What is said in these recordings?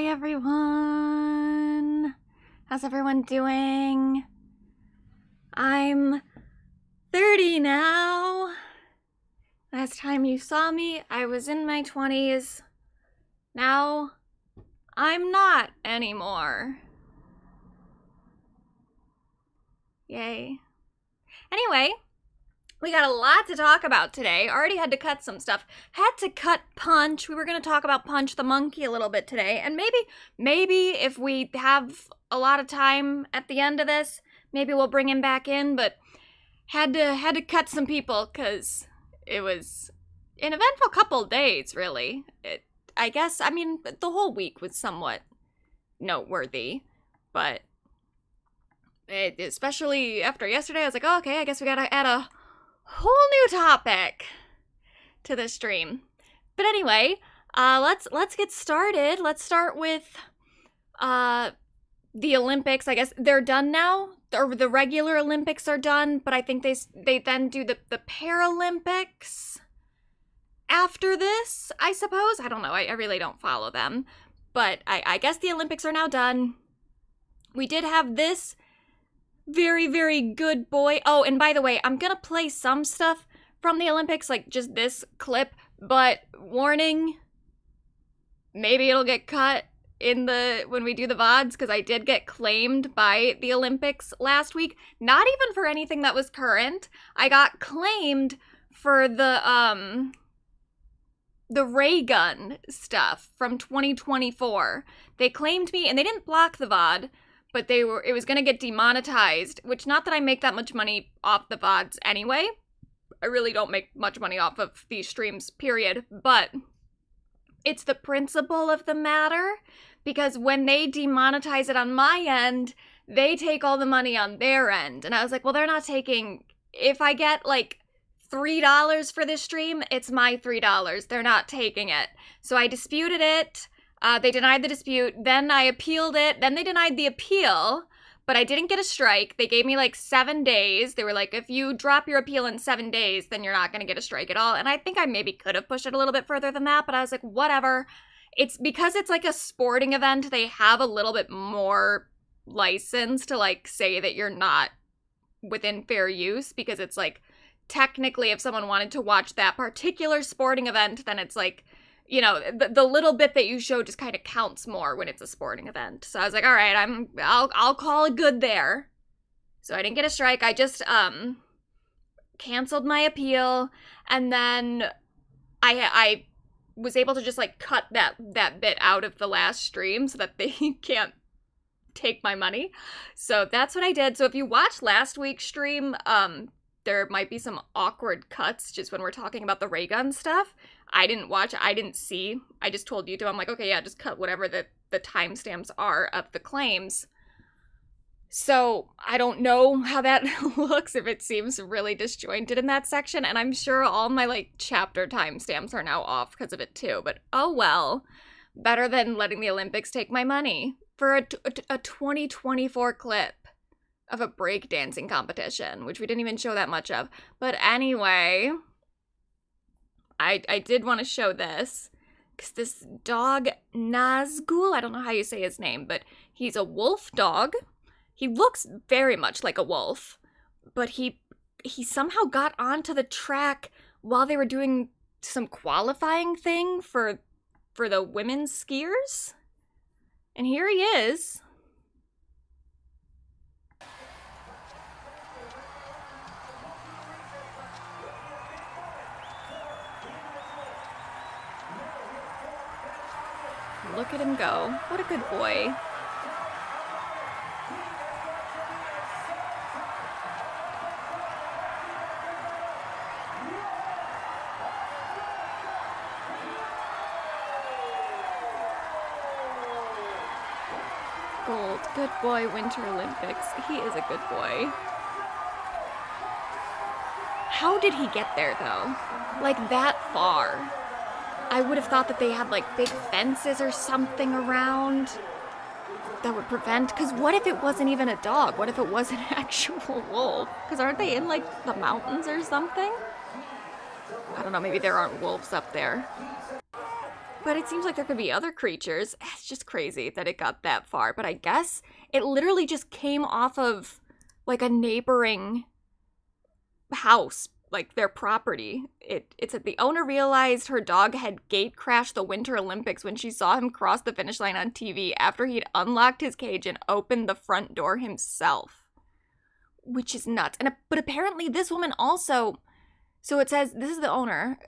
Hi everyone! How's everyone doing? I'm 30 now. Last time you saw me, I was in my 20s. Now, I'm not anymore. Yay. Anyway, we got a lot to talk about today. Already had to cut some stuff. Had to cut Punch. We were going to talk about Punch the monkey a little bit today. And maybe if we have a lot of time at the end of this, maybe we'll bring him back in. But had to cut some people because it was an eventful couple days, really. The whole week was somewhat noteworthy. But especially after yesterday, I was like, oh, okay, I guess we got to add a whole new topic to the stream. But anyway, let's get started. Let's start with the Olympics. I guess they're done now, or the regular Olympics are done, but I think they then do the Paralympics after this, I suppose. I don't know. I really don't follow them. But I guess the Olympics are now done. We did have this very, very good boy. Oh, and by the way, I'm gonna play some stuff from the Olympics, like just this clip, but warning, maybe it'll get cut when we do the VODs, because I did get claimed by the Olympics last week. Not even for anything that was current. I got claimed for the ray gun stuff from 2024. They claimed me, and they didn't block the VOD, but it was going to get demonetized, which, not that I make that much money off the VODs anyway. I really don't make much money off of these streams, period. But it's the principle of the matter, because when they demonetize it on my end, they take all the money on their end. And I was like, well, they're not taking, if I get like $3 for this stream, it's my $3. They're not taking it. So I disputed it. They denied the dispute, then I appealed it, then they denied the appeal, but I didn't get a strike. They gave me like 7 days. They were like, if you drop your appeal in 7 days, then you're not going to get a strike at all. And I think I maybe could have pushed it a little bit further than that, but I was like, whatever. It's because it's like a sporting event, they have a little bit more license to like say that you're not within fair use, because it's like, technically, if someone wanted to watch that particular sporting event, then it's like, you know, the little bit that you show just kind of counts more when it's a sporting event. So I was like, all right, I'll call it good there. So I didn't get a strike. I just canceled my appeal, and then I was able to just like cut that bit out of the last stream so that they can't take my money. So that's what I did. So if you watched last week's stream, there might be some awkward cuts just when we're talking about the ray gun stuff. I didn't watch, I didn't see. I just told YouTube, I'm like, okay, yeah, just cut whatever the timestamps are of the claims. So I don't know how that looks, if it seems really disjointed in that section. And I'm sure all my like chapter timestamps are now off because of it too. But oh well, better than letting the Olympics take my money for a 2024 clip of a breakdancing competition, which we didn't even show that much of. But anyway, I did want to show this, because this dog, Nazgul, I don't know how you say his name, but he's a wolf dog. He looks very much like a wolf, but he somehow got onto the track while they were doing some qualifying thing for the women's skiers. And here he is. Look at him go. What a good boy. Gold. Good boy, Winter Olympics. He is a good boy. How did he get there, though? Like, that far? I would have thought that they had like big fences or something around that would prevent, because what if it wasn't even a dog? What if it was an actual wolf? Because aren't they in like the mountains or something? I don't know, maybe there aren't wolves up there. But it seems like there could be other creatures. It's just crazy that it got that far. But I guess it literally just came off of like a neighboring house, like their property. It said the owner realized her dog had gate crashed the Winter Olympics when she saw him cross the finish line on TV after he'd unlocked his cage and opened the front door himself. Which is nuts. But apparently this woman also, so it says, this is the owner,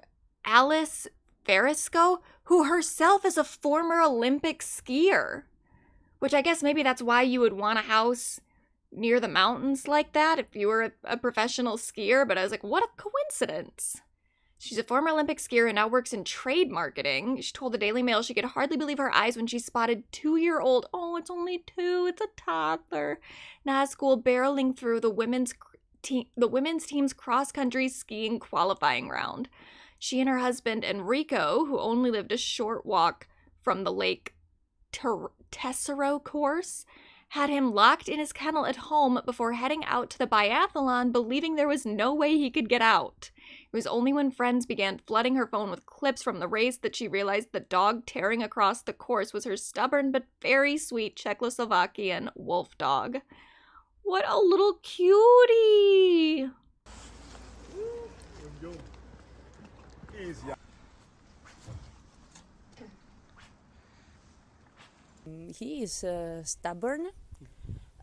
Alice Verisco, who herself is a former Olympic skier. Which I guess maybe that's why you would want a house near the mountains like that if you were a professional skier. But I was like, what a coincidence. She's a former Olympic skier and now works in trade marketing. She told the Daily Mail she could hardly believe her eyes when she spotted 2-year-old, oh, it's only 2, it's a toddler, Nazgul barreling through the women's team's cross-country skiing qualifying round. She and her husband, Enrico, who only lived a short walk from the Lake Tesoro course, had him locked in his kennel at home before heading out to the biathlon, believing there was no way he could get out. It was only when friends began flooding her phone with clips from the race that she realized the dog tearing across the course was her stubborn but very sweet Czechoslovakian wolf dog. What a little cutie! He is stubborn,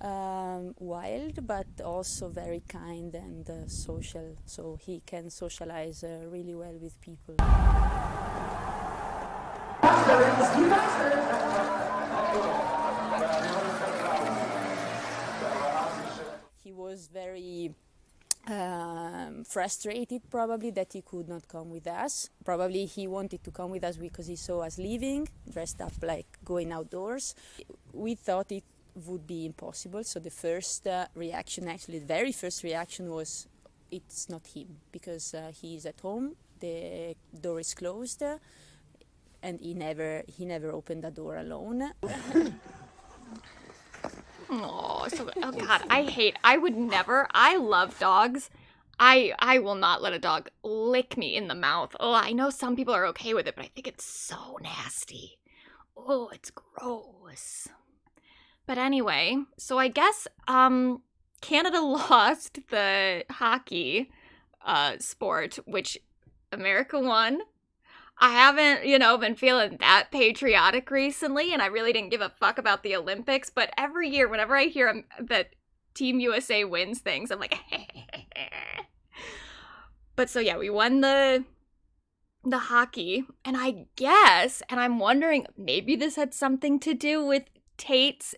wild, but also very kind and social, so he can socialize really well with people. He was very frustrated probably that he could not come with us. Probably he wanted to come with us because he saw us leaving, dressed up like going outdoors. We thought it would be impossible, so the first reaction, actually the very first reaction was it's not him, because he's at home, the door is closed, and he never opened the door alone. Oh God, I love dogs. I will not let a dog lick me in the mouth. Oh, I know some people are okay with it, but I think it's so nasty. Oh, it's gross. But anyway, so I guess Canada lost the hockey sport, which America won. I haven't, been feeling that patriotic recently, and I really didn't give a fuck about the Olympics, but every year, whenever I hear that Team USA wins things, I'm like, But so yeah, we won the hockey, and I guess, and I'm wondering, maybe this had something to do with Tate's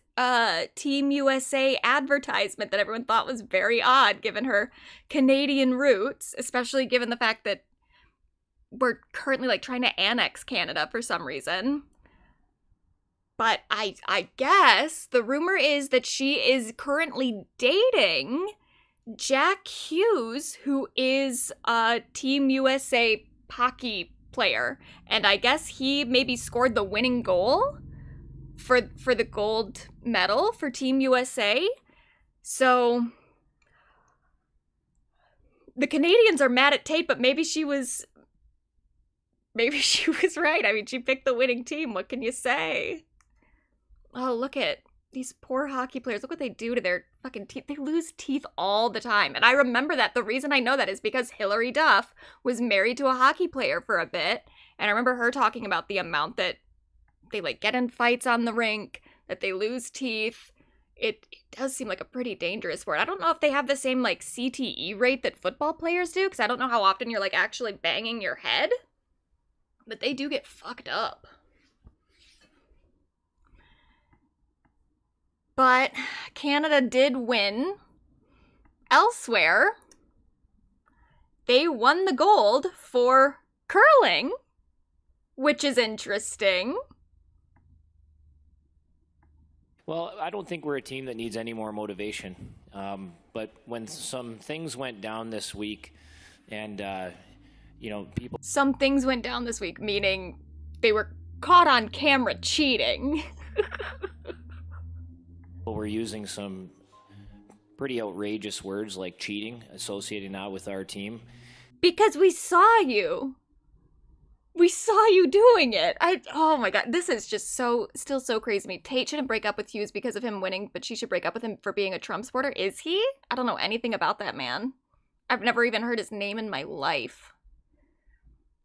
Team USA advertisement that everyone thought was very odd, given her Canadian roots, especially given the fact that we're currently trying to annex Canada for some reason. But I guess the rumor is that she is currently dating Jack Hughes, who is a Team USA hockey player. And I guess he maybe scored the winning goal for the gold medal for Team USA. So the Canadians are mad at Tate, but maybe she was right. I mean, she picked the winning team. What can you say? Oh, look at these poor hockey players. Look what they do to their fucking teeth. They lose teeth all the time. And I remember that. The reason I know that is because Hilary Duff was married to a hockey player for a bit. And I remember her talking about the amount that they get in fights on the rink, that they lose teeth. It does seem like a pretty dangerous sport. I don't know if they have the same CTE rate that football players do, because I don't know how often you're actually banging your head. But they do get fucked up. But Canada did win. Elsewhere, they won the gold for curling, which is interesting. Well, I don't think we're a team that needs any more motivation. But when some things went down this week and, people... Some things went down this week, meaning they were caught on camera cheating. We're using some pretty outrageous words like cheating, associating that with our team. Because we saw you. We saw you doing it. Oh my god, this is just still so crazy to me. Tate shouldn't break up with Hughes because of him winning, but she should break up with him for being a Trump supporter. Is he? I don't know anything about that man. I've never even heard his name in my life.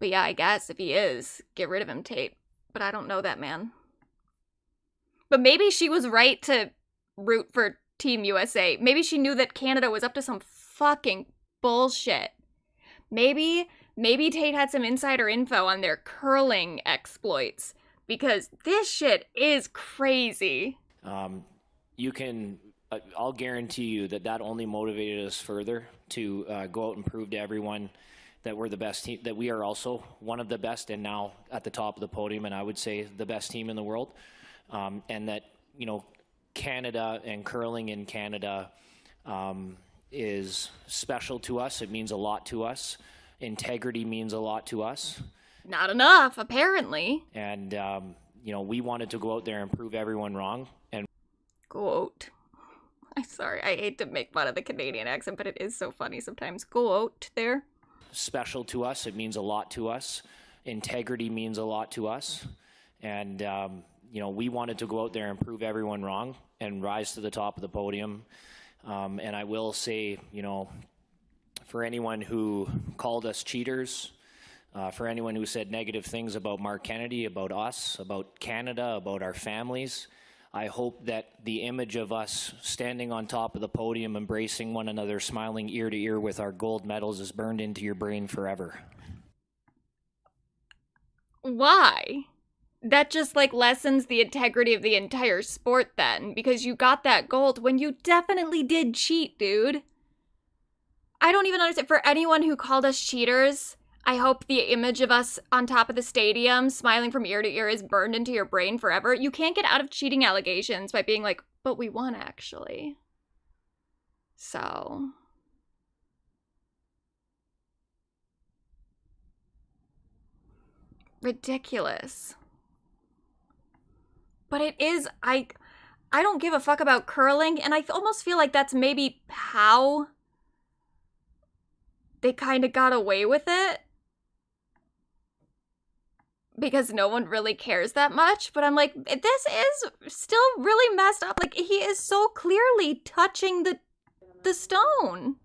But yeah, I guess if he is, get rid of him, Tate. But I don't know that man. But maybe she was right to root for Team USA. Maybe she knew that Canada was up to some fucking bullshit. Maybe Tate had some insider info on their curling exploits, because this shit is crazy. I'll guarantee you that only motivated us further to go out and prove to everyone that we're the best team, that we are also one of the best, and now at the top of the podium, and I would say the best team in the world. And that, Canada and curling in Canada is special to us. It means a lot to us. Integrity means a lot to us. Not enough, apparently. And, we wanted to go out there and prove everyone wrong. And go out. I'm sorry, I hate to make fun of the Canadian accent, but it is so funny sometimes. Go out there. Special to us. It means a lot to us. Integrity means a lot to us. And, we wanted to go out there and prove everyone wrong and rise to the top of the podium. And I will say, for anyone who called us cheaters, for anyone who said negative things about Mark Kennedy, about us, about Canada, about our families, I hope that the image of us standing on top of the podium, embracing one another, smiling ear to ear with our gold medals is burned into your brain forever. Why? That just, lessens the integrity of the entire sport then, because you got that gold when you definitely did cheat, dude. I don't even understand. For anyone who called us cheaters, I hope the image of us on top of the stadium, smiling from ear to ear, is burned into your brain forever. You can't get out of cheating allegations by being like, but we won, actually. So... ridiculous. But it is, I don't give a fuck about curling, and I almost feel like that's maybe how they kind of got away with it. Because no one really cares that much, but I'm like, this is still really messed up. He is so clearly touching the stone.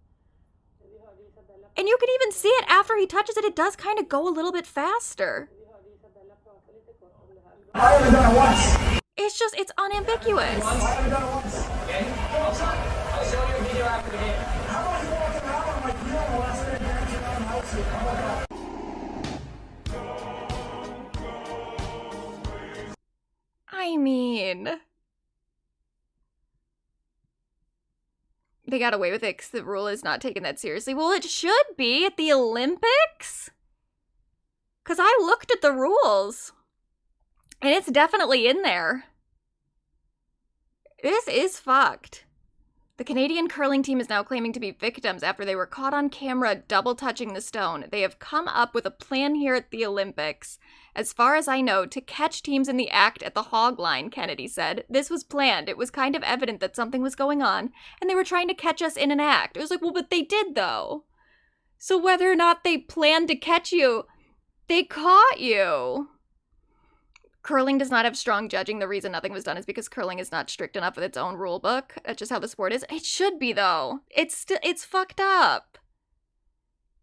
And you can even see it after he touches it, it does kind of go a little bit faster. It's just, it's unambiguous. I mean, they got away with it because the rule is not taken that seriously. Well, it should be at the Olympics. Because I looked at the rules. And it's definitely in there. This is fucked. The Canadian curling team is now claiming to be victims after they were caught on camera double touching the stone. They have come up with a plan here at the Olympics, as far as I know, to catch teams in the act at the hog line, Kennedy said. This was planned. It was kind of evident that something was going on, and they were trying to catch us in an act. It was like, well, but they did, though. So whether or not they planned to catch you, they caught you. Curling does not have strong judging. The reason nothing was done is because curling is not strict enough with its own rule book. That's just how the sport is. It should be, though. It's fucked up.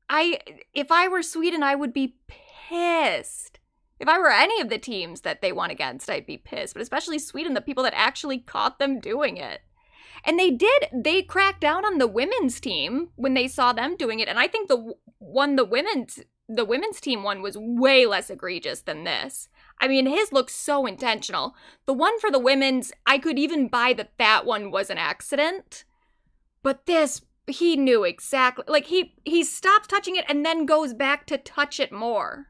If I were Sweden, I would be pissed. If I were any of the teams that they won against, I'd be pissed. But especially Sweden, the people that actually caught them doing it. And they cracked down on the women's team when they saw them doing it. And I think the women's team one was way less egregious than this. I mean, his looks so intentional. The one for the women's, I could even buy that one was an accident. But this, he knew exactly. He stops touching it and then goes back to touch it more.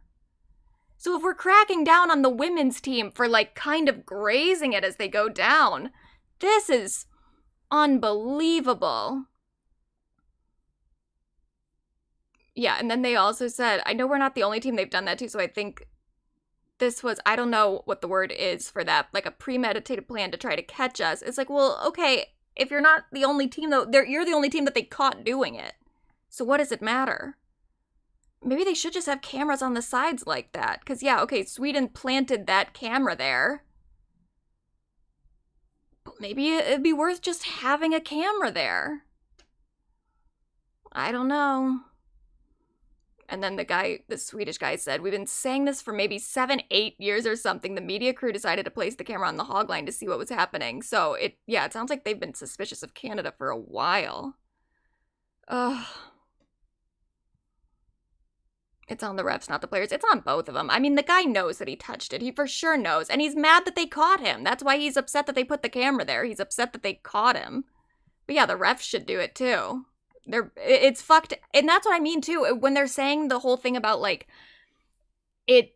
So if we're cracking down on the women's team for kind of grazing it as they go down, this is unbelievable. Yeah, and then they also said, I know we're not the only team they've done that to, so I think this was, I don't know what the word is for that, a premeditated plan to try to catch us. It's like, well, okay, if you're not the only team, though, you're the only team that they caught doing it. So what does it matter? maybe they should just have cameras on the sides like that. Because, yeah, okay, Sweden planted that camera there. But maybe it'd be worth just having a camera there. I don't know. And then the Swedish guy said, we've been saying this for maybe 7, 8 years or something. The media crew decided to place the camera on the hog line to see what was happening. So it sounds like they've been suspicious of Canada for a while. Ugh. It's on the refs, not the players. It's on both of them. I mean, the guy knows that he touched it. He for sure knows. And he's mad that they caught him. That's why he's upset that they put the camera there. He's upset that they caught him. But yeah, the refs should do it too. It's fucked. And that's what I mean too. When they're saying the whole thing about like, it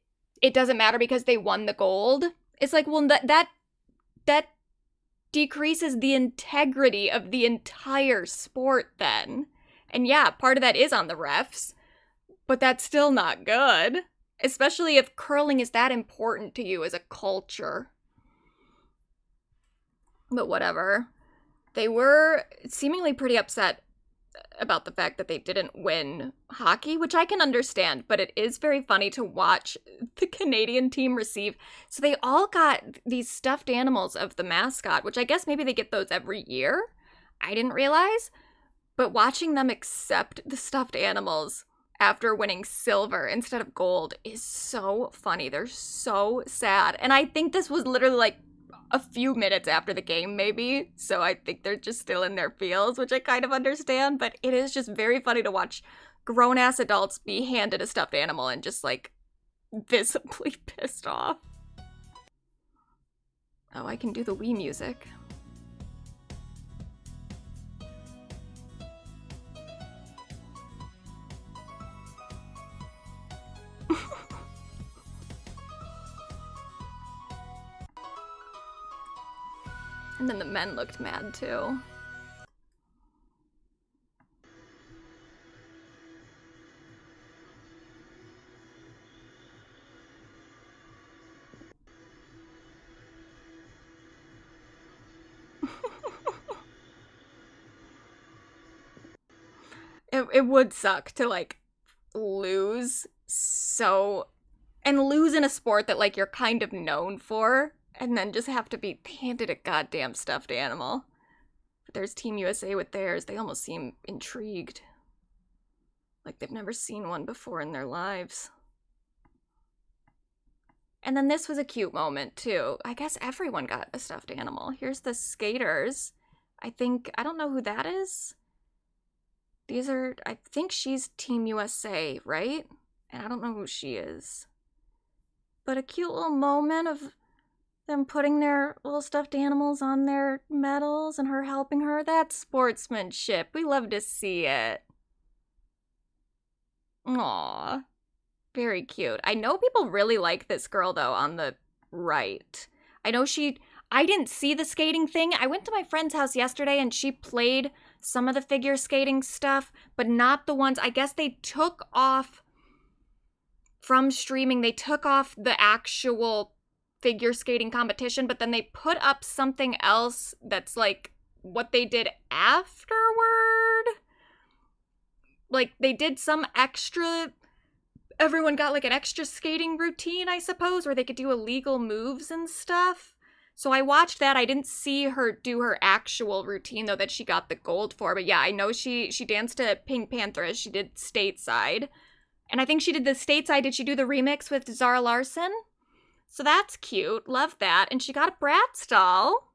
doesn't matter because they won the gold. It's like, well, that decreases the integrity of the entire sport then. And yeah, part of that is on the refs. But that's still not good, especially if curling is that important to you as a culture. But whatever. They were seemingly pretty upset about the fact that they didn't win hockey, which I can understand, but it is very funny to watch the Canadian team receive. So they all got these stuffed animals of the mascot, which I guess maybe they get those every year. I didn't realize. But watching them accept the stuffed animals after winning silver instead of gold is so funny. They're so sad. And I think this was literally like a few minutes after the game, maybe. So I think they're just still in their feels, which I kind of understand. But it is just very funny to watch grown-ass adults be handed a stuffed animal and just like visibly pissed off. Oh, I can do the Wii music. And then the men looked mad too. It would suck to like lose and lose in a sport that like you're kind of known for. And then just have to be handed a goddamn stuffed animal. But there's Team USA with theirs. They almost seem intrigued. Like they've never seen one before in their lives. And then this was a cute moment, too. I guess everyone got a stuffed animal. Here's the skaters. I don't know who that is. I think she's Team USA, right? And I don't know who she is. But a cute little moment of them putting their little stuffed animals on their medals and her helping her. That's sportsmanship. We love to see it. Aww. Very cute. I know people really like this girl, though, on the right. I didn't see the skating thing. I went to my friend's house yesterday and she played some of the figure skating stuff, but not the ones. I guess they took off from streaming. They took off the actual figure skating competition, but then they put up something else that's like what they did afterward. Like they did some extra, everyone got like an extra skating routine, I suppose, where they could do illegal moves and stuff. So I watched that. I didn't see her do her actual routine though that she got the gold for, but yeah, I know she danced to Pink Panthers. She did Stateside. And I think she did the Stateside. Did she do the remix with Zara Larsson? So that's cute. Love that. And she got a Bratz doll.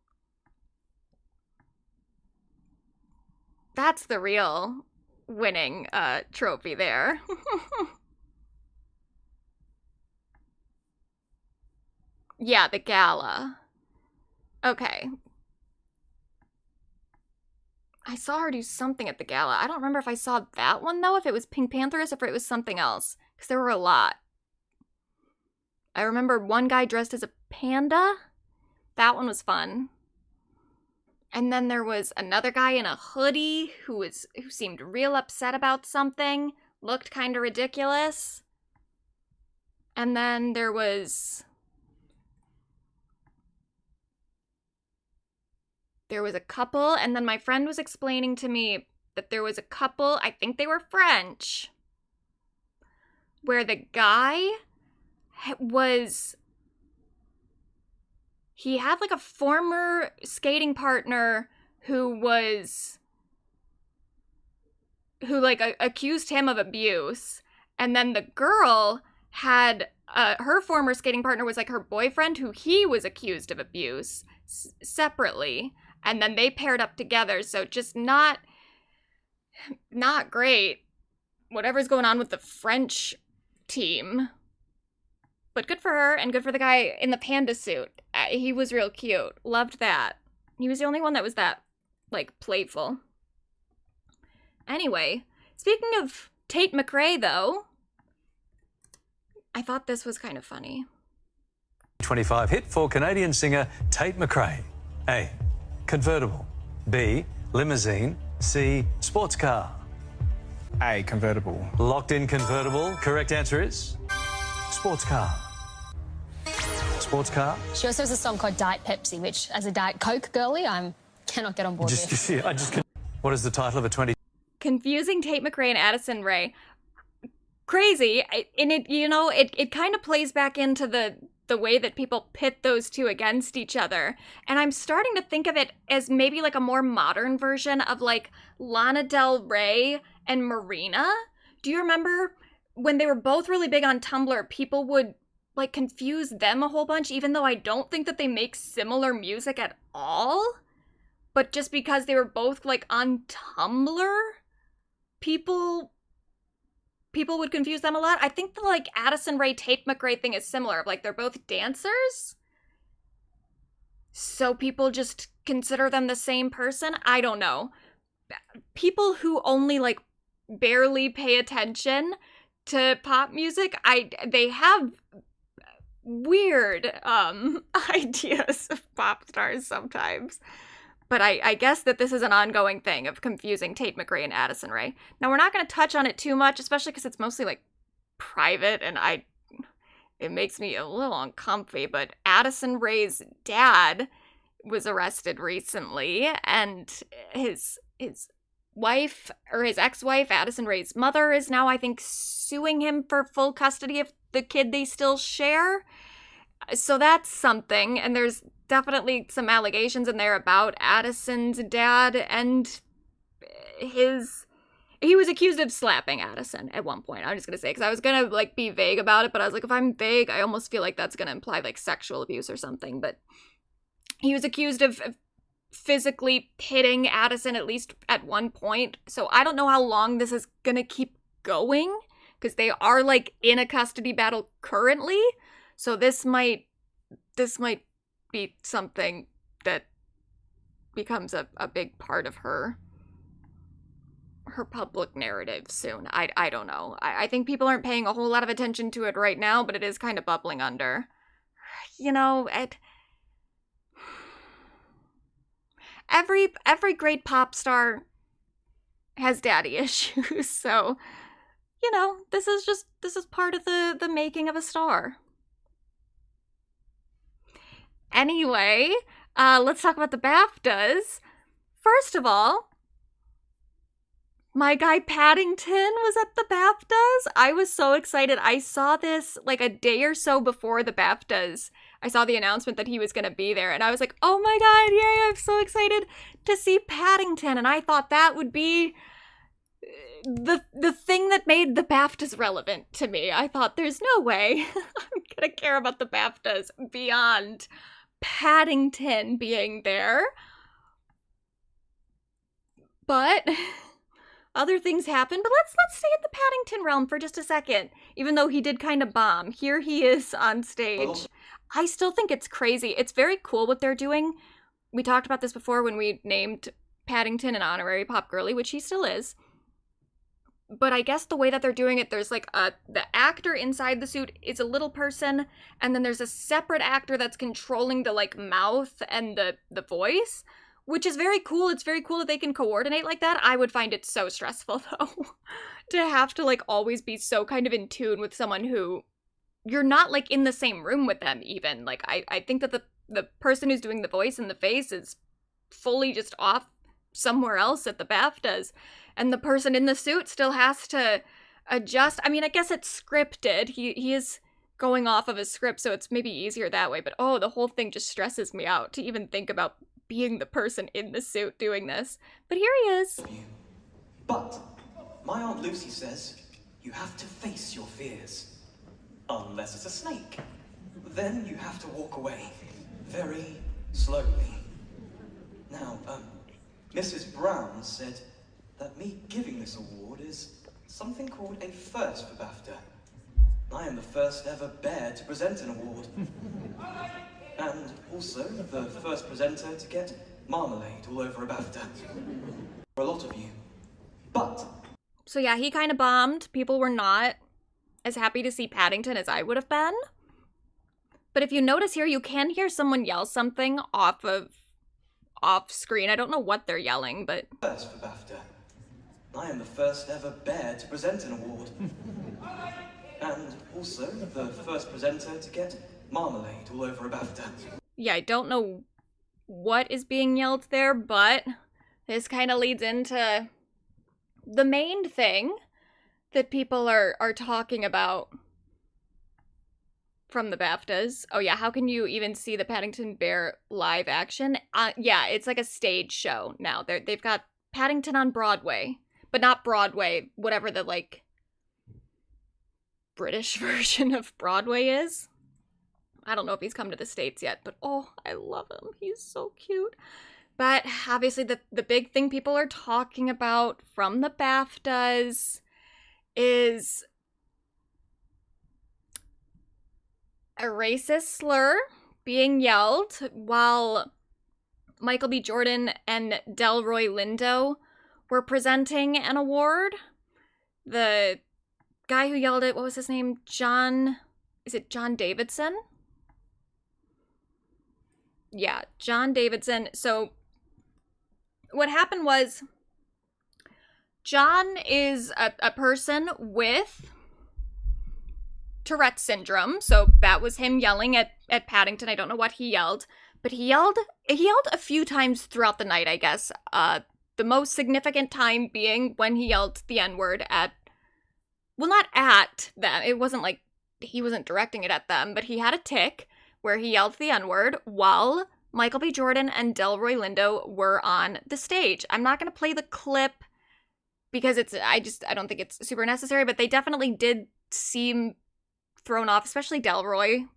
That's the real winning trophy there. Yeah, the gala. Okay. I saw her do something at the gala. I don't remember if I saw that one, though, if it was Pink Panthers or if it was something else. Because there were a lot. I remember one guy dressed as a panda. That one was fun. And then there was another guy in a hoodie who seemed real upset about something. Looked kind of ridiculous. And then there was a couple, and then my friend was explaining to me that there was a couple, I think they were French, where the guy he had like a former skating partner who accused him of abuse, and then the girl had her former skating partner was like her boyfriend who he was accused of abuse separately, and then they paired up together. So just not great, whatever's going on with the French team. But good for her, and good for the guy in the panda suit. He was real cute. Loved that. He was the only one that was that, like, playful. Anyway, speaking of Tate McRae, though, I thought this was kind of funny. 25 hit for Canadian singer Tate McRae. A. Convertible. B. Limousine. C. Sports car. A. Convertible. Locked in convertible. Correct answer is sports car. Sports car. She also has a song called Diet Pepsi, which, as a Diet Coke girly, I cannot get on board with. What is the title of a 20? Confusing Tate McRae and Addison Rae. Crazy. And it kind of plays back into the way that people pit those two against each other. And I'm starting to think of it as maybe like a more modern version of like Lana Del Rey and Marina. Do you remember when they were both really big on Tumblr, people would like confuse them a whole bunch, even though I don't think that they make similar music at all. But just because they were both like on Tumblr, people would confuse them a lot. I think the like Addison Rae Tate McRae thing is similar. Like they're both dancers, so people just consider them the same person. I don't know. People who only like barely pay attention to pop music, they have weird ideas of pop stars sometimes. But I guess that this is an ongoing thing of confusing Tate McRae and Addison Rae. Now, we're not going to touch on it too much, especially because it's mostly, like, private, and it makes me a little uncomfy, but Addison Rae's dad was arrested recently, and his wife, or his ex-wife, Addison Rae's mother, is now, I think, suing him for full custody of the kid they still share. So that's something, and there's definitely some allegations in there about Addison's dad, and he was accused of slapping Addison at one point. I'm just gonna say, because I was gonna like be vague about it, but I was like, if I'm vague, I almost feel like that's gonna imply like sexual abuse or something. But he was accused of physically hitting Addison at least at one point. So I don't know how long this is gonna keep going, because they are like in a custody battle currently. So this might be something that becomes a big part of her public narrative soon. I don't know. I think people aren't paying a whole lot of attention to it right now, but it is kind of bubbling under. You know, every great pop star has daddy issues. So, you know, this is part of the making of a star. Anyway, let's talk about the BAFTAs. First of all, my guy Paddington was at the BAFTAs. I was so excited. I saw this like a day or so before the BAFTAs. I saw the announcement that he was going to be there, and I was like, oh my god, yay, I'm so excited to see Paddington. And I thought that would be the thing that made the BAFTAs relevant to me. I thought there's no way I'm going to care about the BAFTAs beyond Paddington being there. But other things happened. But let's stay in the Paddington realm for just a second. Even though he did kind of bomb, here he is on stage. I still think it's crazy. It's very cool what they're doing. We talked about this before when we named Paddington an honorary pop girly, which he still is. But I guess the way that they're doing it, there's like the actor inside the suit is a little person, and then there's a separate actor that's controlling the like mouth and the voice, which is very cool. It's very cool that they can coordinate like that. I would find it so stressful though, to have to like always be so kind of in tune with someone who you're not like in the same room with them even. Like I think that the person who's doing the voice and the face is fully just off somewhere else at the BAFTAs. And the person in the suit still has to adjust. I mean, I guess it's scripted. He is going off of a script, so it's maybe easier that way. But oh, the whole thing just stresses me out to even think about being the person in the suit doing this. But here he is. But my Aunt Lucy says you have to face your fears. Unless it's a snake. Then you have to walk away. Very slowly. Now, Mrs. Brown said that me giving this award is something called a first for BAFTA. I am the first ever bear to present an award. And also the first presenter to get marmalade all over a BAFTA. For a lot of you. But... So yeah, he kind of bombed. People were not as happy to see Paddington as I would have been. But if you notice here, you can hear someone yell something off screen. I don't know what they're yelling, but... First for BAFTA. I am the first ever bear to present an award. And also the first presenter to get marmalade all over a BAFTA. Yeah, I don't know what is being yelled there, but this kind of leads into the main thing that people are talking about from the BAFTAs. Oh yeah, how can you even see the Paddington Bear live action? Yeah, it's like a stage show now. They've got Paddington on Broadway, but not Broadway, whatever the, like, British version of Broadway is. I don't know if he's come to the States yet, but oh, I love him. He's so cute. But obviously the big thing people are talking about from the BAFTAs is a racist slur being yelled while Michael B. Jordan and Delroy Lindo were presenting an award. The guy who yelled it, what was his name? Is it John Davidson? Yeah, John Davidson. So what happened was John is a person with Tourette's syndrome. So that was him yelling at Paddington. I don't know what he yelled, but he yelled a few times throughout the night, I guess. The most significant time being when he yelled the N-word at, well, not at them. It wasn't like he wasn't directing it at them, but he had a tick where he yelled the N-word while Michael B. Jordan and Delroy Lindo were on the stage. I'm not going to play the clip because I don't think it's super necessary, but they definitely did seem thrown off, especially Delroy.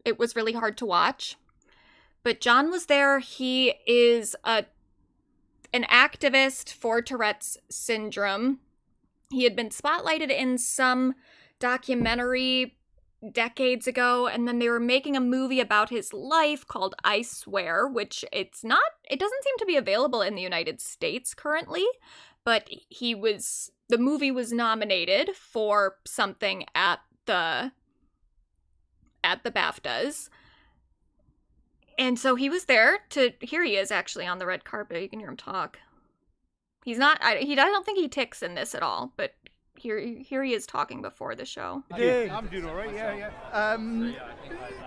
It was really hard to watch. But John was there. He is an activist for Tourette's syndrome. He had been spotlighted in some documentary decades ago, and then they were making a movie about his life called I Swear, which it doesn't seem to be available in the United States currently, but the movie was nominated for something at the BAFTAs. And so he was there here he is actually on the red carpet. You can hear him talk. He's not, I don't think he ticks in this at all, but here he is talking before the show. Yeah, I'm doing all right, yeah.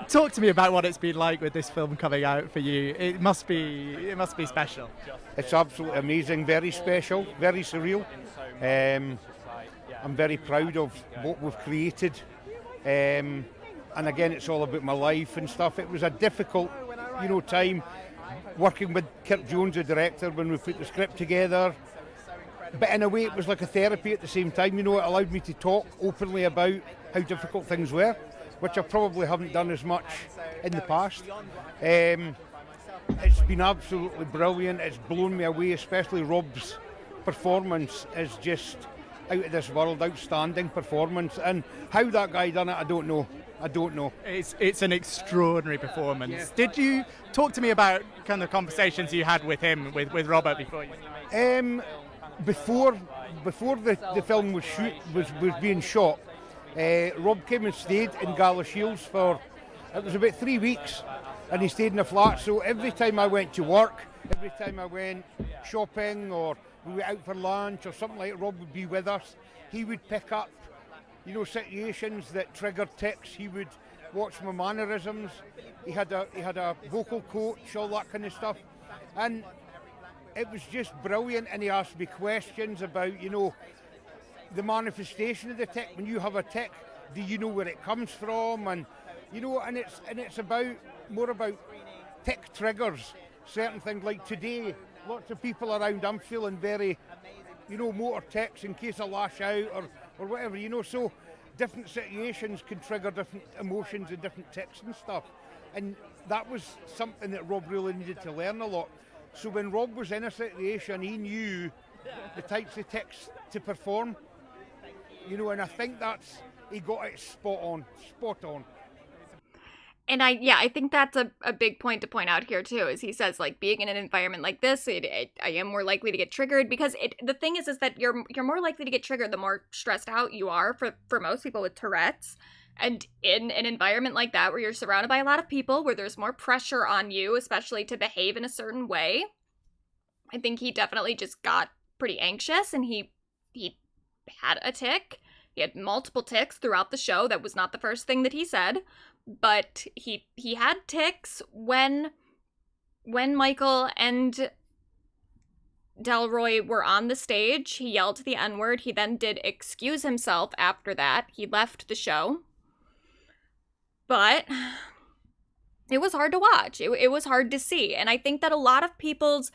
Talk to me about what it's been like with this film coming out for you. It must be special. It's absolutely amazing, very special, very surreal. I'm very proud of what we've created. And again, it's all about my life and stuff. It was a difficult, time working with Kirk Jones, the director, when we put the script together. But in a way, it was like a therapy at the same time. It allowed me to talk openly about how difficult things were, which I probably haven't done as much in the past. It's been absolutely brilliant. It's blown me away, especially Rob's performance is just out of this world, outstanding performance. And how that guy done it, I don't know. It's an extraordinary performance. Yeah. Did you talk to me about kind of conversations you had with him, with Robert before you? Before the film was being shot, Rob came and stayed in Gala Shields for, it was about 3 weeks, and he stayed in a flat. So every time I went to work, every time I went shopping or we went out for lunch or something like that, Rob would be with us. He would pick up, situations that triggered tics. He would watch my mannerisms. He had a vocal coach, all that kind of stuff, and it was just brilliant. And he asked me questions about, the manifestation of the tick. When you have a tick, do you know where it comes from? And and it's more about tick triggers. Certain things like today, lots of people around. I'm feeling very, motor ticks in case I lash out or whatever. So different situations can trigger different emotions and different ticks and stuff. And that was something that Rob really needed to learn a lot. So when Rob was in a situation, he knew the types of ticks to perform. And I think he got it spot on. And I think that's a big point to point out here too, is he says, like, being in an environment like this, I am more likely to get triggered, because the thing is that you're more likely to get triggered the more stressed out you are, for most people with Tourette's. And in an environment like that, where you're surrounded by a lot of people, where there's more pressure on you, especially to behave in a certain way, I think he definitely just got pretty anxious, and he had a tick. He had multiple ticks throughout the show. That was not the first thing that he said, but he had ticks when Michael and Delroy were on the stage. He yelled the N-word. He then did excuse himself after that. He left the show. But it was hard to watch. It was hard to see. And I think that a lot of people's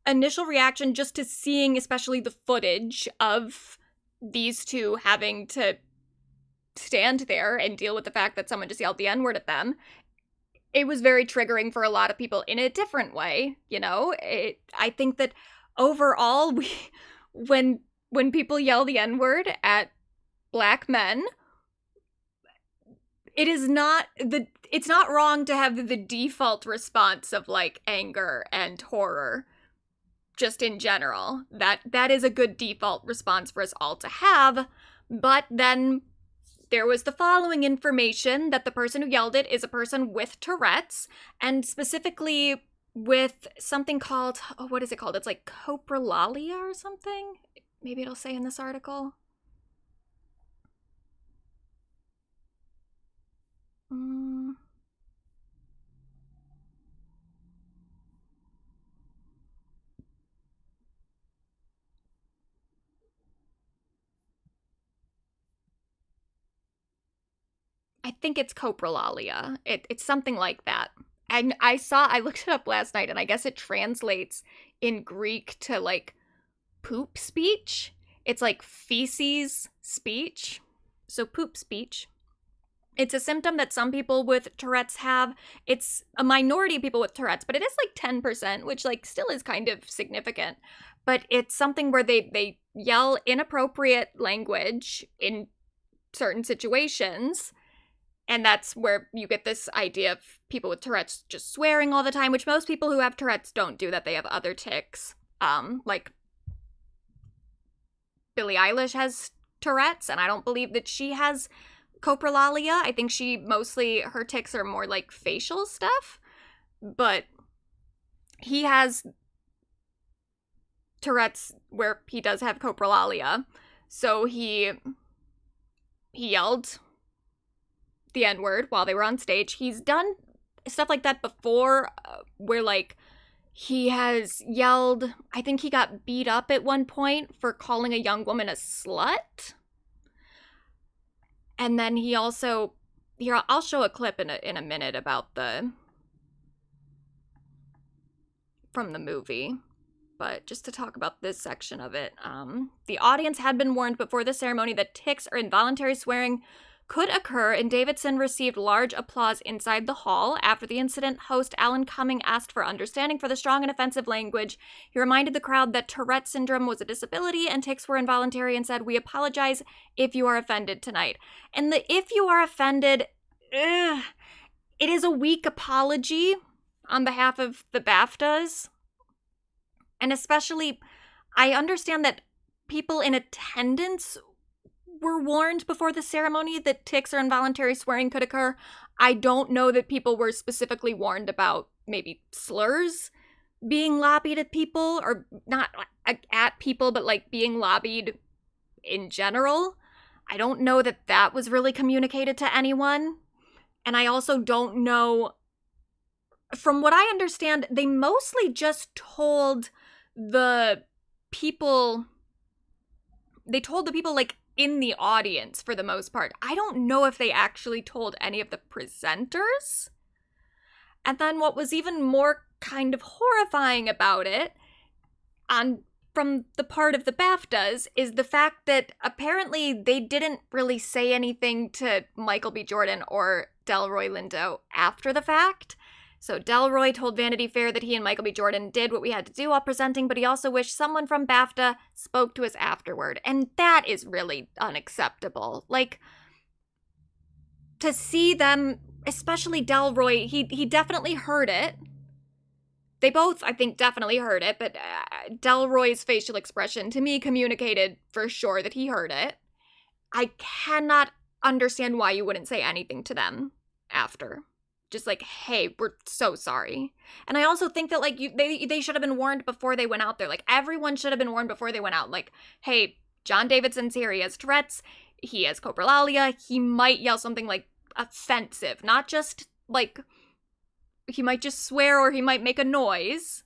initial reaction just to seeing especially the footage of these two having to stand there and deal with the fact that someone just yelled the N-word at them, it was very triggering for a lot of people in a different way. I think that overall, when people yell the N-word at Black men, it's not wrong to have the default response of, like, anger and horror, just in general. That is a good default response for us all to have. But then there was the following information, that the person who yelled it is a person with Tourette's, and specifically with something called, what is it called? It's like coprolalia or something? Maybe it'll say in this article. I think it's coprolalia. It's something like that. And I looked it up last night, and I guess it translates in Greek to, like, poop speech. It's like feces speech. So poop speech. It's a symptom that some people with Tourette's have. It's a minority of people with Tourette's, but it is like 10%, which, like, still is kind of significant. But it's something where they yell inappropriate language in certain situations. And that's where you get this idea of people with Tourette's just swearing all the time, which most people who have Tourette's don't do that. They have other tics. Like Billie Eilish has Tourette's, and I don't believe that she has coprolalia. I think her tics are more like facial stuff. But he has Tourette's where he does have coprolalia. So he yelled the N-word while they were on stage. He's done stuff like that before, where, like, he has yelled, I think he got beat up at one point for calling a young woman a slut. And then he also, here, I'll show a clip in a minute about from the movie. But just to talk about this section of it, the audience had been warned before the ceremony that tics or involuntary swearing could occur, and Davidson received large applause inside the hall. After the incident, host Alan Cumming asked for understanding for the strong and offensive language. He reminded the crowd that Tourette syndrome was a disability and tics were involuntary, and said, "We apologize if you are offended tonight." And the "if you are offended," it is a weak apology on behalf of the BAFTAs. And especially, I understand that people in attendance were warned before the ceremony that tics or involuntary swearing could occur. I don't know that people were specifically warned about maybe slurs being lobbied at people, or not at people, but like being lobbied in general. I don't know that that was really communicated to anyone. And I also don't know, from what I understand, they mostly just told the people told the people like in the audience for the most part. I don't know if they actually told any of the presenters. And then what was even more kind of horrifying about it, from the part of the BAFTAs, is the fact that apparently they didn't really say anything to Michael B. Jordan or Delroy Lindo after the fact. So Delroy told Vanity Fair that he and Michael B. Jordan did what we had to do while presenting, but he also wished someone from BAFTA spoke to us afterward. And that is really unacceptable. Like, to see them, especially Delroy, he definitely heard it. They both, I think, definitely heard it, but Delroy's facial expression to me communicated for sure that he heard it. I cannot understand why you wouldn't say anything to them after. Just like, hey, we're so sorry. And I also think that, like, they should have been warned before they went out there. Like, everyone should have been warned before they went out. Like, hey, John Davidson's here. He has Tourette's. He has coprolalia. He might yell something, like, offensive. Not just, like, he might just swear or he might make a noise.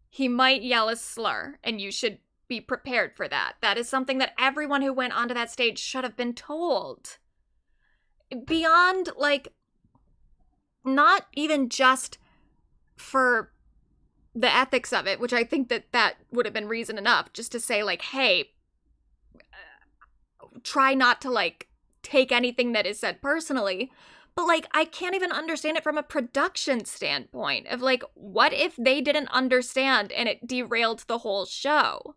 He might yell a slur, and you should be prepared for that. That is something that everyone who went onto that stage should have been told. Beyond, like, not even just for the ethics of it, which I think that would have been reason enough, just to say, like, hey, try not to, like, take anything that is said personally. But, like, I can't even understand it from a production standpoint of, like, what if they didn't understand and it derailed the whole show?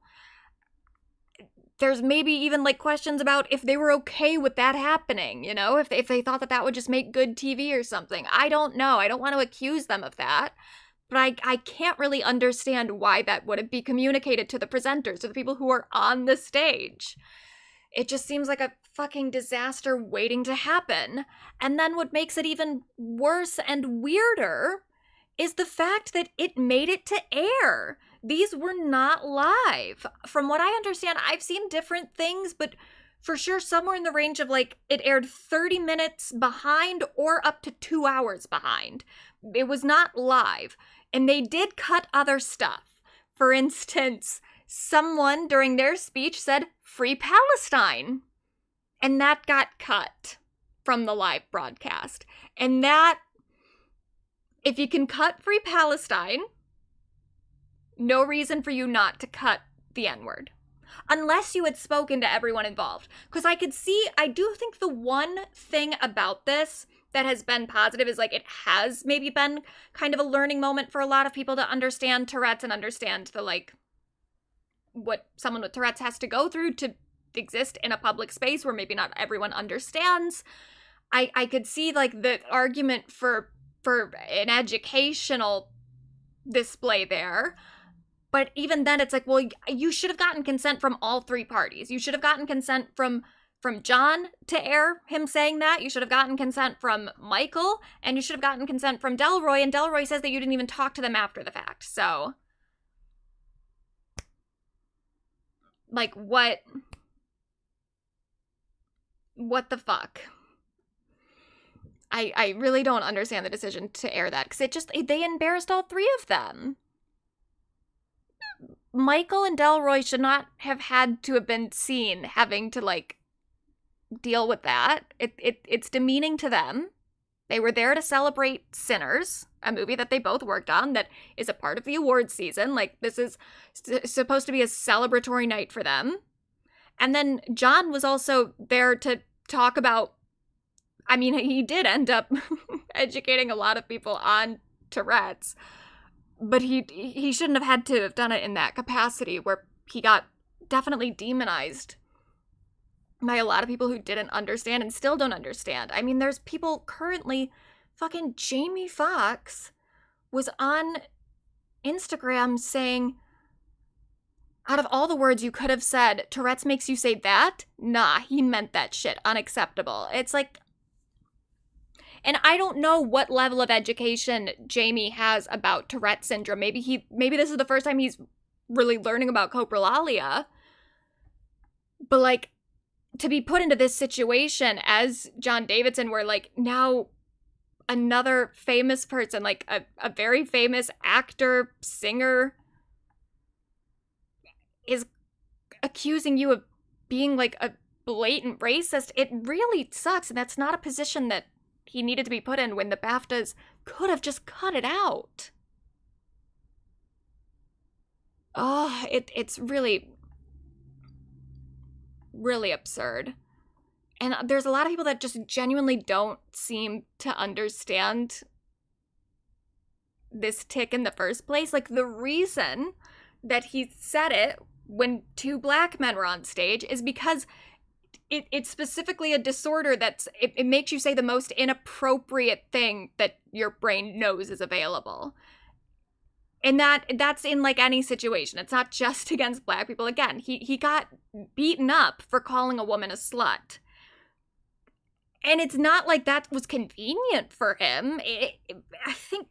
There's maybe even, like, questions about if they were okay with that happening, you know? If they thought that would just make good TV or something. I don't know. I don't want to accuse them of that. But I can't really understand why that wouldn't be communicated to the presenters, to the people who are on the stage. It just seems like a fucking disaster waiting to happen. And then what makes it even worse and weirder is the fact that it made it to air. These were not live. From what I understand, I've seen different things, but for sure somewhere in the range of, like, it aired 30 minutes behind or up to 2 hours behind. It was not live. And they did cut other stuff. For instance, someone during their speech said, "Free Palestine." And that got cut from the live broadcast. And that, if you can cut Free Palestine, no reason for you not to cut the N-word. Unless you had spoken to everyone involved. Because I do think the one thing about this that has been positive is, like, it has maybe been kind of a learning moment for a lot of people to understand Tourette's and understand the, like, what someone with Tourette's has to go through to exist in a public space where maybe not everyone understands. I could see, like, the argument for an educational display there. But even then, it's like, well, you should have gotten consent from all three parties. You should have gotten consent from John to air him saying that. You should have gotten consent from Michael. And you should have gotten consent from Delroy. And Delroy says that you didn't even talk to them after the fact. So, like, what the fuck? I really don't understand the decision to air that, because they embarrassed all three of them. Michael and Delroy should not have had to have been seen having to, like, deal with that. It's demeaning to them. They were there to celebrate Sinners, a movie that they both worked on that is a part of the awards season. Like, this is supposed to be a celebratory night for them. And then John was also there to talk about, I mean, he did end up educating a lot of people on Tourette's, but he shouldn't have had to have done it in that capacity, where he got definitely demonized by a lot of people who didn't understand and still don't understand. I mean, there's people currently, fucking Jamie Foxx was on Instagram saying, out of all the words you could have said, Tourette's makes you say that? Nah, he meant that shit. Unacceptable. It's like, and I don't know what level of education Jamie has about Tourette syndrome. Maybe this is the first time he's really learning about coprolalia. But, like, to be put into this situation as John Davidson, where, like, now another famous person, like a very famous actor, singer, is accusing you of being like a blatant racist, it really sucks. And that's not a position that he needed to be put in when the BAFTAs could have just cut it out. Oh, it's really, really absurd. And there's a lot of people that just genuinely don't seem to understand this tick in the first place. Like, the reason that he said it when 2 black men were on stage is because it's specifically a disorder it makes you say the most inappropriate thing that your brain knows is available. And that's in like any situation. It's not just against black people. Again, he got beaten up for calling a woman a slut. And it's not like that was convenient for him. I think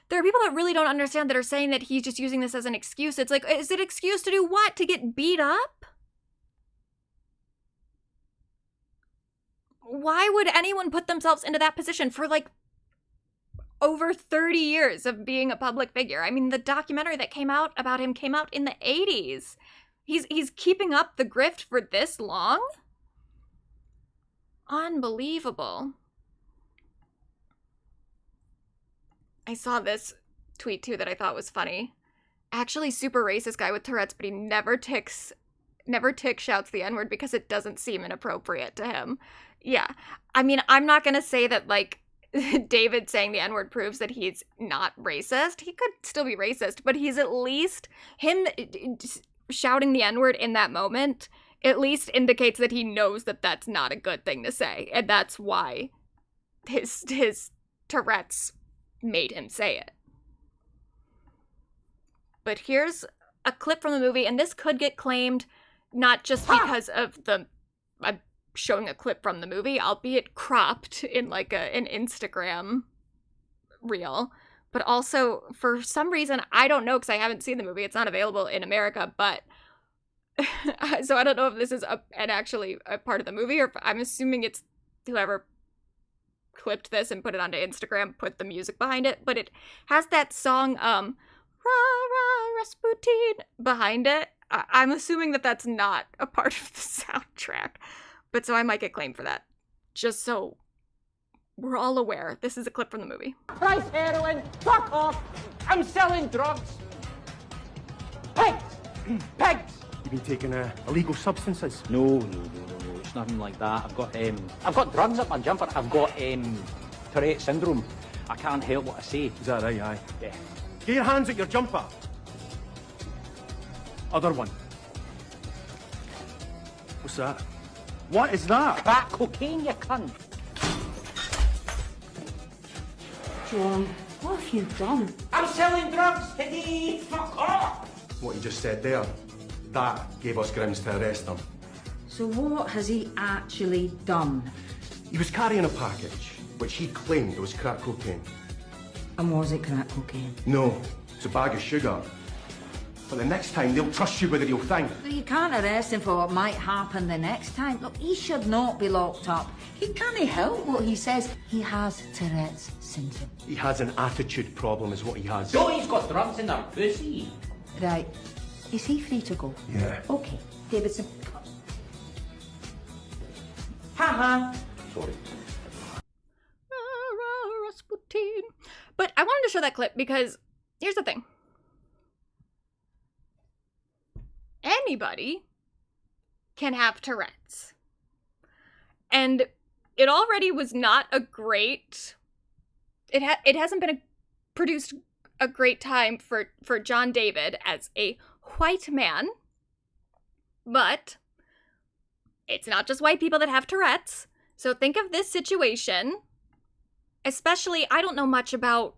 there are people that really don't understand that are saying that he's just using this as an excuse. It's like, is it an excuse to do what? To get beat up? Why would anyone put themselves into that position for like over 30 years of being a public figure? I mean, the documentary that came out about him came out in the 80s. He's keeping up the grift for this long? Unbelievable. I saw this tweet too that I thought was funny. Actually, super racist guy with Tourette's, but he never tick shouts the N-word because it doesn't seem inappropriate to him. Yeah. I mean, I'm not gonna say that, like, David saying the N-word proves that he's not racist. He could still be racist, but he's at least, him shouting the N-word in that moment at least indicates that he knows that that's not a good thing to say. And that's why his Tourette's made him say it. But here's a clip from the movie, and this could get claimed not just because of I'm showing a clip from the movie, albeit cropped in like an Instagram reel, but also for some reason, I don't know because I haven't seen the movie, it's not available in America, but so I don't know if this is actually a part of the movie, or if, I'm assuming it's whoever clipped this and put it onto Instagram, put the music behind it, but it has that song, Ra Ra Rasputin behind it. I'm assuming that that's not a part of the soundtrack, but so I might get claimed for that. Just so we're all aware, this is a clip from the movie. Price heroin, fuck off, I'm selling drugs. Pegs, pegs. You've been taking illegal substances? No, it's nothing like that. I've got drugs up my jumper. I've got Tourette's syndrome. I can't help what I say. Is that right, aye? Yeah. Get your hands at your jumper. Other one. What's that? What is that? Crack cocaine, you cunt. John, what have you done? I'm selling drugs, Hiddy. Fuck off. What you just said there, that gave us grounds to arrest him. So what has he actually done? He was carrying a package, which he claimed was crack cocaine. And was it crack cocaine? No, it's a bag of sugar. But the next time, they'll trust you with the real thing. Well, you can't arrest him for what might happen the next time. Look, he should not be locked up. He can't help what he says. He has Tourette's syndrome. He has an attitude problem is what he has. No, he's got drugs in their pussy. Right. Is he free to go? Yeah. Okay. Davidson. Ha-ha. Sorry. Rasputin. But I wanted to show that clip because here's the thing. Anybody can have Tourette's. And it already was not a great... It hasn't been produced a great time for John David as a white man. But it's not just white people that have Tourette's. So think of this situation, especially, I don't know much about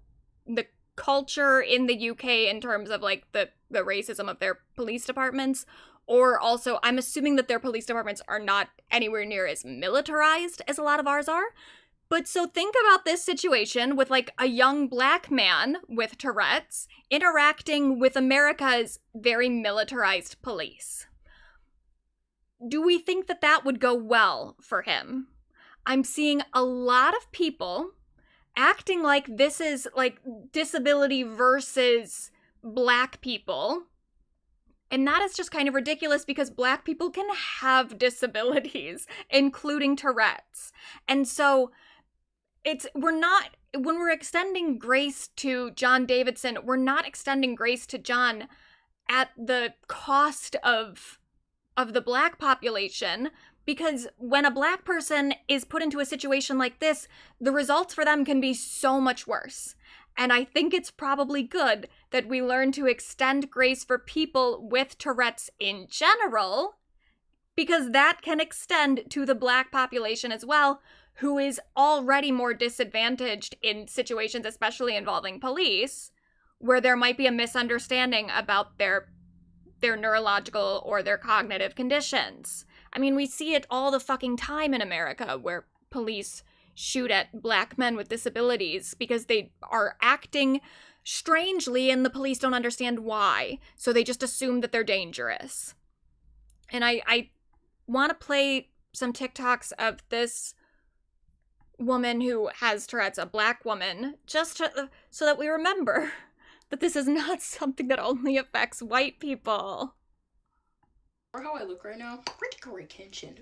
the culture in the UK in terms of like the racism of their police departments, or also I'm assuming that their police departments are not anywhere near as militarized as a lot of ours are. But so think about this situation with like a young black man with Tourette's interacting with America's very militarized police. Do we think that that would go well for him? I'm seeing a lot of people acting like this is like disability versus black people And that is just kind of ridiculous because Black people can have disabilities, including Tourette's. And so when we're extending grace to John Davidson, we're not extending grace to John at the cost of the Black population, because when a Black person is put into a situation like this, the results for them can be so much worse. And I think it's probably good that we learn to extend grace for people with Tourette's in general, because that can extend to the Black population as well, who is already more disadvantaged in situations, especially involving police, where there might be a misunderstanding about their neurological or their cognitive conditions. I mean, we see it all the fucking time in America, where police shoot at Black men with disabilities because they are acting strangely and the police don't understand why. So they just assume that they're dangerous. And I want to play some TikToks of this woman who has Tourette's, a Black woman, just so that we remember that this is not something that only affects white people. For how I look right now, critical retention.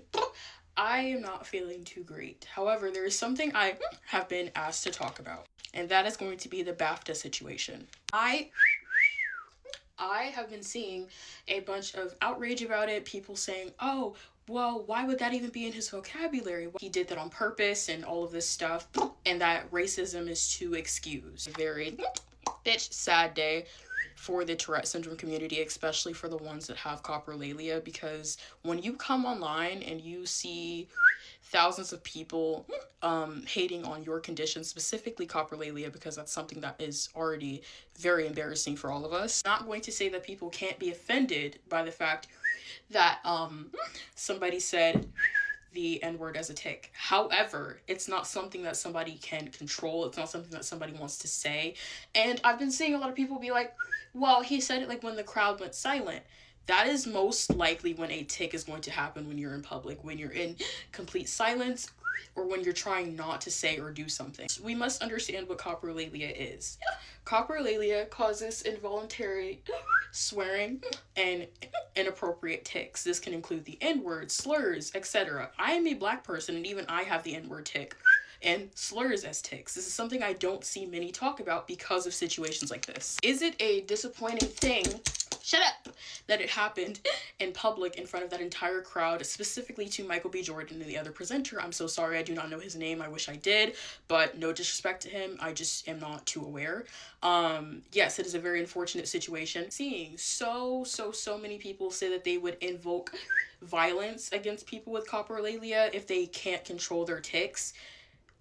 I am not feeling too great. However, there is something I have been asked to talk about, and that is going to be the BAFTA situation. I have been seeing a bunch of outrage about it, people saying, oh, well, why would that even be in his vocabulary? He did that on purpose and all of this stuff, and that racism is to excuse. A very sad day for the Tourette syndrome community, especially for the ones that have coprolalia, because when you come online and you see thousands of people hating on your condition, specifically coprolalia, because that's something that is already very embarrassing for all of us. I'm not going to say that people can't be offended by the fact that somebody said the N-word as a tick. However, it's not something that somebody can control. It's not something that somebody wants to say. And I've been seeing a lot of people be like, well, he said it like when the crowd went silent. That is most likely when a tick is going to happen when you're in public, when you're in complete silence, or when you're trying not to say or do something. So we must understand what coprolalia is. Coprolalia causes involuntary swearing and inappropriate tics. This can include the N-word, slurs, etc. I am a Black person, and even I have the N-word tic and slurs as tics. This is something I don't see many talk about because of situations like this. Is it a disappointing thing? Shut up! That it happened in public in front of that entire crowd, specifically to Michael B. Jordan and the other presenter. I'm so sorry, I do not know his name. I wish I did, but no disrespect to him. I just am not too aware. Yes, it is a very unfortunate situation. Seeing so many people say that they would invoke violence against people with coprolalia if they can't control their tics.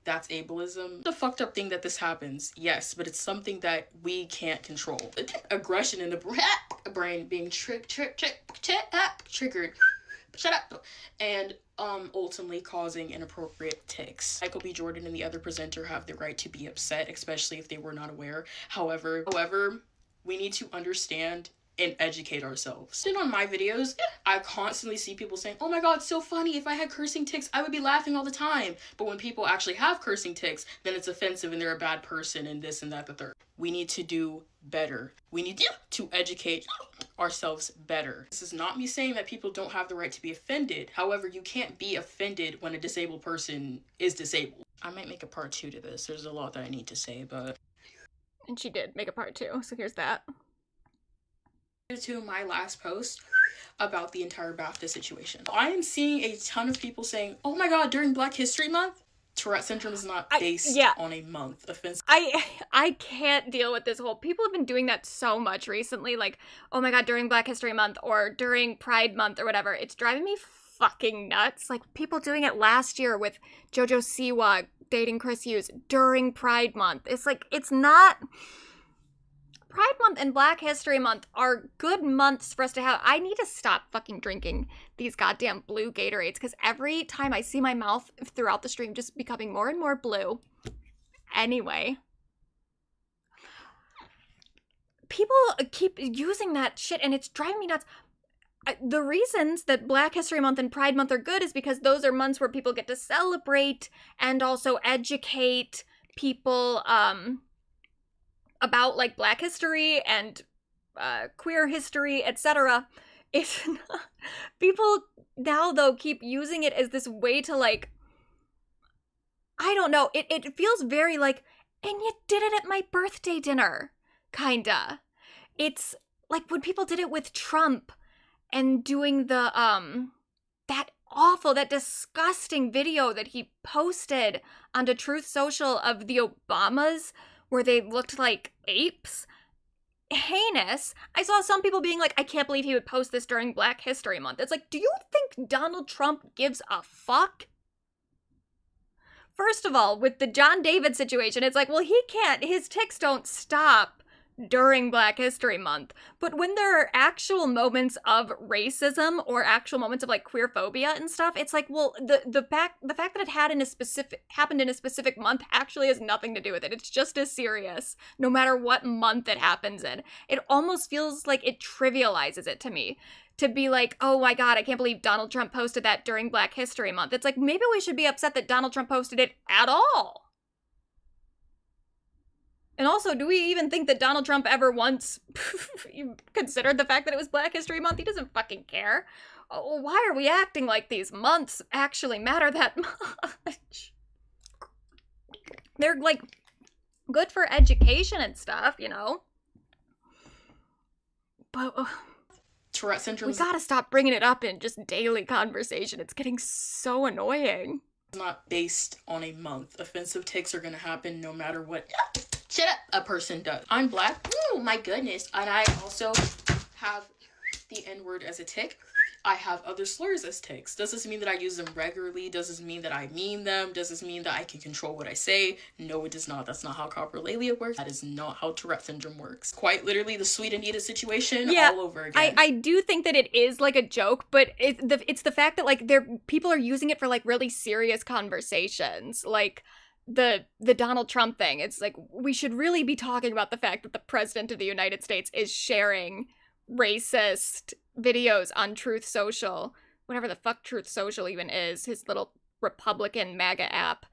That's ableism. The fucked up thing that this happens, yes, but it's something that we can't control. Aggression in the brain being triggered. Shut up. And ultimately causing inappropriate tics. Michael B. Jordan and the other presenter have the right to be upset, especially if they were not aware. However, we need to understand and educate ourselves. And on my videos, I constantly see people saying, oh my god, so funny, if I had cursing tics, I would be laughing all the time. But when people actually have cursing tics, then it's offensive and they're a bad person and this and that, the third. We need to do better. We need to educate ourselves better. This is not me saying that people don't have the right to be offended. However, you can't be offended when a disabled person is disabled. I might make a part 2 to this. There's a lot that I need to say, but... And she did make a part 2, so here's that. To my last post about the entire BAFTA situation. I am seeing a ton of people saying, oh my god, during Black History Month, Tourette syndrome is not based on a month. Offensive. I can't deal with this whole, people have been doing that so much recently, like, oh my god, during Black History Month or during Pride Month or whatever. It's driving me fucking nuts. Like, people doing it last year with JoJo Siwa dating Chris Hughes during Pride Month. It's like, it's not... Pride Month and Black History Month are good months for us to have. I need to stop fucking drinking these goddamn blue Gatorades, because every time I see my mouth throughout the stream just becoming more and more blue. Anyway. People keep using that shit and it's driving me nuts. The reasons that Black History Month and Pride Month are good is because those are months where people get to celebrate and also educate people, about like Black history and queer history, etc. It's not, people now though keep using it as this way to like, I don't know, it feels very like, and you did it at my birthday dinner, kinda. It's like when people did it with Trump and doing the that disgusting video that he posted onto Truth Social of the Obamas where they looked like apes. Heinous. I saw some people being like, I can't believe he would post this during Black History Month. It's like, do you think Donald Trump gives a fuck? First of all, with the John David situation, it's like, well, he can't, his tics don't stop during Black History Month. But when there are actual moments of racism or actual moments of like queerphobia and stuff, it's like, well, the fact that it happened in a specific month actually has nothing to do with it. It's just as serious, no matter what month it happens in. It almost feels like it trivializes it to me. To be like, oh my god, I can't believe Donald Trump posted that during Black History Month. It's like, maybe we should be upset that Donald Trump posted it at all. And also, do we even think that Donald Trump ever once considered the fact that it was Black History Month? He doesn't fucking care. Oh, why are we acting like these months actually matter that much? They're, like, good for education and stuff, you know? But Tourette syndrome. We gotta stop bringing it up in just daily conversation. It's getting so annoying. It's not based on a month. Offensive tics are gonna happen no matter what shut up a person does. I'm Black. Oh my goodness. And I also have the N-word as a tic. I have other slurs as tics. Does this mean that I use them regularly? Does this mean that I mean them? Does this mean that I can control what I say? No, it does not. That's not how coprolalia works. That is not how Tourette syndrome works. Quite literally the Sweet Anita situation all over again. I do think that it is like a joke, but it's the fact that like people are using it for like really serious conversations. Like the Donald Trump thing. It's like, we should really be talking about the fact that the president of the United States is sharing racist videos on Truth Social, whatever the fuck Truth Social even is, his little Republican MAGA app.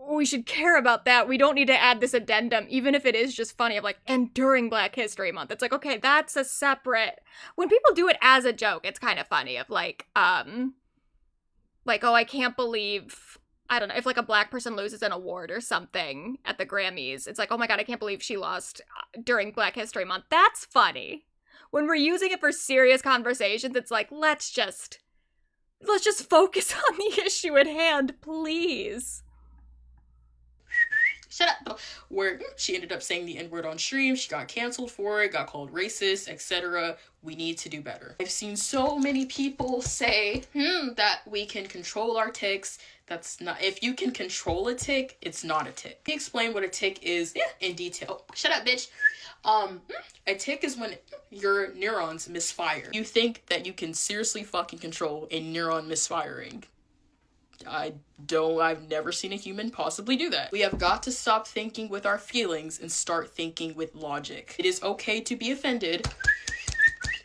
We should care about that. We don't need to add this addendum, even if it is just funny, of like, and during Black History Month. It's like, okay, that's a separate... When people do it as a joke, it's kind of funny, of like, oh, I can't believe... I don't know, if like a Black person loses an award or something at the Grammys, it's like, oh my god, I can't believe she lost during Black History Month. That's funny. When we're using it for serious conversations, it's like, let's just focus on the issue at hand, please. Shut up. Where she ended up saying the N-word on stream, she got canceled for it, got called racist, etc. We need to do better. I've seen so many people say, that we can control our tics. That's not, if you can control a tic, it's not a tic. Let me explain what a tic is in detail. Shut up, bitch. A tic is when your neurons misfire. You think that you can seriously fucking control a neuron misfiring. I've never seen a human possibly do that. We have got to stop thinking with our feelings and start thinking with logic. It is okay to be offended.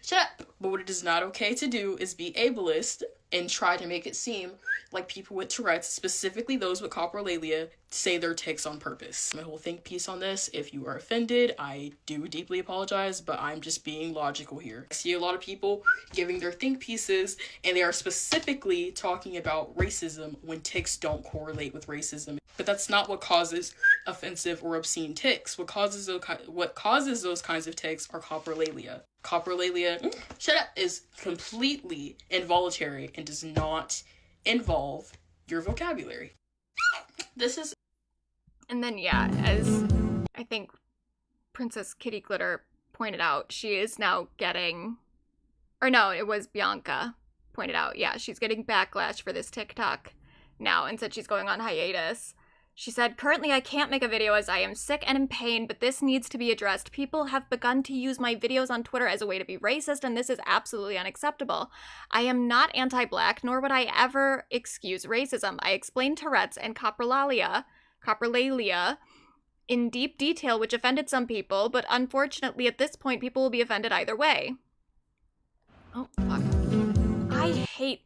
Shut up. But what it is not okay to do is be ableist and try to make it seem like people with Tourette's, specifically those with coprolalia, say their tics on purpose. My whole think piece on this, if you are offended, I do deeply apologize, but I'm just being logical here. I see a lot of people giving their think pieces, and they are specifically talking about racism when tics don't correlate with racism. But that's not what causes offensive or obscene tics. What causes those kinds of tics are coprolalia. Coprolalia, shut up, is completely involuntary and does not involve your vocabulary. This is... And then, yeah, as I think Princess Kitty Glitter pointed out, she is now getting... Or no, it was Bianca pointed out. Yeah, she's getting backlash for this TikTok now and said she's going on hiatus. She said, currently I can't make a video as I am sick and in pain, but this needs to be addressed. People have begun to use my videos on Twitter as a way to be racist, and this is absolutely unacceptable. I am not anti-Black, nor would I ever excuse racism. I explained Tourette's and coprolalia in deep detail, which offended some people, but unfortunately at this point, people will be offended either way. Oh, fuck. I hate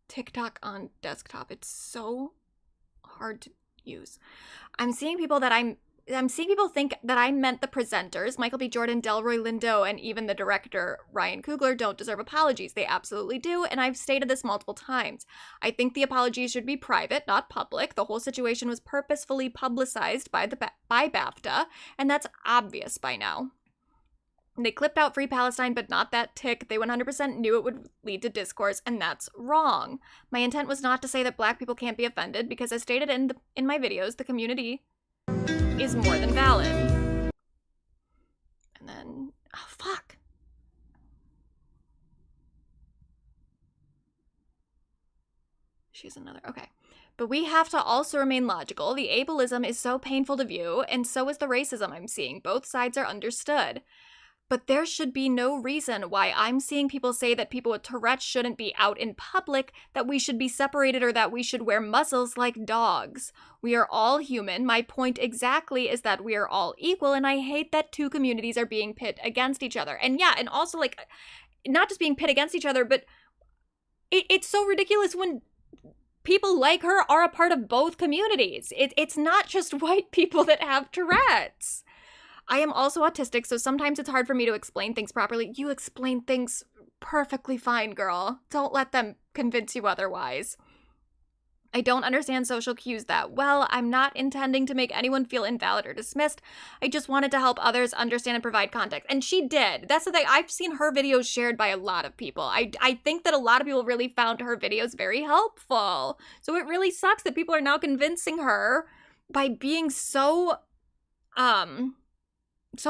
TikTok on desktop. It's so hard to use. I'm seeing people that I'm I'm seeing people think that I meant the presenters, Michael B. Jordan, Delroy Lindo, and even the director, Ryan Coogler, don't deserve apologies. They absolutely do, and I've stated this multiple times. I think the apologies should be private, not public. The whole situation was purposefully publicized by BAFTA, and that's obvious by now. They clipped out Free Palestine, but not that tick. They 100% knew it would lead to discourse, and that's wrong. My intent was not to say that Black people can't be offended, because as stated in my videos, the community is more than valid. And then, oh fuck. She's another, okay. But we have to also remain logical. The ableism is so painful to view, and so is the racism I'm seeing. Both sides are understood. But there should be no reason why I'm seeing people say that people with Tourette's shouldn't be out in public, that we should be separated, or that we should wear muzzles like dogs. We are all human. My point exactly is that we are all equal, and I hate that two communities are being pit against each other. And yeah, and also, like, not just being pit against each other, but it's so ridiculous when people like her are a part of both communities. It's not just white people that have Tourette's. I am also autistic, so sometimes it's hard for me to explain things properly. You explain things perfectly fine, girl. Don't let them convince you otherwise. I don't understand social cues that well. I'm not intending to make anyone feel invalid or dismissed. I just wanted to help others understand and provide context. And she did. That's the thing. I've seen her videos shared by a lot of people. I think that a lot of people really found her videos very helpful. So it really sucks that people are now convincing her by being so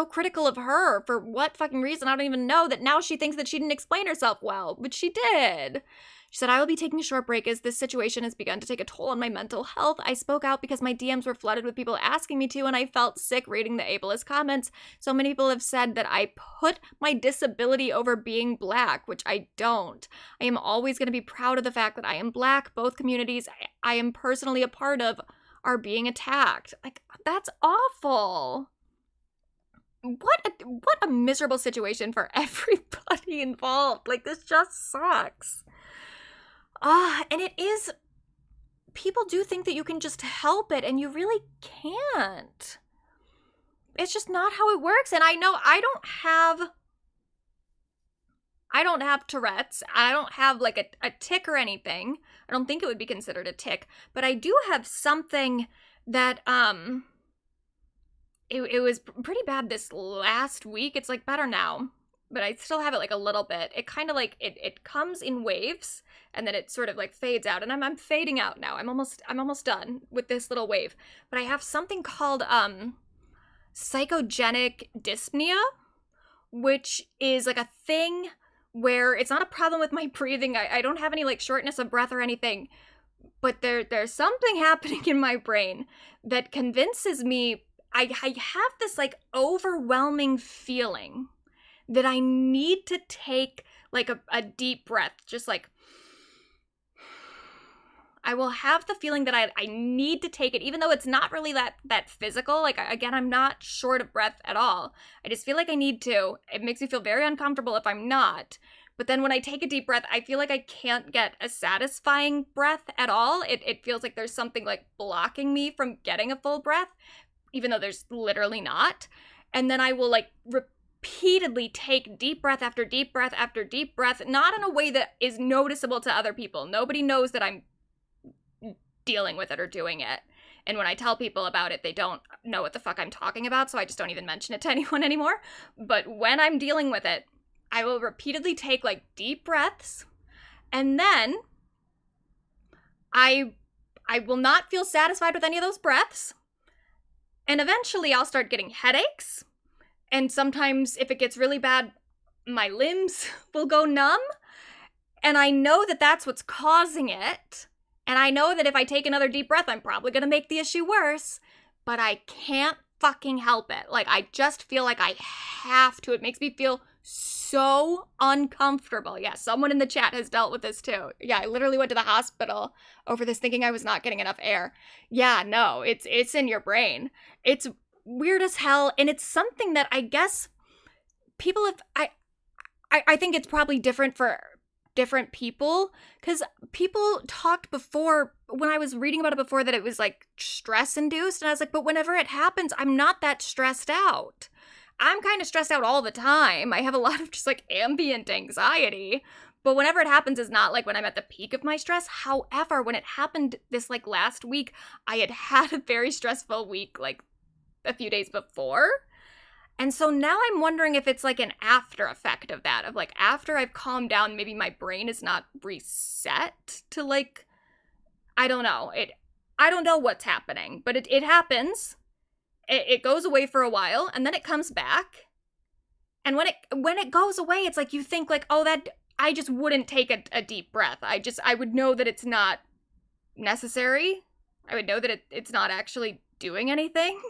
critical of her for what fucking reason, I don't even know, that now she thinks that she didn't explain herself well, but she did. She said, I will be taking a short break as this situation has begun to take a toll on my mental health. I spoke out because my DMs were flooded with people asking me to, and I felt sick reading the ableist comments. So many people have said that I put my disability over being Black, which I don't. I am always going to be proud of the fact that I am Black. Both communities I am personally a part of are being attacked. Like, that's awful. What a miserable situation for everybody involved. Like, this just sucks. And it is, people do think that you can just help it, and you really can't. It's just not how it works. And I know I don't have Tourette's. I don't have like a tic or anything. I don't think it would be considered a tic, but I do have something that, It was pretty bad this last week. It's like better now, but I still have it like a little bit. It kind of like, it comes in waves, and then it sort of like fades out, and I'm fading out now. I'm almost done with this little wave. But I have something called psychogenic dyspnea, which is like a thing where it's not a problem with my breathing. I don't have any like shortness of breath or anything, but there's something happening in my brain that convinces me I have this like overwhelming feeling that I need to take like a deep breath, just like, I will have the feeling that I need to take it, even though it's not really that physical. Like, again, I'm not short of breath at all. I just feel like I need to. It makes me feel very uncomfortable if I'm not. But then when I take a deep breath, I feel like I can't get a satisfying breath at all. It feels like there's something like blocking me from getting a full breath, even though there's literally not. And then I will like repeatedly take deep breath after deep breath after deep breath, not in a way that is noticeable to other people. Nobody knows that I'm dealing with it or doing it. And when I tell people about it, they don't know what the fuck I'm talking about, so I just don't even mention it to anyone anymore. But when I'm dealing with it, I will repeatedly take like deep breaths, and then I will not feel satisfied with any of those breaths. And eventually I'll start getting headaches. And sometimes if it gets really bad, my limbs will go numb. And I know that that's what's causing it. And I know that if I take another deep breath, I'm probably going to make the issue worse. But I can't fucking help it. Like, I just feel like I have to. It makes me feel so uncomfortable. Yeah, someone in the chat has dealt with this too. Yeah, I literally went to the hospital over this thinking I was not getting enough air. Yeah, no, it's in your brain. It's weird as hell, and it's something that I guess people have, I think it's probably different for different people, because people talked before, when I was reading about it before, that it was like stress induced, and I was like, but whenever it happens, I'm not that stressed out. I'm kind of stressed out all the time. I have a lot of just like ambient anxiety, but whenever it happens is not like when I'm at the peak of my stress. However, when it happened this like last week, I had a very stressful week like a few days before. And so now I'm wondering if it's like an after effect of that, of like after I've calmed down, maybe my brain is not reset to like, I don't know. I don't know what's happening, but it happens. It goes away for a while and then it comes back. And when it goes away, it's like you think like, oh, that I just wouldn't take a deep breath. I would know that it's not necessary. I would know that it's not actually doing anything.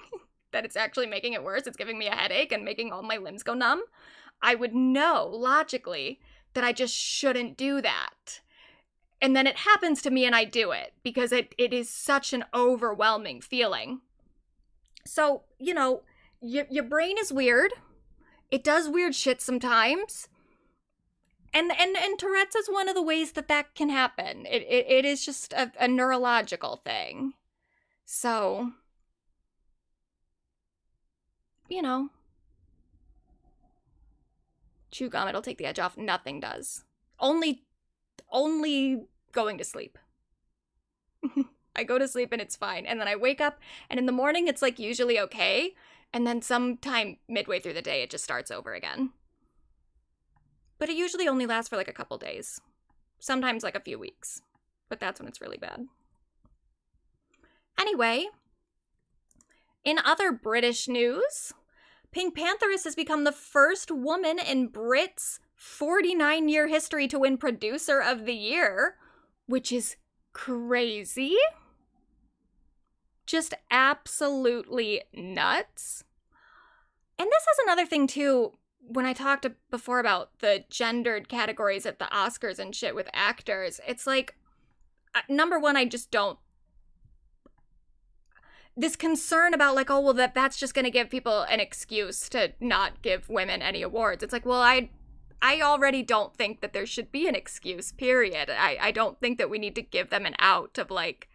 That it's actually making it worse. It's giving me a headache and making all my limbs go numb. I would know logically that I just shouldn't do that. And then it happens to me and I do it because it is such an overwhelming feeling. So, you know, your brain is weird. It does weird shit sometimes. And Tourette's is one of the ways that can happen. It is just a neurological thing. So, you know, chew gum, it'll take the edge off. Nothing does. Only going to sleep. I go to sleep and it's fine. And then I wake up and in the morning it's like usually okay. And then sometime midway through the day it just starts over again. But it usually only lasts for like a couple days. Sometimes like a few weeks. But that's when it's really bad. Anyway, in other British news, Pink Pantheress has become the first woman in Brit's 49-year history to win Producer of the Year, which is crazy. Just absolutely nuts. And this is another thing, too, when I talked before about the gendered categories at the Oscars and shit with actors. It's like, number one, I just don't. This concern about like, oh, well, that's just going to give people an excuse to not give women any awards. It's like, well, I already don't think that there should be an excuse, period. I don't think that we need to give them an out of like,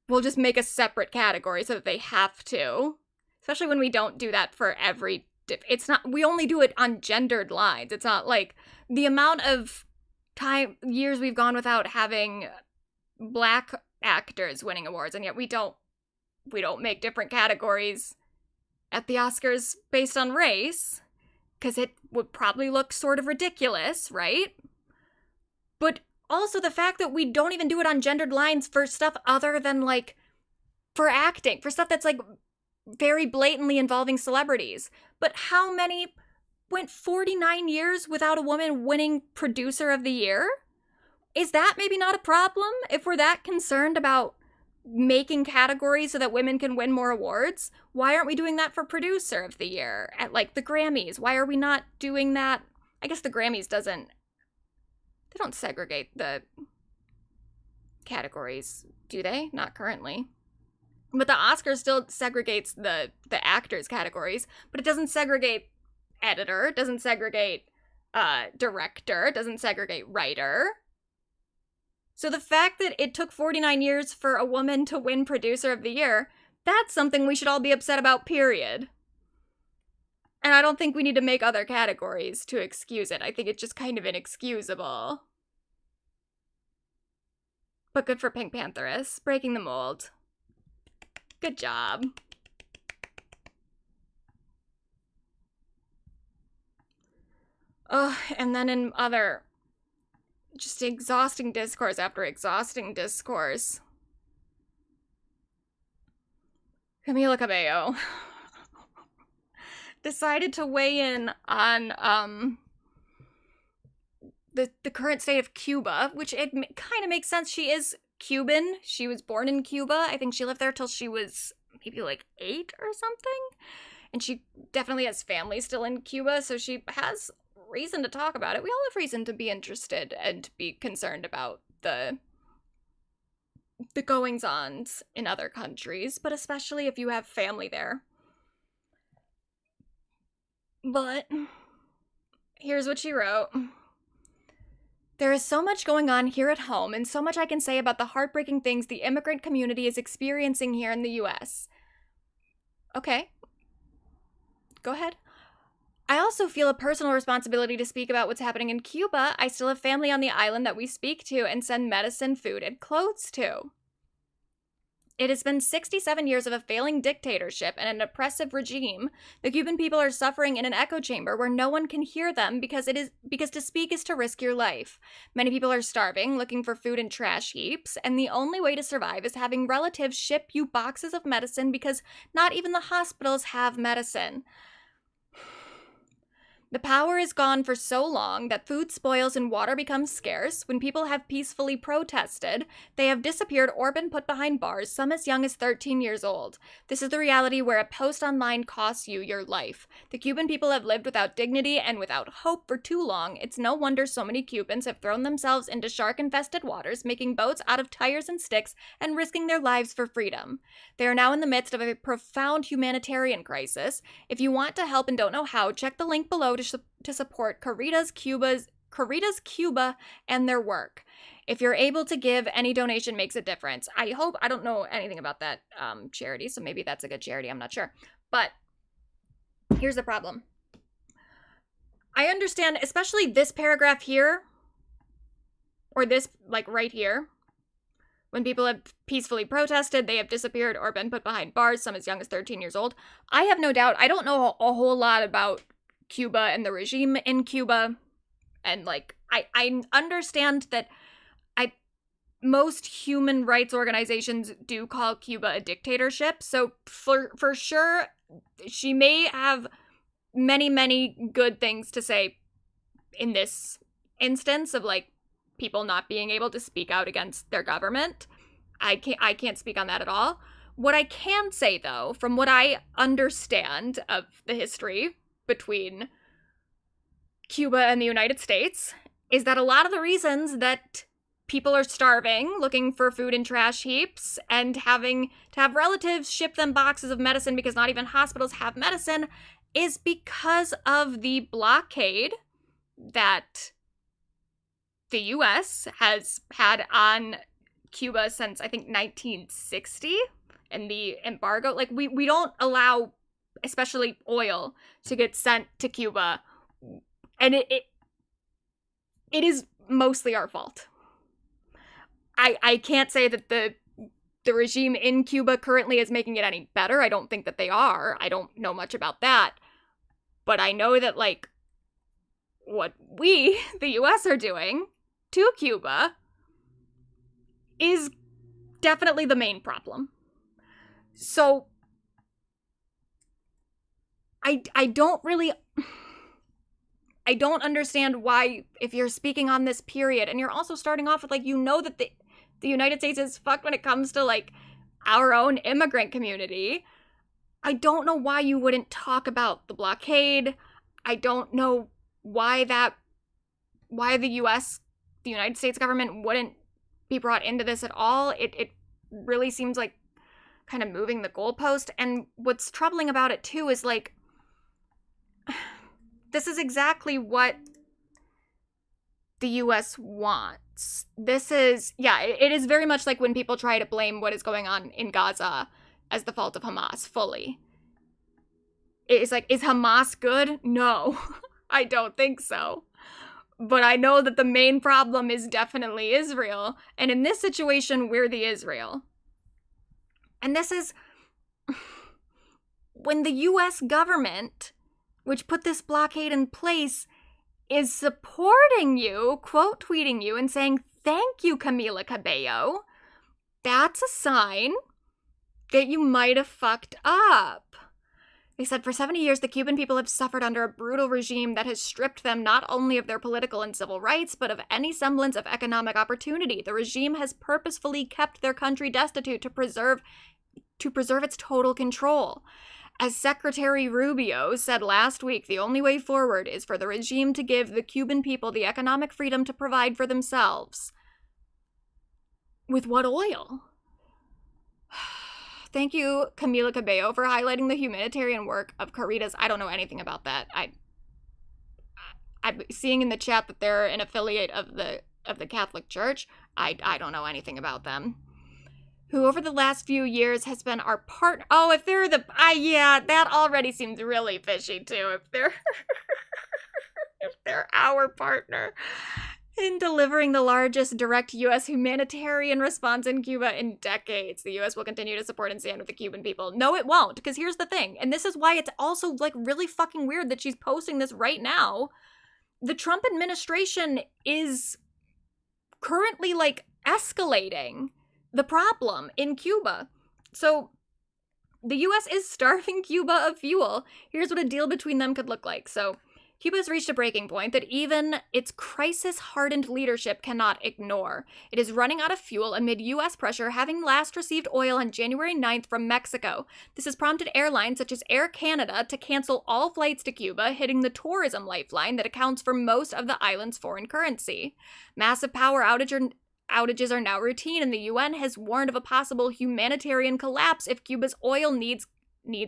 we'll just make a separate category so that they have to. Especially when we don't do that for every, it's not, we only do it on gendered lines. It's not like the amount of years we've gone without having black actors winning awards, and yet we don't make different categories at the Oscars based on race, because it would probably look sort of ridiculous, right? But also the fact that we don't even do it on gendered lines for stuff other than, like, for acting, for stuff that's, like, very blatantly involving celebrities. But how many went 49 years without a woman winning Producer of the Year? Is that maybe not a problem if we're that concerned about making categories so that women can win more awards? Why aren't we doing that for Producer of the Year at like the Grammys? Why are we not doing that? I guess the Grammys they don't segregate the categories, do they? Not currently. But the Oscars still segregates the actors categories, but it doesn't segregate editor, it doesn't segregate director, it doesn't segregate writer. So the fact that it took 49 years for a woman to win Producer of the Year, that's something we should all be upset about, period. And I don't think we need to make other categories to excuse it. I think it's just kind of inexcusable. But good for Pink Pantheress, breaking the mold. Good job. Oh, and then in other just exhausting discourse after exhausting discourse, Camila Cabello decided to weigh in on the current state of Cuba, which it kind of makes sense. She is Cuban. She was born in Cuba. I think she lived there till she was maybe like 8 or something. And she definitely has family still in Cuba, so she has reason to talk about it. We all have reason to be interested and to be concerned about the goings-ons in other countries, but especially if you have family there. But here's what she wrote. There is so much going on here at home, and so much I can say about the heartbreaking things the immigrant community is experiencing here in the US. Okay. Go ahead. I also feel a personal responsibility to speak about what's happening in Cuba. I still have family on the island that we speak to and send medicine, food, and clothes to. It has been 67 years of a failing dictatorship and an oppressive regime. The Cuban people are suffering in an echo chamber where no one can hear them because to speak is to risk your life. Many people are starving, looking for food in trash heaps, and the only way to survive is having relatives ship you boxes of medicine because not even the hospitals have medicine. The power is gone for so long that food spoils and water becomes scarce. When people have peacefully protested, they have disappeared or been put behind bars, some as young as 13 years old. This is the reality where a post online costs you your life. The Cuban people have lived without dignity and without hope for too long. It's no wonder so many Cubans have thrown themselves into shark-infested waters, making boats out of tires and sticks and risking their lives for freedom. They are now in the midst of a profound humanitarian crisis. If you want to help and don't know how, check the link below to support Caritas Cuba and their work. If you're able to give, any donation makes a difference. I don't know anything about that charity, so maybe that's a good charity, I'm not sure. But here's the problem. I understand, especially this paragraph here, or this, like, right here. When people have peacefully protested, they have disappeared or been put behind bars, some as young as 13 years old. I have no doubt, I don't know a whole lot about Cuba and the regime in Cuba, and like I understand that most human rights organizations do call Cuba a dictatorship, so for sure she may have many good things to say in this instance of like people not being able to speak out against their government. I can't speak on that at all. What I can say though, from what I understand of the history between Cuba and the United States, is that a lot of the reasons that people are starving, looking for food in trash heaps, and having to have relatives ship them boxes of medicine because not even hospitals have medicine, is because of the blockade that the US has had on Cuba since, I think, 1960, and the embargo. Like, we don't allow, especially oil, to get sent to Cuba, and it is mostly our fault. I can't say that the regime in Cuba currently is making it any better. I don't think that they are. I don't know much about that. But I know that, like, what we, the US, are doing to Cuba is definitely the main problem. So I don't understand why, if you're speaking on this period, and you're also starting off with, like, you know that the United States is fucked when it comes to, like, our own immigrant community. I don't know why you wouldn't talk about the blockade. I don't know why the United States government wouldn't be brought into this at all. It really seems like kind of moving the goalpost. And what's troubling about it too is, like, this is exactly what the US wants. This is, yeah, it is very much like when people try to blame what is going on in Gaza as the fault of Hamas fully. It's like, is Hamas good? No, I don't think so. But I know that the main problem is definitely Israel. And in this situation, we're the Israel. And this is when the US government, which put this blockade in place, is supporting you, quote tweeting you, and saying, "Thank you, Camila Cabello." That's a sign that you might have fucked up. They said, for 70 years, the Cuban people have suffered under a brutal regime that has stripped them not only of their political and civil rights, but of any semblance of economic opportunity. The regime has purposefully kept their country destitute to preserve its total control. As Secretary Rubio said last week, the only way forward is for the regime to give the Cuban people the economic freedom to provide for themselves. With what oil? Thank you, Camila Cabello, for highlighting the humanitarian work of Caritas. I don't know anything about that. I'm seeing in the chat that they're an affiliate of the the Catholic Church. I don't know anything about them. Who over the last few years has been our partner. Oh, if they're yeah, that already seems really fishy too. If they're if they're our partner in delivering the largest direct U.S. humanitarian response in Cuba in decades. The U.S. will continue to support and stand with the Cuban people. No, it won't, because here's the thing, and this is why it's also, like, really fucking weird that she's posting this right now. The Trump administration is currently, like, escalating the problem in Cuba. So the U.S. is starving Cuba of fuel. Here's what a deal between them could look like. So Cuba has reached a breaking point that even its crisis-hardened leadership cannot ignore. It is running out of fuel amid U.S. pressure, having last received oil on January 9th from Mexico. This has prompted airlines such as Air Canada to cancel all flights to Cuba, hitting the tourism lifeline that accounts for most of the island's foreign currency. Massive power outages are now routine, and the UN has warned of a possible humanitarian collapse if Cuba's oil needs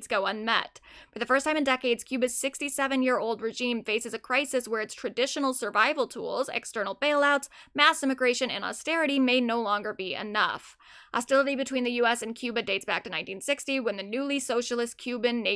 go unmet. For the first time in decades, Cuba's 67-year-old regime faces a crisis where its traditional survival tools, external bailouts, mass immigration, and austerity may no longer be enough. Hostility between the U.S. and Cuba dates back to 1960, when the newly socialist Cuban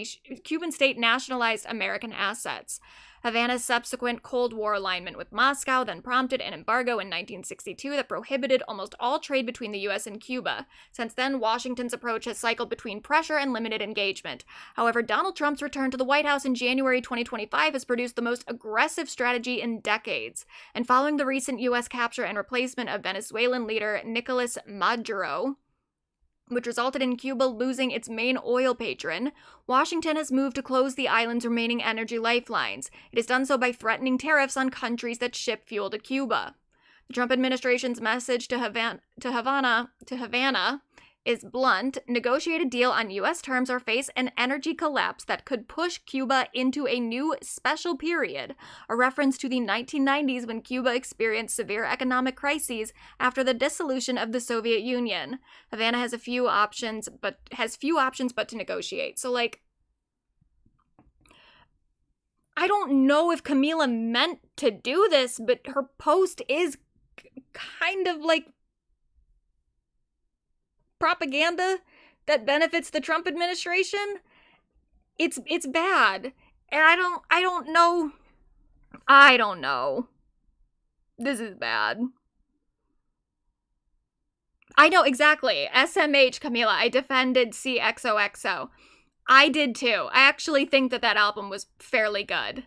state nationalized American assets. Havana's subsequent Cold War alignment with Moscow then prompted an embargo in 1962 that prohibited almost all trade between the U.S. and Cuba. Since then, Washington's approach has cycled between pressure and limited engagement. However, Donald Trump's return to the White House in January 2025 has produced the most aggressive strategy in decades. And following the recent U.S. capture and replacement of Venezuelan leader Nicolas Maduro, which resulted in Cuba losing its main oil patron, Washington has moved to close the island's remaining energy lifelines. It has done so by threatening tariffs on countries that ship fuel to Cuba. The Trump administration's message to Havana is blunt: negotiate a deal on U.S. terms or face an energy collapse that could push Cuba into a new special period, a reference to the 1990s when Cuba experienced severe economic crises after the dissolution of the Soviet Union. Havana has few options but to negotiate. So, like, I don't know if Camila meant to do this, but her post is kind of like propaganda that benefits the Trump administration. It's bad. And I don't know. This is bad. I know exactly. SMH, Camila. I defended CXOXO. I did too. I actually think that album was fairly good.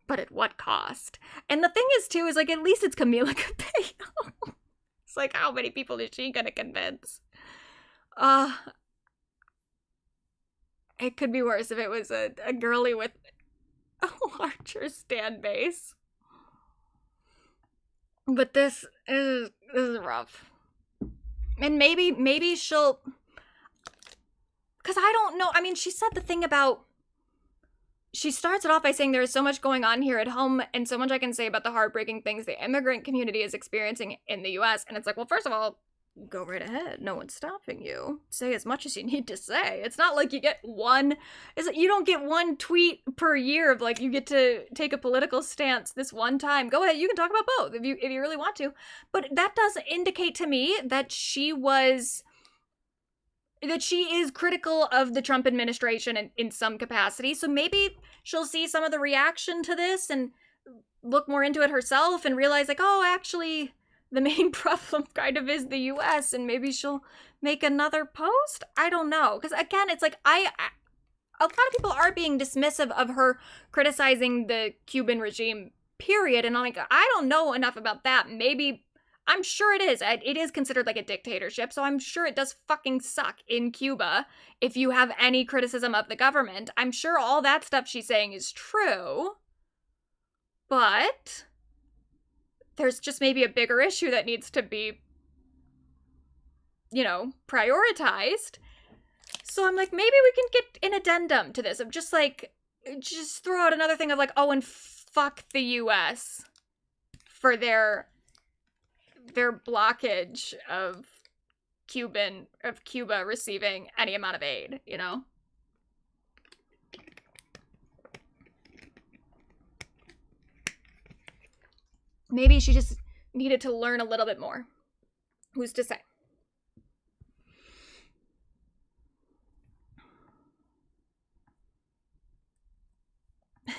But at what cost? And the thing is too, is like, at least it's Camila Cabello. It's like, how many people is she gonna convince? It could be worse if it was a girly with a larger stand base. But this is rough. And maybe she'll... Because I don't know. I mean, she said the thing about... She starts it off by saying there is so much going on here at home and so much I can say about the heartbreaking things the immigrant community is experiencing in the U.S. And it's like, well, first of all, go right ahead. No one's stopping you. Say as much as you need to say. It's not like you get you don't get one tweet per year of like, you get to take a political stance this one time. Go ahead. You can talk about both if you really want to. But that does indicate to me that she is critical of the Trump administration in some capacity. So maybe she'll see some of the reaction to this and look more into it herself and realize like, oh, actually, the main problem kind of is the U.S. and maybe she'll make another post? I don't know. Because again, it's like, a lot of people are being dismissive of her criticizing the Cuban regime, period. And I'm like, I don't know enough about that. Maybe... I'm sure it is. It is considered like a dictatorship, so I'm sure it does fucking suck in Cuba if you have any criticism of the government. I'm sure all that stuff she's saying is true, but there's just maybe a bigger issue that needs to be, prioritized. So I'm like, maybe we can get an addendum to this of just throw out another thing of like, oh, and fuck the U.S. for their blockage of Cuba receiving any amount of aid, maybe she just needed to learn a little bit more. Who's to say?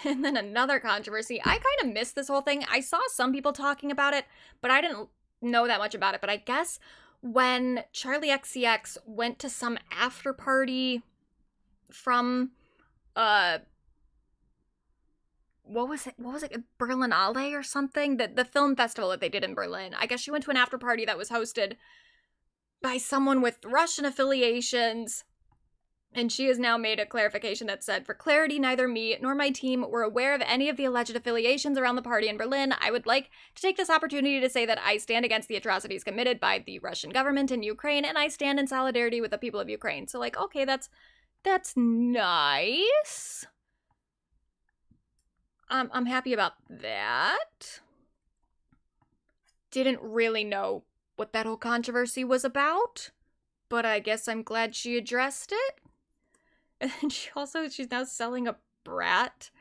And then another controversy. I kind of missed this whole thing. I saw some people talking about it, but I didn't know that much about it. But I guess when Charlie XCX went to some after party from, what was it, Berlinale or something? The film festival that they did in Berlin. I guess she went to an after party that was hosted by someone with Russian affiliations. And she has now made a clarification that said, for clarity, neither me nor my team were aware of any of the alleged affiliations around the party in Berlin. I would like to take this opportunity to say that I stand against the atrocities committed by the Russian government in Ukraine, and I stand in solidarity with the people of Ukraine. So, like, okay, that's nice. I'm happy about that. Didn't really know what that whole controversy was about, but I guess I'm glad she addressed it. And she's now selling a Brat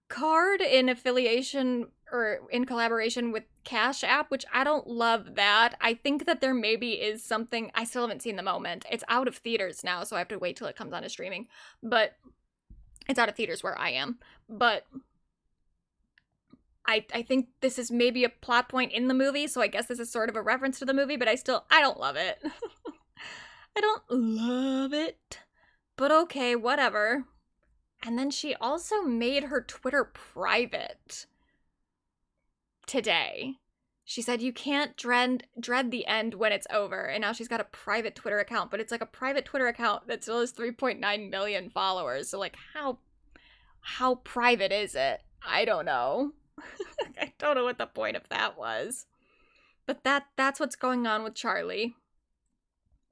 card in affiliation or in collaboration with Cash App, which I don't love that. I think that there maybe is something, I still haven't seen The Moment. It's out of theaters now, so I have to wait till it comes on to streaming. But it's out of theaters where I am. But I think this is maybe a plot point in the movie, so I guess this is sort of a reference to the movie, but I don't love it. I don't love it. But okay, whatever. And then she also made her Twitter private today. She said you can't dread the end when it's over. And now she's got a private Twitter account, but it's like a private Twitter account that still has 3.9 million followers. So like how private is it? I don't know. I don't know what the point of that was. But that's what's going on with Charlie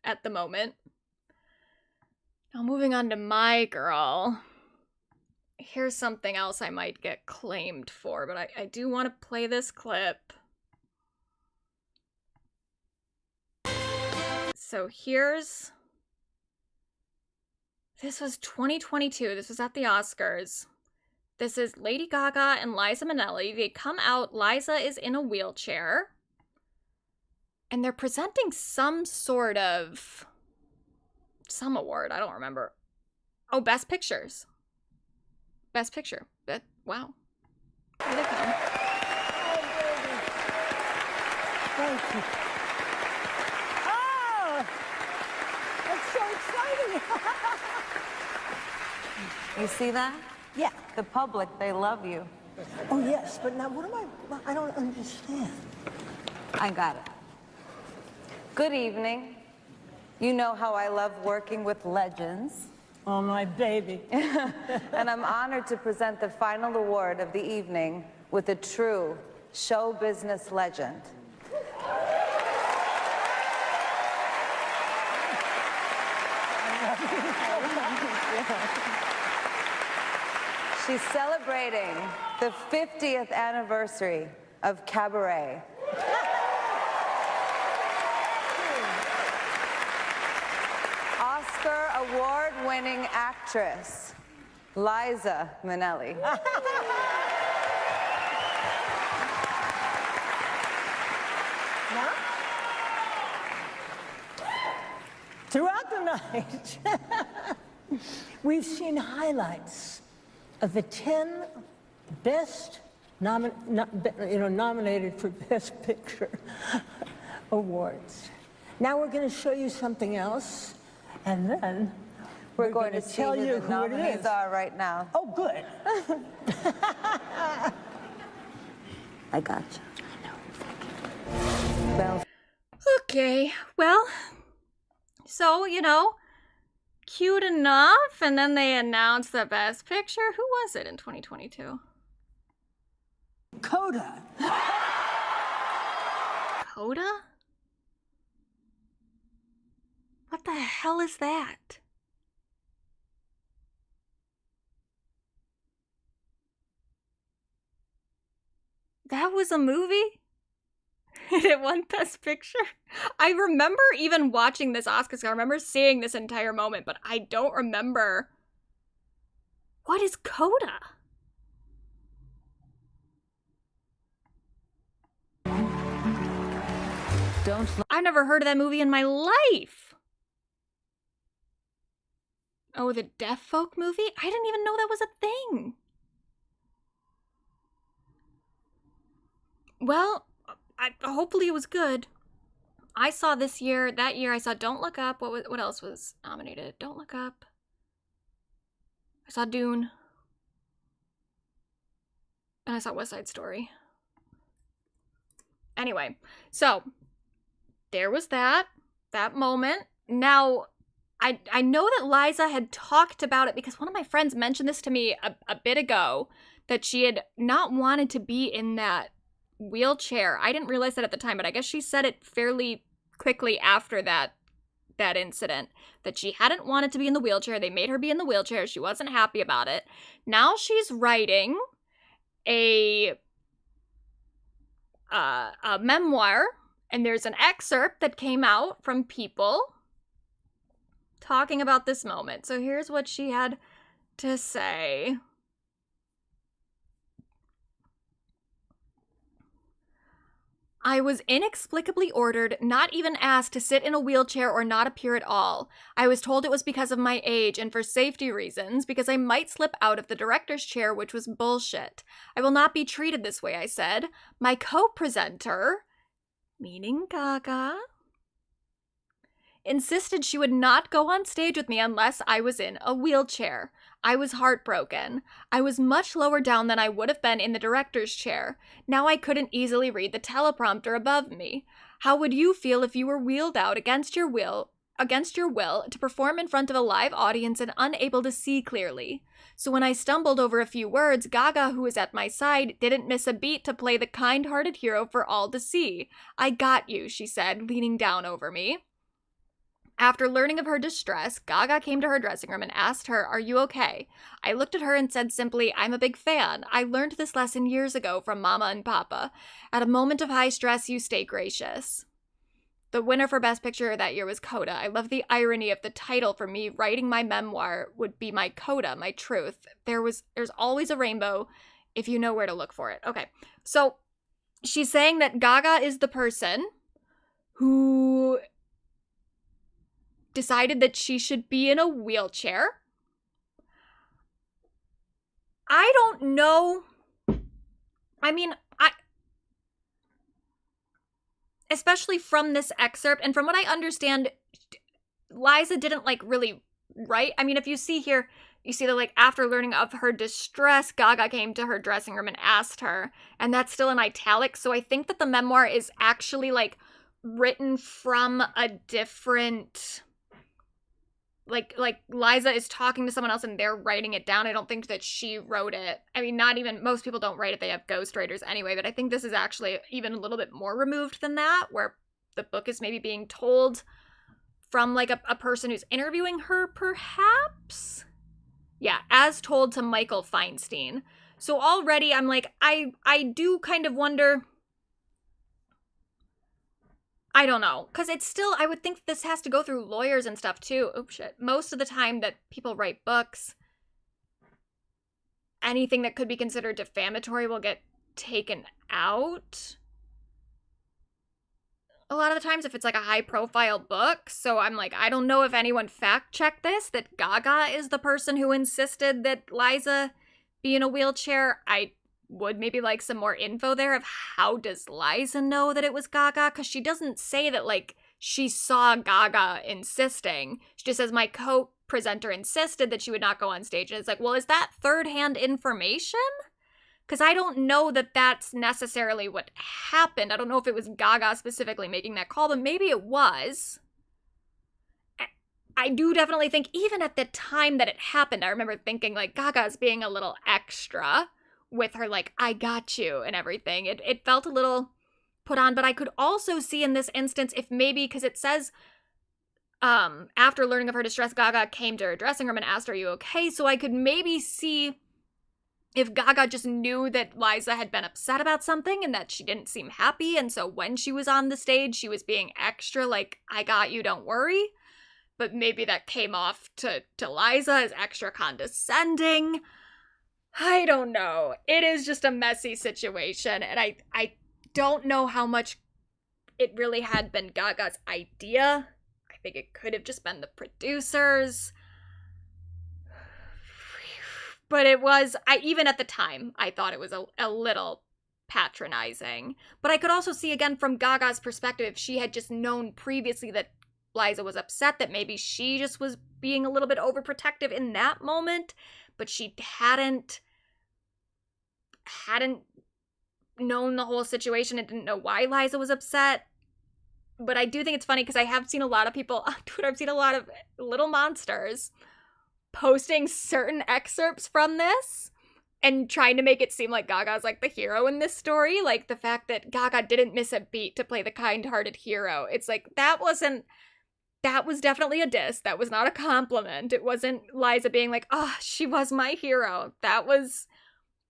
at the moment. Now moving on to my girl. Here's something else I might get claimed for, but I do want to play this clip. So this was 2022. This was at the Oscars. This is Lady Gaga and Liza Minnelli. They come out. Liza is in a wheelchair. And they're presenting some award. I don't remember. Oh, Best Pictures. Best Picture. Wow. Here they come. Thank you. Oh! That's so exciting! You see that? Yeah. The public, they love you. Oh, yes, but now I don't understand. I got it. Good evening. You know how I love working with legends. Oh, my baby. And I'm honored to present the final award of the evening with a true show business legend. She's celebrating the 50th anniversary of Cabaret. Oscar award-winning actress, Liza Minnelli. Now, throughout the night, we've seen highlights of the 10 best nominated for Best Picture awards. Now we're going to show you something else, and then we're going to tell see you who the nominees are right now. Oh, good. I got you. Well. Okay, well, so, cute enough, and then they announced the Best Picture. Who was it in 2022? Coda. Coda? What the hell is that? That was a movie? And it won Best Picture? I remember even watching this Oscars. I remember seeing this entire moment, but I don't remember. What is Coda? Don't. I've never heard of that movie in my life. Oh, the deaf folk movie? I didn't even know that was a thing. Well, hopefully it was good. I saw that year I saw Don't Look Up. What else was nominated? Don't Look Up. I saw Dune. And I saw West Side Story. Anyway, so there was that moment. Now, I know that Liza had talked about it because one of my friends mentioned this to me a bit ago, that she had not wanted to be in that wheelchair. I didn't realize that at the time, but I guess she said it fairly quickly after that incident, that she hadn't wanted to be in the wheelchair. They made her be in the wheelchair. She wasn't happy about it. Now she's writing a memoir, and there's an excerpt that came out from People talking about this moment. So here's what she had to say. I was inexplicably ordered, not even asked, to sit in a wheelchair or not appear at all. I was told it was because of my age and for safety reasons, because I might slip out of the director's chair, which was bullshit. I will not be treated this way, I said. My co-presenter, meaning Gaga, insisted she would not go on stage with me unless I was in a wheelchair. I was heartbroken. I was much lower down than I would have been in the director's chair. Now I couldn't easily read the teleprompter above me. How would you feel if you were wheeled out against your will to perform in front of a live audience and unable to see clearly? So when I stumbled over a few words, Gaga, who was at my side, didn't miss a beat to play the kind-hearted hero for all to see. I got you, she said, leaning down over me. After learning of her distress, Gaga came to her dressing room and asked her, "Are you okay?" I looked at her and said simply, "I'm a big fan. I learned this lesson years ago from Mama and Papa. At a moment of high stress, you stay gracious." The winner for Best Picture that year was Coda. I love the irony of the title for me writing my memoir would be my coda, my truth. There's always a rainbow if you know where to look for it. Okay, so she's saying that Gaga is the person who decided that she should be in a wheelchair. I don't know. I mean, especially from this excerpt, and from what I understand, Liza didn't really write. I mean, if you see here, you see that after learning of her distress, Gaga came to her dressing room and asked her, and that's still in italics. So I think that the memoir is actually written from a different, like Liza is talking to someone else and they're writing it down. I don't think that she wrote it. I mean, not even, most people don't write it. They have ghostwriters anyway, but I think this is actually even a little bit more removed than that, where the book is maybe being told from a person who's interviewing her, perhaps? Yeah, as told to Michael Feinstein. So already I'm I do kind of wonder, I don't know, because it's still, I would think this has to go through lawyers and stuff too. Oh shit. Most of the time that people write books, anything that could be considered defamatory will get taken out. A lot of the times if it's a high profile book. So I'm I don't know if anyone fact checked this, that Gaga is the person who insisted that Liza be in a wheelchair. I would maybe like some more info there of how does Liza know that it was Gaga, because she doesn't say that she saw Gaga insisting. She just says my co-presenter insisted that she would not go on stage, and it's well, is that third-hand information? Because I don't know that that's necessarily what happened. I don't know if it was Gaga specifically making that call, but maybe it was. I do definitely think even at the time that it happened, I remember thinking Gaga's being a little extra with her I got you and everything. It felt a little put on, but I could also see in this instance if maybe, because it says after learning of her distress, Gaga came to her dressing room and asked, "Are you okay?" So I could maybe see if Gaga just knew that Liza had been upset about something and that she didn't seem happy, and so when she was on the stage she was being extra "I got you, don't worry," but maybe that came off to Liza as extra condescending. I don't know. It is just a messy situation, and I don't know how much it really had been Gaga's idea. I think it could have just been the producers. But it was, even at the time, I thought it was a little patronizing. But I could also see, again, from Gaga's perspective, if she had just known previously that Liza was upset, that maybe she just was being a little bit overprotective in that moment, but she hadn't known the whole situation and didn't know why Liza was upset. But I do think it's funny because I have seen a lot of people on Twitter, I've seen a lot of little monsters posting certain excerpts from this and trying to make it seem like Gaga's like the hero in this story. Like the fact that Gaga didn't miss a beat to play the kind-hearted hero. It's like, that was definitely a diss. That was not a compliment. It wasn't Liza being like, oh, she was my hero. That was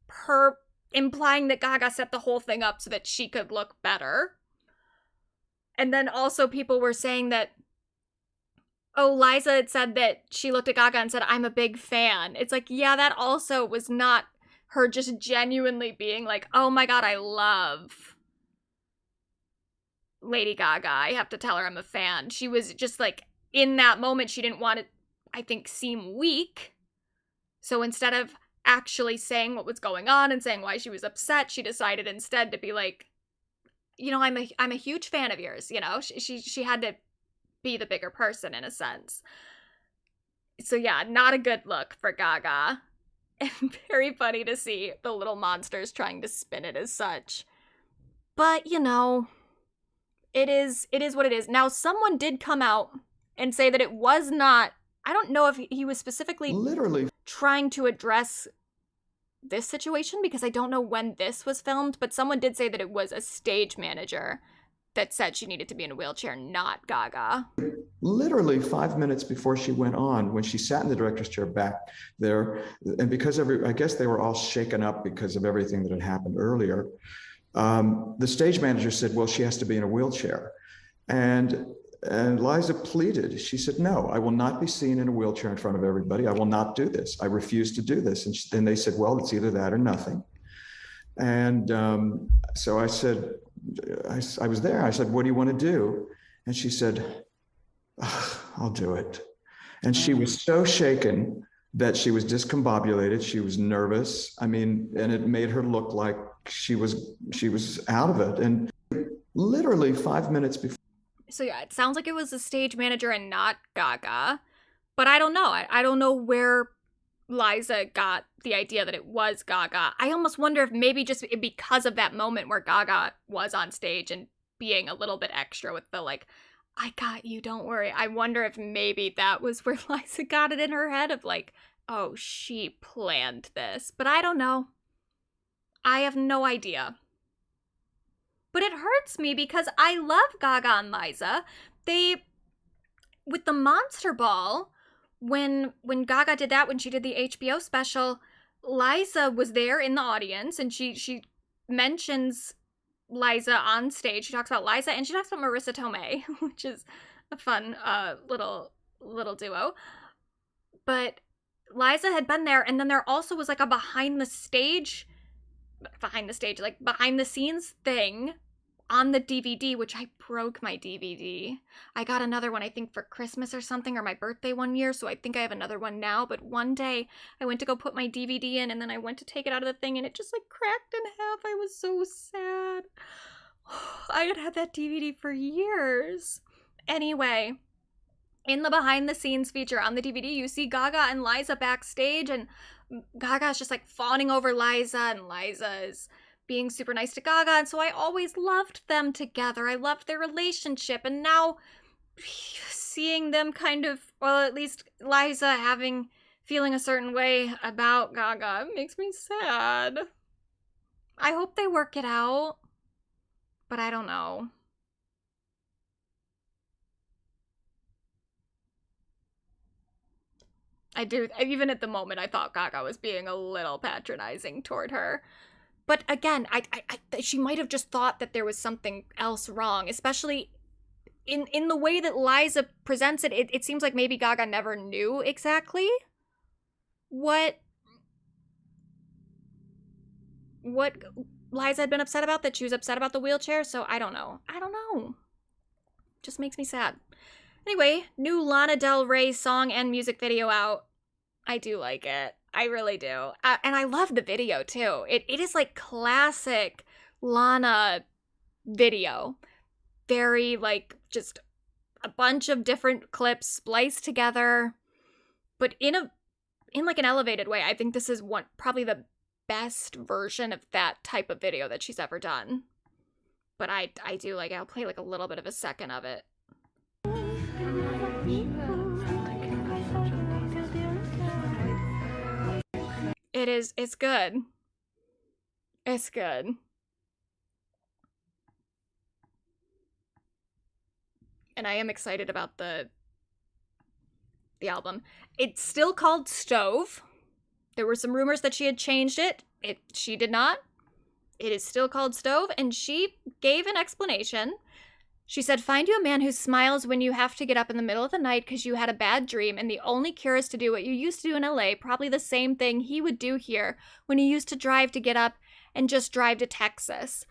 her implying that Gaga set the whole thing up so that she could look better. And then also people were saying that, oh, Liza had said that she looked at Gaga and said, I'm a big fan. It's like, yeah, that also was not her just genuinely being like, oh my God, I love Lady Gaga. I have to tell her I'm a fan. She was just like, in that moment, she didn't want to, I think, seem weak. So instead of actually saying what was going on and saying why she was upset, she decided instead to be like, you know, I'm a huge fan of yours, you know? She had to be the bigger person in a sense. So yeah, not a good look for Gaga. And very funny to see the little monsters trying to spin it as such. But, you know, it is what it is. Now, someone did come out and say that it was not, I don't know if he was specifically literally trying to address this situation because I don't know when this was filmed, but someone did say that it was a stage manager that said she needed to be in a wheelchair, not Gaga. Literally 5 minutes before she went on, when she sat in the director's chair back there, and because I guess they were all shaken up because of everything that had happened earlier, the stage manager said, well, she has to be in a wheelchair. And Liza pleaded. She said, no, I will not be seen in a wheelchair in front of everybody. I will not do this. I refuse to do this. And then they said, well, it's either that or nothing. And so I said, I was there. I said, what do you want to do? And she said, I'll do it. And she was so shaken that she was discombobulated. She was nervous. I mean, and it made her look like she was out of it. And literally 5 minutes before. So yeah, it sounds like it was the stage manager and not Gaga. But I don't know. I don't know where Liza got the idea that it was Gaga. I almost wonder if maybe just because of that moment where Gaga was on stage and being a little bit extra with the like, I got you, don't worry. I wonder if maybe that was where Liza got it in her head of like, oh, she planned this. But I don't know. I have no idea. But it hurts me because I love Gaga and Liza. With the Monster Ball, when Gaga did that, when she did the HBO special, Liza was there in the audience and she mentions Liza on stage. She talks about Liza and she talks about Marissa Tomei, which is a fun little duo. But Liza had been there, and then there also was like a behind the scenes thing on the DVD, which I broke my DVD. I got another one, I think, for Christmas or something, or my birthday one year, so I think I have another one now. But one day, I went to go put my DVD in, and then I went to take it out of the thing, and it just, like, cracked in half. I was so sad. I had had that DVD for years. Anyway, in the behind-the-scenes feature on the DVD, you see Gaga and Liza backstage, and Gaga's just, like, fawning over Liza, and Liza is being super nice to Gaga, and so I always loved them together. I loved their relationship, and now seeing them kind of, well, at least Liza feeling a certain way about Gaga makes me sad. I hope they work it out, but I don't know. I do, even at the moment, I thought Gaga was being a little patronizing toward her. But again, she might have just thought that there was something else wrong, especially in the way that Liza presents it. It seems like maybe Gaga never knew exactly what Liza had been upset about, that she was upset about the wheelchair, so I don't know. Just makes me sad. Anyway, new Lana Del Rey song and music video out. I do like it. I really do. And I love the video, too. It is like classic Lana video. Very, like, just a bunch of different clips spliced together, but in like an elevated way. I think this is probably the best version of that type of video that she's ever done. But I do like it. I'll play like a little bit of a second of it. It's good. It's good. And I am excited about the album. It's still called Stove. There were some rumors that she had changed it. She did not. It is still called Stove, and she gave an explanation. She said, find you a man who smiles when you have to get up in the middle of the night because you had a bad dream, and the only cure is to do what you used to do in LA, probably the same thing he would do here when he used to drive to get up and just drive to Texas.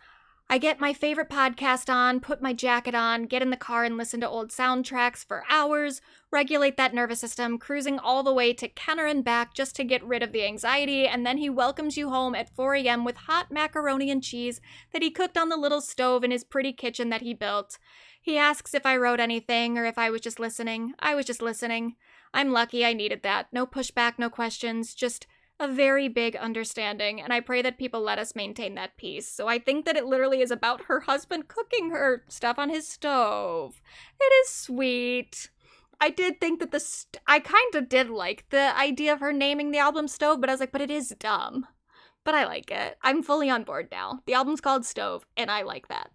I get my favorite podcast on, put my jacket on, get in the car and listen to old soundtracks for hours, regulate that nervous system, cruising all the way to Kenner and back just to get rid of the anxiety, and then he welcomes you home at 4 a.m. with hot macaroni and cheese that he cooked on the little stove in his pretty kitchen that he built. He asks if I wrote anything or if I was just listening. I was just listening. I'm lucky I needed that. No pushback, no questions, just a very big understanding, and I pray that people let us maintain that peace. So I think that it literally is about her husband cooking her stuff on his stove. It is sweet. I did think that I kind of did like the idea of her naming the album Stove, but I was like, but it is dumb. But I like it. I'm fully on board now. The album's called Stove, and I like that.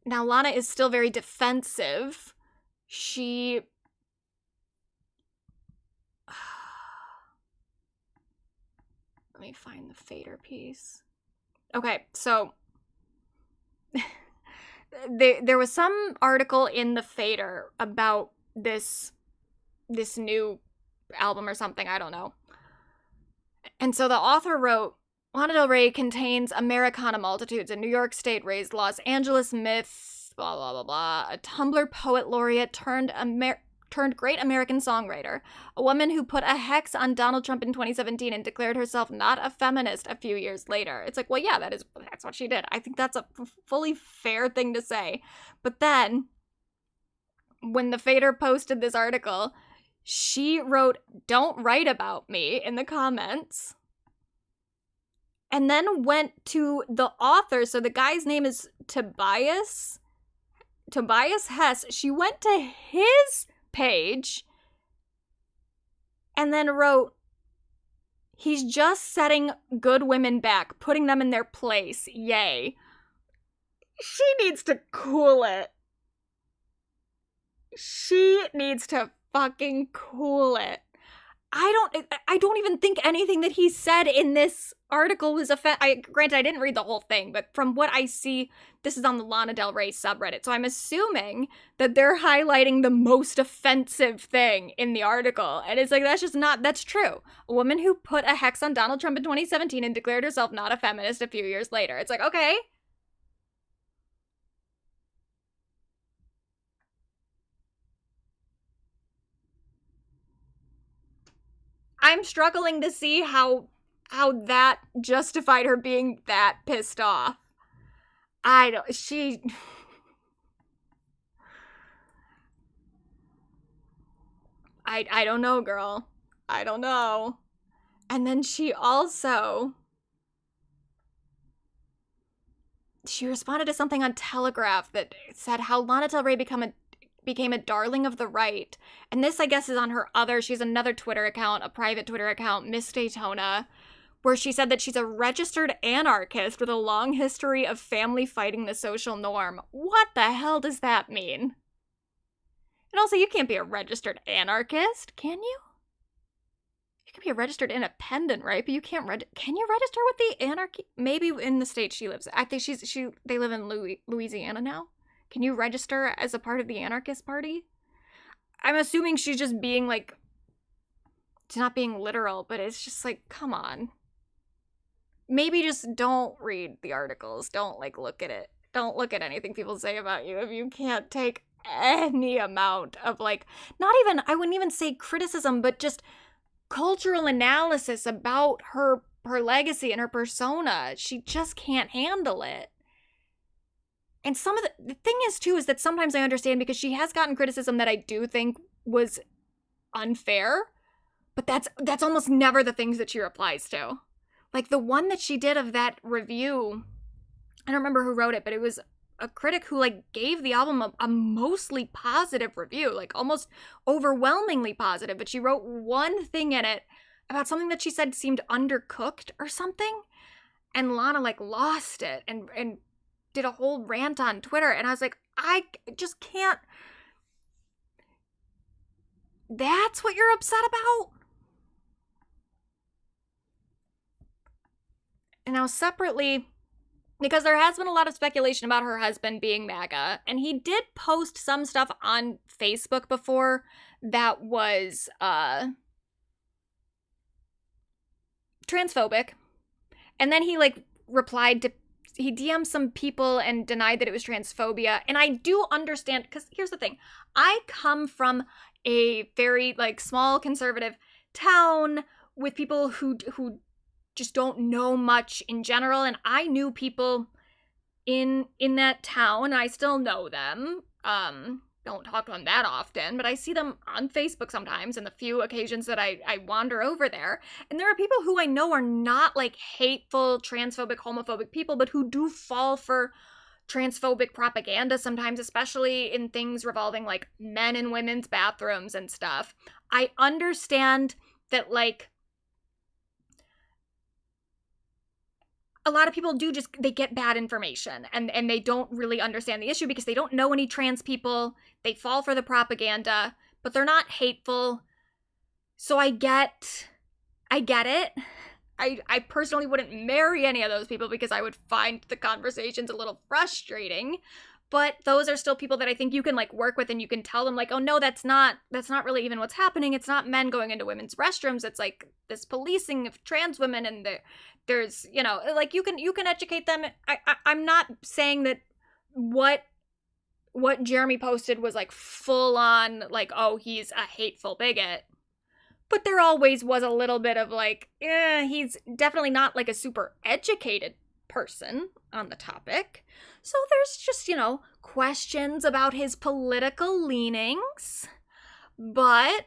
Now, Lana is still very defensive. Let me find the fader piece. Okay, so there was some article in the fader about this new album or something, I don't know. And so the author wrote, Lana Del Rey contains Americana multitudes, a New York State raised Los Angeles myth, blah, blah, blah, blah, a Tumblr poet laureate turned great American songwriter, a woman who put a hex on Donald Trump in 2017 and declared herself not a feminist a few years later. It's like, well, yeah, that's what she did. I think that's a fully fair thing to say. But then, when the fader posted this article, she wrote, "Don't write about me" in the comments, and then went to the author. So the guy's name is Tobias Hess. She went to his page and then wrote, "He's just setting good women back, putting them in their place. Yay." She needs to cool it. She needs to fucking cool it. I don't even think anything that he said in this article was granted, I didn't read the whole thing, but from what I see, this is on the Lana Del Rey subreddit, so I'm assuming that they're highlighting the most offensive thing in the article, and it's like, that's true. A woman who put a hex on Donald Trump in 2017 and declared herself not a feminist a few years later. It's like, okay. I'm struggling to see how that justified her being that pissed off. I don't know, girl. I don't know. And then she responded to something on Telegraph that said how Lana Del Rey became a darling of the right. And this, I guess, is on she has another Twitter account, a private Twitter account, Miss Daytona, where she said that she's a registered anarchist with a long history of family fighting the social norm. What the hell does that mean? And also, you can't be a registered anarchist, can you? You can be a registered independent, right? But you can't can you register with the anarchy? Maybe in the state she lives. I think they live in Louisiana now. Can you register as a part of the anarchist party? I'm assuming she's just being like, it's not being literal, but it's just like, come on. maybe just don't read the articles. Don't like look at it. Don't look at anything people say about you if you can't take any amount of like, not even, I wouldn't even say criticism, but just cultural analysis about her legacy and her persona. She just can't handle it. And some of the thing is too is that sometimes I understand because she has gotten criticism that I do think was unfair, but that's almost never the things that she replies to. Like the one that she did of that review, I don't remember who wrote it, but it was a critic who like gave the album a mostly positive review, like almost overwhelmingly positive, but she wrote one thing in it about something that she said seemed undercooked or something, and Lana like lost it and did a whole rant on Twitter, and I was like, I just can't. That's what you're upset about? And now separately, because there has been a lot of speculation about her husband being MAGA, and he did post some stuff on Facebook before that was transphobic, and then he like replied to, he DM'd some people and denied that it was transphobia. And I do understand, because here's the thing, I come from a very like small conservative town with people who just don't know much in general, and I knew people in that town, and I still know them. Don't talk to them that often, but I see them on Facebook sometimes, and the few occasions that I wander over there. And there are people who I know are not like hateful, transphobic, homophobic people, but who do fall for transphobic propaganda sometimes, especially in things revolving like men and women's bathrooms and stuff. I understand that like a lot of people do just, they get bad information and they don't really understand the issue because they don't know any trans people. They fall for the propaganda, but they're not hateful. So I get it. I personally wouldn't marry any of those people because I would find the conversations a little frustrating. But those are still people that I think you can like work with, and you can tell them like, oh no, that's not really even what's happening. It's not men going into women's restrooms. It's like this policing of trans women, and there's, you know, like you can educate them. I'm not saying that what Jeremy posted was like full on like, oh, he's a hateful bigot. But there always was a little bit of like, he's definitely not like a super educated person on the topic. So there's just, you know, questions about his political leanings. But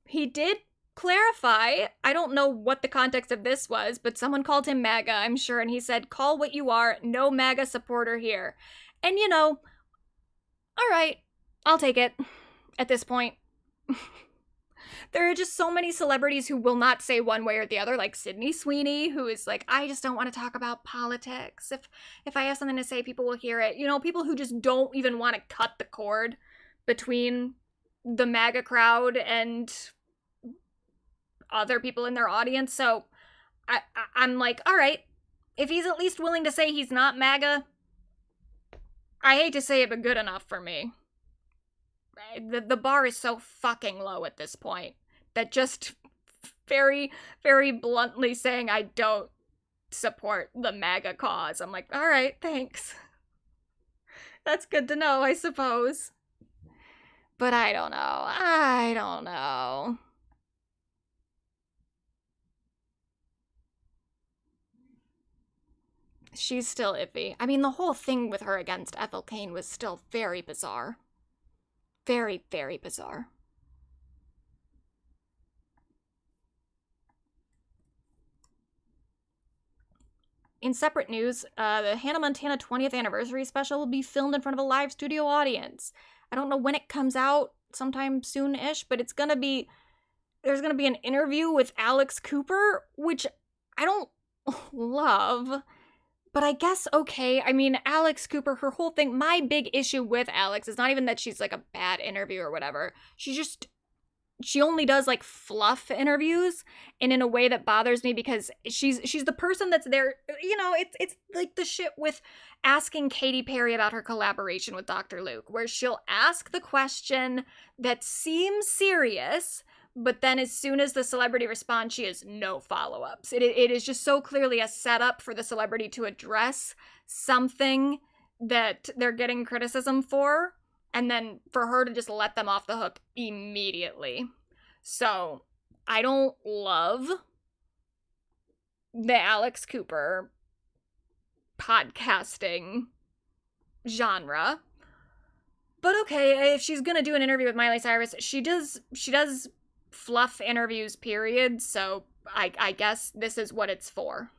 he did clarify, I don't know what the context of this was, but someone called him MAGA, I'm sure, and he said, call what you are, no MAGA supporter here. And, you know, all right, I'll take it at this point. There are just so many celebrities who will not say one way or the other, like Sydney Sweeney, who is like, I just don't want to talk about politics. If I have something to say, people will hear it. You know, people who just don't even want to cut the cord between the MAGA crowd and other people in their audience. So I'm like, all right, if he's at least willing to say he's not MAGA, I hate to say it, but good enough for me. The bar is so fucking low at this point that just very, very bluntly saying I don't support the MAGA cause, I'm like, all right, thanks. That's good to know, I suppose. But I don't know. She's still iffy. I mean, the whole thing with her against Ethel Cain was still very bizarre. Very, very bizarre. In separate news, the Hannah Montana 20th anniversary special will be filmed in front of a live studio audience. I don't know when it comes out, sometime soon-ish, but there's gonna be an interview with Alex Cooper, which I don't love. But I guess, okay, I mean, Alex Cooper, her whole thing, my big issue with Alex is not even that she's, like, a bad interview or whatever. She only does, like, fluff interviews, and in a way that bothers me because she's the person that's there, you know, it's like the shit with asking Katy Perry about her collaboration with Dr. Luke, where she'll ask the question that seems serious, but then as soon as the celebrity responds, she has no follow-ups. It is just so clearly a setup for the celebrity to address something that they're getting criticism for, and then for her to just let them off the hook immediately. So I don't love the Alex Cooper podcasting genre. But okay, if she's gonna do an interview with Miley Cyrus, she does fluff interviews, period, so I guess this is what it's for.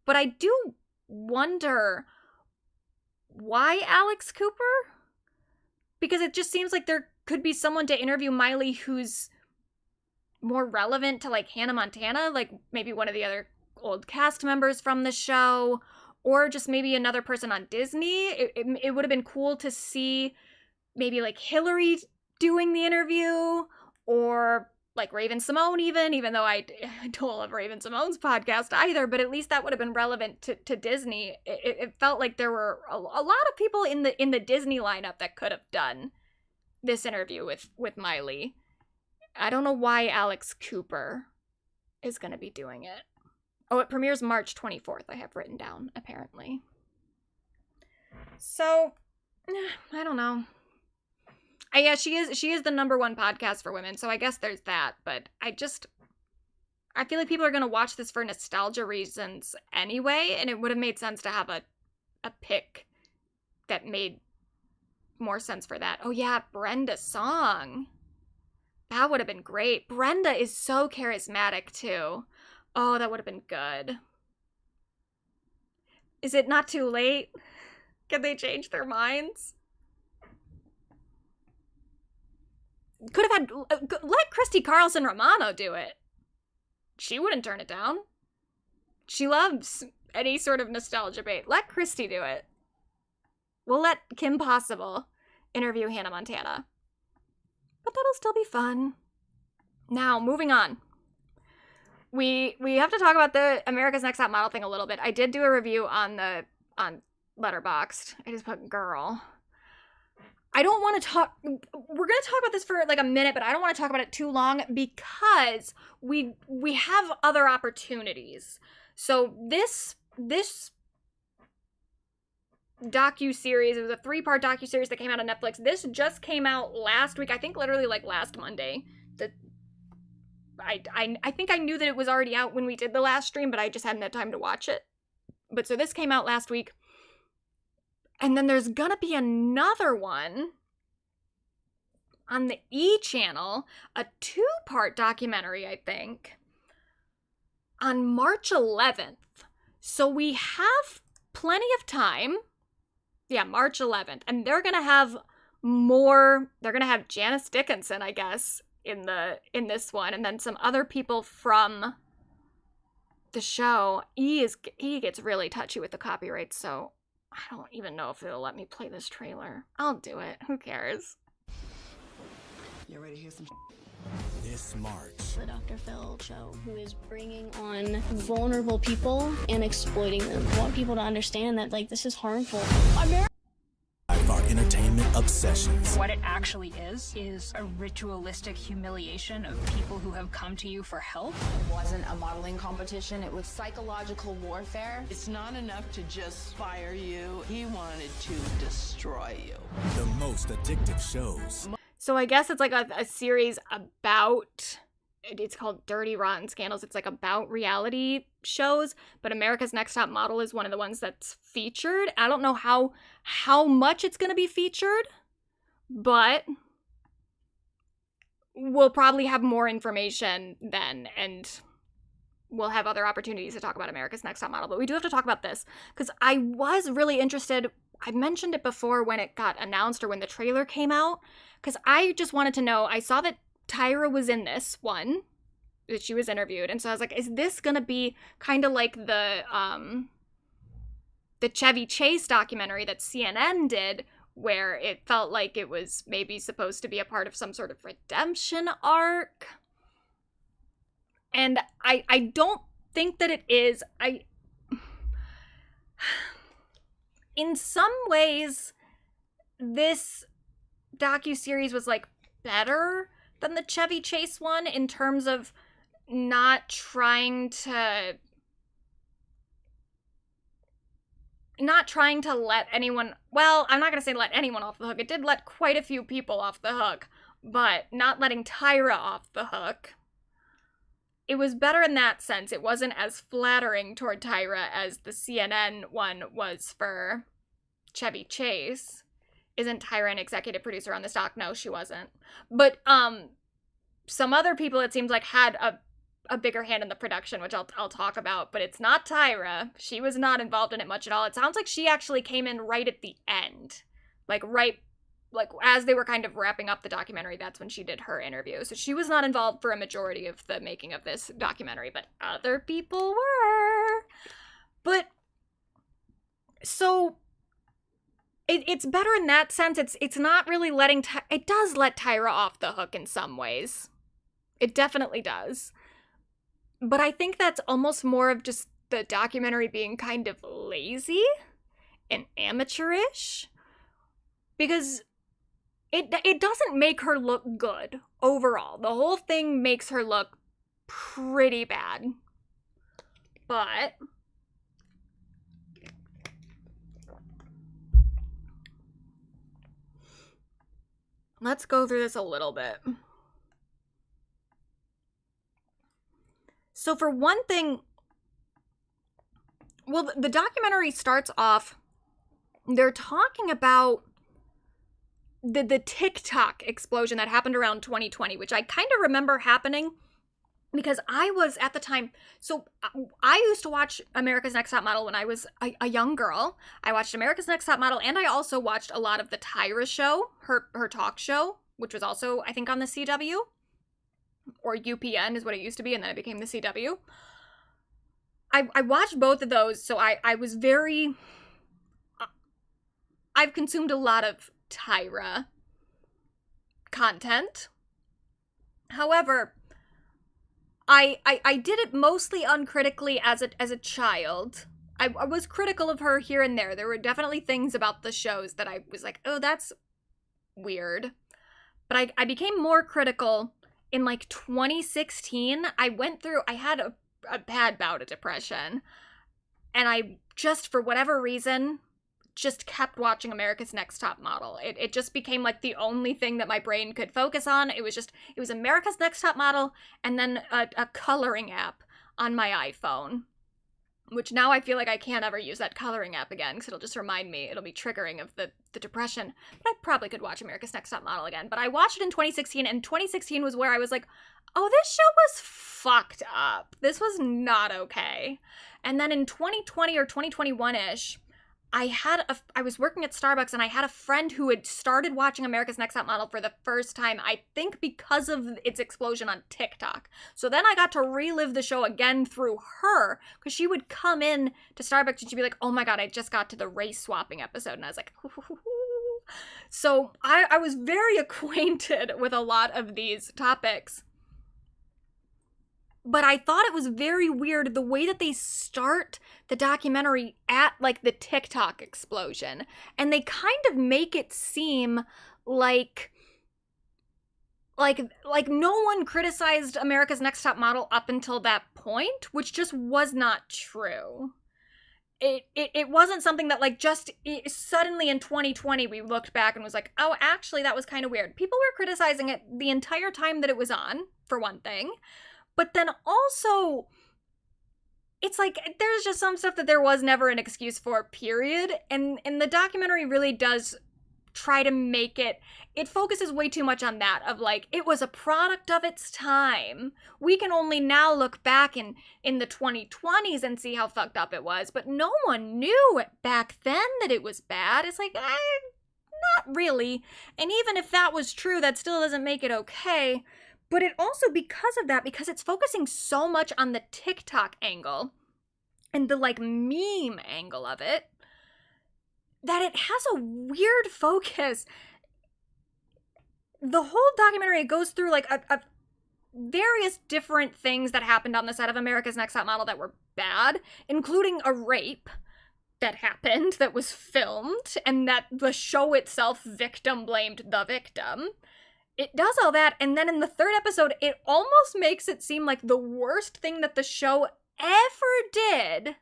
But I do wonder why Alex Cooper? Because it just seems like there could be someone to interview Miley who's more relevant to, like, Hannah Montana, like maybe one of the other old cast members from the show, or just maybe another person on Disney. It would have been cool to see maybe like Hilary doing the interview, or like Raven Simone even though I don't love Raven Simone's podcast either, but at least that would have been relevant to Disney. It felt like there were a lot of people in the Disney lineup that could have done this interview with Miley. I don't know why Alex Cooper is going to be doing it. Oh, it premieres March 24th, I have written down, apparently. So, I don't know. Yeah, she is the #1 podcast for women, so I guess there's that, but I feel like people are going to watch this for nostalgia reasons anyway, and it would have made sense to have a pick that made more sense for that. Oh yeah, Brenda Song. That would have been great. Brenda is so charismatic too. Oh, that would have been good. Is it not too late? Can they change their minds? Could have had... Let Christy Carlson Romano do it. She wouldn't turn it down. She loves any sort of nostalgia bait. Let Christy do it. We'll let Kim Possible interview Hannah Montana. But that'll still be fun. Now, moving on. We have to talk about the America's Next Top Model thing a little bit. I did do a review on Letterboxd. I just put girl. I don't want to talk... We're going to talk about this for like a minute, but I don't want to talk about it too long because we have other opportunities. So this docuseries, it was a 3-part docuseries that came out on Netflix. This just came out last week. I think literally like last Monday. I think I knew that it was already out when we did the last stream, but I just hadn't had time to watch it. But so this came out last week. And then there's gonna be another one on the E! channel, a 2-part documentary, I think, on March 11th. So we have plenty of time. Yeah, March 11th. And they're gonna have more, they're gonna have Janice Dickinson, I guess, in this one, and then some other people from the show. E! gets really touchy with the copyright, so I don't even know if it'll let me play this trailer. I'll do it. Who cares? You ready to hear some This March, the Dr. Phil show, who is bringing on vulnerable people and exploiting them. I want people to understand that, like, this is harmful. of our entertainment obsessions. What it actually is a ritualistic humiliation of people who have come to you for help. It wasn't a modeling competition, it was psychological warfare. It's not enough to just fire you. He wanted to destroy you. The most addictive shows. So I guess it's like a series about, it's called Dirty Rotten Scandals. It's like about reality shows, but America's Next Top Model is one of the ones that's featured. I don't know how much it's going to be featured, but we'll probably have more information then, and we'll have other opportunities to talk about America's Next Top Model. But we do have to talk about this, because I was really interested. I mentioned it before when it got announced or when the trailer came out, because I just wanted to know. I saw that Tyra was in this one, that she was interviewed, and so I was like, is this gonna be kind of like the Chevy Chase documentary that CNN did, where it felt like it was maybe supposed to be a part of some sort of redemption arc? And I don't think that it is. In some ways, this docuseries was like better than the Chevy Chase one in terms of not trying to let anyone, well, I'm not going to say let anyone off the hook. It did let quite a few people off the hook, but not letting Tyra off the hook. It was better in that sense. It wasn't as flattering toward Tyra as the CNN one was for Chevy Chase. Isn't Tyra an executive producer on the stock? No, she wasn't. But some other people, it seems like, had a bigger hand in the production, which I'll talk about, but it's not Tyra. She was not involved in it much at all. It sounds like she actually came in right at the end. Like as they were kind of wrapping up the documentary, that's when she did her interview. So she was not involved for a majority of the making of this documentary, but other people were. But so it's better in that sense. It's not really letting it does let Tyra off the hook in some ways. It definitely does. But I think that's almost more of just the documentary being kind of lazy and amateurish, because it doesn't make her look good overall. The whole thing makes her look pretty bad. But let's go through this a little bit. So for one thing, well, the documentary starts off, they're talking about the TikTok explosion that happened around 2020, which I kind of remember happening because I was at the time, so I used to watch America's Next Top Model when I was a young girl. I watched America's Next Top Model, and I also watched a lot of the Tyra show, her talk show, which was also, I think, on the CW. Or UPN is what it used to be, and then it became the CW. I watched both of those, so I was very... I've consumed a lot of Tyra content. However, I did it mostly uncritically as a child. I was critical of her here and there. There were definitely things about the shows that I was like, oh, that's weird. But I became more critical in like 2016. I had a bad bout of depression, and I just, for whatever reason, just kept watching America's Next Top Model. It just became like the only thing that my brain could focus on. It was America's Next Top Model and then a coloring app on my iPhone, which now I feel like I can't ever use that coloring app again because it'll just remind me, it'll be triggering of the depression. But I probably could watch America's Next Top Model again. But I watched it in 2016, and 2016 was where I was like, oh, this show was fucked up. This was not okay. And then in 2020 or 2021-ish, I was working at Starbucks, and I had a friend who had started watching America's Next Top Model for the first time, I think because of its explosion on TikTok. So then I got to relive the show again through her, because she would come in to Starbucks and she'd be like, oh my god, I just got to the race swapping episode. And I was like, ooh. So I was very acquainted with a lot of these topics. But I thought it was very weird the way that they start the documentary at, like, the TikTok explosion. And they kind of make it seem like no one criticized America's Next Top Model up until that point, which just was not true. It wasn't something that, like, just suddenly in 2020 we looked back and was like, oh, actually, that was kind of weird. People were criticizing it the entire time that it was on, for one thing. But then also, it's like, there's just some stuff that there was never an excuse for, period. And the documentary really does try to make it focuses way too much on that, of like, it was a product of its time. We can only now look back in the 2020s and see how fucked up it was, but no one knew back then that it was bad. It's like, not really. And even if that was true, that still doesn't make it okay. But it also, because of that, because it's focusing so much on the TikTok angle and the, like, meme angle of it, that it has a weird focus. The whole documentary goes through, like, a various different things that happened on the set of America's Next Top Model that were bad, including a rape that happened, that was filmed, and that the show itself victim blamed the victim. it does all that, and then in the third episode, it almost makes it seem like the worst thing that the show ever did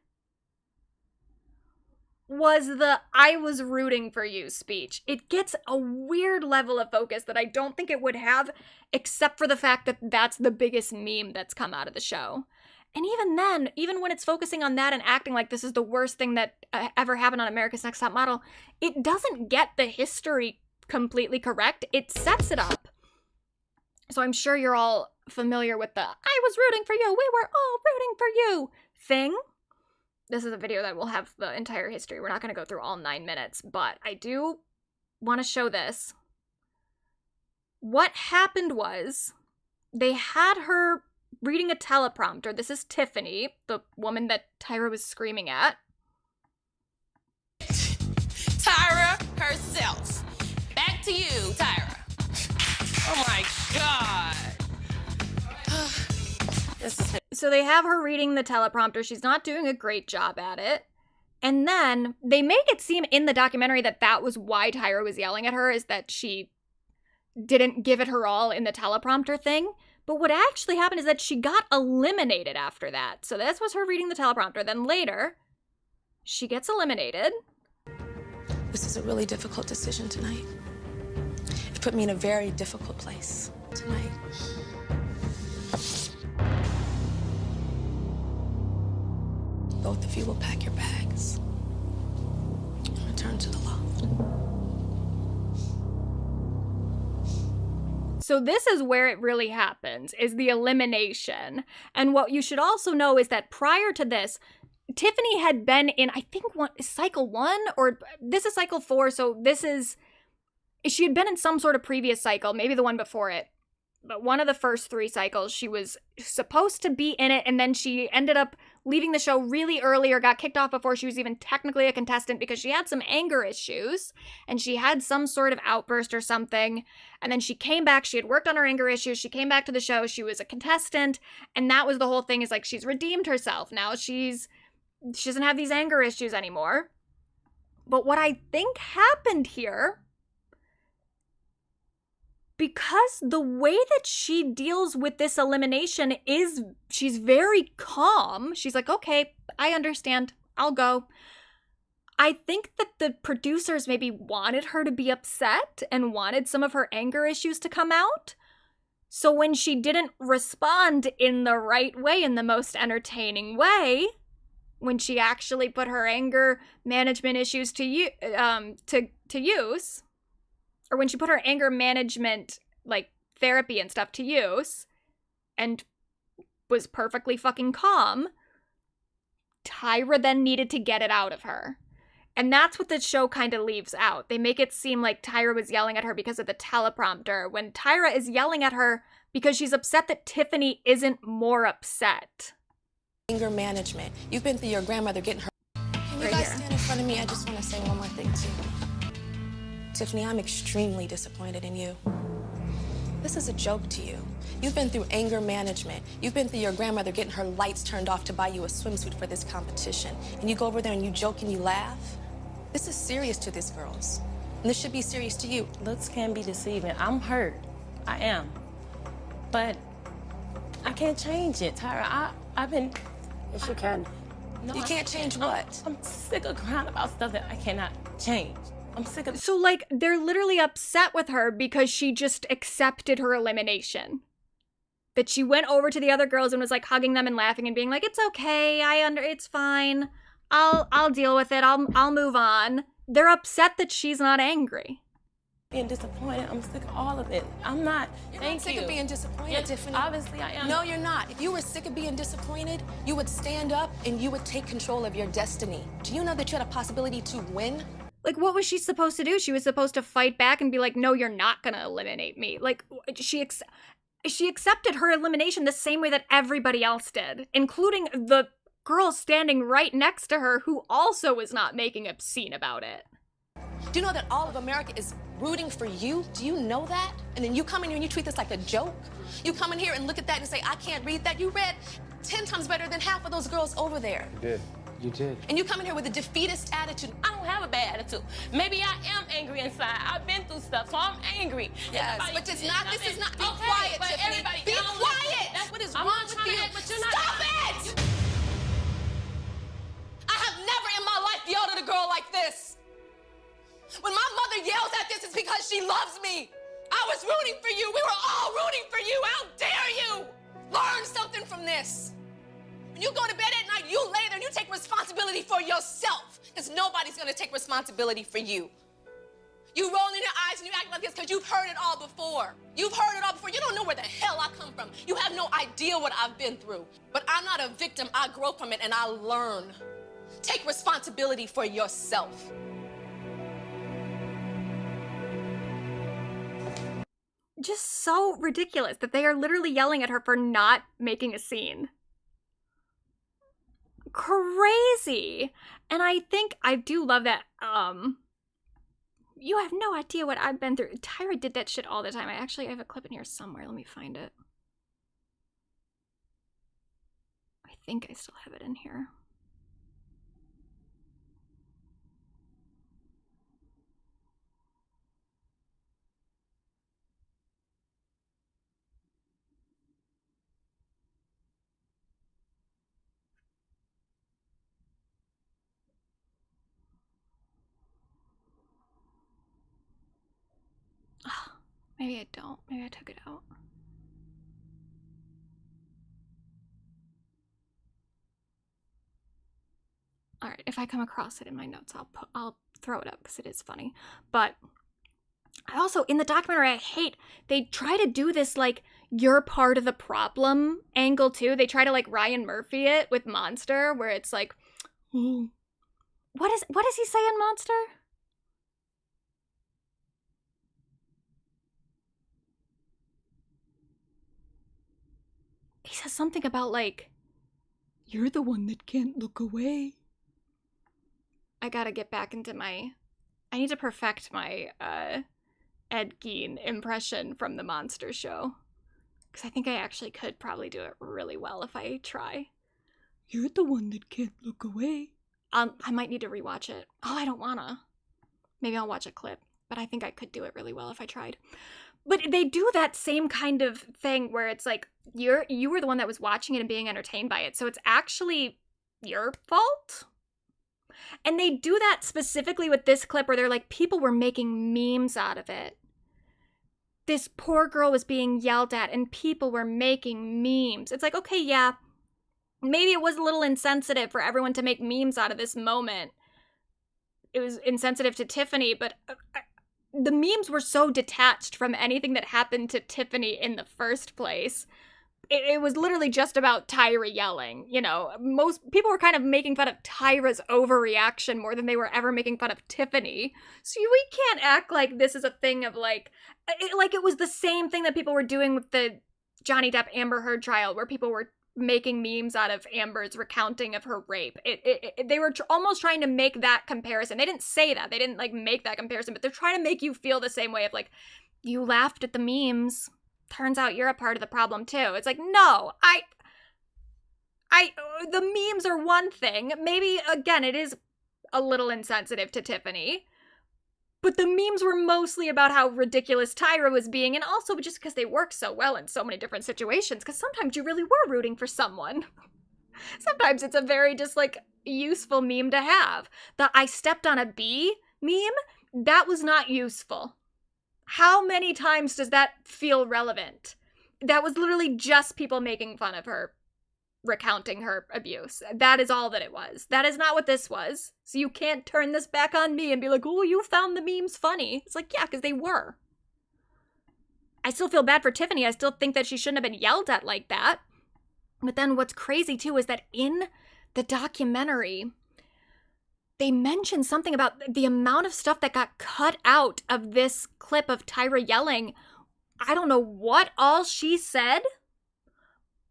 was the "I was rooting for you" speech. It gets a weird level of focus that I don't think it would have, except for the fact that that's the biggest meme that's come out of the show. And even then, even when it's focusing on that and acting like this is the worst thing that ever happened on America's Next Top Model, it doesn't get the history completely correct. It sets it up. So I'm sure you're all familiar with the "I was rooting for you, we were all rooting for you" thing. This is a video that will have the entire history. We're not going to go through all 9 minutes, but I do want to show this. What happened was they had her reading a teleprompter. This is Tiffany, the woman that Tyra was screaming at. Tyra herself. Back to you, Tyra. Oh my God. So they have her reading the teleprompter. She's not doing a great job at it. And then they make it seem in the documentary that that was why Tyra was yelling at her, is that she didn't give it her all in the teleprompter thing. But what actually happened is that she got eliminated after that. So this was her reading the teleprompter. Then later, she gets eliminated. This is a really difficult decision tonight. It put me in a very difficult place tonight. Both of you will pack your bags and return to the loft. So this is where it really happens, is the elimination. And what you should also know is that prior to this, Tiffany had been in, I think, cycle 1, or this is cycle 4, so this is, she had been in some sort of previous cycle, maybe the one before it. But one of the first 3 cycles, she was supposed to be in it, and then she ended up leaving the show really early, or got kicked off before she was even technically a contestant, because she had some anger issues, and she had some sort of outburst or something, and then she came back, she had worked on her anger issues, she came back to the show, she was a contestant, and that was the whole thing, is like, she's redeemed herself, now she doesn't have these anger issues anymore. But what I think happened here, because the way that she deals with this elimination is, she's very calm. She's like, okay, I understand. I'll go. I think that the producers maybe wanted her to be upset and wanted some of her anger issues to come out. So when she didn't respond in the right way, in the most entertaining way, when she actually put her anger management issues to use, or when she put her anger management, like, therapy and stuff to use, and was perfectly fucking calm, Tyra then needed to get it out of her. And that's what the show kind of leaves out. They make it seem like Tyra was yelling at her because of the teleprompter, when Tyra is yelling at her because she's upset that Tiffany isn't more upset. Anger management. You've been through your grandmother getting her. Can you guys stand in front of me? I just want to say one more thing, too. Tiffany, I'm extremely disappointed in you. This is a joke to you. You've been through anger management. You've been through your grandmother getting her lights turned off to buy you a swimsuit for this competition. And you go over there and you joke and you laugh. This is serious to these girls. And this should be serious to you. Looks can be deceiving. I'm hurt. I am. But I can't change it, Tyra. I've been... Yes, you can. No, you can't change what? I'm sick of crying about stuff that I cannot change. I'm sick of... So, like, they're literally upset with her because she just accepted her elimination. That she went over to the other girls and was, like, hugging them and laughing and being like, it's okay, it's fine. I'll deal with it, I'll move on. They're upset that she's not angry. Being disappointed, I'm sick of all of it. I'm not. You're not sick of being disappointed, Tiffany. Obviously, I am. No, you're not. If you were sick of being disappointed, you would stand up and you would take control of your destiny. Do you know that you had a possibility to win? Like, what was she supposed to do? She was supposed to fight back and be like, no, you're not gonna eliminate me. Like, she accepted her elimination the same way that everybody else did, including the girl standing right next to her who also was not making a scene about it. Do you know that all of America is rooting for you? Do you know that? And then you come in here and you treat this like a joke? You come in here and look at that and say, I can't read that. You read 10 times better than half of those girls over there. You did. You did. And you come in here with a defeatist attitude. I don't have a bad attitude. Maybe I am angry inside. I've been through stuff, so I'm angry. Yes, but it's not, this is not, be quiet, but Tiffany. everybody, Be quiet! That's what is I'm wrong not with trying to you. act, but you're not. Stop it! I have never in my life yelled at a girl like this. When my mother yells at this, it's because she loves me. I was rooting for you. We were all rooting for you. How dare you? Learn something from this. When you go to bed at night, you lay there and you take responsibility for yourself, because nobody's going to take responsibility for you. You roll in your eyes and you act like this because you've heard it all before. You've heard it all before. You don't know where the hell I come from. You have no idea what I've been through. But I'm not a victim. I grow from it and I learn. Take responsibility for yourself. Just so ridiculous that they are literally yelling at her for not making a scene. Crazy. And I think I do love that, you have no idea what I've been through. Tyra did that shit all the time. I have a clip in here somewhere. Let me find it. I think I still have it in here. Maybe I don't. Maybe I took it out. All right, if I come across it in my notes, I'll throw it up because it is funny. But I also, in the documentary, I hate, they try to do this, like, you're part of the problem angle, too. They try to, like, Ryan Murphy it with Monster, where it's like, what does he say in Monster? He says something about, like, you're the one that can't look away. I gotta get back into I need to perfect my Ed Gein impression from the Monster show. Because I think I actually could probably do it really well if I try. You're the one that can't look away. I might need to rewatch it. Oh, I don't wanna. Maybe I'll watch a clip. But I think I could do it really well if I tried. But they do that same kind of thing where it's like, you were the one that was watching it and being entertained by it, so it's actually your fault? And they do that specifically with this clip where they're like, people were making memes out of it. This poor girl was being yelled at and people were making memes. It's like, okay, yeah, maybe it was a little insensitive for everyone to make memes out of this moment. It was insensitive to Tiffany, but the memes were so detached from anything that happened to Tiffany in the first place. It was literally just about Tyra yelling. You know, most people were kind of making fun of Tyra's overreaction more than they were ever making fun of Tiffany. So we can't act like this is a thing of like it was the same thing that people were doing with the Johnny Depp Amber Heard trial, where people were making memes out of Amber's recounting of her rape. They were almost trying to make that comparison. They didn't say that. They didn't like make that comparison, but they're trying to make you feel the same way of like, you laughed at the memes. Turns out you're a part of the problem too. It's like, no, the memes are one thing. Maybe, again, it is a little insensitive to Tiffany. But the memes were mostly about how ridiculous Tyra was being, and also just because they work so well in so many different situations, because sometimes you really were rooting for someone. Sometimes it's a very just, like, useful meme to have. The I stepped on a bee meme, that was not useful. How many times does that feel relevant? That was literally just people making fun of her, recounting her abuse. That is all that it was. That is not what this was. So you can't turn this back on me and be like, oh, you found the memes funny. It's like, yeah, because they were. I still feel bad for Tiffany. I still think that she shouldn't have been yelled at like that. But then what's crazy, too, is that in the documentary, they mentioned something about the amount of stuff that got cut out of this clip of Tyra yelling. I don't know what all she said,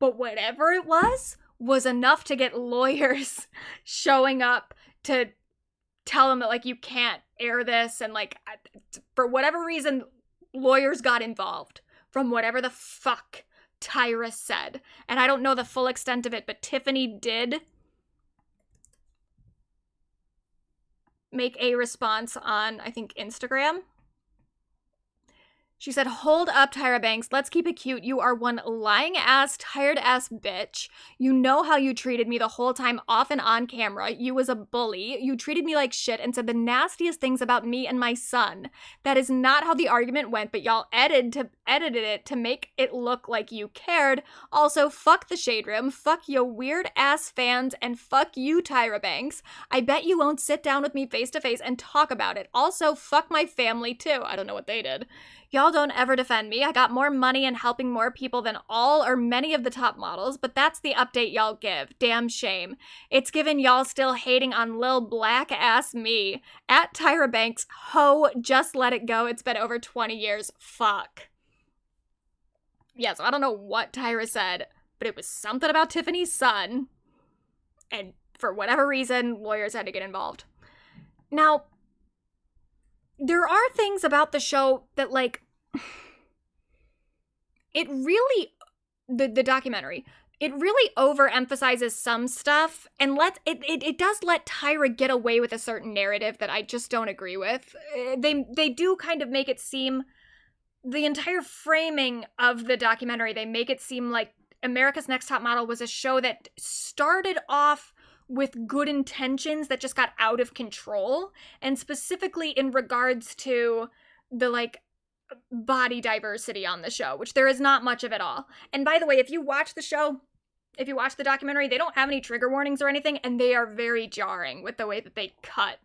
but whatever it was enough to get lawyers showing up to tell them that, like, you can't air this. And, like, for whatever reason, lawyers got involved from whatever the fuck Tyra said. And I don't know the full extent of it, but Tiffany did make a response on, I think, Instagram. She said, hold up, Tyra Banks. Let's keep it cute. You are one lying ass, tired ass bitch. You know how you treated me the whole time off and on camera. You was a bully. You treated me like shit and said the nastiest things about me and my son. That is not how the argument went, but y'all edited it to make it look like you cared. Also, fuck the Shade Room. Fuck your weird ass fans and fuck you, Tyra Banks. I bet you won't sit down with me face to face and talk about it. Also, fuck my family too. I don't know what they did. Y'all don't ever defend me. I got more money and helping more people than all or many of the top models, but that's the update y'all give. Damn shame. It's given y'all still hating on lil black ass me. At Tyra Banks, ho, just let it go. It's been over 20 years. Fuck. Yeah, so I don't know what Tyra said, but it was something about Tiffany's son. And for whatever reason, lawyers had to get involved. Now, there are things about the show that, like, it really, the documentary, it really overemphasizes some stuff and it does let Tyra get away with a certain narrative that I just don't agree with. They do kind of make it seem, the entire framing of the documentary, they make it seem like America's Next Top Model was a show that started off with good intentions that just got out of control, and specifically in regards to the, like, body diversity on the show, which there is not much of at all. And by the way, if you watch the show, if you watch the documentary, they don't have any trigger warnings or anything, and they are very jarring with the way that they cut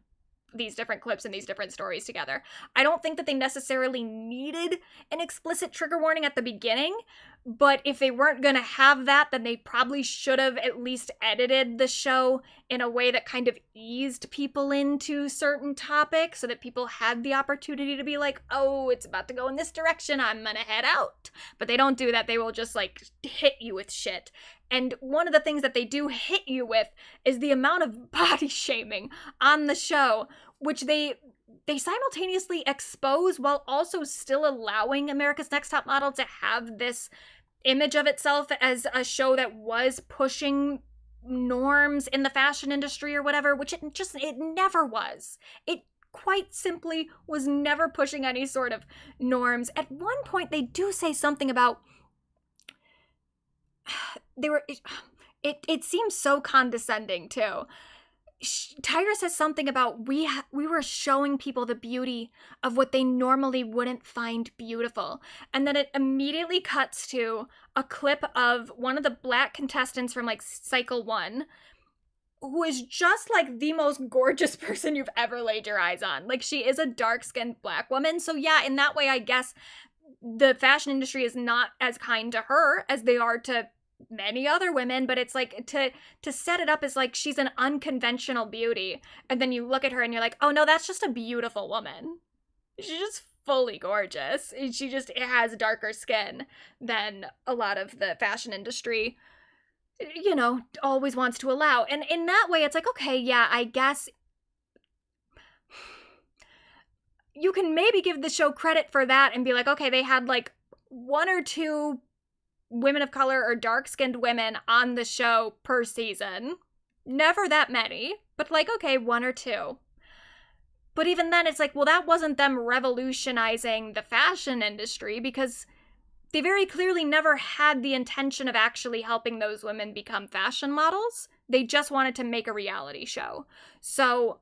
these different clips and these different stories together. I don't think that they necessarily needed an explicit trigger warning at the beginning, but if they weren't going to have that, then they probably should have at least edited the show in a way that kind of eased people into certain topics so that people had the opportunity to be like, oh, it's about to go in this direction, I'm gonna head out. But they don't do that. They will just, like, hit you with shit. And one of the things that they do hit you with is the amount of body shaming on the show, which they simultaneously expose while also still allowing America's Next Top Model to have this image of itself as a show that was pushing norms in the fashion industry or whatever, which it never was. It quite simply was never pushing any sort of norms. At one point, they do say something about it seems so condescending too. Tyra says something about we were showing people the beauty of what they normally wouldn't find beautiful. And then it immediately cuts to a clip of one of the black contestants from, like, Cycle 1, who is just, like, the most gorgeous person you've ever laid your eyes on. Like, she is a dark-skinned black woman. So yeah, in that way, I guess the fashion industry is not as kind to her as they are to many other women, but it's like to set it up as like she's an unconventional beauty, and then you look at her and you're like, oh no, that's just a beautiful woman. She's just fully gorgeous. She just has darker skin than a lot of the fashion industry, you know, always wants to allow. And in that way, it's like, okay, yeah, I guess you can maybe give the show credit for that and be like, okay, they had like one or two women of color or dark-skinned women on the show per season. Never that many, but like, okay, one or two. But even then, it's like, well, that wasn't them revolutionizing the fashion industry, because they very clearly never had the intention of actually helping those women become fashion models. They just wanted to make a reality show. So,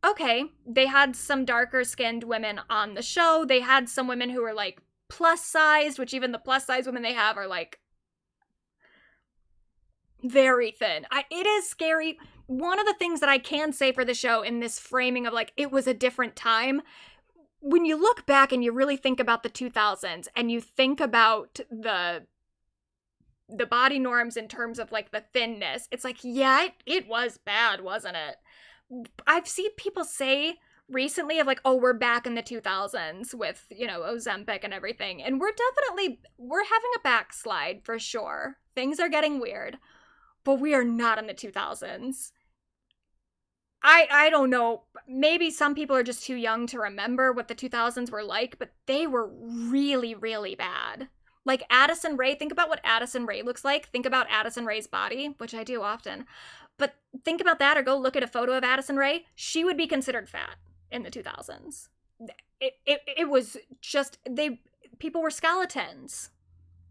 okay, they had some darker-skinned women on the show. They had some women who were, like, plus-sized, which even the plus-size women they have are, like, very thin. It is scary. One of the things that I can say for the show in this framing of, like, it was a different time, when you look back and you really think about the 2000s and you think about the body norms in terms of, like, the thinness, it's like, yeah, it was bad, wasn't it? I've seen people say recently of like, oh, we're back in the 2000s with, you know, Ozempic and everything. And we're having a backslide for sure. Things are getting weird, but we are not in the 2000s. I don't know. Maybe some people are just too young to remember what the 2000s were like, but they were really, really bad. Like Addison Rae, think about what Addison Rae looks like. Think about Addison Rae's body, which I do often. But think about that, or go look at a photo of Addison Rae. She would be considered fat in the 2000s. It was just, people were skeletons.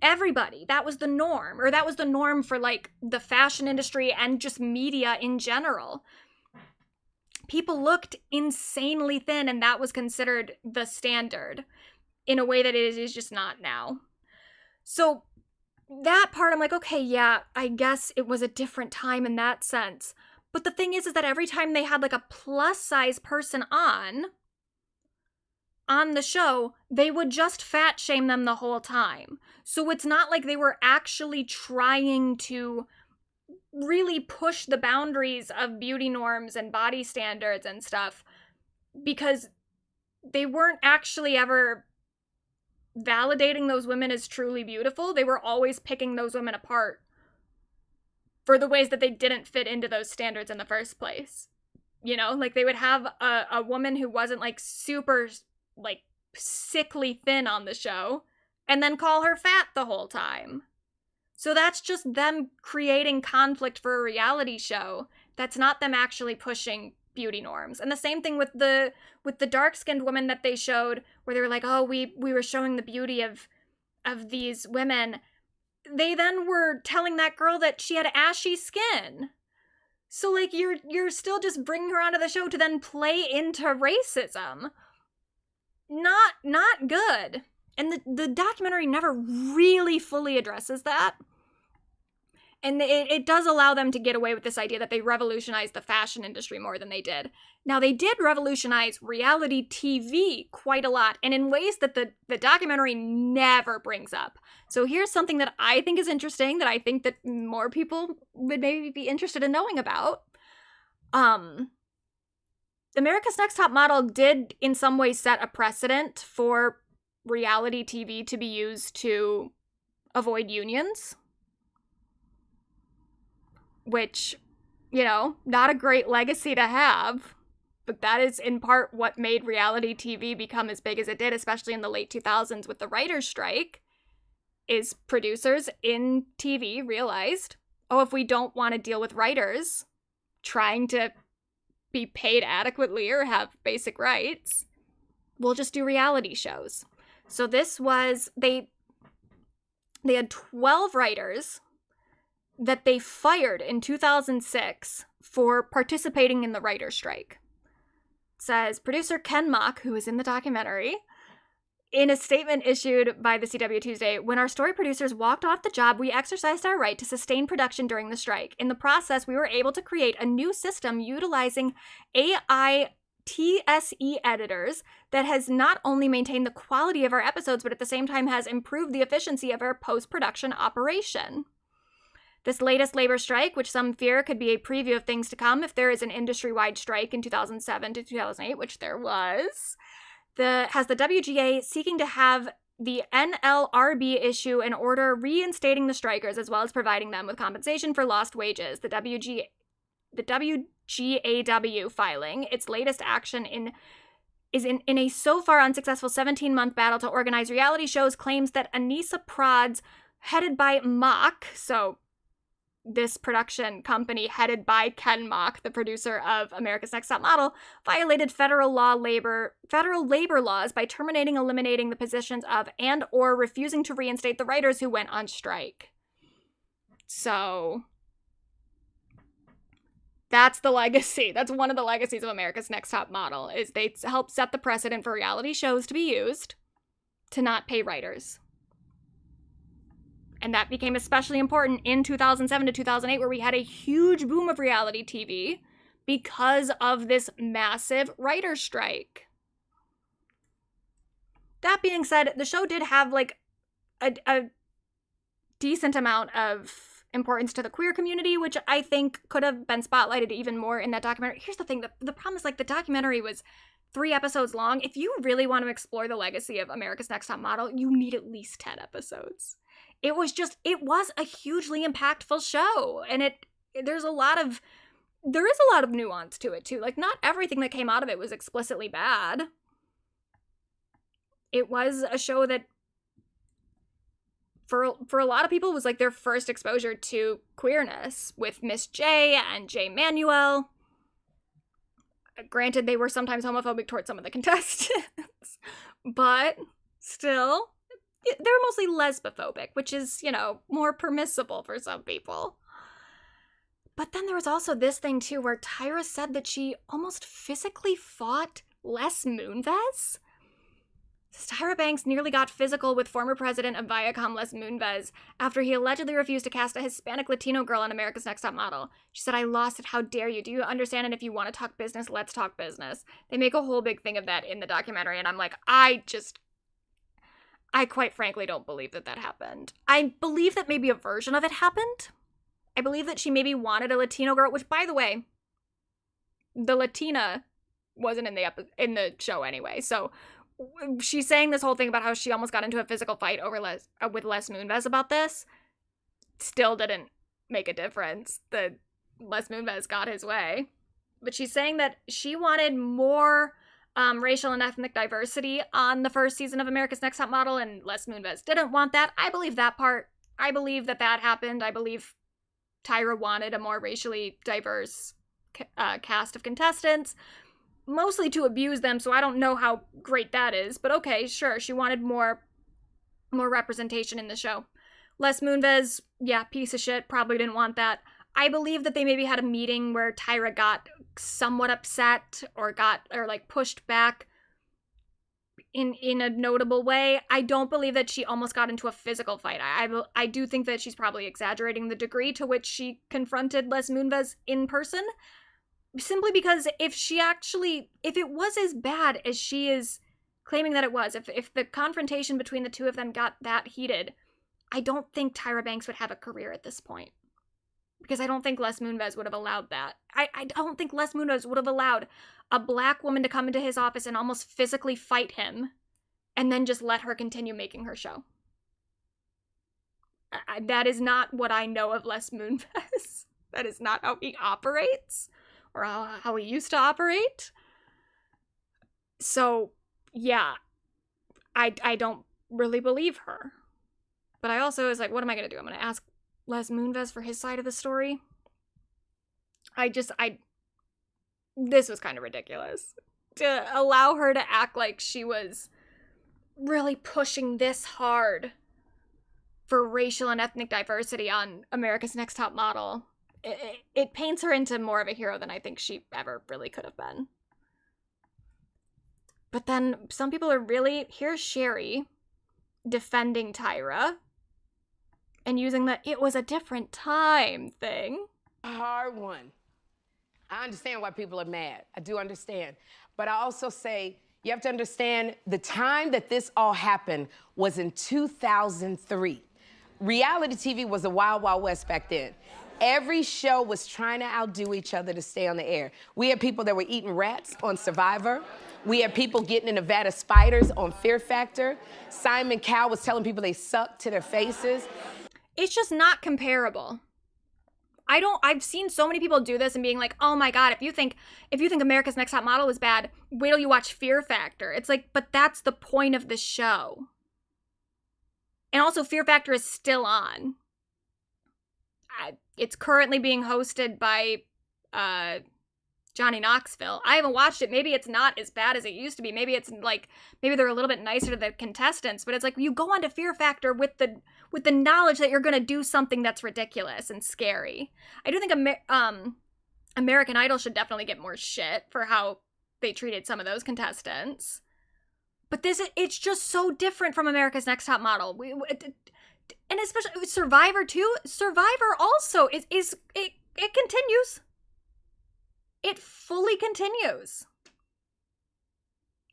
Everybody. That was the norm. Or that was the norm for like the fashion industry and just media in general. People looked insanely thin, and that was considered the standard in a way that it is just not now. So that part, I'm like, okay, yeah, I guess it was a different time in that sense. But the thing is that every time they had like a plus size person on the show, they would just fat shame them the whole time. So it's not like they were actually trying to really push the boundaries of beauty norms and body standards and stuff, because they weren't actually ever validating those women as truly beautiful. They were always picking those women apart for the ways that they didn't fit into those standards in the first place. You know, like they would have a woman who wasn't like super like sickly thin on the show and then call her fat the whole time. So that's just them creating conflict for a reality show. That's not them actually pushing beauty norms. And the same thing with the dark-skinned woman that they showed, where they were like, oh, we were showing the beauty of these women. They then were telling that girl that she had ashy skin. So like you're still just bringing her onto the show to then play into racism. Not good. And the documentary never really fully addresses that. And it does allow them to get away with this idea that they revolutionized the fashion industry more than they did. Now, they did revolutionize reality TV quite a lot, and in ways that the documentary never brings up. So here's something that I think is interesting, that I think that more people would maybe be interested in knowing about. America's Next Top Model did in some ways set a precedent for reality TV to be used to avoid unions. Which, you know, not a great legacy to have, but that is in part what made reality TV become as big as it did, especially in the late 2000s with the writer's strike, is producers in TV realized, oh, if we don't want to deal with writers trying to be paid adequately or have basic rights, we'll just do reality shows. So this was, they had 12 writers that they fired in 2006 for participating in the writer's strike. It says, producer Ken Mock, who was in the documentary, in a statement issued by the CW Tuesday, when our story producers walked off the job, we exercised our right to sustain production during the strike. In the process, we were able to create a new system utilizing AI TSE editors that has not only maintained the quality of our episodes, but at the same time has improved the efficiency of our post-production operation. This latest labor strike, which some fear could be a preview of things to come if there is an industry-wide strike in 2007 to 2008, which there was, has the WGA seeking to have the NLRB issue an order reinstating the strikers as well as providing them with compensation for lost wages. The WGAW filing, its latest action in a so far unsuccessful 17-month battle to organize reality shows, claims that Anissa Prods, headed by Mock, so this production company headed by Ken Mock, the producer of America's Next Top Model, violated federal labor laws by terminating, eliminating the positions of, and or refusing to reinstate the writers who went on strike. So that's the legacy. That's one of the legacies of America's Next Top Model, is they helped set the precedent for reality shows to be used to not pay writers. And that became especially important in 2007 to 2008, where we had a huge boom of reality TV because of this massive writer's strike. That being said, the show did have like a decent amount of importance to the queer community, which I think could have been spotlighted even more in that documentary. Here's the thing, the problem is like the documentary was 3 episodes long. If you really want to explore the legacy of America's Next Top Model, you need at least 10 episodes. It was a hugely impactful show, and there is a lot of nuance to it too. Like, not everything that came out of it was explicitly bad. It was a show that for a lot of people, was like their first exposure to queerness with Miss J and J. Manuel. Granted, they were sometimes homophobic towards some of the contestants, but still, they were mostly lesbophobic, which is, you know, more permissible for some people. But then there was also this thing, too, where Tyra said that she almost physically fought Les Moonves. Tyra Banks nearly got physical with former president of Viacom, Les Moonves, after he allegedly refused to cast a Hispanic Latino girl on America's Next Top Model. She said, "I lost it. How dare you? Do you understand? And if you want to talk business, let's talk business." They make a whole big thing of that in the documentary, and I'm like, I quite frankly don't believe that happened. I believe that maybe a version of it happened. I believe that she maybe wanted a Latino girl, which, by the way, the Latina wasn't in the show anyway, so she's saying this whole thing about how she almost got into a physical fight over with Les Moonves about this. Still didn't make a difference. The Les Moonves got his way. But she's saying that she wanted more racial and ethnic diversity on the first season of America's Next Top Model, and Les Moonves didn't want that. I believe that part. I believe that happened. I believe Tyra wanted a more racially diverse cast of contestants, mostly to abuse them, so I don't know how great that is, but okay, sure, she wanted more representation in the show. Les Moonves, yeah, piece of shit, probably didn't want that. I believe that they maybe had a meeting where Tyra got somewhat upset or pushed back in a notable way. I don't believe that she almost got into a physical fight. I do think that she's probably exaggerating the degree to which she confronted Les Moonves in person, simply because if it was as bad as she is claiming that it was, if the confrontation between the two of them got that heated, I don't think Tyra Banks would have a career at this point. Because I don't think Les Moonves would have allowed that. I don't think Les Moonves would have allowed a black woman to come into his office and almost physically fight him and then just let her continue making her show. That is not what I know of Les Moonves. That is not how he operates, or how he used to operate. So, yeah, I don't really believe her. But I also was like, what am I going to do? I'm going to ask Les Moonves for his side of the story. This was kind of ridiculous. To allow her to act like she was really pushing this hard for racial and ethnic diversity on America's Next Top Model, it paints her into more of a hero than I think she ever really could have been. But then some people are really, here's Sherry defending Tyra and using the "it was a different time" thing. A hard one. I understand why people are mad. I do understand. But I also say you have to understand the time that this all happened was in 2003. Reality TV was the Wild Wild West back then. Every show was trying to outdo each other to stay on the air. We had people that were eating rats on Survivor. We had people getting in a vat of spiders on Fear Factor. Simon Cowell was telling people they sucked to their faces. It's just not comparable. I've seen so many people do this and being like, oh my God, if you think America's Next Top Model is bad, wait till you watch Fear Factor. It's like, but that's the point of the show. And also Fear Factor is still on. It's currently being hosted by Johnny Knoxville. I haven't watched it. Maybe it's not as bad as it used to be. Maybe they're a little bit nicer to the contestants, but it's like you go on to Fear Factor with the knowledge that you're going to do something that's ridiculous and scary. I do think American Idol should definitely get more shit for how they treated some of those contestants. But it's just so different from America's Next Top Model. And especially Survivor too. Survivor also it continues. It fully continues.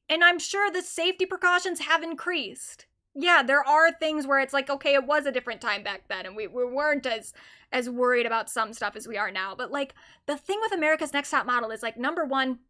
And I'm sure the safety precautions have increased. Yeah, there are things where it's like, okay, it was a different time back then, and we weren't as worried about some stuff as we are now. But like, the thing with America's Next Top Model is like, number one,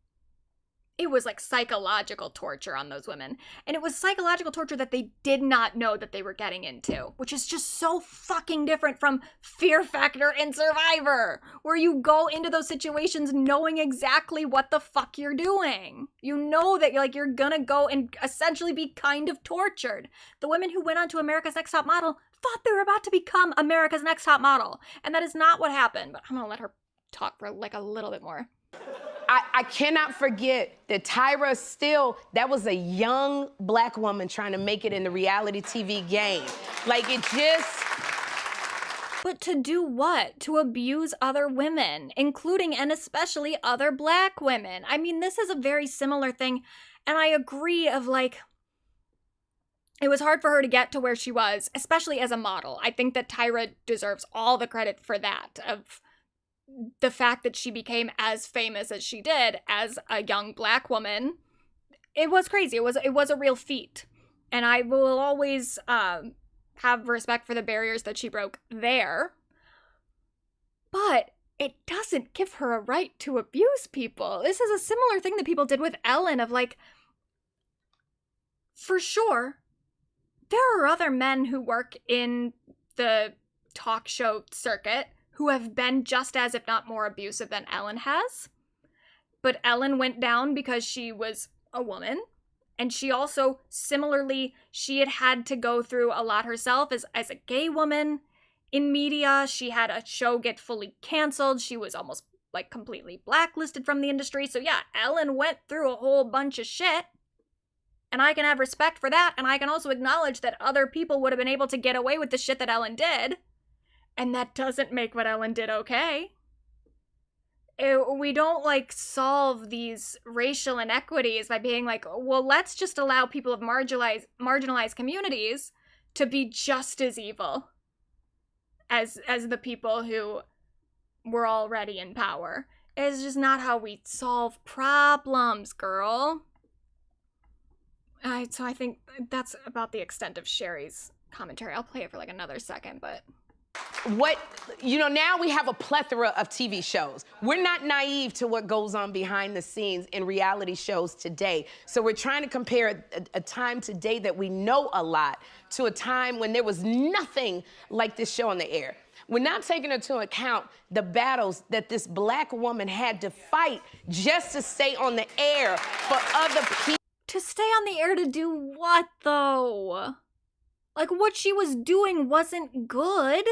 it was like psychological torture on those women. And it was psychological torture that they did not know that they were getting into, which is just so fucking different from Fear Factor and Survivor, where you go into those situations knowing exactly what the fuck you're doing. You know that you're gonna go and essentially be kind of tortured. The women who went on to America's Next Top Model thought they were about to become America's Next Top Model. And that is not what happened. But I'm going to let her talk for like a little bit more. I cannot forget that Tyra that was a young black woman trying to make it in the reality TV game. Like, it just... But to do what? To abuse other women, including and especially other black women. I mean, this is a very similar thing, and I agree of like, it was hard for her to get to where she was, especially as a model. I think that Tyra deserves all the credit for that, of the fact that she became as famous as she did as a young black woman. It was crazy. It was a real feat. And I will always have respect for the barriers that she broke there. But it doesn't give her a right to abuse people. This is a similar thing that people did with Ellen of like, for sure, there are other men who work in the talk show circuit who have been just as, if not more, abusive than Ellen has. But Ellen went down because she was a woman. And she also, similarly, she had to go through a lot herself as a gay woman in media. She had a show get fully canceled. She was almost, like, completely blacklisted from the industry. So yeah, Ellen went through a whole bunch of shit. And I can have respect for that. And I can also acknowledge that other people would have been able to get away with the shit that Ellen did. And that doesn't make what Ellen did okay. We don't, like, solve these racial inequities by being like, well, let's just allow people of marginalized communities to be just as evil as the people who were already in power. It's just not how we solve problems, girl. So I think that's about the extent of Sherry's commentary. I'll play it for, like, another second, but... now we have a plethora of TV shows. We're not naive to what goes on behind the scenes in reality shows today. So we're trying to compare a time today that we know a lot to a time when there was nothing like this show on the air. We're not taking into account the battles that this black woman had to fight just to stay on the air for other people. To stay on the air to do what, though? Like, what she was doing wasn't good.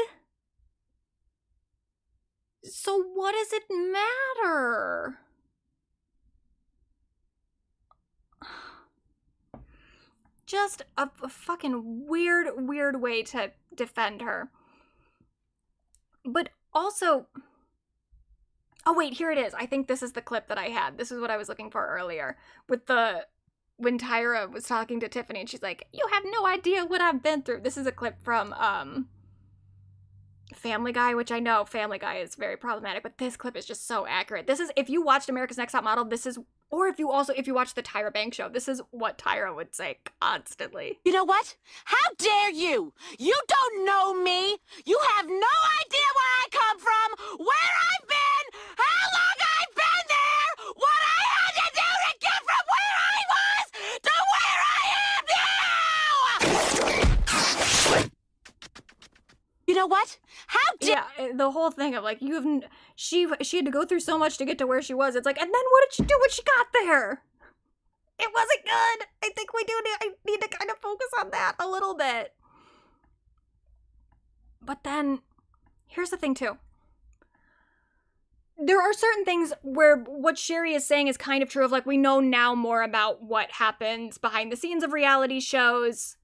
So what does it matter? Just a fucking weird way to defend her. But also... Oh, wait, here it is. I think this is the clip that I had. This is what I was looking for earlier. When Tyra was talking to Tiffany and she's like, you have no idea what I've been through. This is a clip from Family Guy, which I know Family Guy is very problematic, but this clip is just so accurate. This is, if you watched America's Next Top Model, this is, or if you watch the Tyra Banks show, this is what Tyra would say constantly. You know what? How dare you? You don't know me. You have no idea where I come from, where I've been, how long I've been there, what I had to do to get from where I was to where I am now! You know what? How dare... Yeah, the whole thing of like, she had to go through so much to get to where she was. It's like, and then what did she do when she got there? It wasn't good. I think I need to kind of focus on that a little bit. But then, here's the thing too. There are certain things where what Sherry is saying is kind of true of like, we know now more about what happens behind the scenes of reality shows.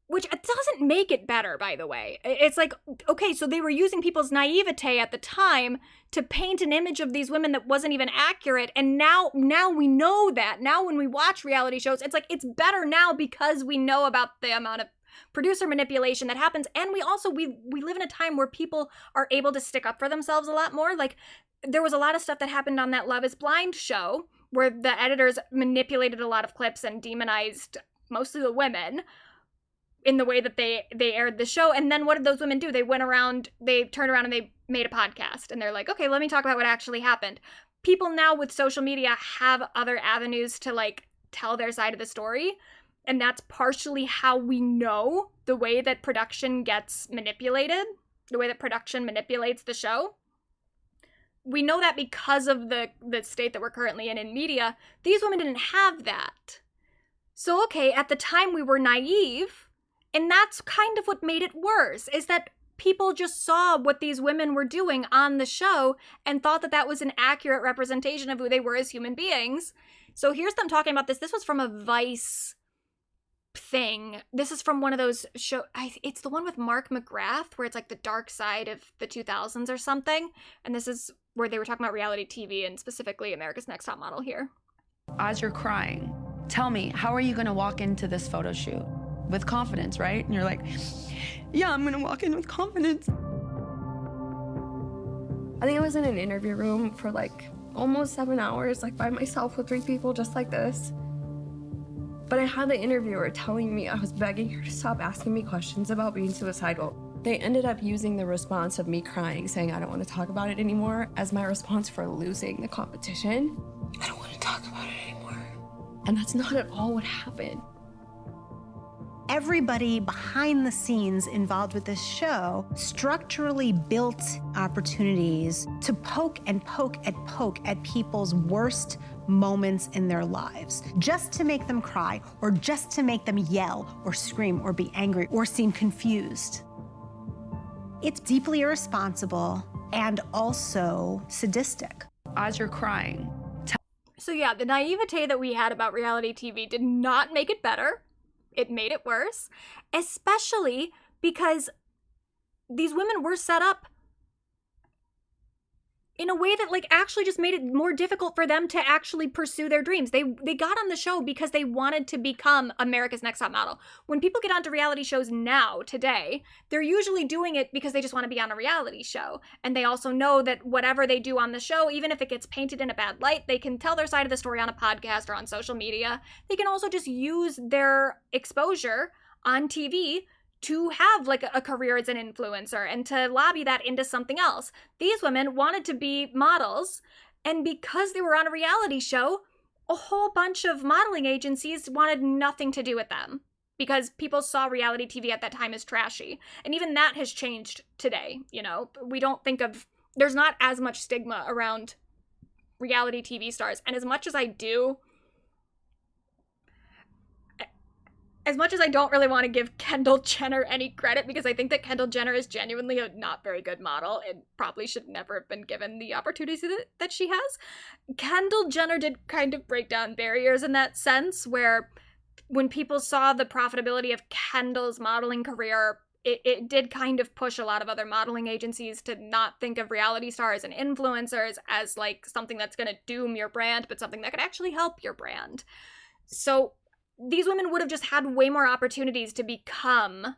Which it doesn't make it better, by the way. It's like, okay, so they were using people's naivete at the time to paint an image of these women that wasn't even accurate, and now we know that. Now when we watch reality shows, it's like, it's better now because we know about the amount of producer manipulation that happens, and we live in a time where people are able to stick up for themselves a lot more. Like, there was a lot of stuff that happened on that Love is Blind show, where the editors manipulated a lot of clips and demonized mostly the women, in the way that they aired the show. And then what did those women do? They turned around and they made a podcast. And they're like, okay, let me talk about what actually happened. People now with social media have other avenues to like tell their side of the story. And that's partially how we know the way that production gets manipulated, the way that production manipulates the show. We know that because of the state that we're currently in media. These women didn't have that. So, okay, at the time we were naive, And that's kind of what made it worse, is that people just saw what these women were doing on the show and thought that that was an accurate representation of who they were as human beings. So here's them talking about this. This was from a Vice thing. This is from one of those show. It's the one with Mark McGrath, where it's like the dark side of the 2000s or something. And this is where they were talking about reality TV and specifically America's Next Top Model here. As you're crying, tell me, how are you gonna walk into this photo shoot? With confidence, right? And you're like, yeah, I'm gonna walk in with confidence. I think I was in an interview room for like almost 7 hours, like by myself with 3 people just like this. But I had the interviewer telling me I was begging her to stop asking me questions about being suicidal. They ended up using the response of me crying, saying I don't want to talk about it anymore, as my response for losing the competition. I don't want to talk about it anymore. And that's not at all what happened. Everybody behind the scenes involved with this show structurally built opportunities to poke at people's worst moments in their lives, just to make them cry, or just to make them yell or scream or be angry or seem confused. It's deeply irresponsible and also sadistic. As you're crying. So yeah, the naivete that we had about reality TV did not make it better. It made it worse, especially because these women were set up in a way that like actually just made it more difficult for them to actually pursue their dreams. They got on the show because they wanted to become America's Next Top Model. When people get onto reality shows now, today, they're usually doing it because they just want to be on a reality show. And they also know that whatever they do on the show, even if it gets painted in a bad light, they can tell their side of the story on a podcast or on social media. They can also just use their exposure on TV to have like a career as an influencer and to lobby that into something else. These women wanted to be models, and because they were on a reality show, a whole bunch of modeling agencies wanted nothing to do with them because people saw reality TV at that time as trashy. And even that has changed today, you know? We don't think of, there's not as much stigma around reality TV stars. And as much as I don't really want to give Kendall Jenner any credit, because I think that Kendall Jenner is genuinely a not very good model and probably should never have been given the opportunities that she has, Kendall Jenner did kind of break down barriers in that sense, where when people saw the profitability of Kendall's modeling career, it did kind of push a lot of other modeling agencies to not think of reality stars and influencers as like something that's going to doom your brand, but something that could actually help your brand. So these women would have just had way more opportunities to become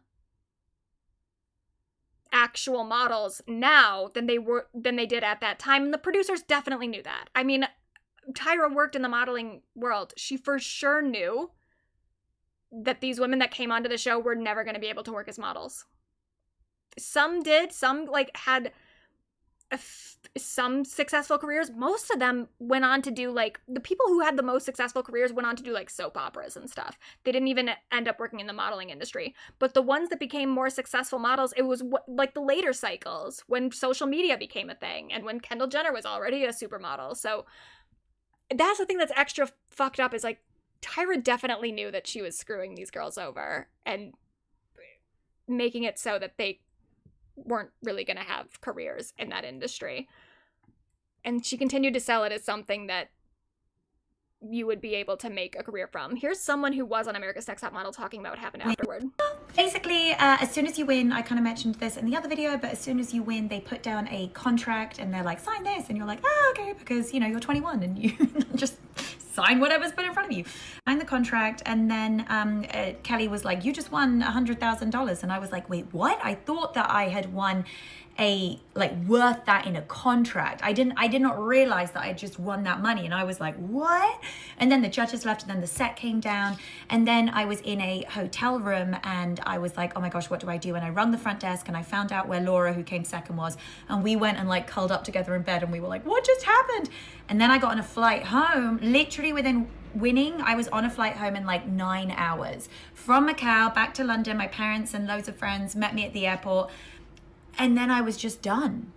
actual models now than they did at that time. And the producers definitely knew that. I mean, Tyra worked in the modeling world. She for sure knew that these women that came onto the show were never going to be able to work as models. Some did. Some like had some successful careers. Most of them went on to do like, the people who had the most successful careers went on to do like soap operas and stuff. They didn't even end up working in the modeling industry. But the ones that became more successful models, it was like the later cycles when social media became a thing and when Kendall Jenner was already a supermodel. So that's the thing that's extra fucked up, is like Tyra definitely knew that she was screwing these girls over and making it so that they weren't really going to have careers in that industry. And she continued to sell it as something that you would be able to make a career from. Here's someone who was on America's Next Top Model talking about what happened afterward. Basically, as soon as you win, I kind of mentioned this in the other video, but as soon as you win, they put down a contract and they're like, sign this. And you're like, oh, okay, because, you know, you're 21 and you just sign whatever's put in front of you. Sign the contract. And then Kelly was like, you just won $100,000. And I was like, wait, what? I thought that I had won worth that in a contract. I did not realize that I just won that money. And I was like, what? And then the judges left and then the set came down. And then I was in a hotel room and I was like, oh my gosh, what do I do? And I rung the front desk and I found out where Laura, who came second, was. And we went and like curled up together in bed and we were like, what just happened? And then I got on a flight home, literally within winning, I was on a flight home in like 9 hours. From Macau back to London, my parents and loads of friends met me at the airport. And then I was just done.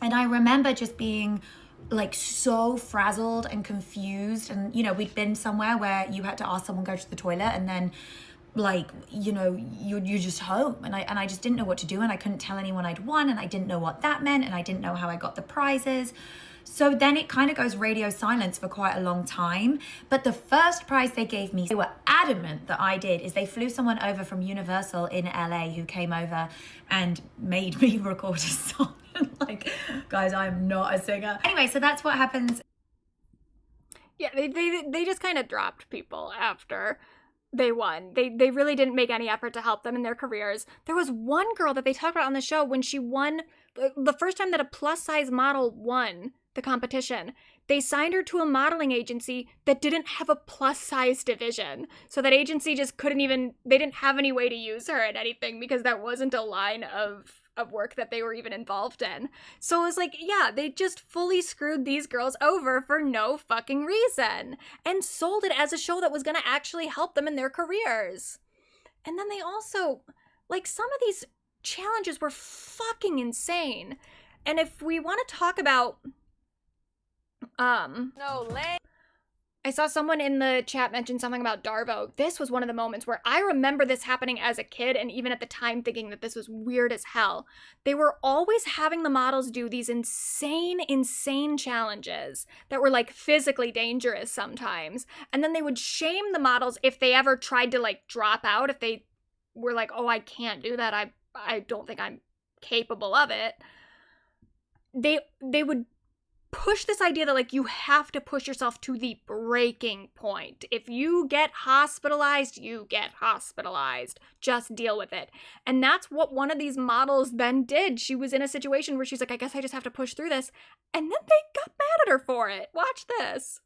And I remember just being like so frazzled and confused. And, you know, we'd been somewhere where you had to ask someone to go to the toilet. And then like, you know, you're just home. And I just didn't know what to do, and I couldn't tell anyone I'd won, and I didn't know what that meant, and I didn't know how I got the prizes. So then it kind of goes radio silence for quite a long time. But the first prize they gave me, they were adamant that I did, is they flew someone over from Universal in LA who came over and made me record a song. Like, guys, I'm not a singer. Anyway, so that's what happens. Yeah, they just kind of dropped people after they won. They really didn't make any effort to help them in their careers. There was one girl that they talked about on the show when she won, the first time that a plus-size model won the competition, they signed her to a modeling agency that didn't have a plus-size division. So that agency just couldn't even, they didn't have any way to use her in anything because that wasn't a line of work that they were even involved in. So it was like, yeah, they just fully screwed these girls over for no fucking reason and sold it as a show that was going to actually help them in their careers. And then they also, like, some of these challenges were fucking insane. And if we want to talk about I saw someone in the chat mention something about Darvo. This was one of the moments where I remember this happening as a kid, and even at the time thinking that this was weird as hell. They were always having the models do these insane challenges that were like physically dangerous sometimes. And then they would shame the models if they ever tried to like drop out, if they were like, oh, I can't do that. I don't think I'm capable of it. They would push this idea that like you have to push yourself to the breaking point. If you get hospitalized, you get hospitalized. Just deal with it. And that's what one of these models then did. She was in a situation where she's like, I guess I just have to push through this. And then they got mad at her for it. Watch this.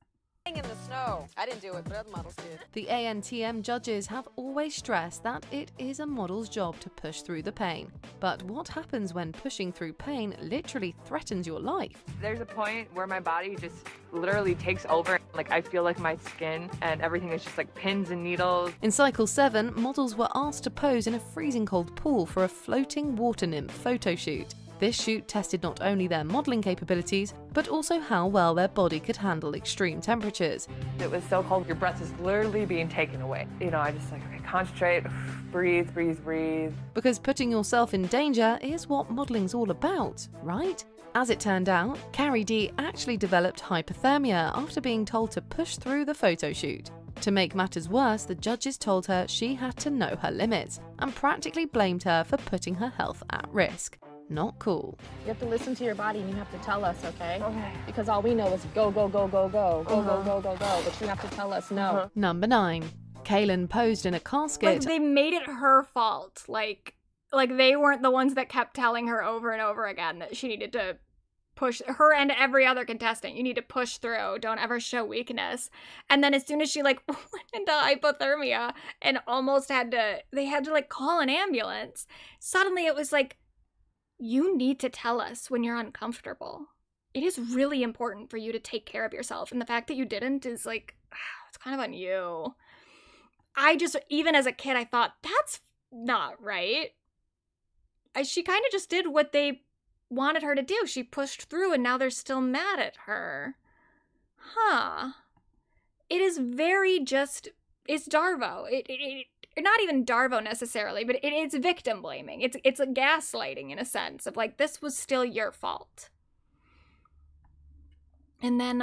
In the snow. I didn't do it, but other models did. The ANTM judges have always stressed that it is a model's job to push through the pain. But what happens when pushing through pain literally threatens your life? There's a point where my body just literally takes over. Like, I feel like my skin and everything is just like pins and needles. In Cycle 7, models were asked to pose in a freezing cold pool for a floating water nymph photo shoot. This shoot tested not only their modelling capabilities, but also how well their body could handle extreme temperatures. It was so cold, your breath is literally being taken away. You know, I just like, okay, concentrate, breathe, breathe, breathe. Because putting yourself in danger is what modelling's all about, right? As it turned out, Carrie D actually developed hypothermia after being told to push through the photo shoot. To make matters worse, the judges told her she had to know her limits and practically blamed her for putting her health at risk. Not cool. You have to listen to your body and you have to tell us, okay? Because all we know is go, go, go, go, go, go, go, go, go, go. But you have to tell us no. Number 9. Kaylin posed in a casket. Like, they made it her fault. Like they weren't the ones that kept telling her over and over again that she needed to push, her and every other contestant. You need to push through. Don't ever show weakness. And then as soon as she like went into hypothermia and almost they had to like call an ambulance, suddenly it was like, you need to tell us when you're uncomfortable. It is really important for you to take care of yourself. And the fact that you didn't is like, it's kind of on you. Even as a kid, I thought, that's not right. She kind of just did what they wanted her to do. She pushed through and now they're still mad at her. Huh. It is very just, it's Darvo. Not even Darvo necessarily, but it's victim blaming. It's a gaslighting in a sense of like, this was still your fault. And then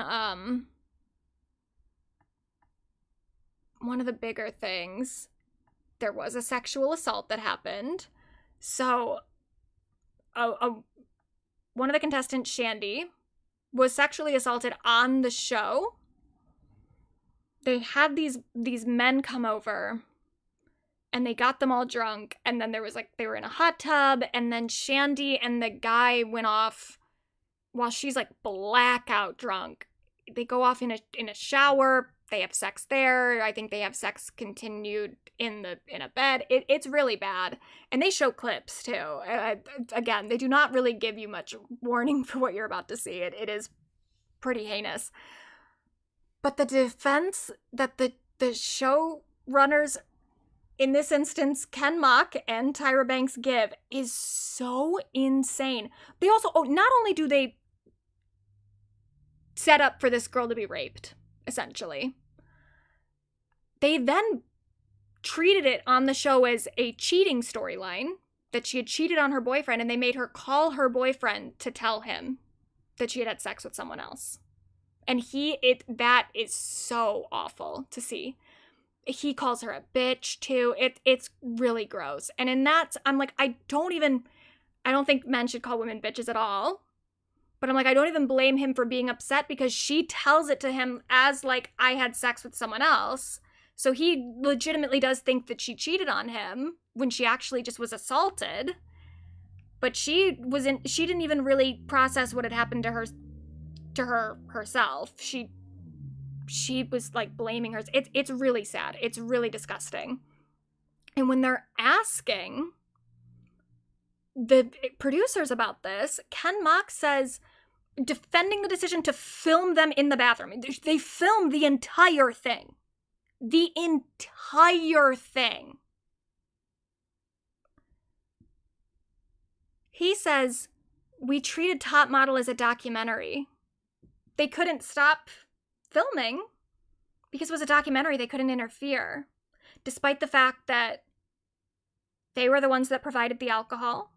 one of the bigger things, there was a sexual assault that happened. So one of the contestants, Shandy, was sexually assaulted on the show. They had these men come over and they got them all drunk, and then there was like, they were in a hot tub, and then Shandy and the guy went off while she's like blackout drunk. They go off in a shower, they have sex there. I think they have sex continued in a bed. It's really bad. And they show clips too. Again, they do not really give you much warning for what you're about to see. It is pretty heinous. But the defense that the showrunners, in this instance, Ken Mock and Tyra Banks, give is so insane. They also, not only do they set up for this girl to be raped, essentially, they then treated it on the show as a cheating storyline, that she had cheated on her boyfriend, and they made her call her boyfriend to tell him that she had had sex with someone else. And that is so awful to see. He calls her a bitch too. It's really gross. And in that, I'm like, I don't think men should call women bitches at all. But I'm like, I don't even blame him for being upset, because she tells it to him as like, I had sex with someone else. So he legitimately does think that she cheated on him when she actually just was assaulted. But she didn't even really process what had happened to her herself. She was like blaming her. It's really sad. It's really disgusting. And when they're asking the producers about this, Ken Mock says, defending the decision to film them in the bathroom. They filmed the entire thing. The entire thing. He says, we treated Top Model as a documentary. They couldn't stop filming because it was a documentary. They couldn't interfere, despite the fact that they were the ones that provided the alcohol.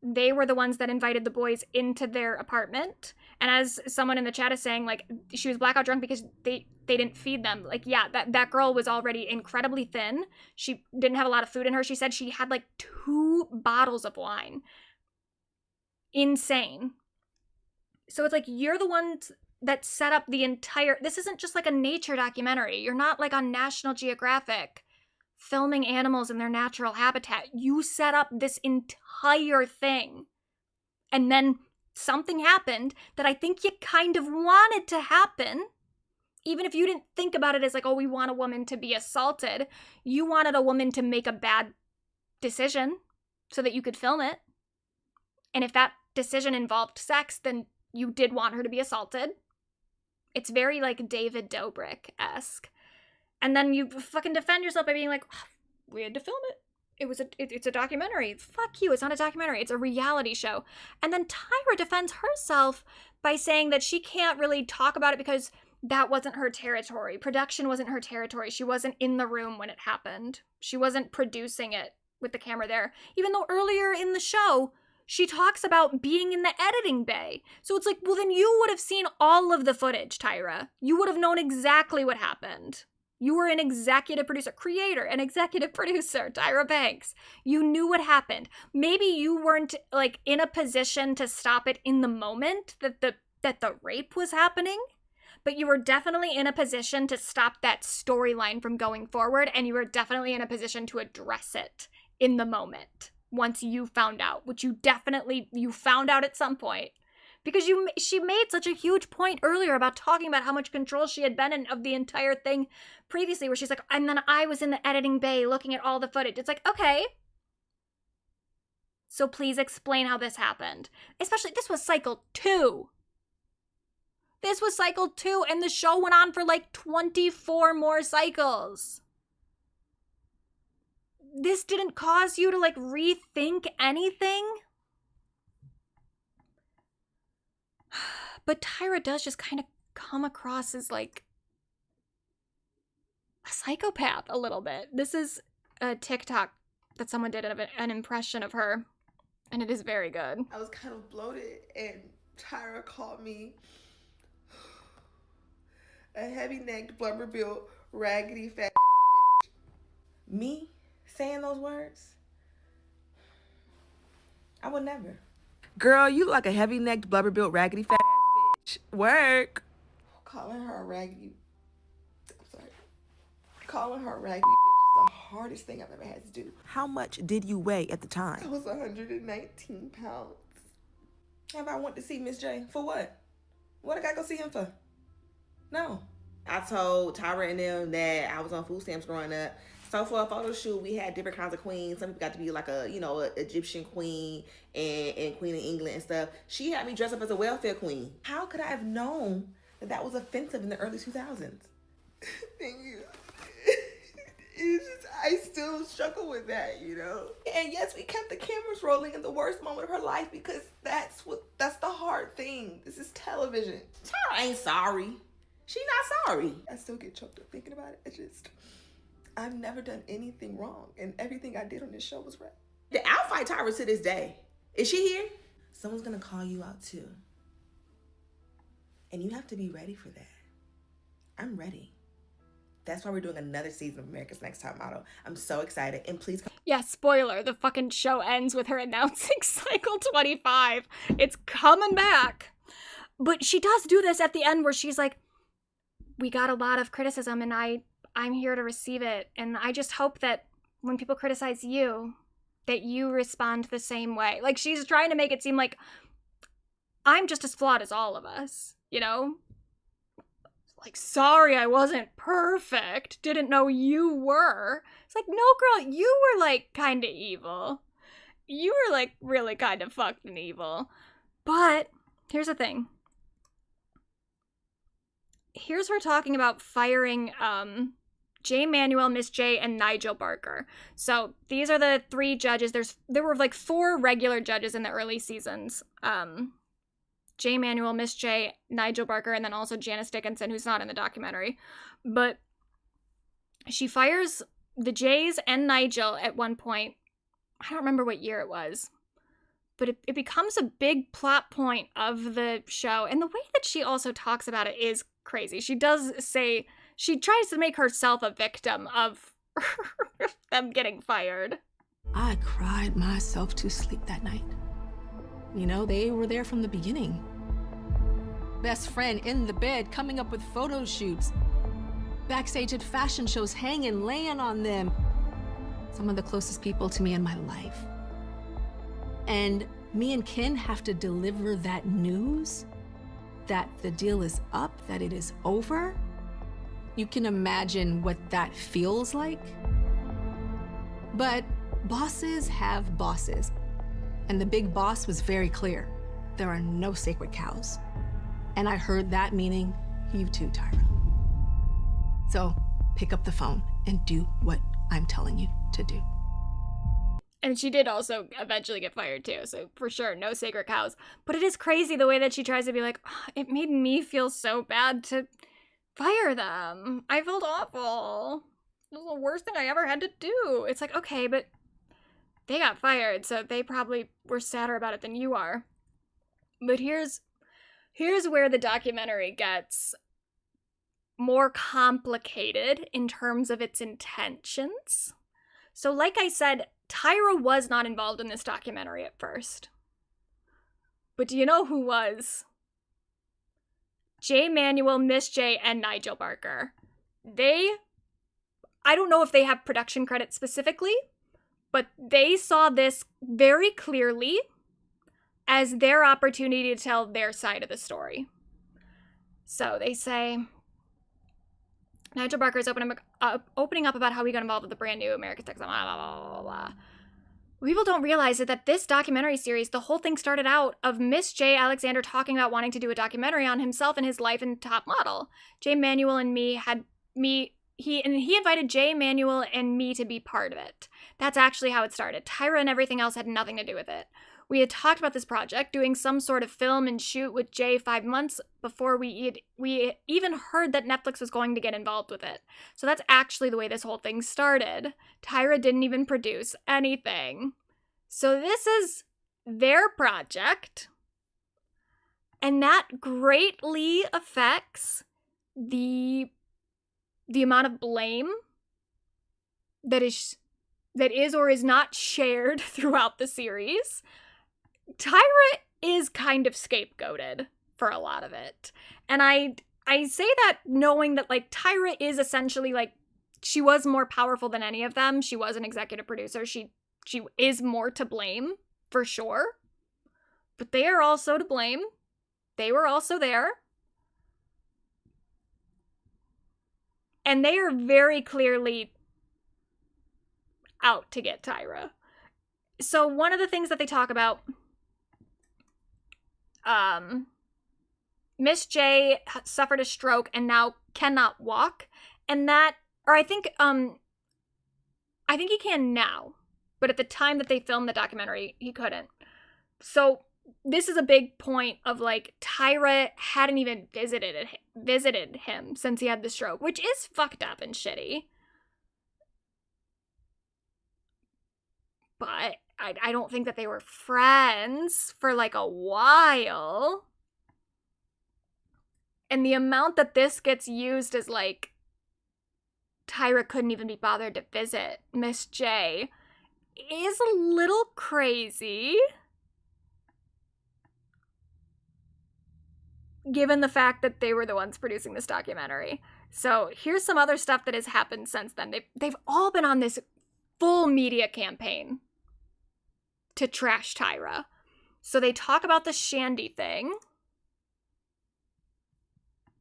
They were the ones that invited the boys into their apartment. And as someone in the chat is saying, like, she was blackout drunk because they didn't feed them. Like, yeah, that girl was already incredibly thin. She didn't have a lot of food in her. She said she had like 2 bottles of wine. Insane. So it's like, you're the ones that set up the entire... This isn't just like a nature documentary. You're not like on National Geographic filming animals in their natural habitat. You set up this entire thing. And then something happened that I think you kind of wanted to happen. Even if you didn't think about it as like, oh, we want a woman to be assaulted. You wanted a woman to make a bad decision so that you could film it. And if that decision involved sex, then you did want her to be assaulted. It's very like David Dobrik-esque. And then you fucking defend yourself by being like, oh, we had to film it. It's a documentary. Fuck you, it's not a documentary. It's a reality show. And then Tyra defends herself by saying that she can't really talk about it because that wasn't her territory. Production wasn't her territory. She wasn't in the room when it happened. She wasn't producing it with the camera there. Even though earlier in the show, she talks about being in the editing bay. So it's like, well, then you would have seen all of the footage, Tyra. You would have known exactly what happened. You were an executive producer, creator, an executive producer, Tyra Banks. You knew what happened. Maybe you weren't like in a position to stop it in the moment that the rape was happening, but you were definitely in a position to stop that storyline from going forward, and you were definitely in a position to address it in the moment once you found out, which you found out at some point. Because she made such a huge point earlier about talking about how much control she had been in of the entire thing previously, where she's like, and then I was in the editing bay looking at all the footage. It's like, okay. So please explain how this happened. Especially, this was cycle 2. This was cycle 2, and the show went on for like 24 more cycles. This didn't cause you to like rethink anything? But Tyra does just kind of come across as like a psychopath a little bit. This is a TikTok that someone did of an impression of her, and it is very good. I was kind of bloated, and Tyra called me a heavy-necked, blubber-built, raggedy, fat bitch. Me saying those words? I would never. Girl, you look like a heavy-necked, blubber-built, raggedy, fat bitch. Work. Calling her a raggedy... I'm sorry. Calling her a raggedy bitch is the hardest thing I've ever had to do. How much did you weigh at the time? I was 119 pounds. Have I went to see Miss J? For what? What I gotta go see him for? No. I told Tyra and them that I was on food stamps growing up. So for a photo shoot, we had different kinds of queens. Some people got to be like a Egyptian queen and Queen of England and stuff. She had me dress up as a welfare queen. How could I have known that that was offensive in the early 2000s? Thank you. It's just, I still struggle with that, you know? And yes, we kept the cameras rolling in the worst moment of her life because that's the hard thing. This is television. Tyra ain't sorry. She's not sorry. I still get choked up thinking about it. I've never done anything wrong, and everything I did on this show was right. I'll fight Tyra to this day. Is she here? Someone's gonna call you out too. And you have to be ready for that. I'm ready. That's why we're doing another season of America's Next Top Model. I'm so excited. And please come. Yeah, spoiler, the fucking show ends with her announcing Cycle 25. It's coming back. But she does do this at the end where she's like, we got a lot of criticism and I'm here to receive it. And I just hope that when people criticize you, that you respond the same way. Like, she's trying to make it seem like I'm just as flawed as all of us, you know? Like, sorry, I wasn't perfect. Didn't know you were. It's like, no, girl, you were, like, kind of evil. You were, like, really kind of fucking evil. But here's the thing. Here's her talking about firing Jay Manuel, Miss J, and Nigel Barker. So these are the 3 judges. There were, like, 4 regular judges in the early seasons. Jay Manuel, Miss J, Nigel Barker, and then also Janice Dickinson, who's not in the documentary. But she fires the Jays and Nigel at one point. I don't remember what year it was. But it becomes a big plot point of the show. And the way that she also talks about it is crazy. She does say, she tries to make herself a victim of them getting fired. I cried myself to sleep that night. You know, they were there from the beginning. Best friend in the bed, coming up with photo shoots. Backstage at fashion shows, hanging, laying on them. Some of the closest people to me in my life. And me and Ken have to deliver that news that the deal is up, that it is over. You can imagine what that feels like. But bosses have bosses. And the big boss was very clear. There are no sacred cows. And I heard that meaning you too, Tyra. So pick up the phone and do what I'm telling you to do. And she did also eventually get fired too, so for sure, no sacred cows. But it is crazy the way that she tries to be like, oh, it made me feel so bad to fire them. I felt awful. It was the worst thing I ever had to do. It's like, okay, but they got fired, so they probably were sadder about it than you are. But here's where the documentary gets more complicated in terms of its intentions. So like I said, Tyra was not involved in this documentary at first. But do you know who was? Jay Manuel, Miss J, and Nigel Barker. I don't know if they have production credit specifically, but they saw this very clearly as their opportunity to tell their side of the story. So they say, Nigel Barker is opening up about how we got involved with the brand new America's Next Top Model, blah, blah, blah, blah. People don't realize that this documentary series, the whole thing started out of Miss J. Alexander talking about wanting to do a documentary on himself and his life in Top Model. Jay Manuel and he invited Jay Manuel and me to be part of it. That's actually how it started. Tyra and everything else had nothing to do with it. We had talked about this project, doing some sort of film and shoot with Jay 5 months before we even heard that Netflix was going to get involved with it. So that's actually the way this whole thing started. Tyra didn't even produce anything. So this is their project, and that greatly affects the amount of blame that is or is not shared throughout the series. Tyra is kind of scapegoated for a lot of it. And I say that knowing that, like, Tyra is essentially, like, she was more powerful than any of them. She was an executive producer. She is more to blame, for sure. But they are also to blame. They were also there. And they are very clearly out to get Tyra. So one of the things that they talk about, Miss J suffered a stroke and now cannot walk, and that, or I think he can now, but at the time that they filmed the documentary, he couldn't. So this is a big point of, like, Tyra hadn't even visited him since he had the stroke, which is fucked up and shitty. but I don't think that they were friends for like a while. And the amount that this gets used as like Tyra couldn't even be bothered to visit Miss J is a little crazy. Given the fact that they were the ones producing this documentary. So here's some other stuff that has happened since then. They've all been on this full media campaign to trash Tyra. So they talk about the Shandy thing.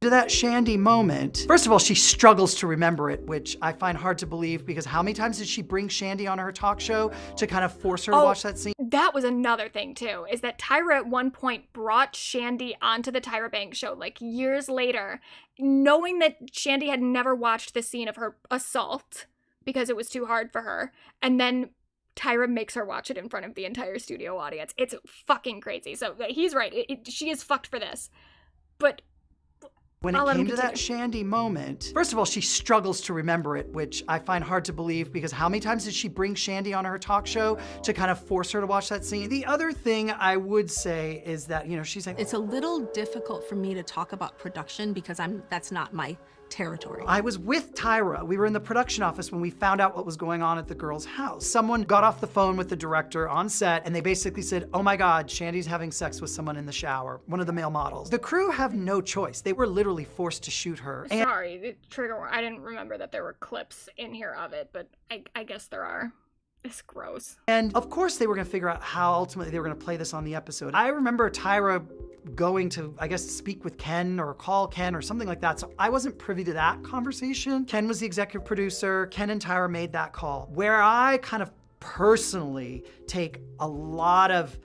To that Shandy moment, first of all, she struggles to remember it, which I find hard to believe because how many times did she bring Shandy on her talk show to kind of force her to watch that scene? That was another thing too, is that Tyra at one point brought Shandy onto the Tyra Banks show like years later, knowing that Shandy had never watched the scene of her assault because it was too hard for her. And then Tyra makes her watch it in front of the entire studio audience. It's fucking crazy. So he's right. She is fucked for this. But when it came to that Shandy moment, first of all, she struggles to remember it, which I find hard to believe because how many times did she bring Shandy on her talk show to kind of force her to watch that scene? The other thing I would say is that, you know, she's like, it's a little difficult for me to talk about production because that's not my territory. I was with Tyra. We were in the production office when we found out what was going on at the girl's house. Someone got off the phone with the director on set and they basically said, oh my God, Shandy's having sex with someone in the shower, one of the male models. The crew have no choice. They were literally forced to shoot her. Sorry, the trigger warning. I didn't remember that there were clips in here of it, but I guess there are. It's gross. And of course they were gonna figure out how ultimately they were gonna play this on the episode. I remember Tyra going to, I guess, speak with Ken or call Ken or something like that. So I wasn't privy to that conversation. Ken was the executive producer. Ken and Tyra made that call. Where I kind of personally take a lot of,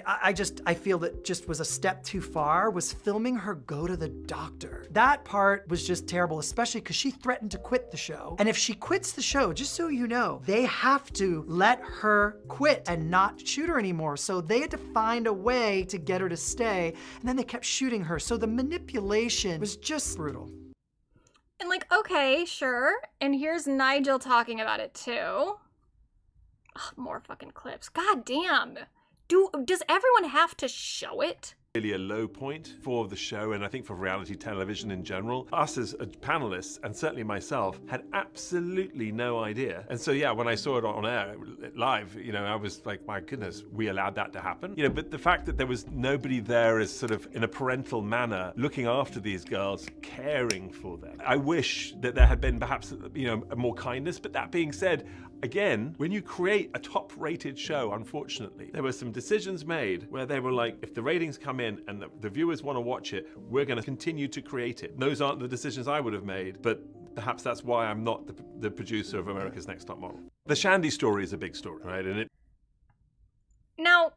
I feel that just was a step too far, was filming her go to the doctor. That part was just terrible, especially because she threatened to quit the show. And if she quits the show, just so you know, they have to let her quit and not shoot her anymore. So they had to find a way to get her to stay, and then they kept shooting her. So the manipulation was just brutal. And like, okay, sure. And here's Nigel talking about it too. Ugh, more fucking clips. God damn. Does everyone have to show it? Really a low point for the show, and I think for reality television in general. Us as panelists, and certainly myself, had absolutely no idea. And so yeah, when I saw it on air, live, you know, I was like, my goodness, we allowed that to happen? You know, but the fact that there was nobody there as sort of in a parental manner, looking after these girls, caring for them. I wish that there had been perhaps, you know, more kindness, but that being said, again, when you create a top-rated show, unfortunately, there were some decisions made where they were like, if the ratings come in and the viewers want to watch it, we're going to continue to create it. Those aren't the decisions I would have made, but perhaps that's why I'm not the producer of America's Next Top Model. The Shandy story is a big story, right? And Now,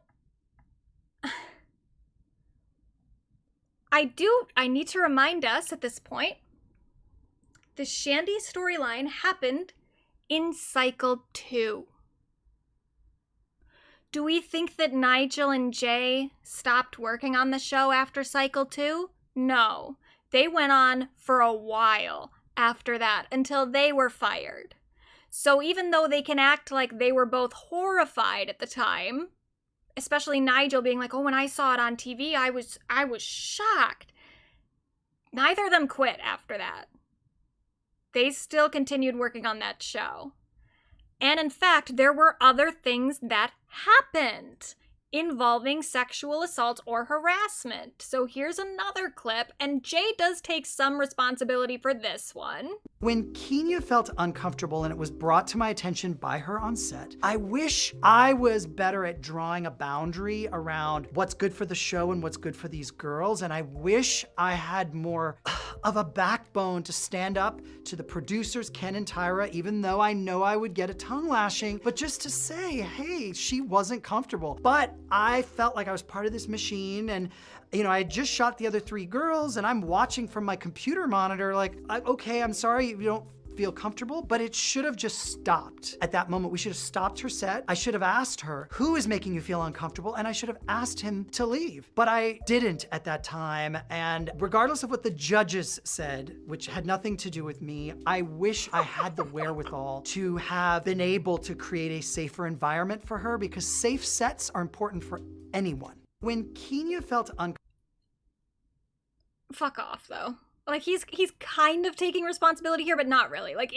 I need to remind us at this point, the Shandy storyline happened in cycle 2. Do we think that Nigel and Jay stopped working on the show after cycle 2? No. They went on for a while after that until they were fired. So even though they can act like they were both horrified at the time, especially Nigel being like, oh, when I saw it on TV, I was shocked. Neither of them quit after that. They still continued working on that show. And in fact, there were other things that happened involving sexual assault or harassment. So here's another clip, and Jay does take some responsibility for this one. When Kenya felt uncomfortable and it was brought to my attention by her on set, I wish I was better at drawing a boundary around what's good for the show and what's good for these girls, and I wish I had more of a backbone to stand up to the producers, Ken and Tyra, even though I know I would get a tongue lashing, but just to say, hey, she wasn't comfortable. But I felt like I was part of this machine, and you know, I had just shot the other 3 girls, and I'm watching from my computer monitor like, okay, I'm sorry you don't feel comfortable, but it should have just stopped at that moment. We should have stopped her set. I should have asked her, who is making you feel uncomfortable? And I should have asked him to leave. But I didn't at that time. And regardless of what the judges said, which had nothing to do with me, I wish I had the wherewithal to have been able to create a safer environment for her, because safe sets are important for anyone. When Kenya felt uncomfortable, fuck off, though. Like, he's kind of taking responsibility here, but not really. Like,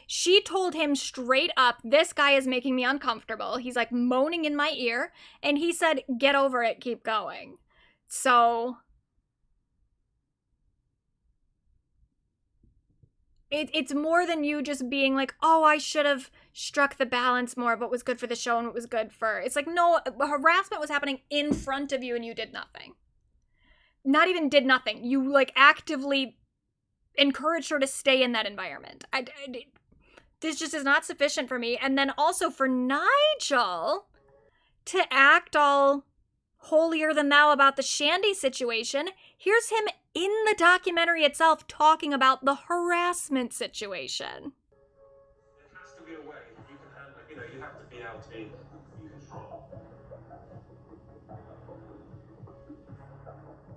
she told him straight up, this guy is making me uncomfortable. He's, like, moaning in my ear, and he said, get over it, keep going. So it's more than you just being like, oh, I should have struck the balance more of what was good for the show and what was good for... It's like, no, harassment was happening in front of you and you did nothing. Not even did nothing. You, like, actively encouraged her to stay in that environment. This just is not sufficient for me. And then also for Nigel to act all holier than thou about the Shandy situation. Here's him in the documentary itself talking about the harassment situation. It has to be a way you can handle, you have to be able to be in control.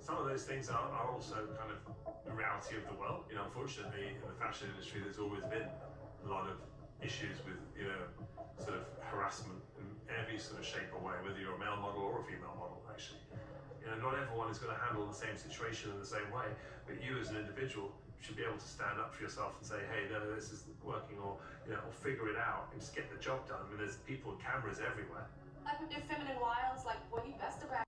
Some of those things are also kind of the reality of the world. Unfortunately, in the fashion industry, there's always been a lot of issues with, sort of harassment in every sort of shape or way, whether you're a male model or a female model, actually. Not everyone is going to handle the same situation in the same way, but you as an individual should be able to stand up for yourself and say, hey, no, this isn't working, or, or figure it out and just get the job done. I mean, there's people with cameras everywhere. Like with your feminine wiles, like, what are you best about?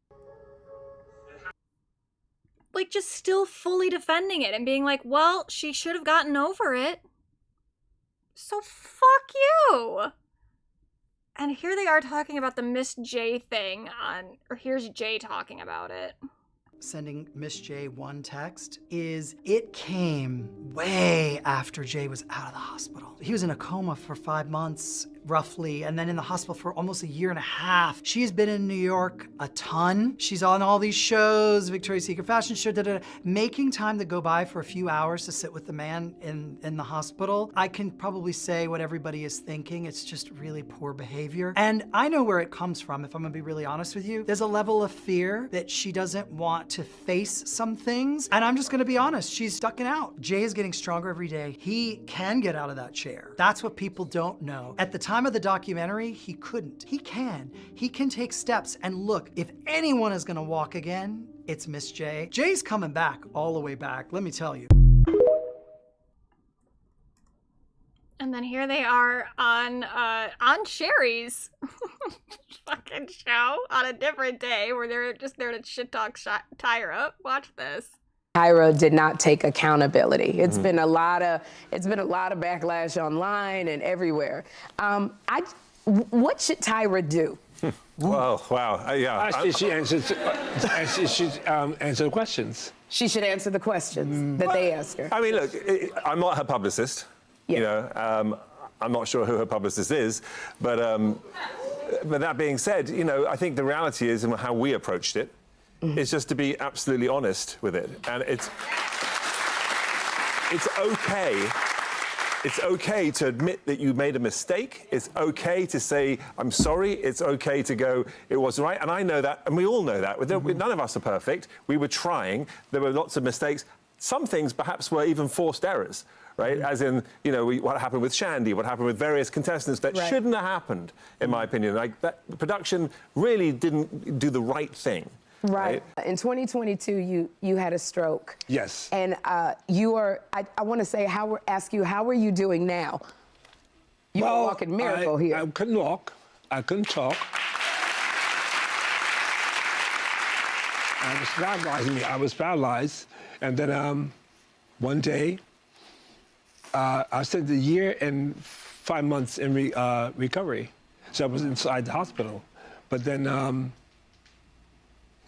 Like, just still fully defending it and being like, well, she should have gotten over it. So fuck you. And here they are talking about the Miss J thing or here's Jay talking about it. Sending Miss J one text is, it came way after Jay was out of the hospital. He was in a coma for 5 months, roughly, and then in the hospital for almost a year and a half. She's been in New York a ton. She's on all these shows, Victoria's Secret fashion show, making time to go by for a few hours to sit with the man in the hospital. I can probably say what everybody is thinking. It's just really poor behavior. And I know where it comes from, if I'm gonna be really honest with you. There's a level of fear that she doesn't want to face some things. And I'm just gonna be honest, she's stuck it out. Jay is getting stronger every day. He can get out of that chair. That's what people don't know. At the time of the documentary, he couldn't. He can. He can take steps. And look, if anyone is gonna walk again, it's Miss J. Jay's coming back, all the way back, let me tell you. And then here they are on Sherry's fucking show on a different day where they're just there to shit talk Tyra. Watch this. Tyra did not take accountability. It's been a lot of backlash online and everywhere. What should Tyra do? Well, wow, yeah. Actually, she answered questions. She should answer the questions that they ask her. I mean, look, I'm not her publicist. Yeah. I'm not sure who her publicist is, but that being said, I think the reality is, and how we approached it, is just to be absolutely honest with it, and it's okay. It's okay to admit that you made a mistake. It's okay to say, I'm sorry. It's okay to go, it wasn't right. And I know that, and we all know that. None of us are perfect. We were trying. There were lots of mistakes. Some things perhaps were even forced errors, right? As in, what happened with Shandy, what happened with various contestants that shouldn't have happened, in my opinion. Like, that production really didn't do the right thing. Right. In 2022, you had a stroke. Yes. And I want to say, ask you, how are you doing now? You're a walking miracle here. I couldn't walk. I couldn't talk. I was paralyzed. And then one day, I spent a year and 5 months in recovery. So I was inside the hospital. But then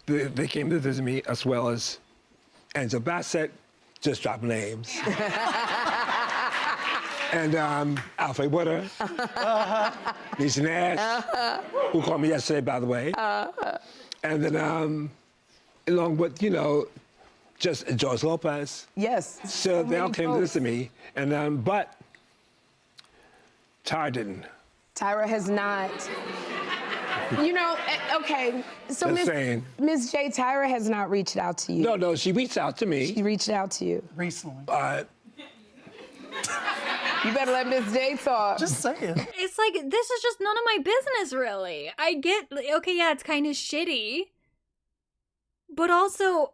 they came to visit me, as well as Angela Bassett, just drop names. And Alfred Witter, Lisa Nash, who called me yesterday, by the way. And then along with, just George Lopez. Yes. So they all came to visit me. And but Tyra didn't. Tyra has not. You know, okay, so Just saying. Miss J, Tyra has not reached out to you. No, she reached out to me. She reached out to you. Recently. You better let Miss J talk. Just saying. It's like, this is just none of my business, really. I get, okay, yeah, it's kind of shitty. But also,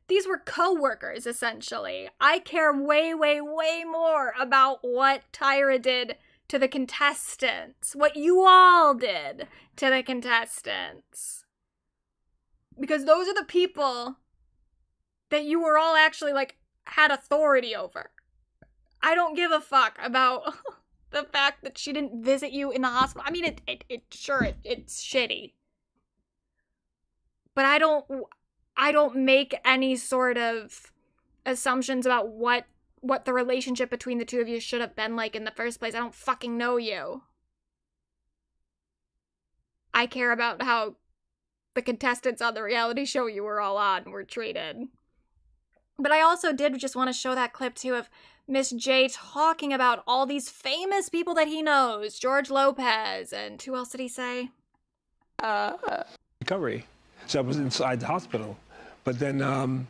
these were co-workers, essentially. I care way, way, way more about what Tyra did to the contestants. What you all did to the contestants. Because those are the people that you were all actually, like, had authority over. I don't give a fuck about the fact that she didn't visit you in the hospital. I mean, it's shitty. But I don't make any sort of assumptions about what the relationship between the two of you should have been like in the first place. I don't fucking know you. I care about how the contestants on the reality show you were all on were treated. But I also did just want to show that clip too of Miss J talking about all these famous people that he knows. George Lopez, and who else did he say? Recovery. So I was inside the hospital. But then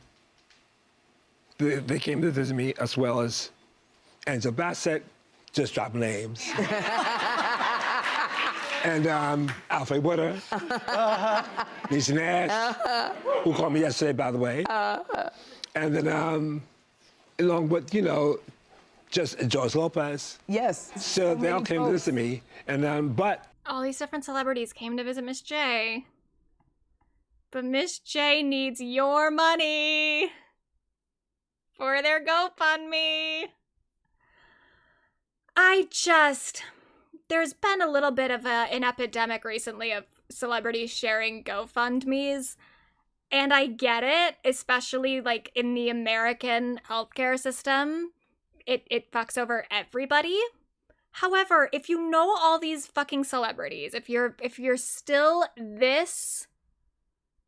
they came to visit me, as well as Angela Bassett, just drop names. And Alfred Witter, Niecy Nash, who called me yesterday, by the way. And then along with, you know, just George Lopez. Yes. So they all came to visit me. And but all these different celebrities came to visit Miss J. But Miss J needs your money for their GoFundMe. There's been a little bit of an epidemic recently of celebrities sharing GoFundMes. And I get it, especially like in the American healthcare system. It fucks over everybody. However, if you know all these fucking celebrities, if you're still this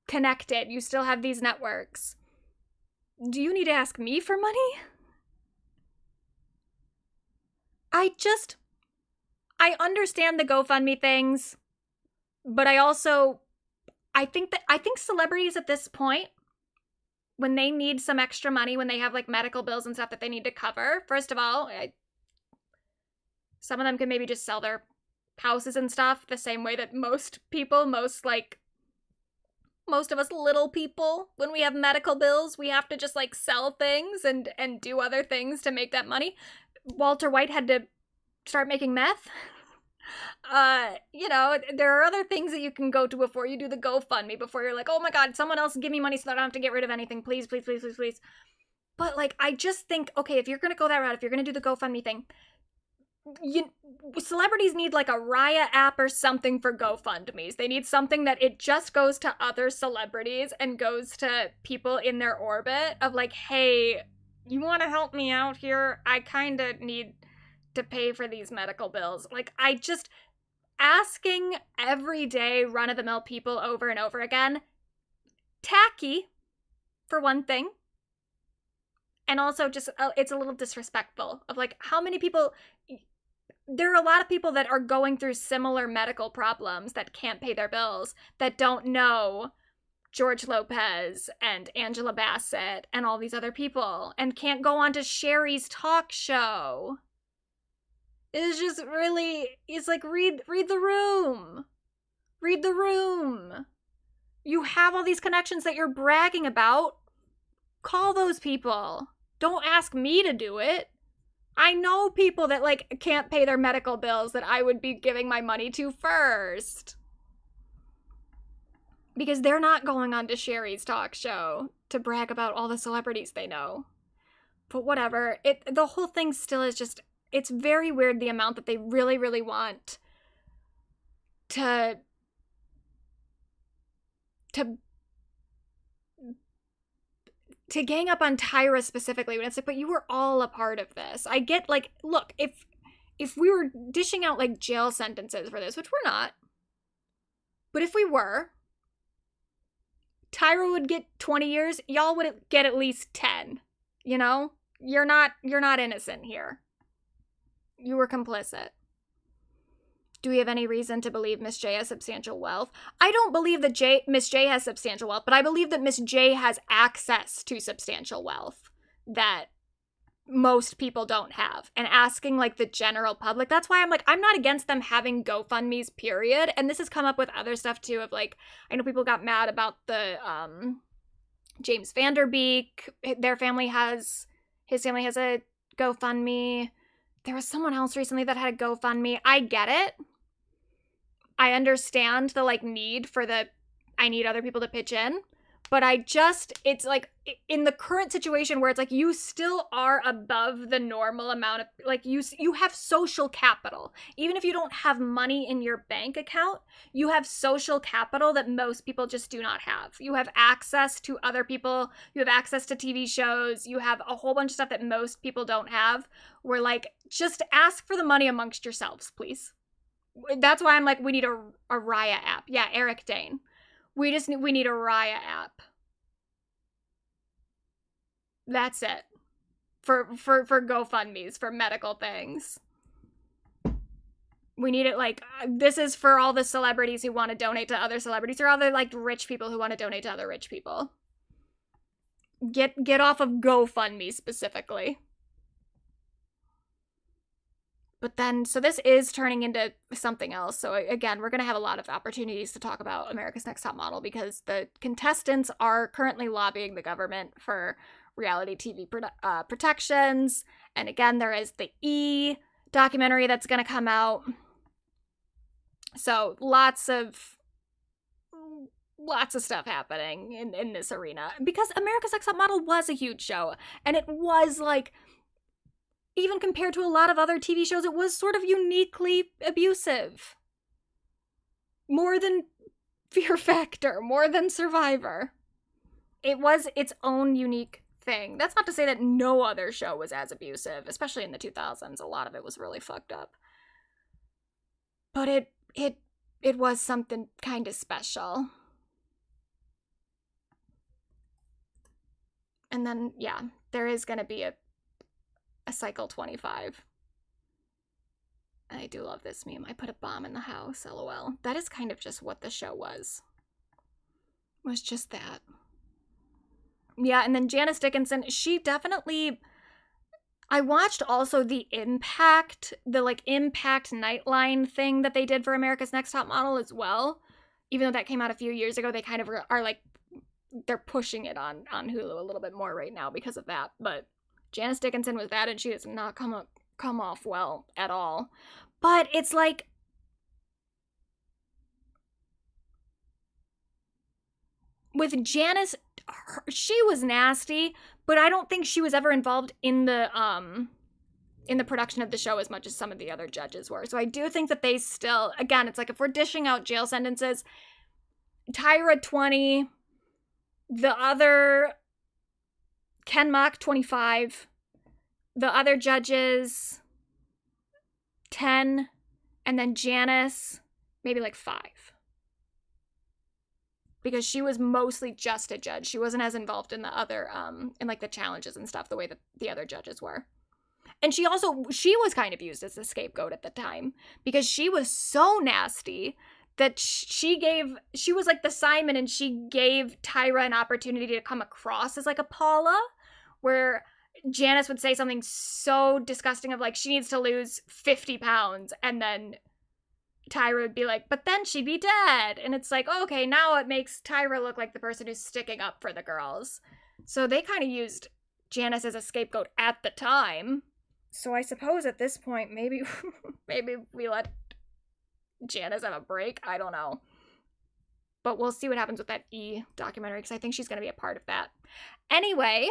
connected, you still have these networks, do you need to ask me for money? I understand the GoFundMe things, but I think celebrities at this point, when they need some extra money, when they have like medical bills and stuff that they need to cover, first of all, some of them can maybe just sell their houses and stuff the same way that most of us little people, when we have medical bills, we have to just like sell things and do other things to make that money. Walter White had to start making meth. You know, there are other things that you can go to before you do the GoFundMe, before you're like, oh my god, someone else give me money so that I don't have to get rid of anything, please, please, please, please, please. But like, I just think, okay, if you're gonna go that route, if you're gonna do the GoFundMe thing, celebrities need like a Raya app or something for GoFundMes. They need something that it just goes to other celebrities and goes to people in their orbit of like, hey, you want to help me out here? I kind of need to pay for these medical bills. Like, asking everyday run-of-the-mill people over and over again, tacky, for one thing. And also just, it's a little disrespectful of like, how many people, there are a lot of people that are going through similar medical problems that can't pay their bills, that don't know George Lopez and Angela Bassett and all these other people, and can't go on to Sherry's talk show. It's just really, it's like, read the room. Read the room. You have all these connections that you're bragging about. Call those people. Don't ask me to do it. I know people that, like, can't pay their medical bills that I would be giving my money to first. Because they're not going on to Sherry's talk show to brag about all the celebrities they know. But whatever. The whole thing still is just, it's very weird the amount that they really, really want to gang up on Tyra specifically, when it's like, but you were all a part of this. I get, like, look, if we were dishing out, like, jail sentences for this, which we're not, but if we were, Tyra would get 20 years, y'all would get at least 10, you know? You're not innocent here. You were complicit. Do we have any reason to believe Miss J has substantial wealth? I don't believe that Miss J has substantial wealth, but I believe that Miss J has access to substantial wealth that most people don't have. And asking like the general public, that's why I'm like, I'm not against them having GoFundMes, period. And this has come up with other stuff too of like, I know people got mad about the James Vanderbeek. His family has a GoFundMe. There was someone else recently that had a GoFundMe. I get it. I understand the like need for I need other people to pitch in. But it's like in the current situation where it's like you still are above the normal amount of, like you have social capital. Even if you don't have money in your bank account, you have social capital that most people just do not have. You have access to other people. You have access to TV shows. You have a whole bunch of stuff that most people don't have. Where like, just ask for the money amongst yourselves, please. That's why I'm like, we need a Raya app. Yeah, Eric Dane. We need a Raya app. That's it. For GoFundMes, for medical things. We need it like, this is for all the celebrities who want to donate to other celebrities, or other like rich people who want to donate to other rich people. Get off of GoFundMe specifically. But then, so this is turning into something else. So again, we're going to have a lot of opportunities to talk about America's Next Top Model because the contestants are currently lobbying the government for reality TV protections. And again, there is the E documentary that's going to come out. So lots of stuff happening in this arena because America's Next Top Model was a huge show. And it was like, even compared to a lot of other TV shows, it was sort of uniquely abusive. More than Fear Factor, more than Survivor. It was its own unique thing. That's not to say that no other show was as abusive, especially in the 2000s. A lot of it was really fucked up. But it was something kind of special. And then, yeah, there is going to be a cycle 25. I do love this meme. I put a bomb in the house, lol. That is kind of just what the show was. Was just that. Yeah, and then Janice Dickinson, she definitely... I watched also the Impact Nightline thing that they did for America's Next Top Model as well. Even though that came out a few years ago, they kind of are like... They're pushing it on Hulu a little bit more right now because of that, but Janice Dickinson was that, and she does not come off well at all. But it's like, with Janice, she was nasty, but I don't think she was ever involved in the production of the show as much as some of the other judges were. So I do think that they still, again, it's like if we're dishing out jail sentences, Tyra 20, the other Ken Mock 25, the other judges 10, and then Janice maybe like 5. Because she was mostly just a judge. She wasn't as involved in the other in like the challenges and stuff the way that the other judges were. And she was kind of used as a scapegoat at the time because she was so nasty that she was like the Simon, and she gave Tyra an opportunity to come across as like a Paula, where Janice would say something so disgusting of like, she needs to lose 50 pounds. And then Tyra would be like, but then she'd be dead. And it's like, okay, now it makes Tyra look like the person who's sticking up for the girls. So they kind of used Janice as a scapegoat at the time. So I suppose at this point, maybe we let Janice have a break. I don't know. But we'll see what happens with that E documentary because I think she's going to be a part of that. Anyway,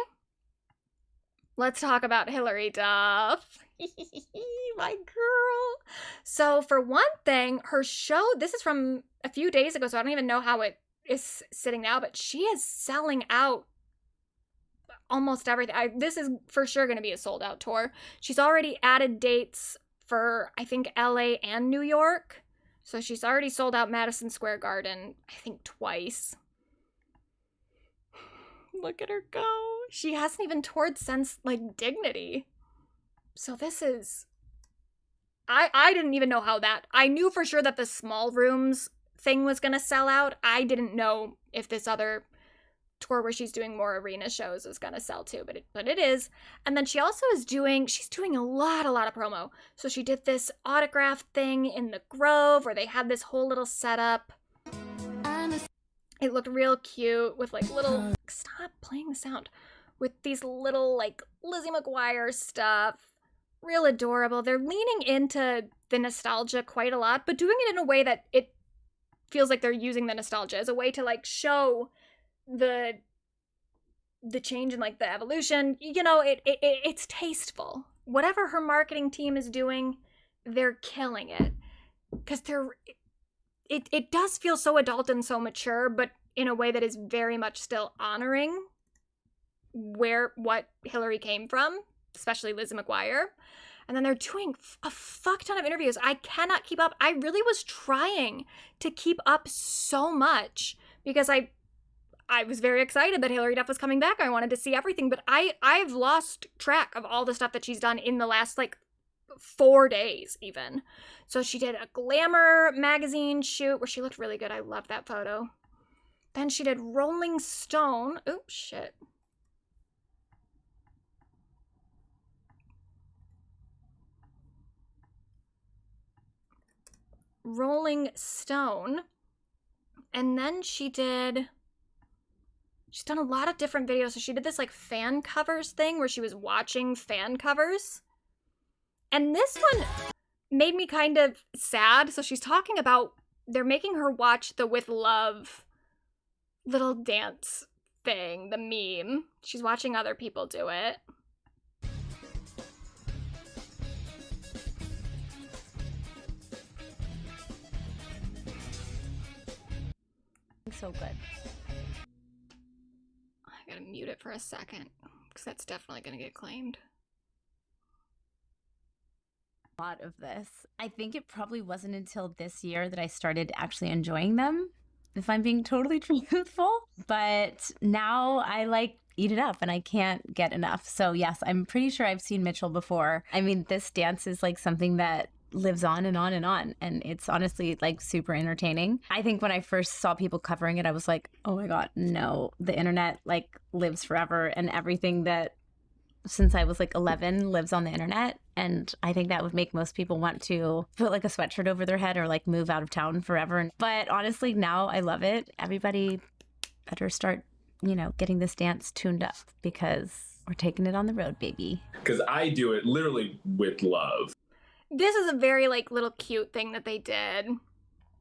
let's talk about Hilary Duff. My girl. So for one thing, her show, this is from a few days ago, so I don't even know how it is sitting now, but she is selling out almost everything. This is for sure going to be a sold out tour. She's already added dates for, I think, LA and New York. So she's already sold out Madison Square Garden, I think twice. Look at her go. She hasn't even toured since, like, Dignity. So this is I didn't even know how that, I knew for sure that the small rooms thing was gonna sell out. I didn't know if this other tour where she's doing more arena shows is gonna sell too, but it is. And then she also she's doing a lot of promo. So she did this autograph thing in the Grove where they had this whole little setup. It looked real cute with like little, stop playing the sound, with these little like Lizzie McGuire stuff. Real adorable. They're leaning into the nostalgia quite a lot, but doing it in a way that it feels like they're using the nostalgia as a way to like show the change in like the evolution. You know, it's tasteful. Whatever her marketing team is doing, they're killing it. Because it does feel so adult and so mature, but in a way that is very much still honoring what Hilary came from, especially Lizzie McGuire. And then they're doing a fuck ton of interviews. I cannot keep up. I really was trying to keep up so much because I was very excited that Hilary Duff was coming back. I wanted to see everything, but I've lost track of all the stuff that she's done in the last like 4 days even. So she did a Glamour magazine shoot where she looked really good. I love that photo. Then she did Rolling Stone. Oh, shit. Rolling Stone. And then she's done a lot of different videos. So she did this like fan covers thing where she was watching fan covers. And this one made me kind of sad. So she's talking about, they're making her watch the With Love little dance thing, the meme. She's watching other people do it. So good. I gotta mute it for a second because that's definitely gonna get claimed. A lot of this. I think it probably wasn't until this year that I started actually enjoying them, if I'm being totally truthful. But now I like eat it up and I can't get enough. So yes, I'm pretty sure I've seen Mitchell before. I mean, this dance is like something that lives on and on and on, and it's honestly like super entertaining. I think when I first saw people covering it, I was like, oh my god, no, the internet like lives forever, and everything that since I was like 11 lives on the internet. And I think that would make most people want to put like a sweatshirt over their head or like move out of town forever. But honestly, now I love it. Everybody better start, getting this dance tuned up because we're taking it on the road, baby. Because I do it literally with love. This is a very like little cute thing that they did.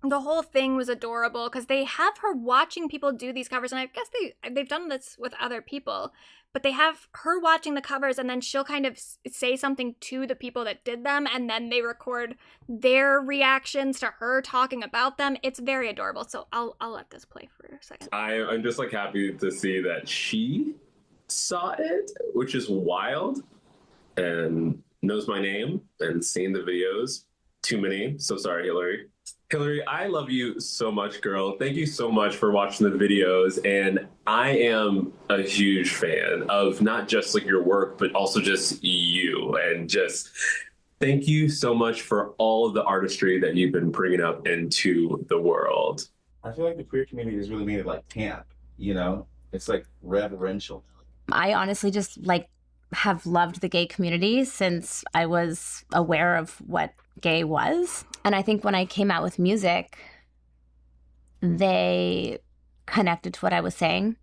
The whole thing was adorable because they have her watching people do these covers, and I guess they've done this with other people, but they have her watching the covers, and then she'll kind of say something to the people that did them, and then they record their reactions to her talking about them. It's very adorable. So I'll let this play for a second. I'm just like happy to see that she saw it, which is wild, and knows my name and seen the videos. Too many. So sorry, Hilary. Hilary, I love you so much, girl. Thank you so much for watching the videos. And I am a huge fan of not just like your work, but also just you. And just thank you so much for all of the artistry that you've been bringing up into the world. I feel like the queer community has really made it like camp, It's like reverential. I honestly just like have loved the gay community since I was aware of what gay was. And I think when I came out with music, they connected to what I was saying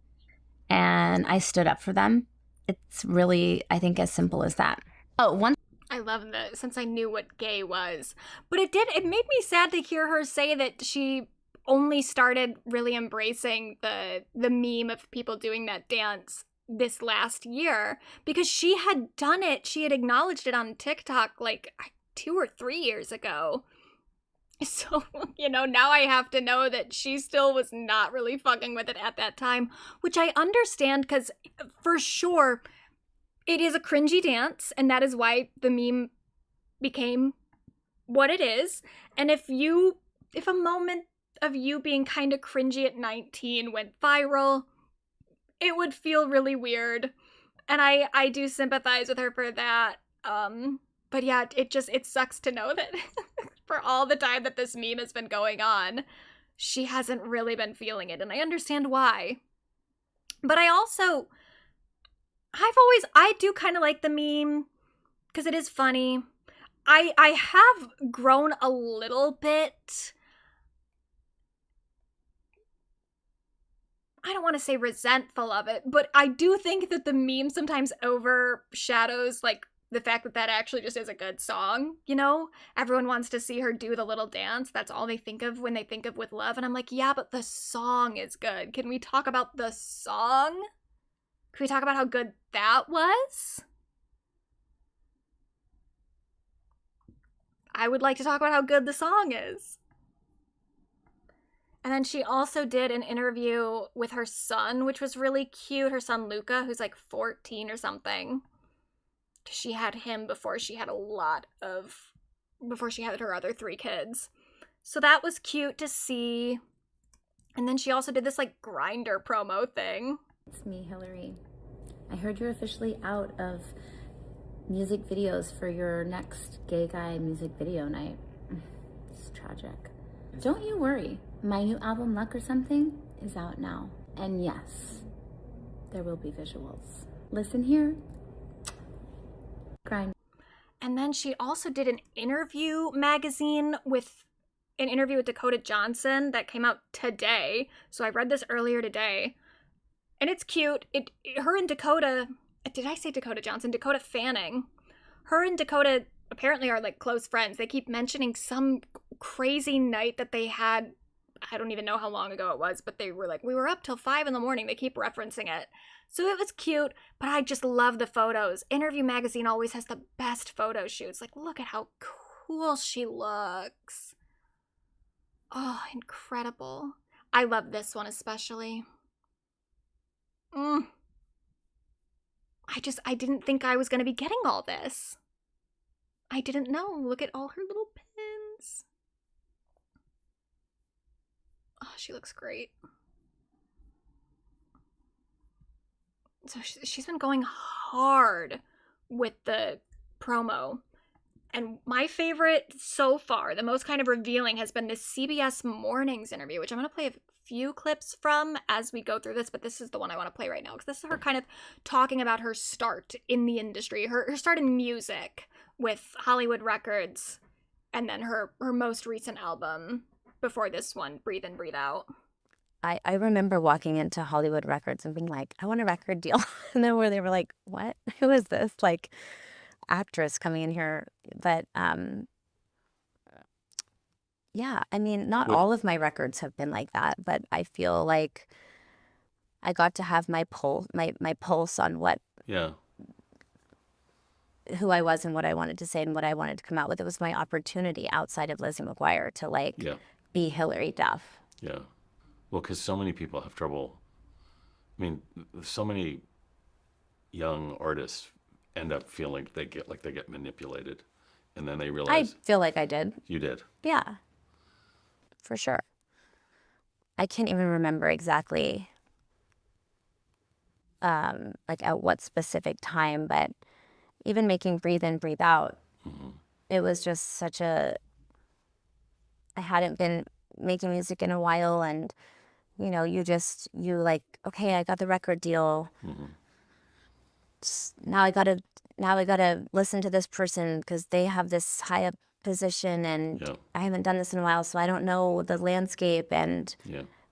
and I stood up for them. It's really, I think, as simple as that. I love that, since I knew what gay was. But it made me sad to hear her say that she only started really embracing the meme of people doing that dance this last year, because she had done it. She had acknowledged it on TikTok like 2 or 3 years ago. So, now I have to know that she still was not really fucking with it at that time, which I understand because for sure it is a cringy dance, and that is why the meme became what it is. And if a moment of you being kind of cringy at 19 went viral, it would feel really weird. And I do sympathize with her for that. But But yeah, it sucks to know that for all the time that this meme has been going on, she hasn't really been feeling it, and I understand why. But I do kind of like the meme because it is funny. I have grown a little bit, I don't want to say resentful of it, but I do think that the meme sometimes overshadows, like, the fact that actually just is a good song, you know? Everyone wants to see her do the little dance. That's all they think of when they think of With Love. And I'm like, yeah, but the song is good. Can we talk about the song? Can we talk about how good that was? I would like to talk about how good the song is. And then she also did an interview with her son, which was really cute. Her son, Luca, who's like 14 or something. She had him before she had before she had her other 3 kids. So that was cute to see. And then she also did this like Grindr promo thing. It's me, Hilary. I heard you're officially out of music videos for your next gay guy music video night. It's tragic. Don't you worry. My new album, Luck or Something, is out now. And yes, there will be visuals. Listen here. Grind. And then she also did an interview magazine with Dakota Johnson that came out today. So I read this earlier today. And it's cute. Her and Dakota, did I say Dakota Johnson? Dakota Fanning. Her and Dakota apparently are like close friends. They keep mentioning some crazy night that they had. I don't even know how long ago it was, but they were like, we were up till 5 a.m. They keep referencing it. So it was cute, but I just love the photos. Interview Magazine always has the best photo shoots. Like, look at how cool she looks. Oh, incredible. I love this one especially. I didn't think I was going to be getting all this. I didn't know. Look at all her little pins. Oh, she looks great. So she's been going hard with the promo. And my favorite so far, the most kind of revealing, has been this CBS Mornings interview, which I'm going to play a few clips from as we go through this, but this is the one I want to play right now, because this is her kind of talking about her start in the industry, her start in music with Hollywood Records, and then her most recent album before this one, Breathe In, Breathe Out. I remember walking into Hollywood Records and being like, I want a record deal. And then they were like, what? Who is this? Like, actress coming in here. But yeah, I mean, not all of my records have been like that, but I feel like I got to have my pulse on what who I was and what I wanted to say and what I wanted to come out with. It was my opportunity outside of Lizzie McGuire to be Hilary Duff. Yeah. Well, because so many people have trouble. I mean, so many young artists end up feeling they get manipulated, and then they realize. I feel like I did. You did. Yeah. For sure. I can't even remember exactly, like at what specific time, but even making Breathe In, Breathe Out, it was just such a. I hadn't been making music in a while, and you like, okay, I got the record deal. Now I gotta listen to this person because they have this high up position, and I haven't done this in a while, so I don't know the landscape, and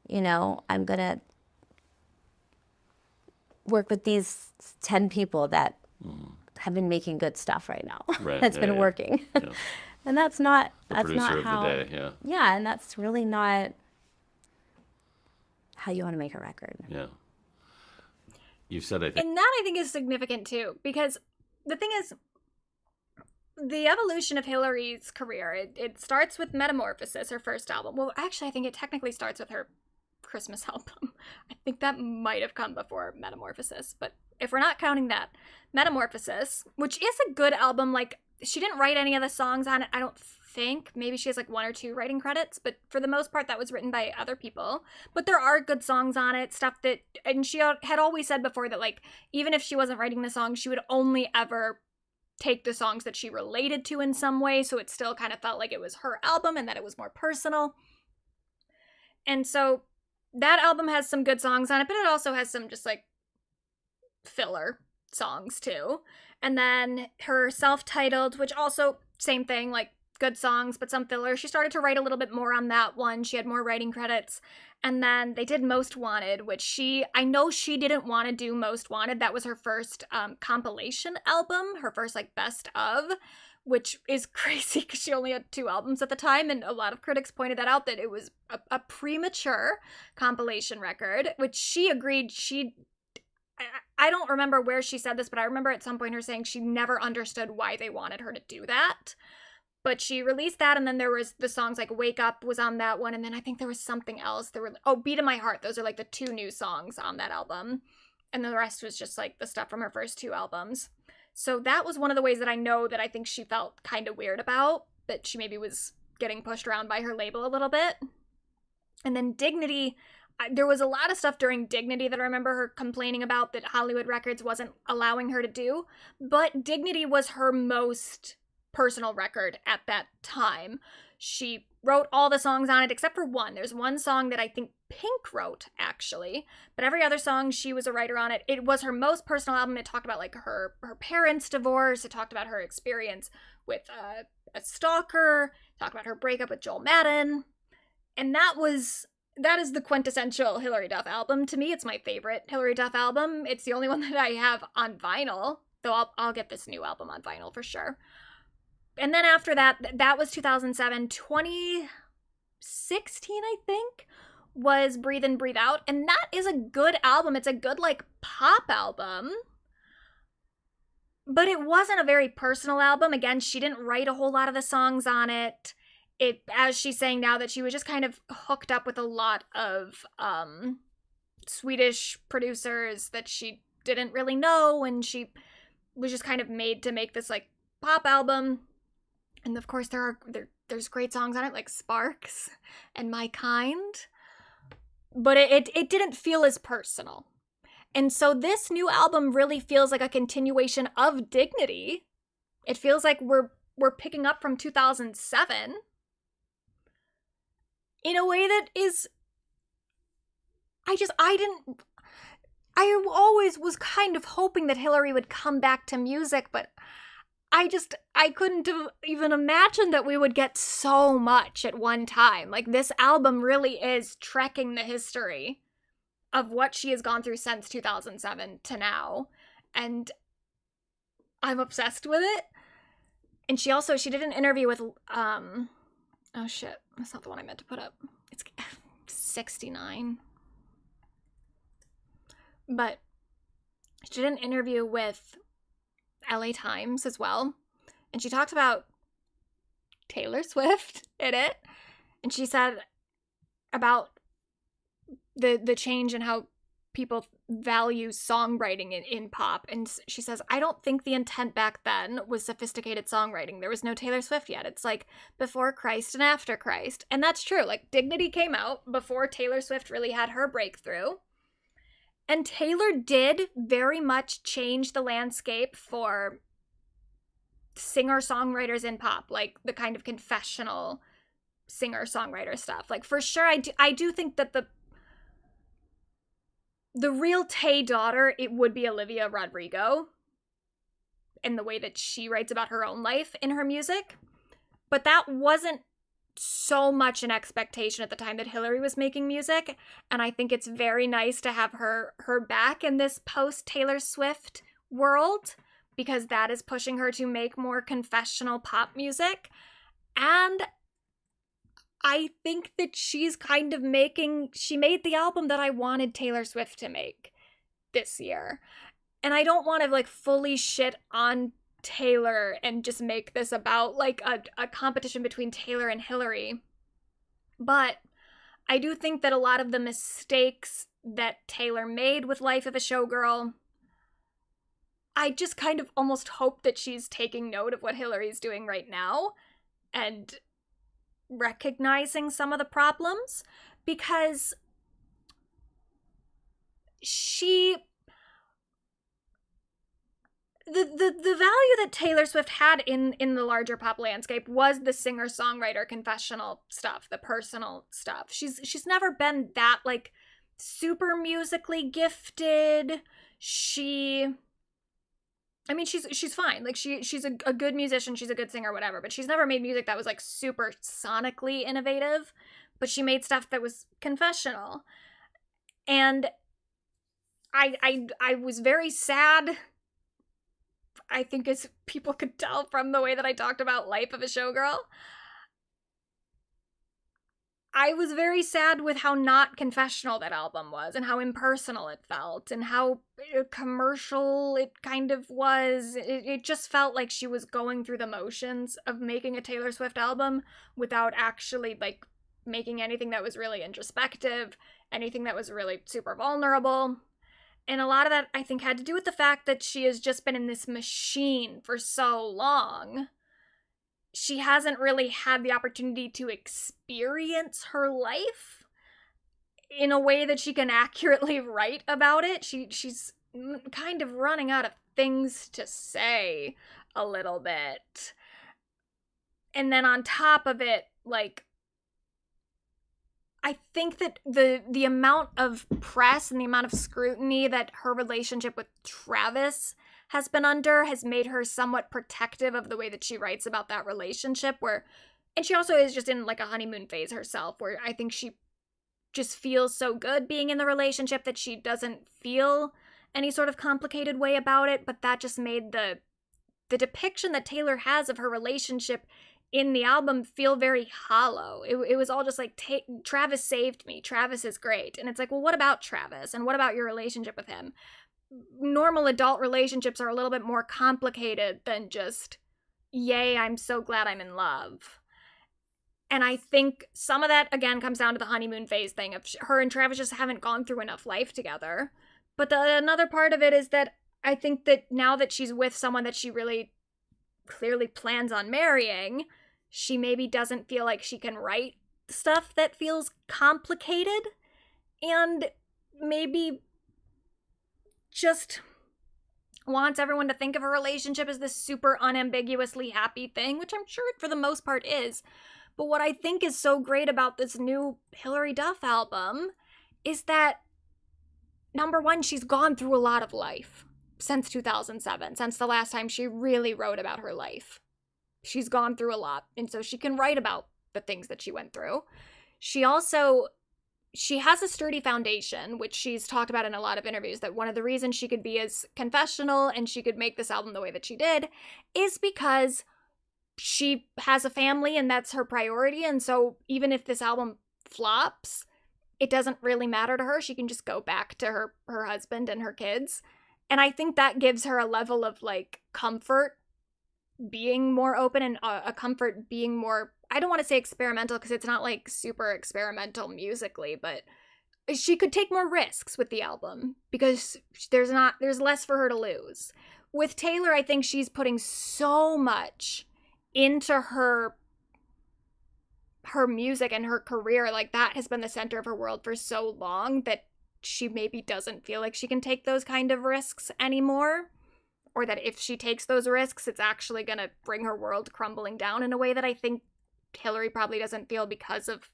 I'm gonna work with these 10 people that have been making good stuff right now. Right. That's been working. And that's not The that's producer not of how the day, yeah, and that's really not how you want to make a record. Yeah. You've said, I think. And that I think is significant too, because the thing is, the evolution of Hilary's career, it starts with Metamorphosis, her first album. Well, actually, I think it technically starts with her Christmas album. I think that might have come before Metamorphosis, but if we're not counting that, Metamorphosis, which is a good album, like, she didn't write any of the songs on it, I don't think. Maybe she has like 1 or 2 writing credits, but for the most part that was written by other people. But there are good songs on it, stuff that, and she had always said before that, like, even if she wasn't writing the song, she would only ever take the songs that she related to in some way, so it still kind of felt like it was her album and that it was more personal. And so that album has some good songs on it, but it also has some just like filler songs too. And then her self-titled, which also same thing, like good songs but some filler. She started to write a little bit more on that one. She had more writing credits. And then they did Most Wanted, which I know she didn't want to do Most Wanted. That was her first compilation album, her first like best of, which is crazy because she only had 2 albums at the time, and a lot of critics pointed that out, that it was a premature compilation record, which she agreed. I don't remember where she said this, but I remember at some point her saying she never understood why they wanted her to do that. But she released that, and then there was the songs like Wake Up was on that one, and then I think there was something else. There were, Beat in My Heart. Those are like the 2 new songs on that album. And the rest was just like the stuff from her first 2 albums. So that was one of the ways that I know that I think she felt kind of weird about, that she maybe was getting pushed around by her label a little bit. And then Dignity, there was a lot of stuff during Dignity that I remember her complaining about that Hollywood Records wasn't allowing her to do. But Dignity was her most personal record at that time. She wrote all the songs on it except for one. There's one song that I think Pink wrote, actually, but every other song she was a writer on it. It was her most personal album. It talked about like her parents' divorce. It talked about her experience with a stalker. It talked about her breakup with Joel Madden. And that is the quintessential Hilary Duff album. To me, it's my favorite Hilary Duff album. It's the only one that I have on vinyl, though I'll get this new album on vinyl for sure. And then after that was 2007. 2016, I think, was Breathe In, Breathe Out. And that is a good album. It's a good, like, pop album. But it wasn't a very personal album. Again, she didn't write a whole lot of the songs on it. As she's saying now, that she was just kind of hooked up with a lot of Swedish producers that she didn't really know. And she was just kind of made to make this, like, pop album. And of course, there's great songs on it, like Sparks and My Kind. But it didn't feel as personal. And so this new album really feels like a continuation of Dignity. It feels like we're picking up from 2007 in a way that is... I always was kind of hoping that Hilary would come back to music, but I couldn't have even imagined that we would get so much at one time. Like, this album really is trekking the history of what she has gone through since 2007 to now. And I'm obsessed with it. And she did an interview with, oh shit, that's not the one I meant to put up. It's 69. But she did an interview with LA Times as well, and she talked about Taylor Swift in it, and she said about the change in how people value songwriting in pop, and she says, I don't think the intent back then was sophisticated songwriting. There was no Taylor Swift yet. It's like before Christ and after Christ. And that's true. Like, Dignity came out before Taylor Swift really had her breakthrough. And Taylor did very much change the landscape for singer-songwriters in pop, like the kind of confessional singer-songwriter stuff. Like, for sure, I do think that the real Tay daughter, it would be Olivia Rodrigo, in the way that she writes about her own life in her music. But that wasn't so much an expectation at the time that Hilary was making music, and I think it's very nice to have her back in this post-Taylor Swift world, because that is pushing her to make more confessional pop music. And I think that she's kind of she made the album that I wanted Taylor Swift to make this year. And I don't want to like fully shit on Taylor and just make this about like a competition between Taylor and Hilary. But I do think that a lot of the mistakes that Taylor made with Life of a Showgirl, I just kind of almost hope that she's taking note of what Hilary's doing right now and recognizing some of the problems, because the value that Taylor Swift had in the larger pop landscape was the singer-songwriter confessional stuff, the personal stuff. She's never been that like super musically gifted. She's fine. Like she's a good musician, she's a good singer, whatever, but she's never made music that was like super sonically innovative, but she made stuff that was confessional. And I was very sad, I think, as people could tell from the way that I talked about Life of a Showgirl. I was very sad with how not confessional that album was, and how impersonal it felt, and how commercial it kind of was. It just felt like she was going through the motions of making a Taylor Swift album without actually, like, making anything that was really introspective, anything that was really super vulnerable. And a lot of that, I think, had to do with the fact that she has just been in this machine for so long. She hasn't really had the opportunity to experience her life in a way that she can accurately write about it. She's kind of running out of things to say a little bit. And then on top of it, like, I think that the amount of press and the amount of scrutiny that her relationship with Travis has been under has made her somewhat protective of the way that she writes about that relationship, and she also is just in like a honeymoon phase herself, where I think she just feels so good being in the relationship that she doesn't feel any sort of complicated way about it, but that just made the depiction that Taylor has of her relationship in the album feel very hollow. It was all just like, Travis saved me, Travis is great. And it's like, well, what about Travis? And what about your relationship with him? Normal adult relationships are a little bit more complicated than just, yay, I'm so glad I'm in love. And I think some of that, again, comes down to the honeymoon phase thing of her and Travis just haven't gone through enough life together. But another part of it is that I think that now that she's with someone that she really clearly plans on marrying, she maybe doesn't feel like she can write stuff that feels complicated, and maybe just wants everyone to think of her relationship as this super unambiguously happy thing, which I'm sure it for the most part is. But what I think is so great about this new Hilary Duff album is that, number one, she's gone through a lot of life since 2007, since the last time she really wrote about her life. She's gone through a lot, and so she can write about the things that she went through. She has a sturdy foundation, which she's talked about in a lot of interviews, that one of the reasons she could be as confessional and she could make this album the way that she did is because she has a family and that's her priority. And so even if this album flops, it doesn't really matter to her. She can just go back to her husband and her kids. And I think that gives her a level of like comfort being more open, and a comfort being more, I don't want to say experimental because it's not like super experimental musically, but she could take more risks with the album because there's less for her to lose. With Taylor, I think she's putting so much into her music and her career. Like, that has been the center of her world for so long that she maybe doesn't feel like she can take those kind of risks anymore. Or that if she takes those risks, it's actually going to bring her world crumbling down in a way that I think Hilary probably doesn't feel, because of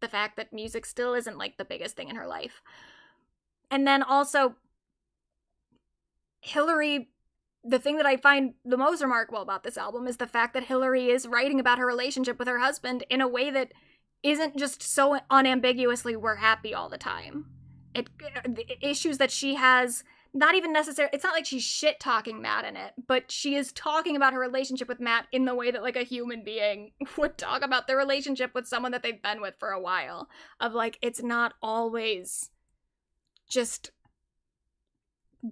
the fact that music still isn't like the biggest thing in her life. And then also, Hilary, the thing that I find the most remarkable about this album is the fact that Hilary is writing about her relationship with her husband in a way that isn't just so unambiguously we're happy all the time. The issues that she has, not even necessarily, it's not like she's shit talking Matt in it, but she is talking about her relationship with Matt in the way that like a human being would talk about their relationship with someone that they've been with for a while. Of like, it's not always just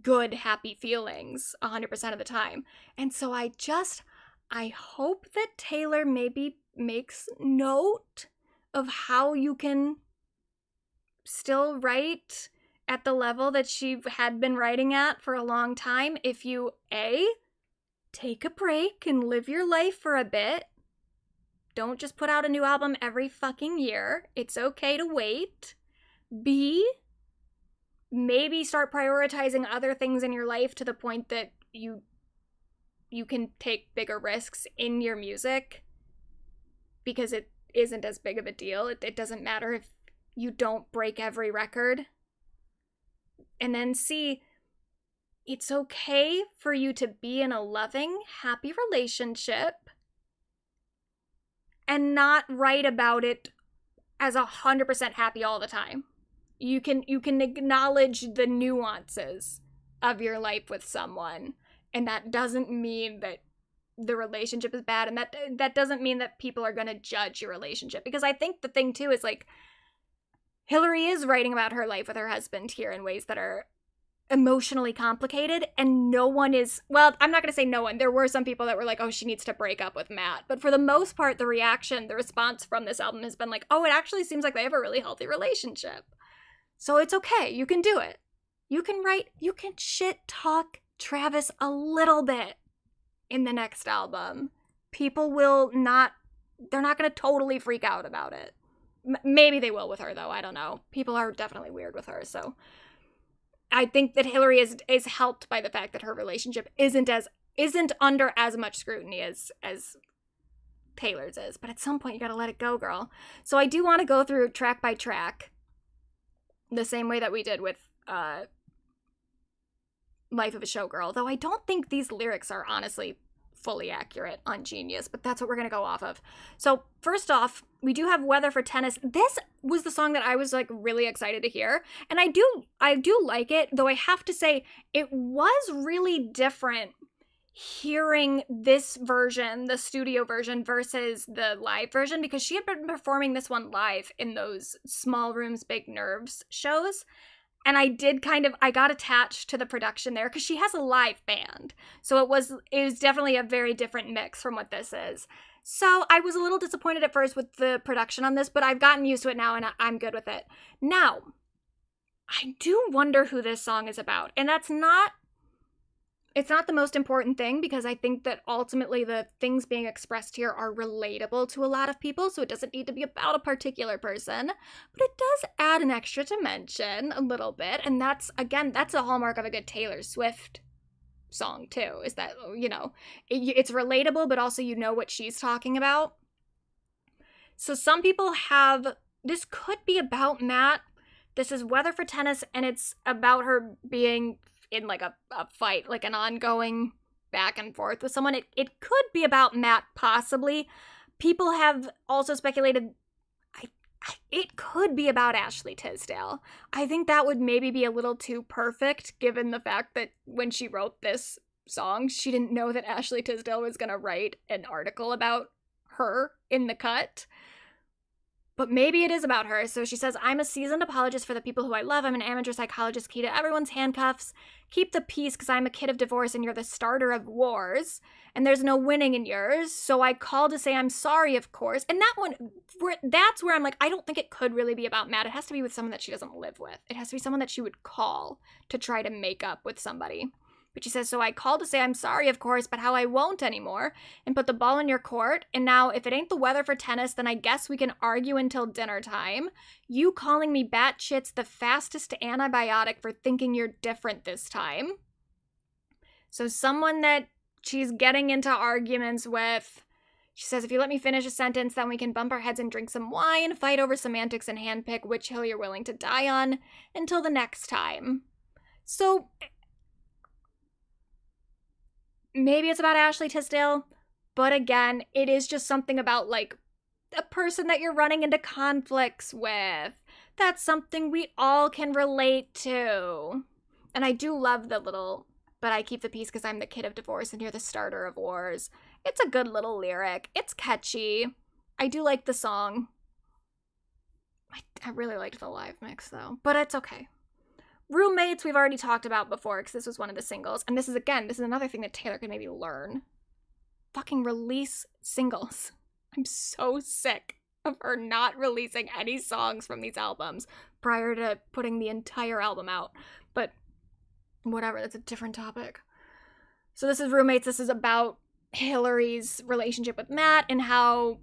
good, happy feelings 100% of the time. And so I hope that Taylor maybe makes note of how you can still write at the level that she had been writing at for a long time if you, A, take a break and live your life for a bit. Don't just put out a new album every fucking year. It's okay to wait. B, maybe start prioritizing other things in your life to the point that you you can take bigger risks in your music because it isn't as big of a deal. It doesn't matter if you don't break every record. And then C, it's okay for you to be in a loving, happy relationship and not write about it as 100% happy all the time. You can acknowledge the nuances of your life with someone, and that doesn't mean that the relationship is bad, and that doesn't mean that people are going to judge your relationship. Because I think the thing too is, like, Hilary is writing about her life with her husband here in ways that are emotionally complicated, and no one is, well, I'm not going to say no one. There were some people that were like, oh, she needs to break up with Matt. But for the most part, the response from this album has been like, oh, it actually seems like they have a really healthy relationship. So it's okay. You can do it. You can shit talk Travis a little bit in the next album. People they're not going to totally freak out about it. Maybe they will with her, though. I don't know. People are definitely weird with her, so I think that Hilary is helped by the fact that her relationship isn't under as much scrutiny as Taylor's is. But at some point, you got to let it go, girl. So I do want to go through track by track, the same way that we did with Life of a Showgirl, though I don't think these lyrics are honestly fully accurate on Genius, but that's what we're going to go off of. So first off, we do have Weather for Tennis. This was the song that I was like really excited to hear, and I do like it, though I have to say it was really different hearing this version, the studio version, versus the live version, because she had been performing this one live in those Small Rooms, Big Nerves shows. And I got attached to the production there because she has a live band. So it was definitely a very different mix from what this is. So I was a little disappointed at first with the production on this, but I've gotten used to it now and I'm good with it. Now, I do wonder who this song is about. And it's not the most important thing, because I think that ultimately the things being expressed here are relatable to a lot of people, so it doesn't need to be about a particular person, but it does add an extra dimension a little bit, and that's a hallmark of a good Taylor Swift song too, is that, you know, it's relatable, but also you know what she's talking about. So some people this could be about Matt. This is Weather for Tennis, and it's about her being in like a fight, like an ongoing back and forth with someone. It could be about Matt, possibly. People have also speculated it could be about Ashley Tisdale. I think that would maybe be a little too perfect, given the fact that when she wrote this song, she didn't know that Ashley Tisdale was going to write an article about her in the cut. But maybe it is about her. So she says, I'm a seasoned apologist for the people who I love. I'm an amateur psychologist, key to everyone's handcuffs. Keep the peace, because I'm a kid of divorce and you're the starter of wars. And there's no winning in yours. So I call to say I'm sorry, of course. And that's where I'm like, I don't think it could really be about Matt. It has to be with someone that she doesn't live with. It has to be someone that she would call to try to make up with somebody. But she says, so I call to say I'm sorry, of course, but how I won't anymore, and put the ball in your court. And now, if it ain't the weather for tennis, then I guess we can argue until dinner time. You calling me batshit's the fastest antibiotic for thinking you're different this time. So someone that she's getting into arguments with. She says, if you let me finish a sentence, then we can bump our heads and drink some wine, fight over semantics and handpick which hill you're willing to die on, until the next time. So maybe it's about Ashley Tisdale, but again, it is just something about, like, a person that you're running into conflicts with. That's something we all can relate to. And I do love the little, but I keep the peace because I'm the kid of divorce and you're the starter of wars. It's a good little lyric. It's catchy. I do like the song. I really liked the live mix, though, but it's okay. Roommates, we've already talked about before, because this was one of the singles. And this is another thing that Taylor could maybe learn. Fucking release singles. I'm so sick of her not releasing any songs from these albums prior to putting the entire album out. But whatever, that's a different topic. So this is Roommates. This is about Hilary's relationship with Matt and how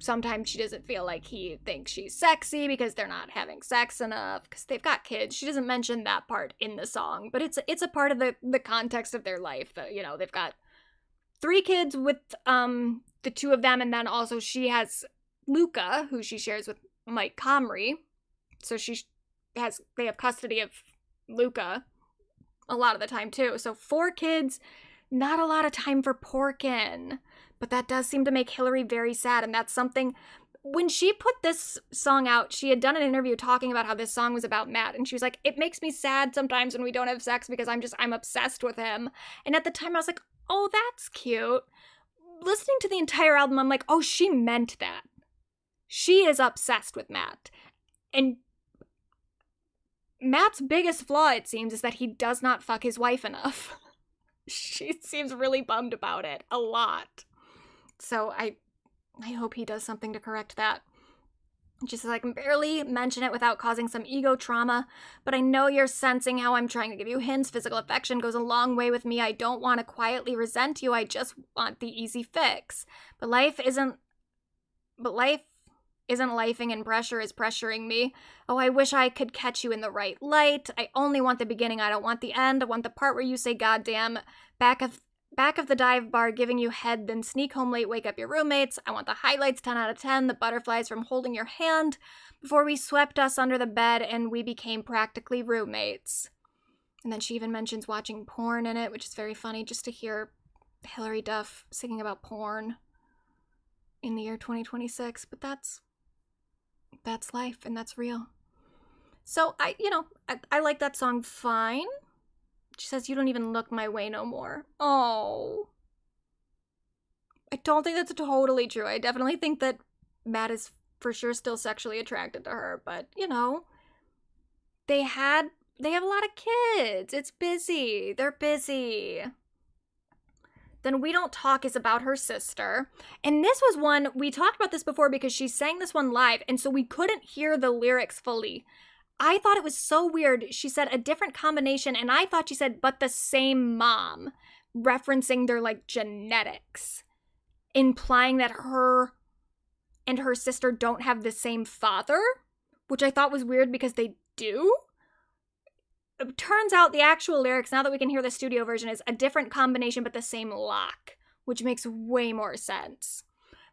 sometimes she doesn't feel like he thinks she's sexy because they're not having sex enough because they've got kids. She doesn't mention that part in the song, but it's a part of the context of their life that, you know, they've got 3 kids with the 2 of them, and then also she has Luca, who she shares with Mike Comrie. So they have custody of Luca a lot of the time too. So 4 kids, not a lot of time for Porkin. But that does seem to make Hilary very sad, and that's something. When she put this song out, she had done an interview talking about how this song was about Matt, and she was like, it makes me sad sometimes when we don't have sex because I'm obsessed with him. And at the time I was like, oh, that's cute. Listening to the entire album, I'm like, oh, she meant that. She is obsessed with Matt. And Matt's biggest flaw, it seems, is that he does not fuck his wife enough. She seems really bummed about it a lot. So I hope he does something to correct that. Just so I can barely mention it without causing some ego trauma, but I know you're sensing how I'm trying to give you hints. Physical affection goes a long way with me. I don't want to quietly resent you. I just want the easy fix. But life isn't lifing, and pressure is pressuring me. Oh, I wish I could catch you in the right light. I only want the beginning. I don't want the end. I want the part where you say goddamn back of the dive bar, giving you head, then sneak home late, wake up your roommates. I want the highlights, 10 out of 10, the butterflies from holding your hand before we swept us under the bed and we became practically roommates. And then she even mentions watching porn in it, which is very funny just to hear Hilary Duff singing about porn in the year 2026. But that's life, and that's real. So I like that song fine. She says, you don't even look my way no more. Oh. I don't think that's totally true. I definitely think that Matt is for sure still sexually attracted to her, but, they have a lot of kids. It's busy. They're busy. Then We Don't Talk is about her sister. And this was one, we talked about this before because she sang this one live, and so we couldn't hear the lyrics fully. I thought it was so weird. She said a different combination, and I thought she said, but the same mom, referencing their, genetics, implying that her and her sister don't have the same father, which I thought was weird because they do. It turns out the actual lyrics, now that we can hear the studio version, is a different combination, but the same lock, which makes way more sense.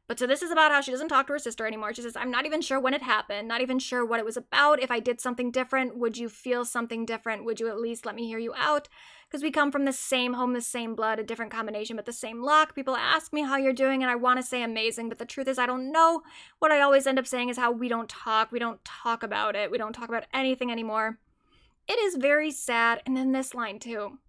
But so this is about how she doesn't talk to her sister anymore. She says, I'm not even sure when it happened, not even sure what it was about. If I did something different, would you feel something different? Would you at least let me hear you out? Because we come from the same home, the same blood, a different combination, but the same lock. People ask me how you're doing, and I want to say amazing, but the truth is I don't know. What I always end up saying is how we don't talk. We don't talk about it. We don't talk about anything anymore. It is very sad. And then this line too.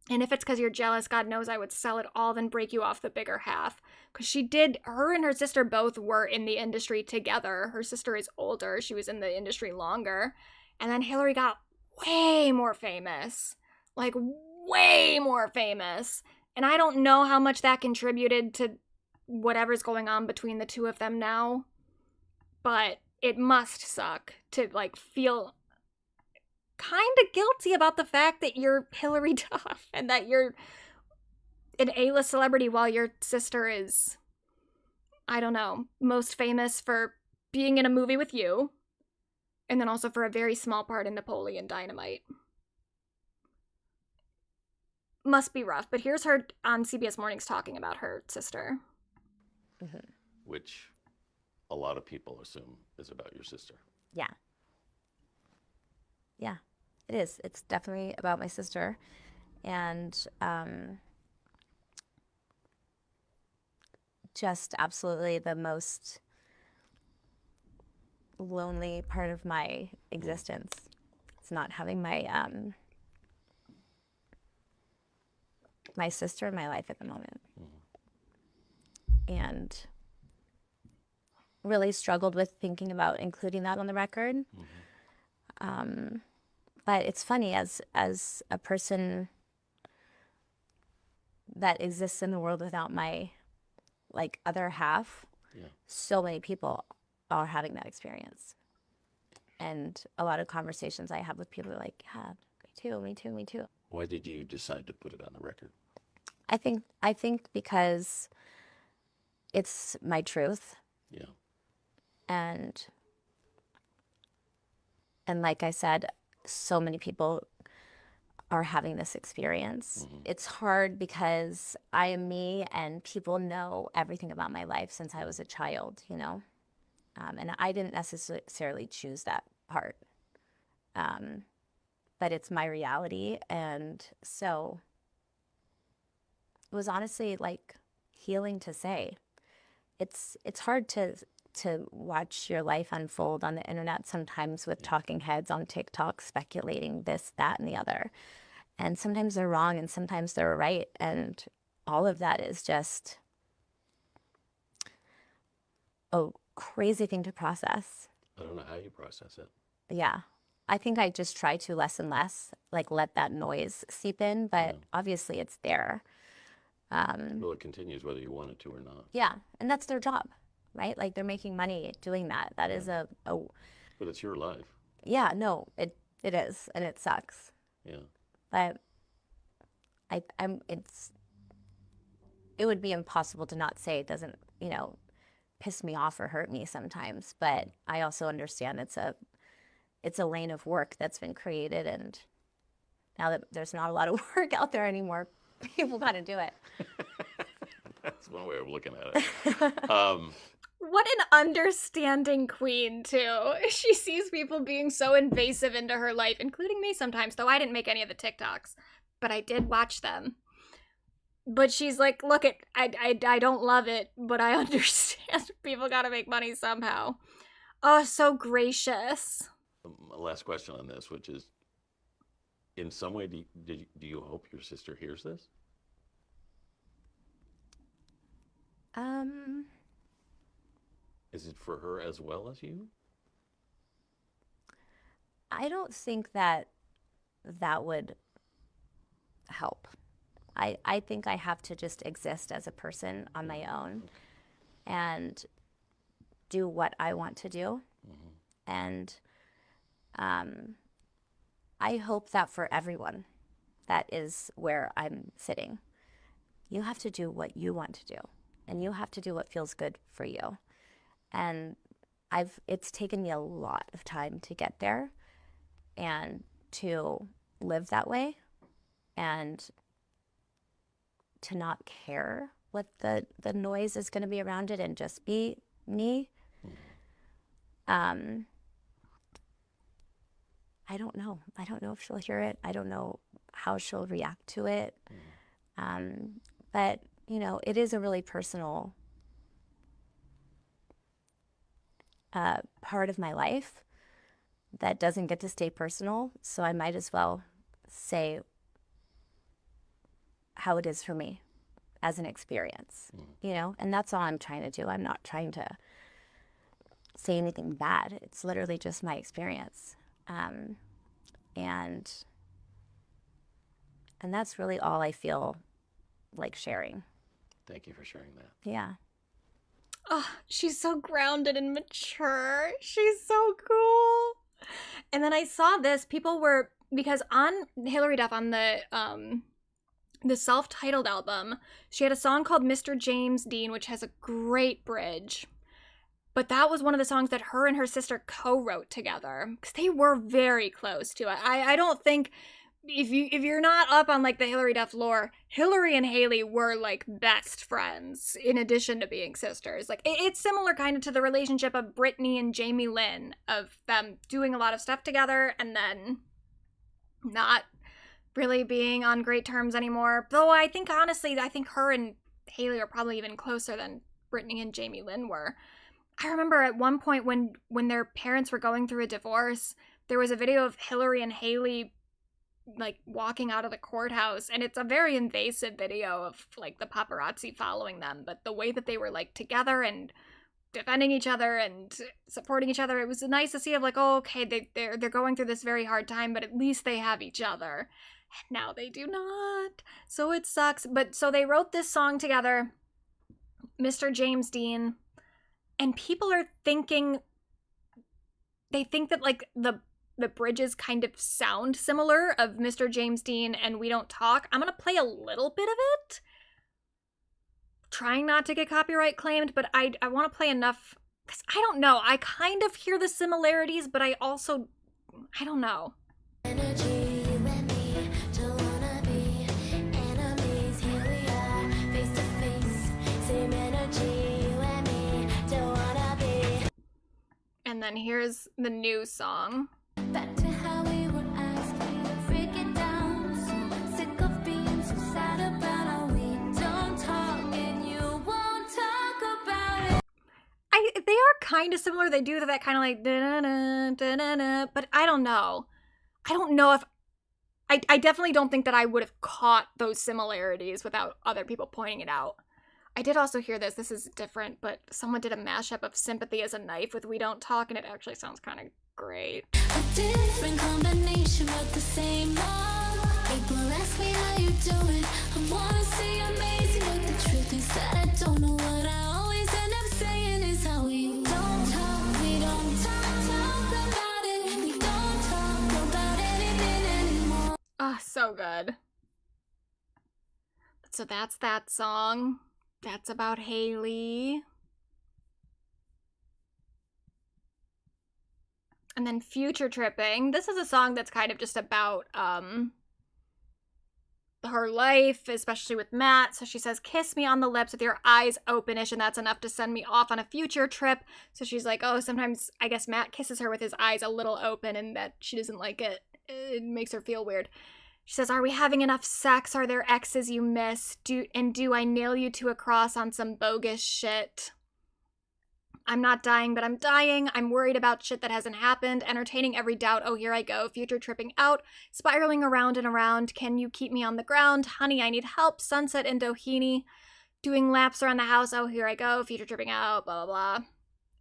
And if it's because you're jealous, God knows I would sell it all, then break you off the bigger half. Because her and her sister both were in the industry together. Her sister is older. She was in the industry longer. And then Hilary got way more famous. Way more famous. And I don't know how much that contributed to whatever's going on between the two of them now. But it must suck to, feel kind of guilty about the fact that you're Hilary Duff and that you're an A-list celebrity while your sister is, I don't know, most famous for being in a movie with you, and then also for a very small part in Napoleon Dynamite. Must be rough, but here's her on CBS Mornings talking about her sister. Mm-hmm. Which a lot of people assume is about your sister. Yeah. Yeah, it is. It's definitely about my sister. And just absolutely the most lonely part of my existence. It's not having my my sister in my life at the moment. Mm-hmm. And really struggled with thinking about including that on the record. Mm-hmm. But it's funny, as a person that exists in the world without my other half, so many people are having that experience. And a lot of conversations I have with people are like, yeah, me too. Why did you decide to put it on the record? I think because it's my truth. Yeah. And like I said, so many people are having this experience. It's hard because I am me and people know everything about my life since I was a child, you know? And I didn't necessarily choose that part. But it's my reality. And so it was honestly like healing to say. It's hard to watch your life unfold on the internet sometimes with talking heads on TikTok speculating this, that, and the other. And sometimes they're wrong and sometimes they're right. And all of that is just a crazy thing to process. I don't know how you process it. Yeah. I think I just try to less and less, like let that noise seep in, but obviously it's there. Well, it continues whether you want it to or not. Yeah. And that's their job, right? Like they're making money doing that. That is a But it's your life. yeah, no, it is. And it sucks. Yeah. But it would be impossible to not say it doesn't, you know, piss me off or hurt me sometimes. But I also understand it's a lane of work that's been created, and now that there's not a lot of work out there anymore, people got to do it. That's one way of looking at it. What an understanding queen, too. She sees people being so invasive into her life, including me sometimes, though I didn't make any of the TikToks, but I did watch them. But she's like, look, I don't love it, but I understand people gotta make money somehow. Oh, so gracious. My last question on this, which is, in some way, do you hope your sister hears this? Is it for her as well as you? I don't think that would help. I think I have to just exist as a person on my own and do what I want to do. And I hope that for everyone that is where I'm sitting, you have to do what you want to do, and you have to do what feels good for you. And it's taken me a lot of time to get there and to live that way and to not care what the noise is going to be around it and just be me. I don't know. I don't know if she'll hear it. I don't know how she'll react to it. But, you know, it is a really personal part of my life that doesn't get to stay personal. So I might as well say how it is for me as an experience, you know? And that's all I'm trying to do. I'm not trying to say anything bad. It's literally just my experience. And that's really all I feel like sharing. Thank you for sharing that. Yeah. Oh, she's so grounded and mature. She's so cool. And then I saw this. People were, because on Hilary Duff, on the self-titled album, she had a song called Mr. James Dean, which has a great bridge. But that was one of the songs that her and her sister co-wrote together, because they were very close to it. I don't think, if you're not up on like the Hilary Duff lore, Hilary and Haley were like best friends in addition to being sisters. Like it's similar kind of to the relationship of Britney and Jamie Lynn, of them doing a lot of stuff together and then not really being on great terms anymore. Though I think honestly, I think her and Haley are probably even closer than Britney and Jamie Lynn were. I remember at one point when their parents were going through a divorce, there was a video of Hilary and Haley like walking out of the courthouse, and it's a very invasive video of like the paparazzi following them, but the way that they were like together and defending each other and supporting each other, it was nice to see of like, oh, okay, they're going through this very hard time, but at least they have each other. And now they do not. So it sucks. But so they wrote this song together, Mr. James Dean, and people are thinking, they think that like the bridges kind of sound similar of Mr. James Dean and We Don't Talk. I'm going to play a little bit of it, trying not to get copyright claimed, but I want to play enough, because I don't know. I kind of hear the similarities, but I don't know. Energy, you and me, till And then here's the new song. Back to how we were asking to break it down. So sick of being so sad about how we don't talk and you won't talk about it. They are kind of similar. They do that kind of like da-na-na, da-na-na, but I don't know. I don't know if I definitely don't think that I would have caught those similarities without other people pointing it out. I did also hear this. This is different, but someone did a mashup of Sympathy as a Knife with We Don't Talk, and it actually sounds kind of great. A different combination but the same love. People ask me how you do it. I wanna say amazing, but the truth is that I don't know what I always end up saying is how we don't talk. We don't talk about it. We don't talk about anything anymore. Oh, so good. So that's that song. That's about Haley. And then Future Tripping. This is a song that's kind of just about her life, especially with Matt. So she says, kiss me on the lips with your eyes openish, and that's enough to send me off on a future trip. So she's like, oh, sometimes I guess Matt kisses her with his eyes a little open and that she doesn't like it. It makes her feel weird. She says, are we having enough sex? Are there exes you miss? Do I nail you to a cross on some bogus shit? I'm not dying, but I'm dying. I'm worried about shit that hasn't happened. Entertaining every doubt. Oh, here I go. Future tripping out. Spiraling around and around. Can you keep me on the ground? Honey, I need help. Sunset in Doheny. Doing laps around the house. Oh, here I go. Future tripping out. Blah, blah, blah.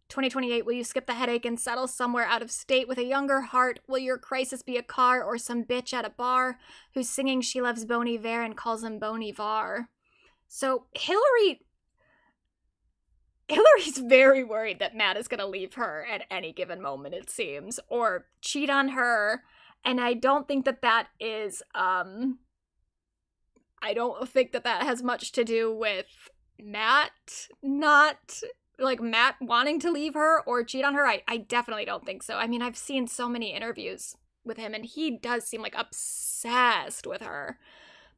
2028, will you skip the headache and settle somewhere out of state with a younger heart? Will your crisis be a car or some bitch at a bar who's singing she loves Bon Iver and calls him Bon Ivar? So Hilary's very worried that Matt is going to leave her at any given moment, it seems, or cheat on her. And I don't think that is, I don't think that has much to do with Matt not... like Matt wanting to leave her or cheat on her. I definitely don't think so. I mean, I've seen so many interviews with him and he does seem like obsessed with her.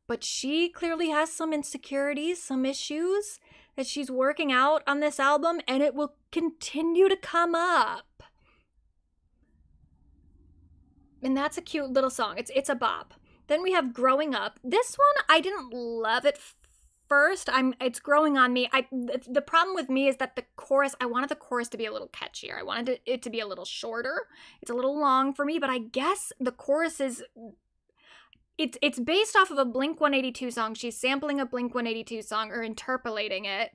But she clearly has some insecurities, some issues that she's working out on this album, and it will continue to come up. And that's a cute little song. It's a bop. Then we have Growing Up. This one, I didn't love it first. It's growing on me. The problem with me is that the chorus, I wanted the chorus to be a little catchier. I wanted it to be a little shorter. It's a little long for me, but I guess the chorus is, it's based off of a Blink-182 song. She's sampling a Blink-182 song or interpolating it.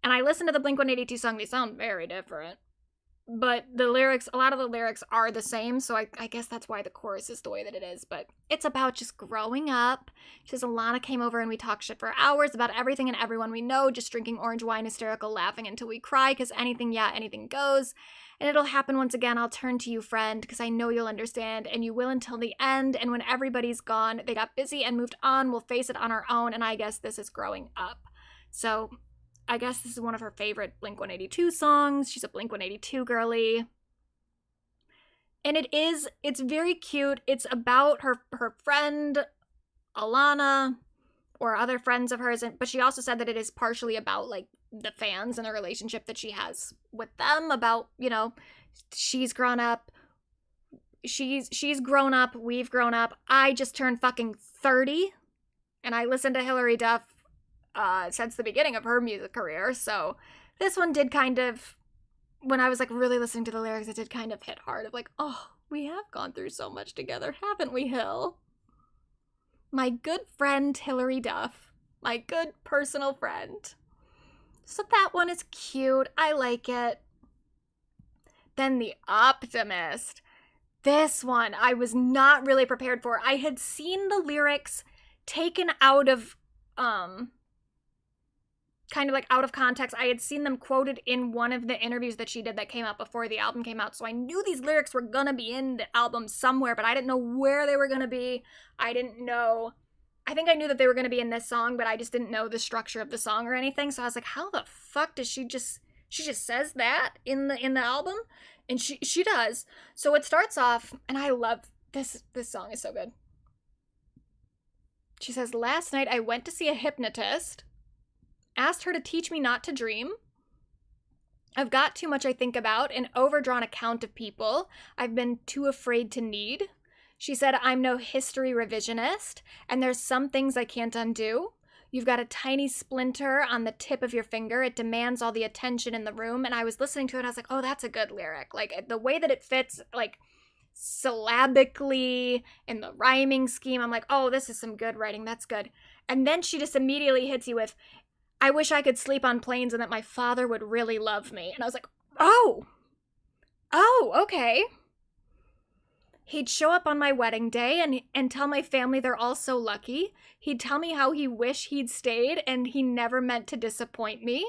And I listened to the Blink-182 song. They sound very different. But the lyrics, a lot of the lyrics are the same, so I guess that's why the chorus is the way that it is. But it's about just growing up. She says, Alana came over and we talked shit for hours about everything and everyone we know, just drinking orange wine, hysterical, laughing until we cry, because anything goes. And it'll happen once again. I'll turn to you, friend, because I know you'll understand, and you will until the end. And when everybody's gone, they got busy and moved on. We'll face it on our own, and I guess this is growing up. So... I guess this is one of her favorite Blink-182 songs. She's a Blink-182 girly. And it's very cute. It's about her friend, Alana, or other friends of hers. But she also said that it is partially about, like, the fans and the relationship that she has with them. About, she's grown up. She's grown up. We've grown up. I just turned fucking 30. And I listened to Hilary Duff since the beginning of her music career, so this one did kind of, when I was like really listening to the lyrics, it did kind of hit hard of like, oh, we have gone through so much together, haven't we, Hill? My good friend Hilary Duff, my good personal friend. So that one is cute, I like it. Then The Optimist. This one I was not really prepared for. I had seen the lyrics taken out of kind of like out of context. I had seen them quoted in one of the interviews that she did that came out before the album came out. So I knew these lyrics were gonna be in the album somewhere, but I didn't know where they were gonna be. I think I knew that they were gonna be in this song, but I just didn't know the structure of the song or anything. So I was like, how the fuck does she just says that in the album? And she does. So it starts off, and I love this song is so good. She says, last night I went to see a hypnotist, asked her to teach me not to dream. I've got too much I think about, an overdrawn account of people I've been too afraid to need. She said, I'm no history revisionist, and there's some things I can't undo. You've got a tiny splinter on the tip of your finger. It demands all the attention in the room. And I was listening to it, I was like, oh, that's a good lyric. Like, the way that it fits, like, syllabically, in the rhyming scheme, I'm like, oh, this is some good writing. That's good. And then she just immediately hits you with, I wish I could sleep on planes and that my father would really love me. And I was like, oh, okay. He'd show up on my wedding day and tell my family they're all so lucky. He'd tell me how he wished he'd stayed and he never meant to disappoint me.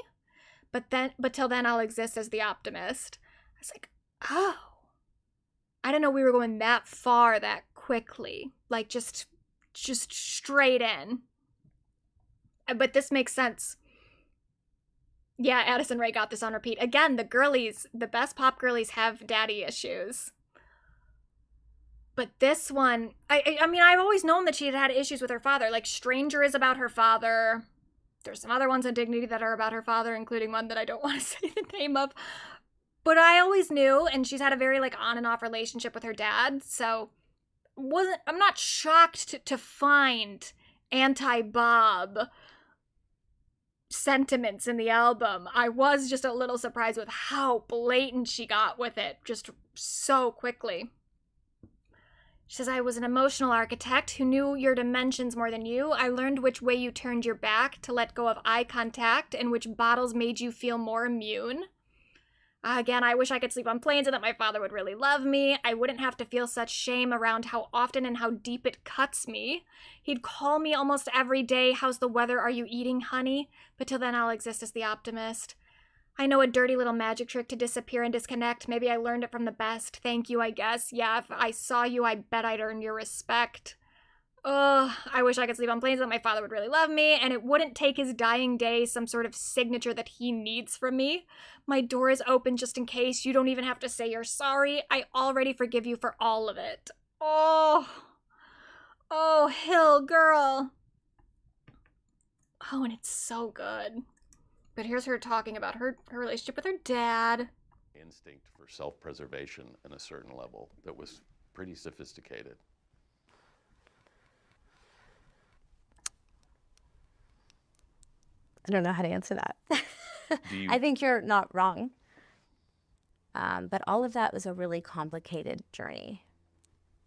But till then I'll exist as the optimist. I was like, oh. I didn't know we were going that far that quickly. Like just straight in. But this makes sense. Yeah, Addison Rae got this on repeat. Again, the best pop girlies have daddy issues. But this one, I mean, I've always known that she had issues with her father. Like, Stranger is about her father. There's some other ones on Dignity that are about her father, including one that I don't want to say the name of. But I always knew, and she's had a very, like, on and off relationship with her dad. So, I'm not shocked to find anti-Bob sentiments in the album. I was just a little surprised with how blatant she got with it, just so quickly. She says, I was an emotional architect who knew your dimensions more than you. I learned which way you turned your back to let go of eye contact and which bottles made you feel more immune. Again, I wish I could sleep on planes and that my father would really love me. I wouldn't have to feel such shame around how often and how deep it cuts me. He'd call me almost every day, how's the weather, are you eating, honey? But till then I'll exist as the optimist. I know a dirty little magic trick to disappear and disconnect. Maybe I learned it from the best. Thank you, I guess. Yeah, if I saw you, I bet I'd earn your respect. Ugh, I wish I could sleep on planes that my father would really love me, and it wouldn't take his dying day some sort of signature that he needs from me. My door is open just in case. You don't even have to say you're sorry. I already forgive you for all of it. Oh, Hill girl. Oh, and it's so good. But here's her talking about her relationship with her dad. Instinct for self-preservation at a certain level that was pretty sophisticated. I don't know how to answer that. I think you're not wrong. But all of that was a really complicated journey.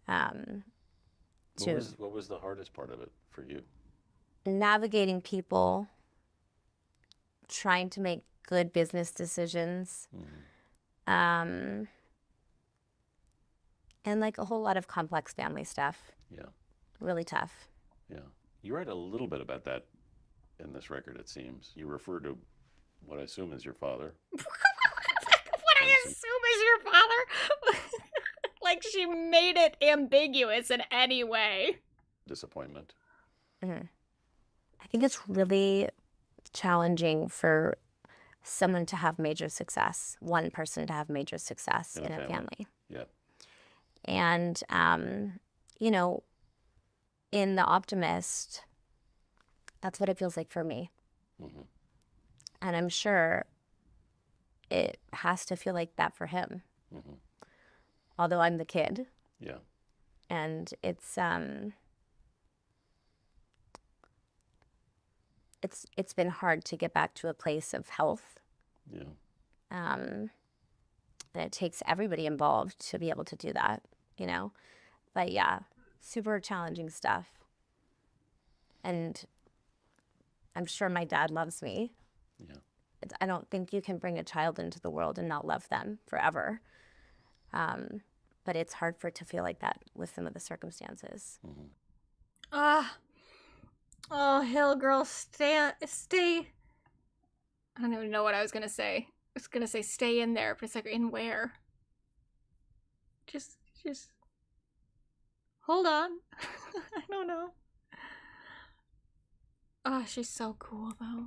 What was the hardest part of it for you? Navigating people, trying to make good business decisions, and like a whole lot of complex family stuff. Yeah. Really tough. Yeah. You write a little bit about that in this record, it seems. You refer to what I assume is your father. What I assume is your father? Like she made it ambiguous in any way. Disappointment. Mm-hmm. I think it's really challenging for someone to have major success, one person to have major success in a family. Yeah. And, you know, in The Optimist, that's what it feels like for me. Mm-hmm. And I'm sure it has to feel like that for him. Mm-hmm. Although I'm the kid. Yeah. And it's been hard to get back to a place of health. Yeah. And it takes everybody involved to be able to do that, you know? But yeah, super challenging stuff. And I'm sure my dad loves me. Yeah. I don't think you can bring a child into the world and not love them forever. But it's hard for it to feel like that with some of the circumstances. Mm-hmm. Oh, Hill girl, stay. I don't even know what I was gonna say. I was gonna say stay in there, but it's like, in where? Just hold on. I don't know. Oh, she's so cool though.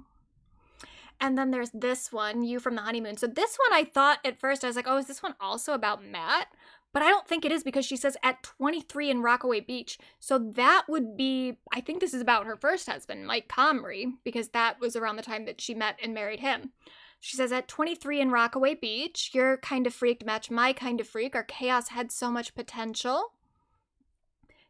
And then there's this one, You from the Honeymoon. So this one I thought at first, I was like, oh, is this one also about Matt? But I don't think it is, because she says at 23 in Rockaway Beach. So that would be, I think this is about her first husband, Mike Comrie, because that was around the time that she met and married him. She says, at 23 in Rockaway Beach, your kind of freak match my kind of freak. Our chaos had so much potential.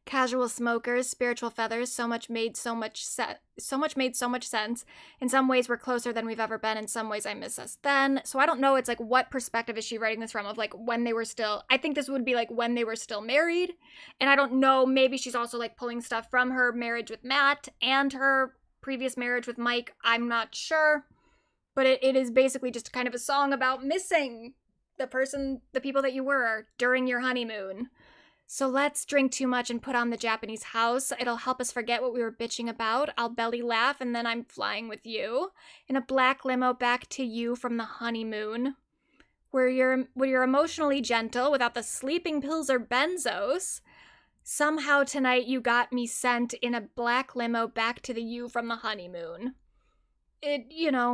Casual smokers, spiritual feathers, so much made so much sense. In some ways, we're closer than we've ever been. In some ways, I miss us then. So I don't know. It's like, what perspective is she writing this from? Of like when they were still, I think this would be like when they were still married. And I don't know. Maybe she's also like pulling stuff from her marriage with Matt and her previous marriage with Mike. I'm not sure. But it is basically just kind of a song about missing the people that you were during your honeymoon. So let's drink too much and put on the Japanese house. It'll help us forget what we were bitching about. I'll belly laugh and then I'm flying with you. In a black limo back to you from the honeymoon. Where you're emotionally gentle without the sleeping pills or benzos. Somehow tonight you got me sent in a black limo back to the you from the honeymoon. It's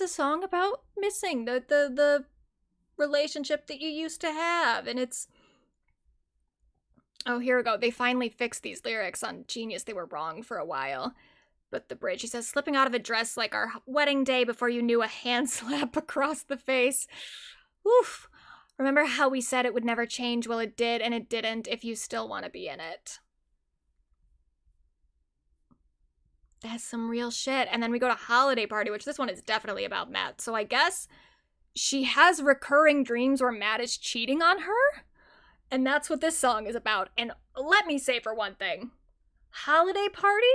a song about missing the relationship that you used to have. And it's... Oh, here we go. They finally fixed these lyrics on Genius. They were wrong for a while. But the bridge, he says, slipping out of a dress like our wedding day before you knew a hand slap across the face. Oof. Remember how we said it would never change? Well, it did, and it didn't if you still want to be in it. That's some real shit. And then we go to Holiday Party, which this one is definitely about Matt. So I guess she has recurring dreams where Matt is cheating on her. And that's what this song is about. And let me say for one thing, Holiday Party,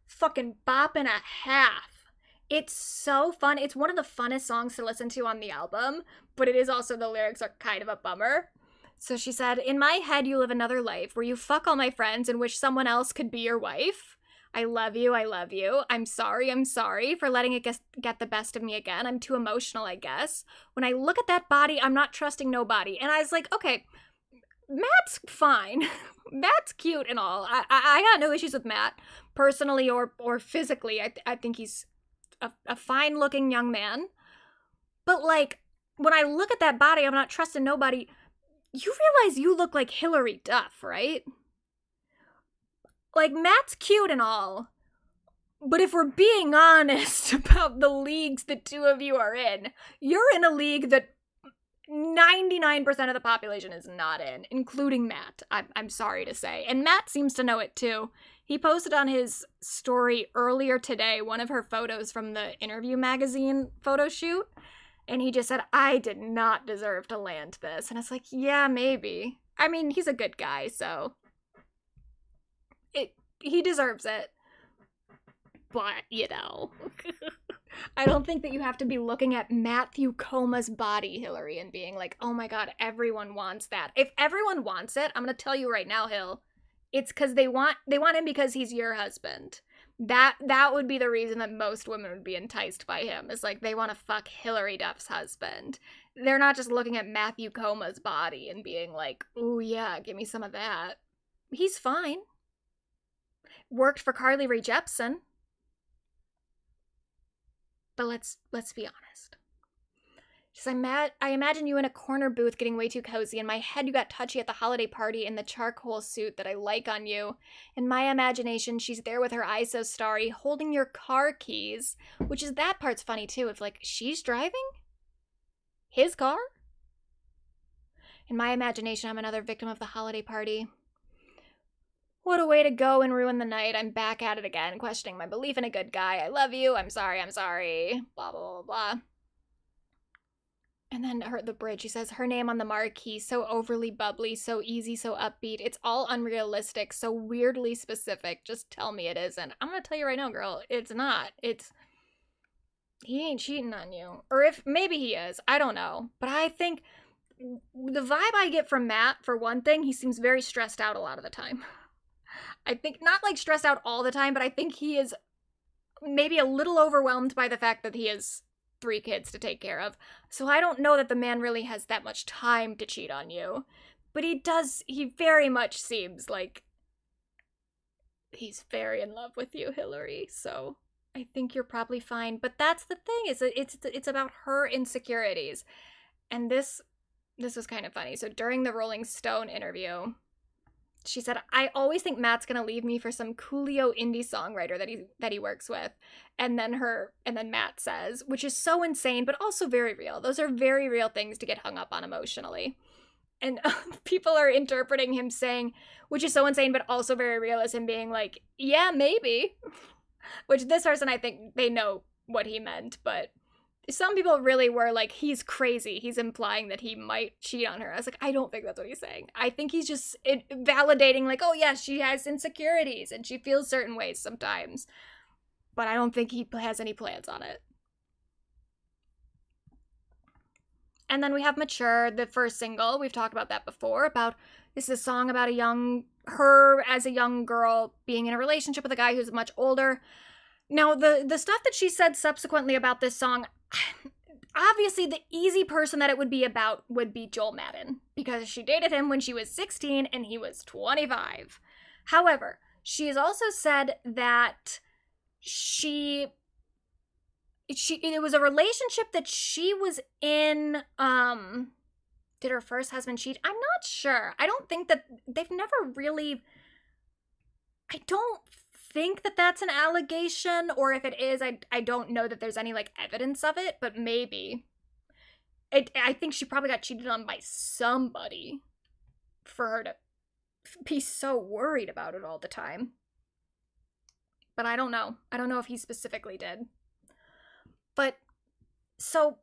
fucking bop and a half. It's so fun. It's one of the funnest songs to listen to on the album, but it is also, the lyrics are kind of a bummer. So she said, in my head you live another life where you fuck all my friends and wish someone else could be your wife. I love you, I love you. I'm sorry for letting it get the best of me again. I'm too emotional, I guess. When I look at that body, I'm not trusting nobody. And I was like, okay, Matt's fine. Matt's cute and all. I got no issues with Matt, personally or physically. I think he's a fine-looking young man. But, like, when I look at that body, I'm not trusting nobody. You realize you look like Hilary Duff, right? Like, Matt's cute and all, but if we're being honest about the leagues the two of you are in, you're in a league that 99% of the population is not in, including Matt, I'm sorry to say. And Matt seems to know it too. He posted on his story earlier today one of her photos from the Interview magazine photo shoot, and he just said, I did not deserve to land this. And it's like, yeah, maybe. I mean, he's a good guy, so... He deserves it. But, I don't think that you have to be looking at Matthew Coma's body, Hilary, and being like, oh my god, everyone wants that. If everyone wants it, I'm gonna tell you right now, Hill, it's because they want him because he's your husband. That would be the reason that most women would be enticed by him, is like they want to fuck Hilary Duff's husband. They're not just looking at Matthew Coma's body and being like, ooh yeah, give me some of that. He's fine. Worked for Carly Rae Jepsen. But let's be honest. She says, I imagine you in a corner booth getting way too cozy. In my head, you got touchy at the holiday party in the charcoal suit that I like on you. In my imagination, she's there with her eyes so starry, holding your car keys. Which is, that part's funny too. If, like, she's driving his car? In my imagination, I'm another victim of the holiday party. What a way to go and ruin the night. I'm back at it again, questioning my belief in a good guy. I love you. I'm sorry. Blah, blah, blah, blah. And then the bridge, she says, her name on the marquee, so overly bubbly, so easy, so upbeat. It's all unrealistic, so weirdly specific. Just tell me it isn't. I'm going to tell you right now, girl, it's not. He ain't cheating on you. Or if, maybe he is. I don't know. But I think the vibe I get from Matt, for one thing, he seems very stressed out a lot of the time. I think, not like stressed out all the time, but I think he is maybe a little overwhelmed by the fact that he has 3 kids to take care of. So I don't know that the man really has that much time to cheat on you. But he very much seems like he's very in love with you, Hilary. So I think you're probably fine. But that's the thing, is it's about her insecurities. And this was kind of funny. So during the Rolling Stone interview, she said, I always think Matt's gonna leave me for some coolio indie songwriter that he works with. And then Matt says, which is so insane, but also very real. Those are very real things to get hung up on emotionally. And people are interpreting him saying, which is so insane, but also very real, as him being like, yeah, maybe. Which this person, I think they know what he meant, but some people really were like, he's crazy. He's implying that he might cheat on her. I was like, I don't think that's what he's saying. I think he's just validating, like, oh yeah, she has insecurities and she feels certain ways sometimes. But I don't think he has any plans on it. And then we have Mature, the first single. We've talked about that before. This is a song about her as a young girl being in a relationship with a guy who's much older. Now, the stuff that she said subsequently about this song, obviously the easy person that it would be about would be Joel Madden, because she dated him when she was 16 and he was 25. However, she has also said that it was a relationship that she was in. Did her first husband cheat? I'm not sure. I don't think that they've never really. I don't think that that's an allegation, or if it is, I don't know that there's any like evidence of it, but maybe. I think she probably got cheated on by somebody for her to be so worried about it all the time. But I don't know. I don't know if he specifically did. But, so,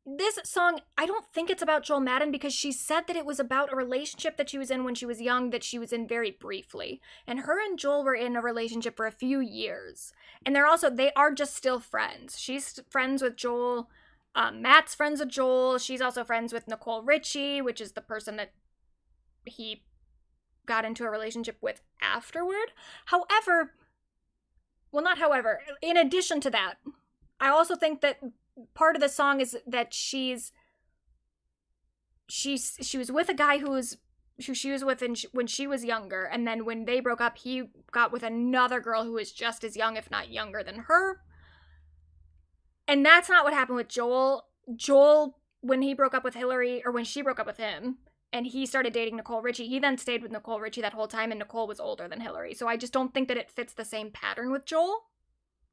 this song, I don't think it's about Joel Madden, because she said that it was about a relationship that she was in when she was young, that she was in very briefly. And her and Joel were in a relationship for a few years. And they are just still friends. She's friends with Joel. Matt's friends with Joel. She's also friends with Nicole Richie, which is the person that he got into a relationship with afterward. In addition to that, I also think that part of the song is that she was with a guy who she was with when she was younger, and then when they broke up, he got with another girl who was just as young, if not younger than her. And that's not what happened with Joel. Joel, when he broke up with Hilary, or when she broke up with him, and he started dating Nicole Richie, he then stayed with Nicole Richie that whole time, and Nicole was older than Hilary. So I just don't think that it fits the same pattern with Joel,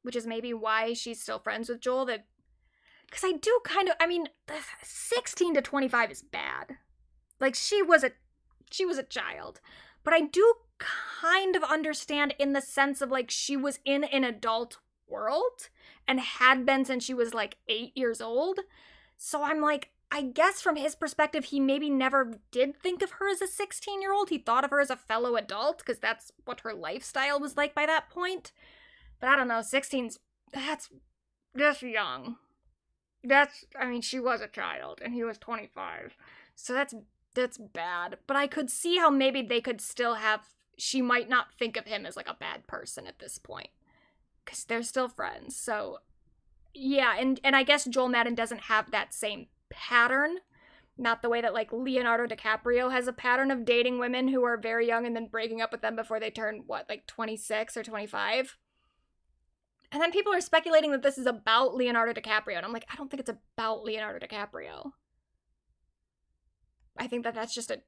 which is maybe why she's still friends with Joel. Because 16 to 25 is bad. Like, she was a child. But I do kind of understand in the sense of, like, she was in an adult world and had been since she was, like, 8 years old. So I'm like, I guess from his perspective, he maybe never did think of her as a 16-year-old. He thought of her as a fellow adult, because that's what her lifestyle was like by that point. But I don't know, 16's, that's young. She was a child, and he was 25. So that's bad. But I could see how maybe they could still she might not think of him as, like, a bad person at this point. Because they're still friends. So, yeah, and I guess Joel Madden doesn't have that same pattern. Not the way that, like, Leonardo DiCaprio has a pattern of dating women who are very young and then breaking up with them before they turn, 26 or 25? And then people are speculating that this is about Leonardo DiCaprio, and I'm like, I don't think it's about Leonardo DiCaprio. I think that that's just a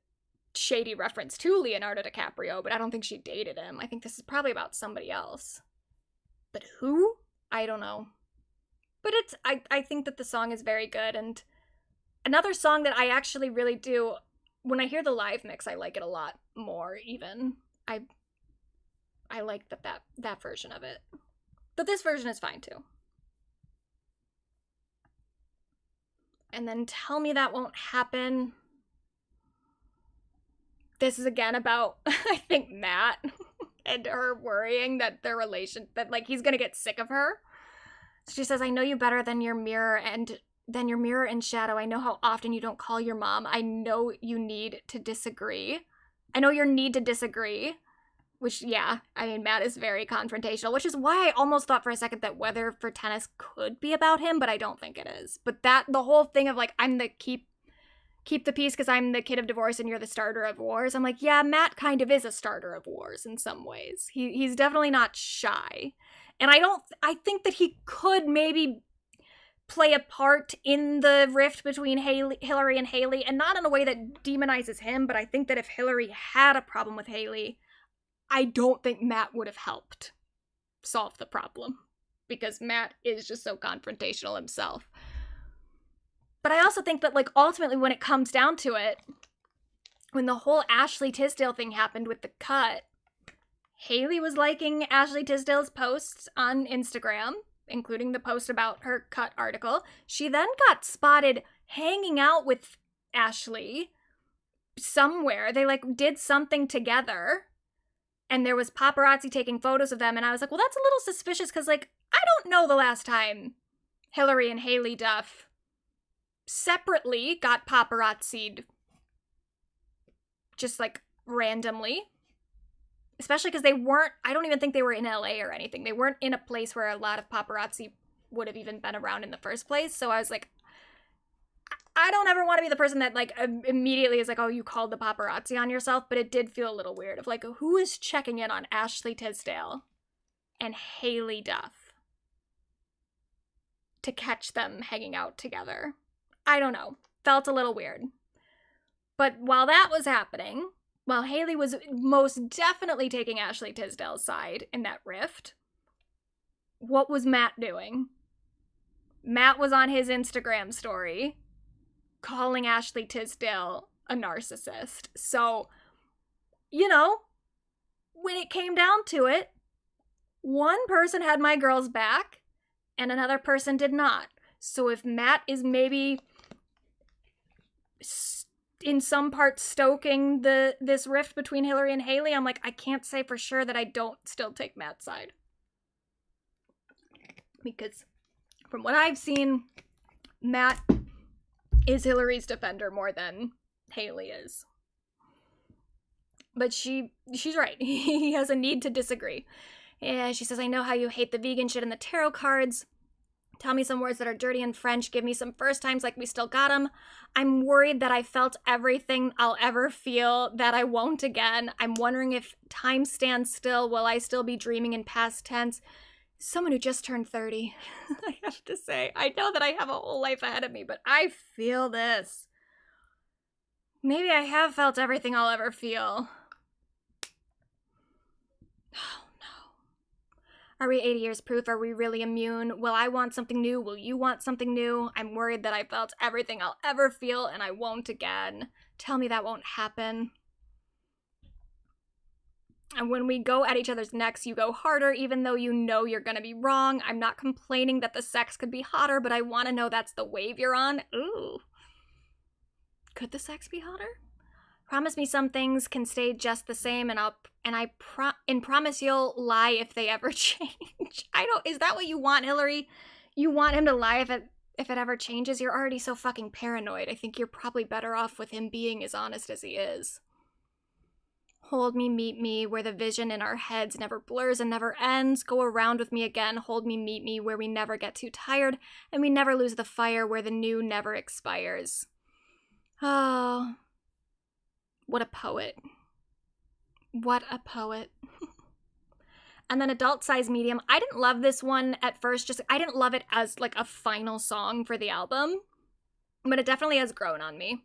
shady reference to Leonardo DiCaprio, but I don't think she dated him. I think this is probably about somebody else. But who? I don't know. But I think that the song is very good, and another song that I actually really do, when I hear the live mix, I like it a lot more, even. I like that version of it. But this version is fine, too. And then Tell Me That Won't Happen. This is again about, I think, Matt and her worrying that that he's gonna get sick of her. She says, I know you better than your mirror and shadow. I know how often you don't call your mom. I know you need to disagree. I know your need to disagree. Which, yeah, Matt is very confrontational, which is why I almost thought for a second that Weather for Tennis could be about him, but I don't think it is. But the whole thing of, like, I'm the keep the peace because I'm the kid of divorce and you're the starter of wars. I'm like, yeah, Matt kind of is a starter of wars in some ways. He's definitely not shy. And I think that he could maybe play a part in the rift between Hilary and Haley, and not in a way that demonizes him, but I think that if Hilary had a problem with Haley, I don't think Matt would have helped solve the problem, because Matt is just so confrontational himself. But I also think that, like, ultimately when it comes down to it, when the whole Ashley Tisdale thing happened with the cut, Haley was liking Ashley Tisdale's posts on Instagram, including the post about her cut article. She then got spotted hanging out with Ashley somewhere. They, like, did something together, and there was paparazzi taking photos of them, and I was like, well, that's a little suspicious, because, like, I don't know the last time Hilary and Haley Duff separately got paparazzi'd just, like, randomly. Especially because they weren't, I don't even think they were in LA or anything. They weren't in a place where a lot of paparazzi would have even been around in the first place. So I was like, I don't ever want to be the person that, like, immediately is like, oh, you called the paparazzi on yourself. But it did feel a little weird of, like, who is checking in on Ashley Tisdale and Haley Duff to catch them hanging out together? I don't know. Felt a little weird. But while that was happening, while Haley was most definitely taking Ashley Tisdale's side in that rift, what was Matt doing? Matt was on his Instagram story calling Ashley Tisdale a narcissist. So, you know, when it came down to it, one person had my girl's back and another person did not. So if Matt is maybe in some part stoking this rift between Hilary and Haley, I'm like, I can't say for sure that I don't still take Matt's side. Because from what I've seen, Matt is Hilary's defender more than Haley is. But she's right. He has a need to disagree. Yeah, she says, I know how you hate the vegan shit and the tarot cards. Tell me some words that are dirty in French. Give me some first times like we still got them. I'm worried that I felt everything I'll ever feel that I won't again. I'm wondering if time stands still, will I still be dreaming in past tense? Someone who just turned 30, I have to say. I know that I have a whole life ahead of me, but I feel this. Maybe I have felt everything I'll ever feel. Are we 80 years proof? Are we really immune? Will I want something new? Will you want something new? I'm worried that I felt everything I'll ever feel and I won't again. Tell me that won't happen. And when we go at each other's necks, you go harder, even though you know you're gonna be wrong. I'm not complaining that the sex could be hotter, but I want to know that's the wave you're on. Ooh. Could the sex be hotter? Promise me some things can stay just the same, and I promise you'll lie if they ever change. Is that what you want, Hilary? You want him to lie if it ever changes? You're already so fucking paranoid. I think you're probably better off with him being as honest as he is. Hold me, meet me, where the vision in our heads never blurs and never ends. Go around with me again. Hold me, meet me, where we never get too tired, and we never lose the fire, where the new never expires. Oh, what a poet. What a poet. And then Adult Size Medium. I didn't love this one at first. I didn't love it as like a final song for the album, but it definitely has grown on me.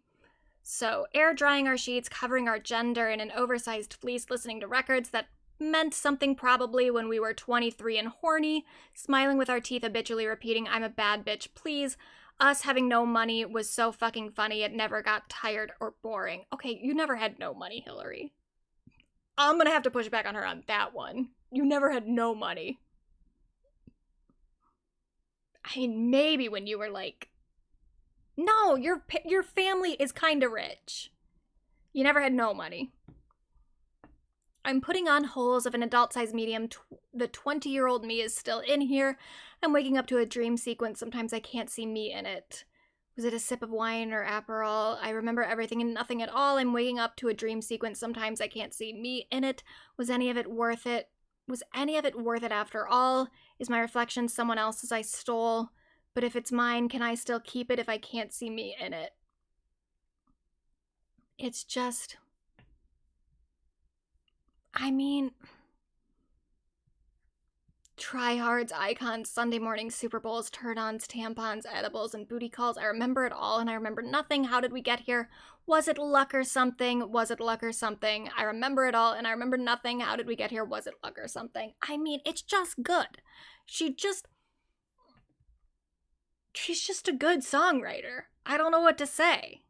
So, air drying our sheets, covering our gender in an oversized fleece, listening to records that meant something probably when we were 23 and horny, smiling with our teeth, habitually repeating, I'm a bad bitch, please. Us having no money was so fucking funny, it never got tired or boring. Okay, you never had no money, Hilary. I'm gonna have to push back on her on that one. You never had no money. I mean, maybe when you were like, no, your family is kind of rich. You never had no money. I'm putting on holes of an adult-sized medium. The 20-year-old me is still in here. I'm waking up to a dream sequence. Sometimes I can't see me in it. Was it a sip of wine or Aperol? I remember everything and nothing at all. I'm waking up to a dream sequence. Sometimes I can't see me in it. Was any of it worth it? Was any of it worth it after all? Is my reflection someone else's I stole? But if it's mine, can I still keep it if I can't see me in it? It's just... I mean... tryhards, icons, Sunday mornings, Super Bowls, turn-ons, tampons, edibles, and booty calls. I remember it all, and I remember nothing. How did we get here? Was it luck or something? Was it luck or something? I remember it all, and I remember nothing. How did we get here? Was it luck or something? I mean, it's just good. She's just a good songwriter. I don't know what to say.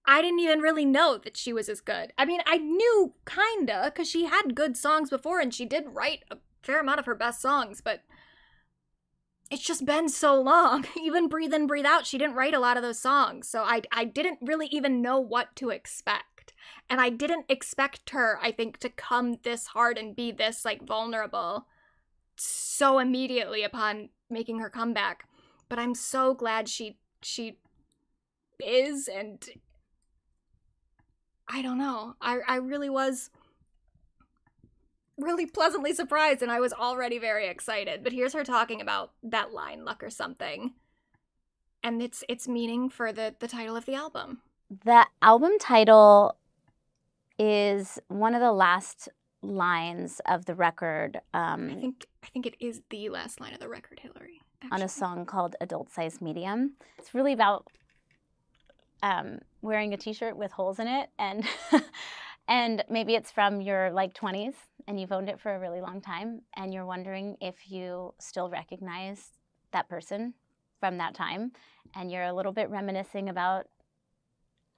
I didn't even really know that she was as good. I mean, I knew kinda, because she had good songs before, and she did write a fair amount of her best songs, but it's just been so long. Even Breathe In, Breathe Out, she didn't write a lot of those songs, so I didn't really even know what to expect. And I didn't expect her, I think, to come this hard and be this, like, vulnerable so immediately upon making her comeback. But I'm so glad she is, and I don't know. I really was really pleasantly surprised, and I was already very excited. But here's her talking about that line, luck or something, and its meaning for the title of the album. The album title is one of the last lines of the record. I think it is the last line of the record, Hilary. On a song called Adult Size Medium. It's really about wearing a t-shirt with holes in it, and and maybe it's from your like 20s and you've owned it for a really long time and you're wondering if you still recognize that person from that time, and you're a little bit reminiscing about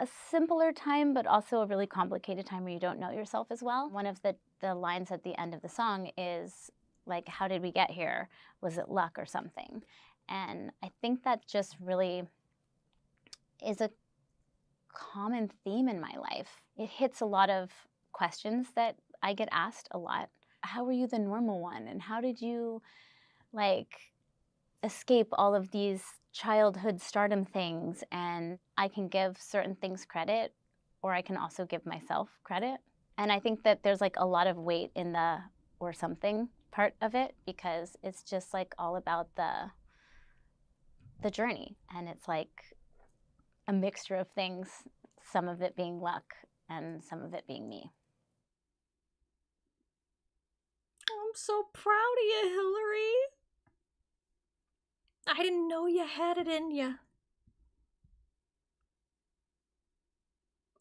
a simpler time but also a really complicated time where you don't know yourself as well. One of the lines at the end of the song is like, how did we get here? Was it luck or something? And I think that just really is a common theme in my life. It hits a lot of questions that I get asked a lot. How were you the normal one? And how did you like escape all of these childhood stardom things? And I can give certain things credit, or I can also give myself credit. And I think that there's like a lot of weight in the or something part of it, because it's just like all about the journey, and it's like a mixture of things, some of it being luck and some of it being me. I'm so proud of you, Hilary. I didn't know you had it in you.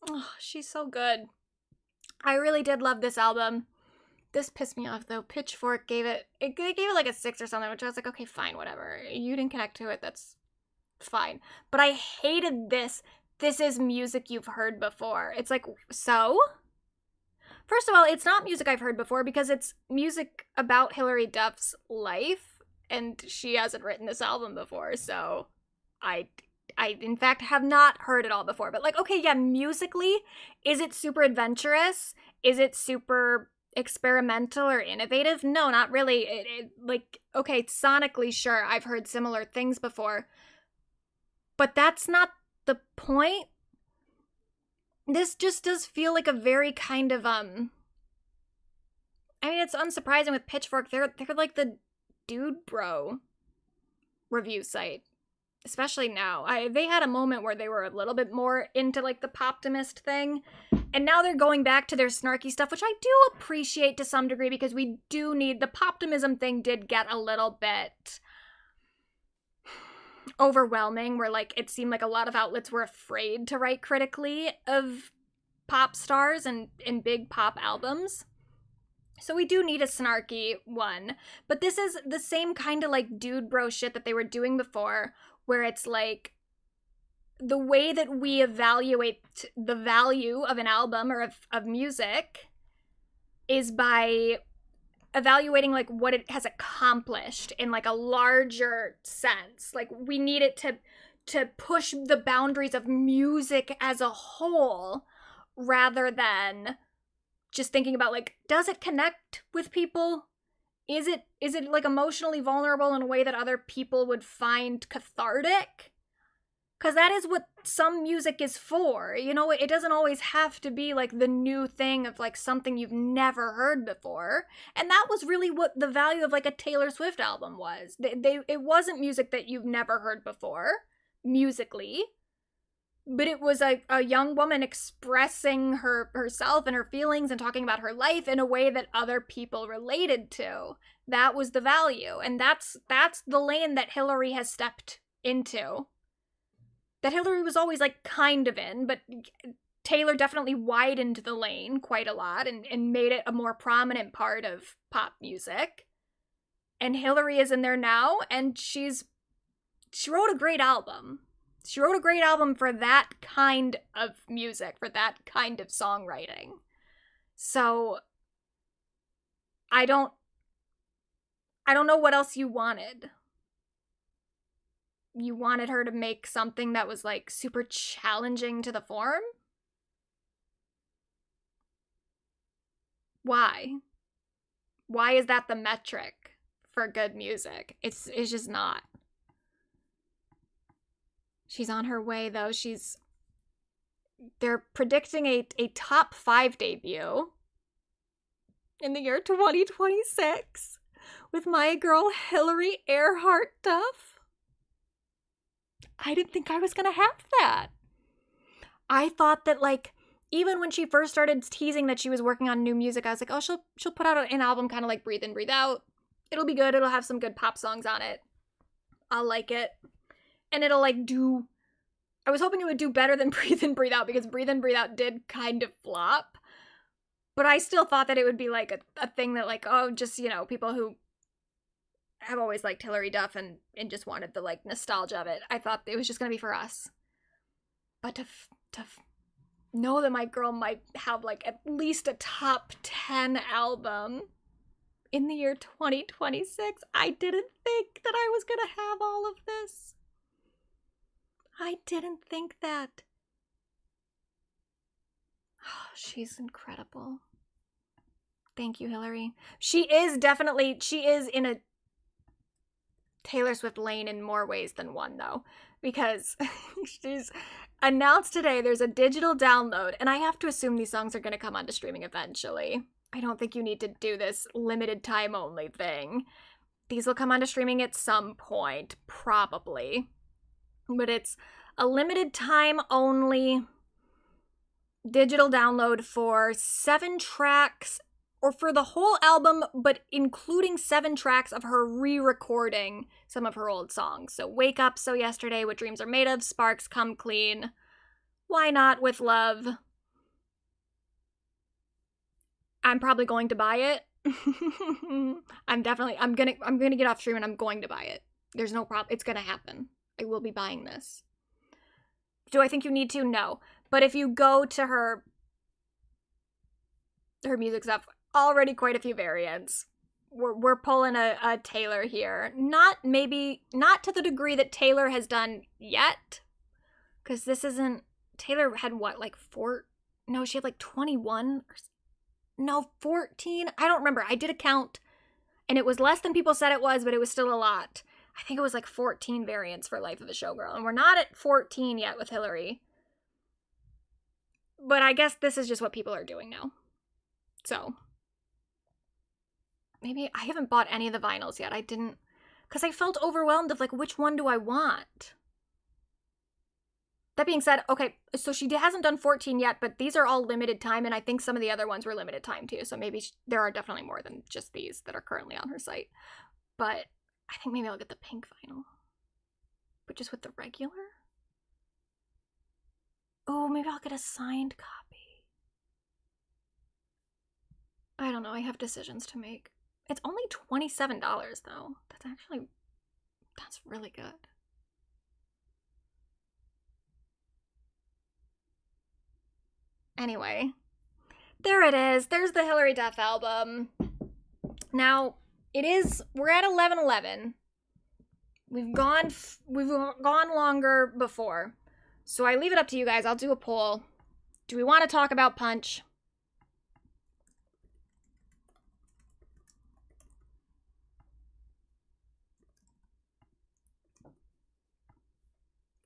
Oh, she's so good. I really did love this album. This pissed me off though. Pitchfork gave it like a 6 or something, which I was like, okay, fine, whatever. You didn't connect to it, that's fine. But I hated this. This is music you've heard before. It's like, so? First of all, it's not music I've heard before because it's music about Hilary Duff's life, and she hasn't written this album before, so I in fact have not heard it all before. But like, okay, yeah, musically, is it super adventurous? Is it super experimental or innovative? No, not really. Like, okay, sonically, sure, I've heard similar things before, but that's not the point. This just does feel like a very kind of I mean, it's unsurprising with Pitchfork. They're like the dude bro review site, especially now. They had a moment where they were a little bit more into like the poptimist thing, and now they're going back to their snarky stuff, which I do appreciate to some degree, because we do need the poptimism thing. Did get a little bit overwhelming, where like it seemed like a lot of outlets were afraid to write critically of pop stars and big pop albums. So we do need a snarky one. But this is the same kind of like dude bro shit that they were doing before, where it's like the way that we evaluate the value of an album or of music is by evaluating like what it has accomplished in like a larger sense. Like we need it to push the boundaries of music as a whole, rather than just thinking about like, does it connect with people? Is it like emotionally vulnerable in a way that other people would find cathartic? Because that is what some music is for. You know, it doesn't always have to be like the new thing of like something you've never heard before. And that was really what the value of like a Taylor Swift album was. It wasn't music that you've never heard before, musically. but it was a young woman expressing herself and her feelings and talking about her life in a way that other people related to. That was the value. And that's the lane that Hilary has stepped into. That Hilary was always like kind of in, but Taylor definitely widened the lane quite a lot and made it a more prominent part of pop music. And Hilary is in there now, and she wrote a great album. She wrote a great album for that kind of music, for that kind of songwriting. So I don't know what else you wanted. You wanted her to make something that was like super challenging to the form? Why? Why is that the metric for good music? It's just not. She's on her way, though. They're predicting a top 5 debut in the year 2026 with my girl Hilary Earhart Duff. I didn't think I was gonna have that. I thought that, like, even when she first started teasing that she was working on new music, I was like, oh, she'll put out an album kind of like Breathe In, Breathe Out. It'll be good. It'll have some good pop songs on it. I'll like it. And it'll like do, I was hoping it would do better than Breathe In, Breathe Out, because Breathe In, Breathe Out did kind of flop. But I still thought that it would be like a thing that like, oh, just, you know, people who have always liked Hilary Duff and just wanted the like nostalgia of it. I thought it was just going to be for us. But to know that my girl might have like at least a top 10 album in the year 2026, I didn't think that I was going to have all of this. I didn't think that. Oh, she's incredible. Thank you, Hilary. She is in a Taylor Swift lane in more ways than one, though, because she's announced today there's a digital download, and I have to assume these songs are going to come onto streaming eventually. I don't think you need to do this limited time only thing. These will come onto streaming at some point, probably. But it's a limited time only digital download for 7 tracks, or for the whole album, but including 7 tracks of her re-recording some of her old songs. So Wake Up, So Yesterday, What Dreams Are Made Of, Sparks, Come Clean, Why Not, With Love. I'm probably going to buy it. I'm gonna get off stream and I'm going to buy it. There's no problem. It's gonna happen. I will be buying this. Do I think you need to? No. But if you go to her music stuff, already quite a few variants. We're pulling a Taylor here. Not to the degree that Taylor has done yet. Because this isn't, Taylor had what, like she had like 21? No, 14? I don't remember. I did a count, and it was less than people said it was, but it was still a lot. I think it was like 14 variants for Life of a Showgirl, and we're not at 14 yet with Hilary. But I guess this is just what people are doing now. So, maybe I haven't bought any of the vinyls yet. I didn't, because I felt overwhelmed of like, which one do I want? That being said, okay, so she hasn't done 14 yet, but these are all limited time, and I think some of the other ones were limited time too, so maybe there are definitely more than just these that are currently on her site. But I think maybe I'll get the pink vinyl. But just with the regular? Oh, maybe I'll get a signed copy. I don't know, I have decisions to make. It's only $27 though. That's really good. Anyway, there it is. There's the Hilary Duff album. Now, we're at 11:11. We've gone longer before. So I leave it up to you guys. I'll do a poll. Do we want to talk about Punch?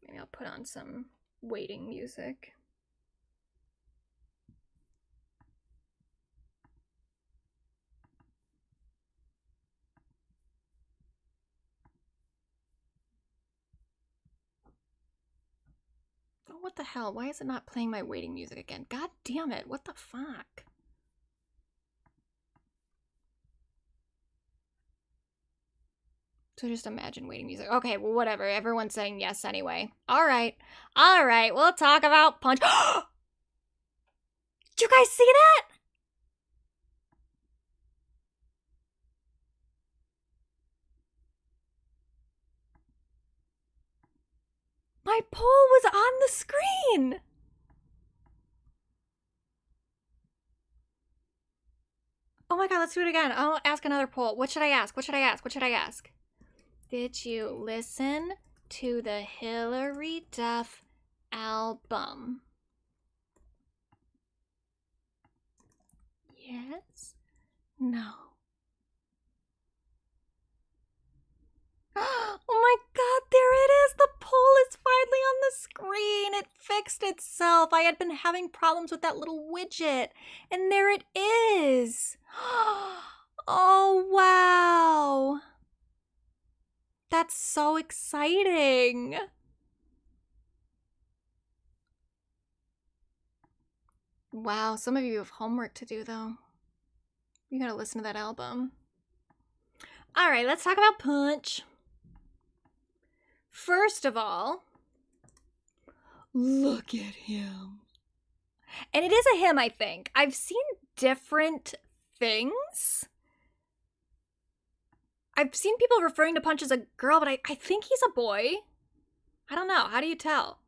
Maybe I'll put on some waiting music. What the hell? Why is it not playing my waiting music again? God damn it. What the fuck? So just imagine waiting music. Okay, well, whatever. Everyone's saying yes anyway. All right. All right. We'll talk about Punch. Did you guys see that? My poll was on the screen. Oh my god, let's do it again. I'll ask another poll. What should I ask? What should I ask? What should I ask? Did you listen to the Hilary Duff album? Yes? No. Oh my god, there it is! The poll is finally on the screen! It fixed itself! I had been having problems with that little widget, and there it is! Oh, wow! That's so exciting! Wow, some of you have homework to do, though. You gotta listen to that album. Alright, let's talk about Punch. First of all, look at him. And it is a him, I think. I've seen different things. I've seen people referring to Punch as a girl, but I think he's a boy. I don't know. How do you tell?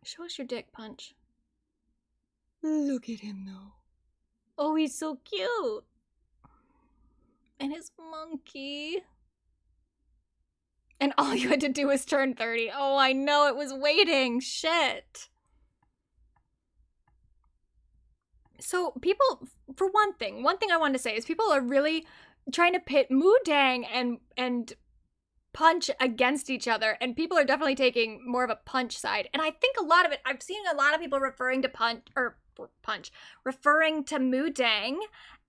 Show us your dick, Punch. Look at him, though. Oh, he's so cute. And his monkey. And all you had to do was turn 30. Oh, I know, it was waiting. Shit. So people, for one thing I wanted to say is people are really trying to pit Moodang and Punch against each other, and people are definitely taking more of a Punch side. And I think a lot of it, I've seen a lot of people referring to referring to Moodang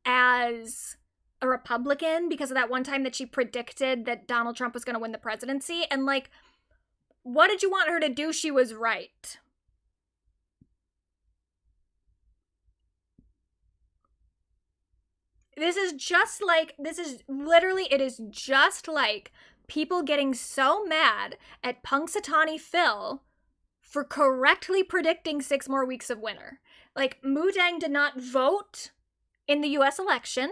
as a Republican because of that one time that she predicted that Donald Trump was going to win the presidency. And like, what did you want her to do? She was right. It is just like people getting so mad at Punxsutawney Phil for correctly predicting 6 more weeks of winter. Like, Moodang did not vote in the US election.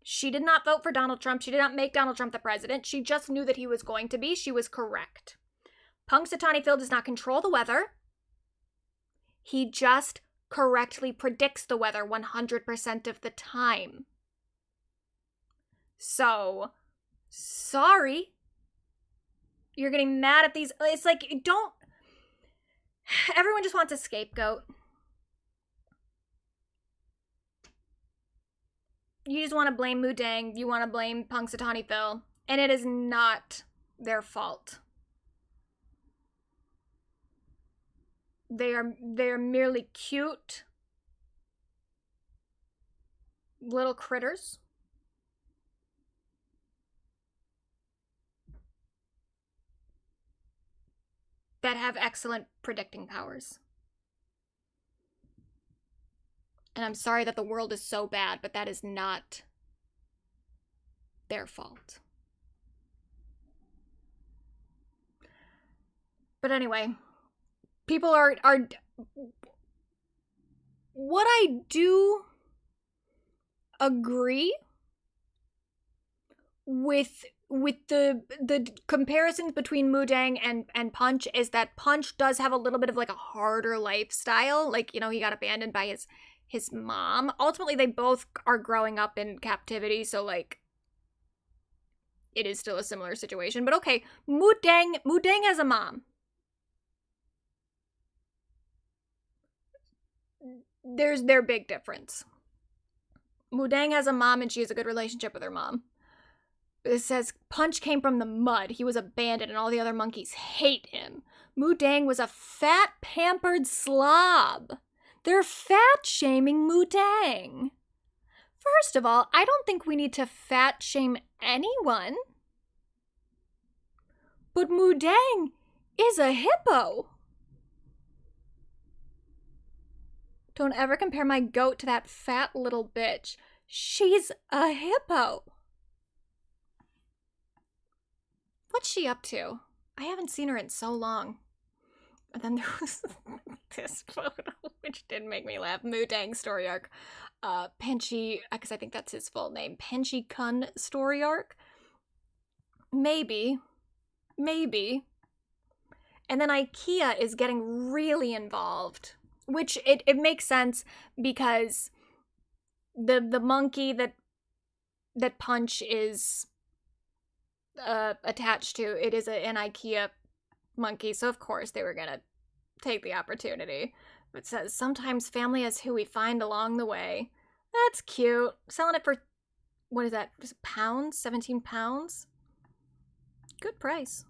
She did not vote for Donald Trump. She did not make Donald Trump the president. She just knew that he was going to be. She was correct. Punxsutawney Phil does not control the weather. He just correctly predicts the weather 100% of the time. So, sorry. You're getting mad at these. It's like, don't. Everyone just wants a scapegoat. You just want to blame Moodang. You want to blame Punxsutawney Phil. And it is not their fault. They are merely cute little critters. That have excellent predicting powers. And I'm sorry that the world is so bad, but that is not their fault. But anyway, people are what I do agree with the comparisons between Moodang and Punch is that Punch does have a little bit of like a harder lifestyle. Like, you know, he got abandoned by his mom. Ultimately, they both are growing up in captivity, so like it is still a similar situation. But okay, Moodang has a mom. There's their big difference. Moodang has a mom and she has a good relationship with her mom. It says Punch came from the mud. He was abandoned and all the other monkeys hate him. Moodang was a fat, pampered slob. They're fat-shaming Moodang. First of all, I don't think we need to fat-shame anyone. But Moodang is a hippo. Don't ever compare my goat to that fat little bitch. She's a hippo. What's she up to? I haven't seen her in so long. And then there was this photo, which did make me laugh. Moo-Tang story arc. Panchi, because I think that's his full name. Panchi Kun story arc. Maybe. And then IKEA is getting really involved, which it makes sense because the monkey that Punch is attached to, it is an IKEA monkey, so of course they were gonna take the opportunity. It says, sometimes family is who we find along the way. That's cute. Selling it for, what is that, just pounds? 17 pounds? Good price.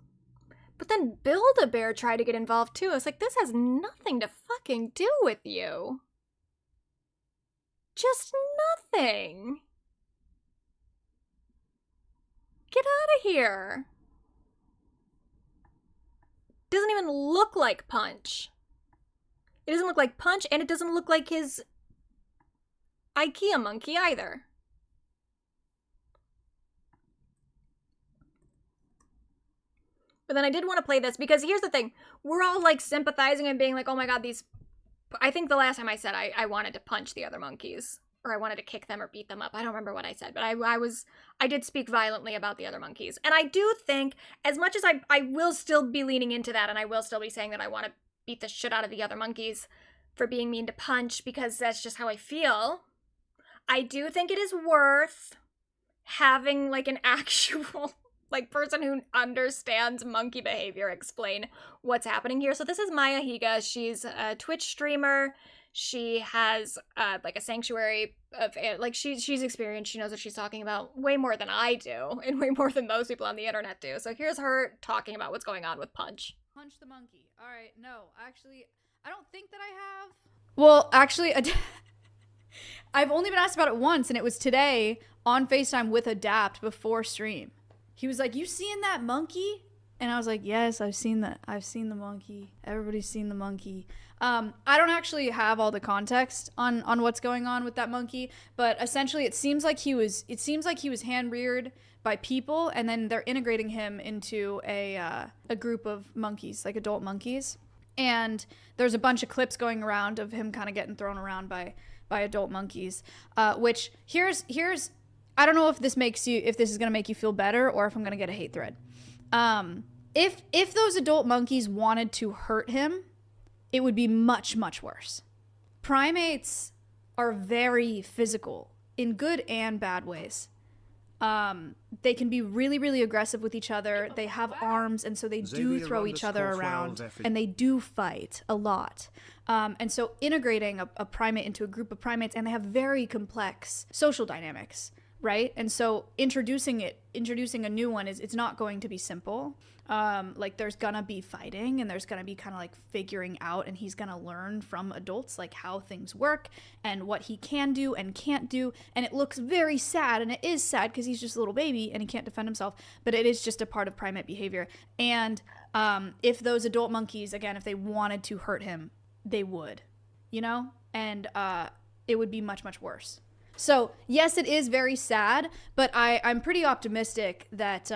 But then Build-A-Bear tried to get involved too. I was like, this has nothing to fucking do with you. Just nothing. Get out of here. Doesn't even look like Punch. It doesn't look like Punch, and it doesn't look like his IKEA monkey either. But then I did want to play this because here's the thing. We're all like sympathizing and being like, oh my god, these... I think the last time I said I wanted to punch the other monkeys. Or I wanted to kick them or beat them up. I don't remember what I said. But I did speak violently about the other monkeys. And I do think, as much as I will still be leaning into that, and I will still be saying that I want to beat the shit out of the other monkeys for being mean to Punch, because that's just how I feel. I do think it is worth having like an actual... like person who understands monkey behavior explain what's happening here. So this is Maya Higa. She's a Twitch streamer. She has like a sanctuary of, like, she's experienced. She knows what she's talking about way more than I do, and way more than those people on the internet do. So here's her talking about what's going on with Punch. Punch the monkey. All right, no, actually, I don't think that I have. Well, actually, I've only been asked about it once, and it was today on FaceTime with Adapt before stream. He was like, "You seeing that monkey?" And I was like, "Yes, I've seen that. I've seen the monkey. Everybody's seen the monkey." I don't actually have all the context on what's going on with that monkey, but essentially it seems like he was hand reared by people, and then they're integrating him into a group of monkeys, like adult monkeys. And there's a bunch of clips going around of him kind of getting thrown around by adult monkeys. Which here's I don't know if this is gonna make you feel better or if I'm gonna get a hate thread. If those adult monkeys wanted to hurt him, it would be much, much worse. Primates are very physical in good and bad ways. They can be really, really aggressive with each other. They have arms, and so they do throw each other around, and they do fight a lot. And so integrating a primate into a group of primates, and they have very complex social dynamics, right? And so introducing a new one it's not going to be simple. Like there's gonna be fighting, and there's gonna be kind of like figuring out, and he's gonna learn from adults like how things work and what he can do and can't do. And it looks very sad, and it is sad because he's just a little baby and he can't defend himself, but it is just a part of primate behavior. And if those adult monkeys, again, if they wanted to hurt him, they would, you know? And it would be much, much worse. So yes, it is very sad, but I'm pretty optimistic that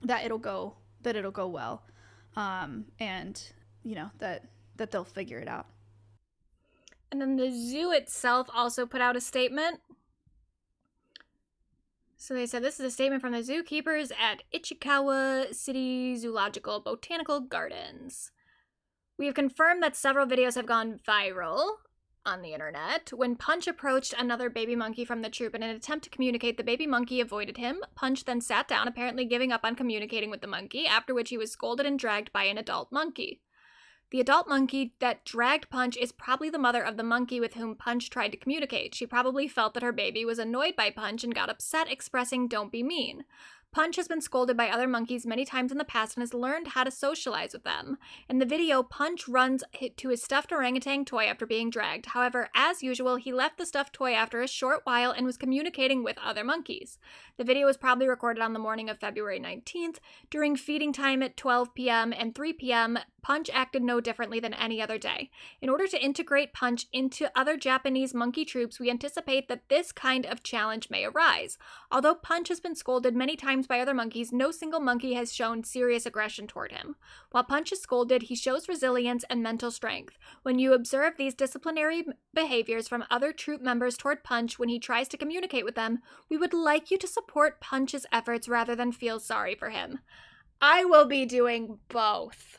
it'll go well, and you know that they'll figure it out. And then the zoo itself also put out a statement. So they said, this is a statement from the zookeepers at Ichikawa City Zoological Botanical Gardens. We have confirmed that several videos have gone viral on the internet. When Punch approached another baby monkey from the troop in an attempt to communicate, the baby monkey avoided him. Punch then sat down, apparently giving up on communicating with the monkey, after which he was scolded and dragged by an adult monkey. The adult monkey that dragged Punch is probably the mother of the monkey with whom Punch tried to communicate. She probably felt that her baby was annoyed by Punch and got upset, expressing, "Don't be mean." Punch has been scolded by other monkeys many times in the past and has learned how to socialize with them. In the video, Punch runs to his stuffed orangutan toy after being dragged. However, as usual, he left the stuffed toy after a short while and was communicating with other monkeys. The video was probably recorded on the morning of February 19th during feeding time at 12 p.m. and 3 p.m. Punch acted no differently than any other day. In order to integrate Punch into other Japanese monkey troops, we anticipate that this kind of challenge may arise. Although Punch has been scolded many times by other monkeys, no single monkey has shown serious aggression toward him. While Punch is scolded, he shows resilience and mental strength. When you observe these disciplinary behaviors from other troop members toward Punch when he tries to communicate with them, we would like you to support Punch's efforts rather than feel sorry for him. I will be doing both.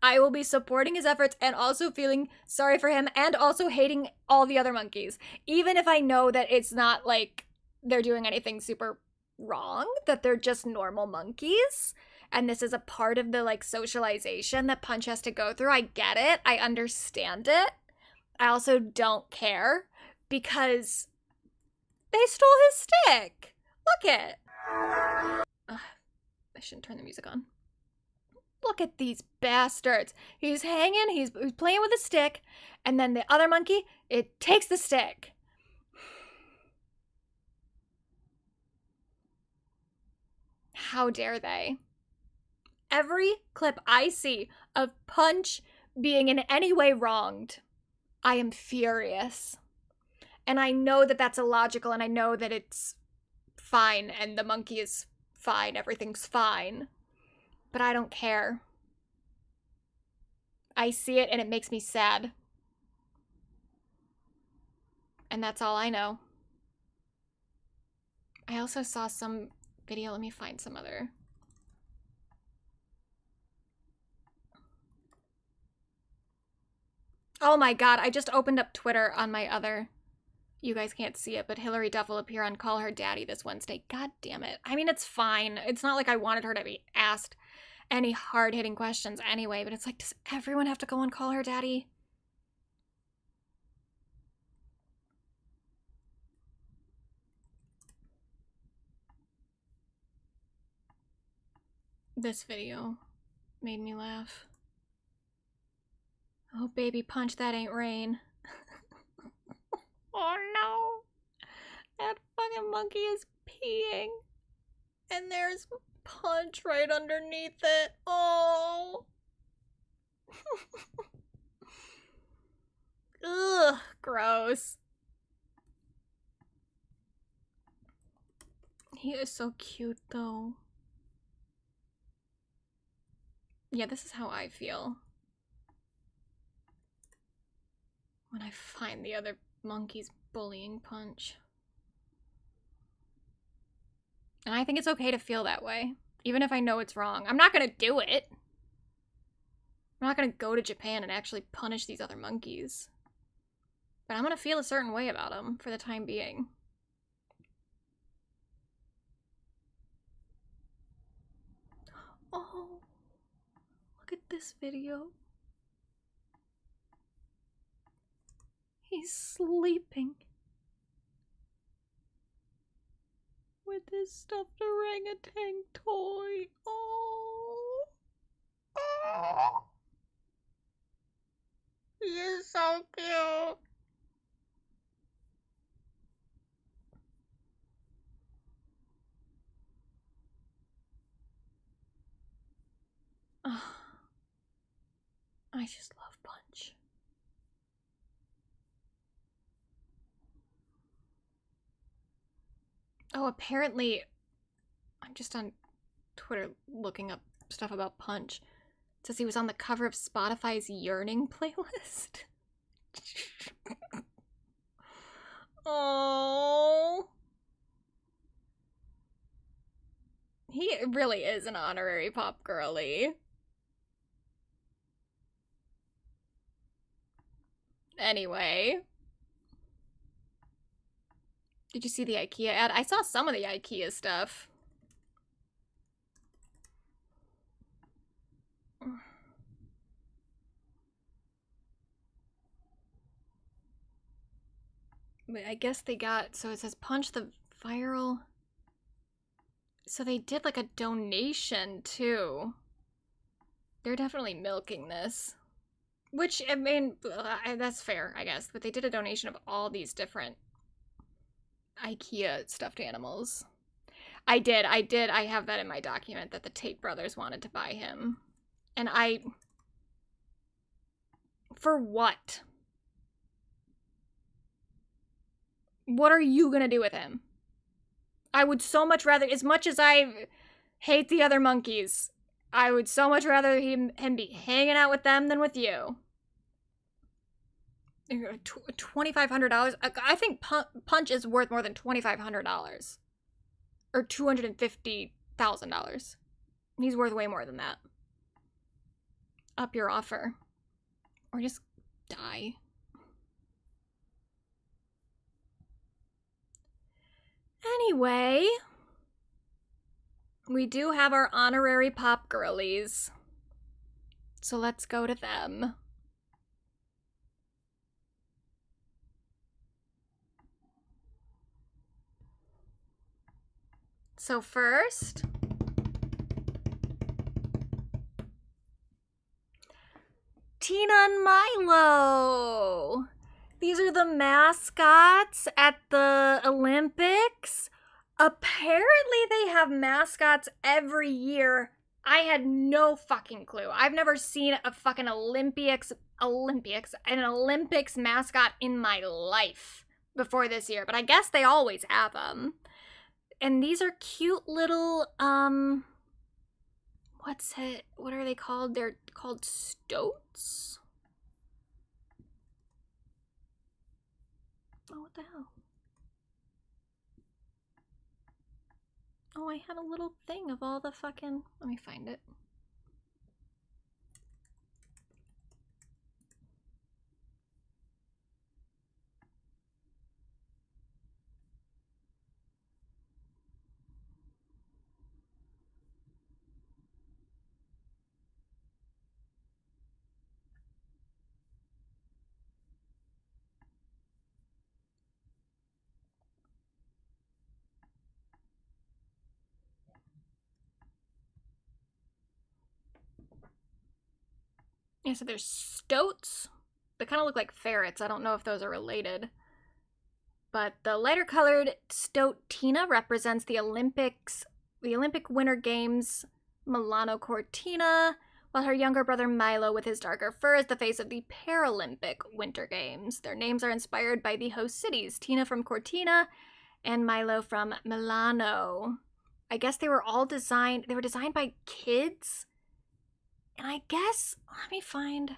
I will be supporting his efforts and also feeling sorry for him and also hating all the other monkeys. Even if I know that it's not like they're doing anything super wrong, that they're just normal monkeys. And this is a part of the like socialization that Punch has to go through. I get it. I understand it. I also don't care because they stole his stick. Look it. I shouldn't turn the music on. Look at these bastards. He's hanging, he's playing with a stick, and then the other monkey, it takes the stick. How dare they? Every clip I see of Punch being in any way wronged, I am furious. And I know that that's illogical, and I know that it's fine, and the monkey is fine, everything's fine. But I don't care. I see it and it makes me sad. And that's all I know. I also saw some video, let me find some other. Oh my god, I just opened up Twitter on my other. You guys can't see it, but Hilary Duff will appear on Call Her Daddy this Wednesday. God damn it. I mean, it's fine. It's not like I wanted her to be asked any hard-hitting questions anyway, but it's like, does everyone have to go on Call Her Daddy? This video made me laugh. Oh, baby Punch, that ain't rain. Oh no. That fucking monkey is peeing. And there's Punch right underneath it. Oh. Ugh, gross. He is so cute though. Yeah, this is how I feel when I find the other monkeys bullying Punch. And I think it's okay to feel that way, even if I know it's wrong. I'm not gonna do it. I'm not gonna go to Japan and actually punish these other monkeys. But I'm gonna feel a certain way about them for the time being. Oh, look at this video. He's sleeping with his stuffed orangutan toy. Oh. Oh. He is so cute. Oh. I just love Punch. Oh, apparently, I'm just on Twitter looking up stuff about Punch. It says he was on the cover of Spotify's Yearning playlist. Oh. He really is an honorary pop girly. Anyway. Did you see the IKEA ad? I saw some of the IKEA stuff. But I guess they got, so it says Punch the viral. So they did like a donation too. They're definitely milking this. Which, I mean, that's fair, I guess. But they did a donation of all these different IKEA stuffed animals. I did. I have that in my document that the Tate brothers wanted to buy him And for what? What are you gonna do with him? I would so much rather, as much as I hate the other monkeys, I would so much rather him be hanging out with them than with you. $2,500? I think Punch is worth more than $2,500. Or $250,000. He's worth way more than that. Up your offer. Or just die. Anyway, we do have our honorary pop girlies. So let's go to them. So first, Tina and Milo. These are the mascots at the Olympics. Apparently they have mascots every year. I had no fucking clue. I've never seen a fucking Olympics mascot in my life before this year, but I guess they always have them. And these are cute little, what are they called? They're called stoats? Oh, what the hell? Oh, I had a little thing of all the fucking, let me find it. Yeah, so there's stoats. They kind of look like ferrets. I don't know if those are related. But the lighter colored stoat Tina represents the Olympic Winter Games Milano Cortina, while her younger brother Milo with his darker fur is the face of the Paralympic Winter Games. Their names are inspired by the host cities, Tina from Cortina and Milo from Milano. I guess they were designed by kids. And I guess, let me find.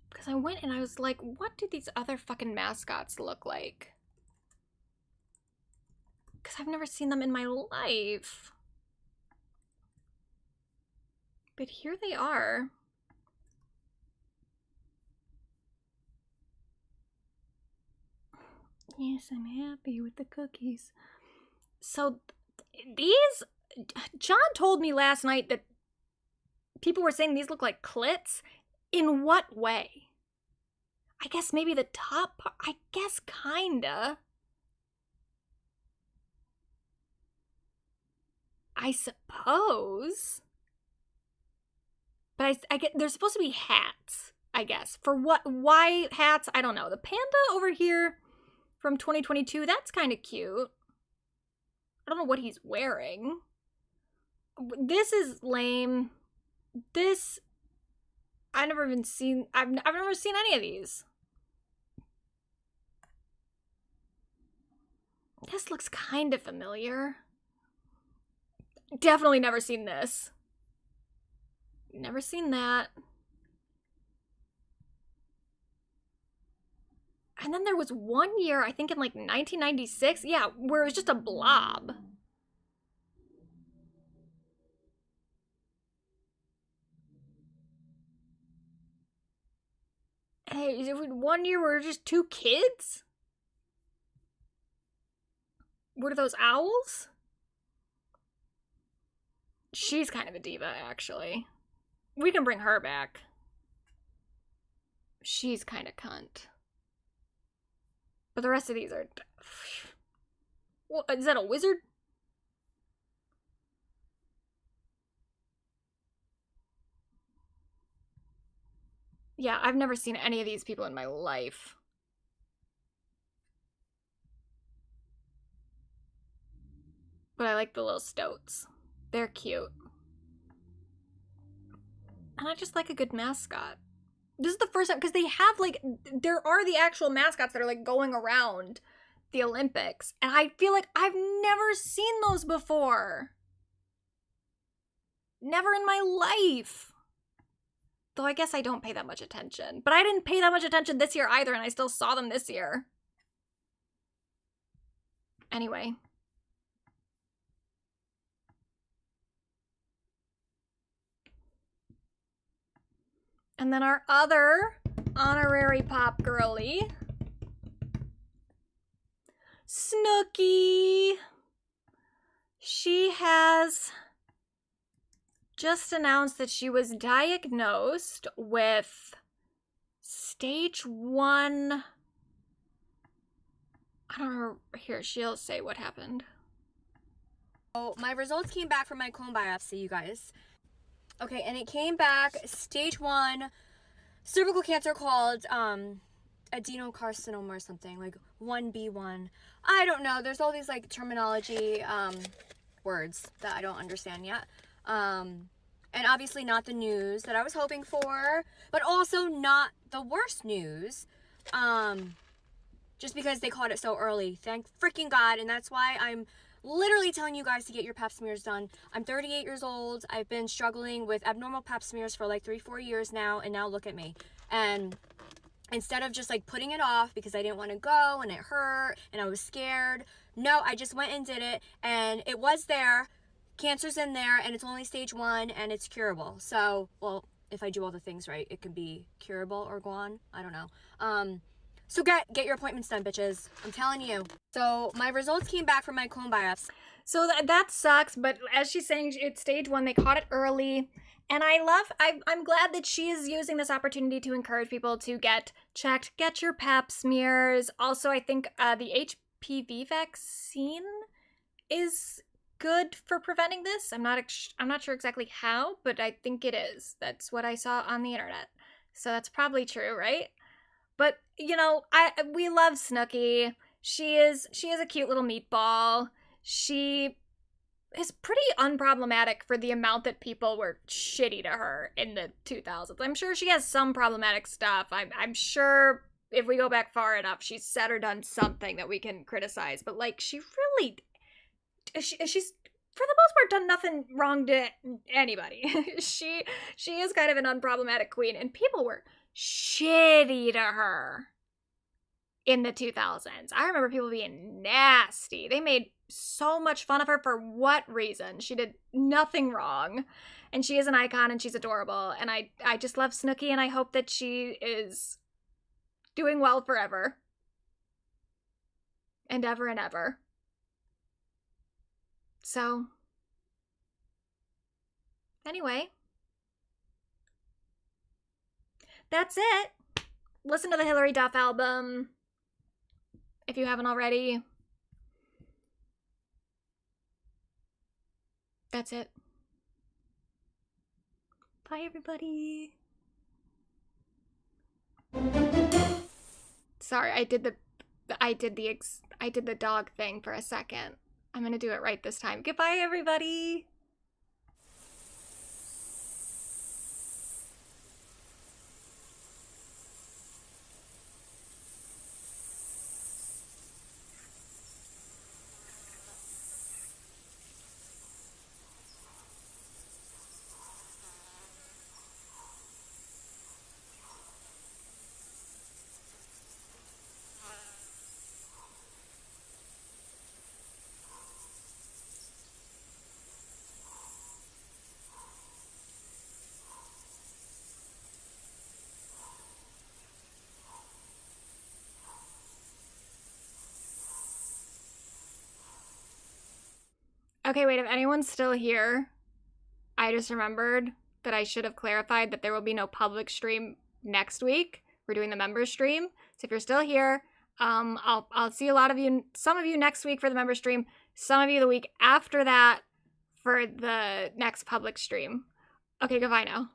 Because I went and I was like, what do these other fucking mascots look like? Because I've never seen them in my life. But here they are. Yes, I'm happy with the cookies. So John told me last night that people were saying these look like clits. In what way? I guess maybe the top part, I guess kinda. I suppose. But I get, they're supposed to be hats, I guess. For what, why hats? I don't know. The panda over here from 2022, that's kind of cute. I don't know what he's wearing. This is lame. This, I've never seen any of these. This looks kind of familiar. Definitely never seen this. Never seen that. And then there was one year, I think in like 1996, yeah, where it was just a blob. Hey, is it one year where it was just two kids? What are those owls? She's kind of a diva, actually. We can bring her back. She's kind of cunt. But the rest of these are... What, is that a wizard? Yeah, I've never seen any of these people in my life. But I like the little stoats. They're cute. And I just like a good mascot. This is the first time, because they have, like, there are the actual mascots that are, like, going around the Olympics. And I feel like I've never seen those before. Never in my life. Though I guess I don't pay that much attention. But I didn't pay that much attention this year either, and I still saw them this year. Anyway. And then our other honorary pop girly, Snooki. She has just announced that she was diagnosed with stage 1. I don't remember. Here, she'll say what happened. So my results came back from my colon biopsy, you guys. Okay, and it came back stage 1 cervical cancer called adenocarcinoma or something, like 1B1. I don't know. There's all these like terminology words that I don't understand yet. And obviously not the news that I was hoping for, but also not the worst news. Just because they caught it so early. Thank freaking God. And that's why I'm literally telling you guys to get your pap smears done. I'm 38 years old. I've been struggling with abnormal pap smears for like 3-4 years now, and now look at me. And instead of just like putting it off because I didn't want to go and it hurt and I was scared, no, I just went and did it, and it was there. Cancer's in there, and it's only stage 1, and it's curable. So, well, if I do all the things right, it can be curable or gone. I don't know. So get your appointments done, bitches. I'm telling you. So my results came back from my colon biopsy. So that sucks, but as she's saying, it's stage 1. They caught it early. And I'm glad that she is using this opportunity to encourage people to get checked, get your pap smears. Also, I think the HPV vaccine is good for preventing this. I'm not sure exactly how, but I think it is. That's what I saw on the internet. So that's probably true, right? But, you know, we love Snooki. She is a cute little meatball. She is pretty unproblematic for the amount that people were shitty to her in the 2000s. I'm sure she has some problematic stuff. I'm sure if we go back far enough, she's said or done something that we can criticize. But, like, she's for the most part done nothing wrong to anybody. She is kind of an unproblematic queen, and people were shitty to her in the 2000s. I remember people being nasty. They made so much fun of her for what reason? She did nothing wrong. And she is an icon, and she's adorable. And I just love Snooki, and I hope that she is doing well forever. And ever and ever. So, anyway. That's it. Listen to the Hilary Duff album if you haven't already. That's it. Bye, everybody. Sorry, I did the dog thing for a second. I'm gonna do it right this time. Goodbye, everybody. Okay, wait, if anyone's still here, I just remembered that I should have clarified that there will be no public stream next week. We're doing the members stream. So if you're still here, I'll see a lot of you, some of you next week for the members stream, some of you the week after that for the next public stream. Okay, goodbye now.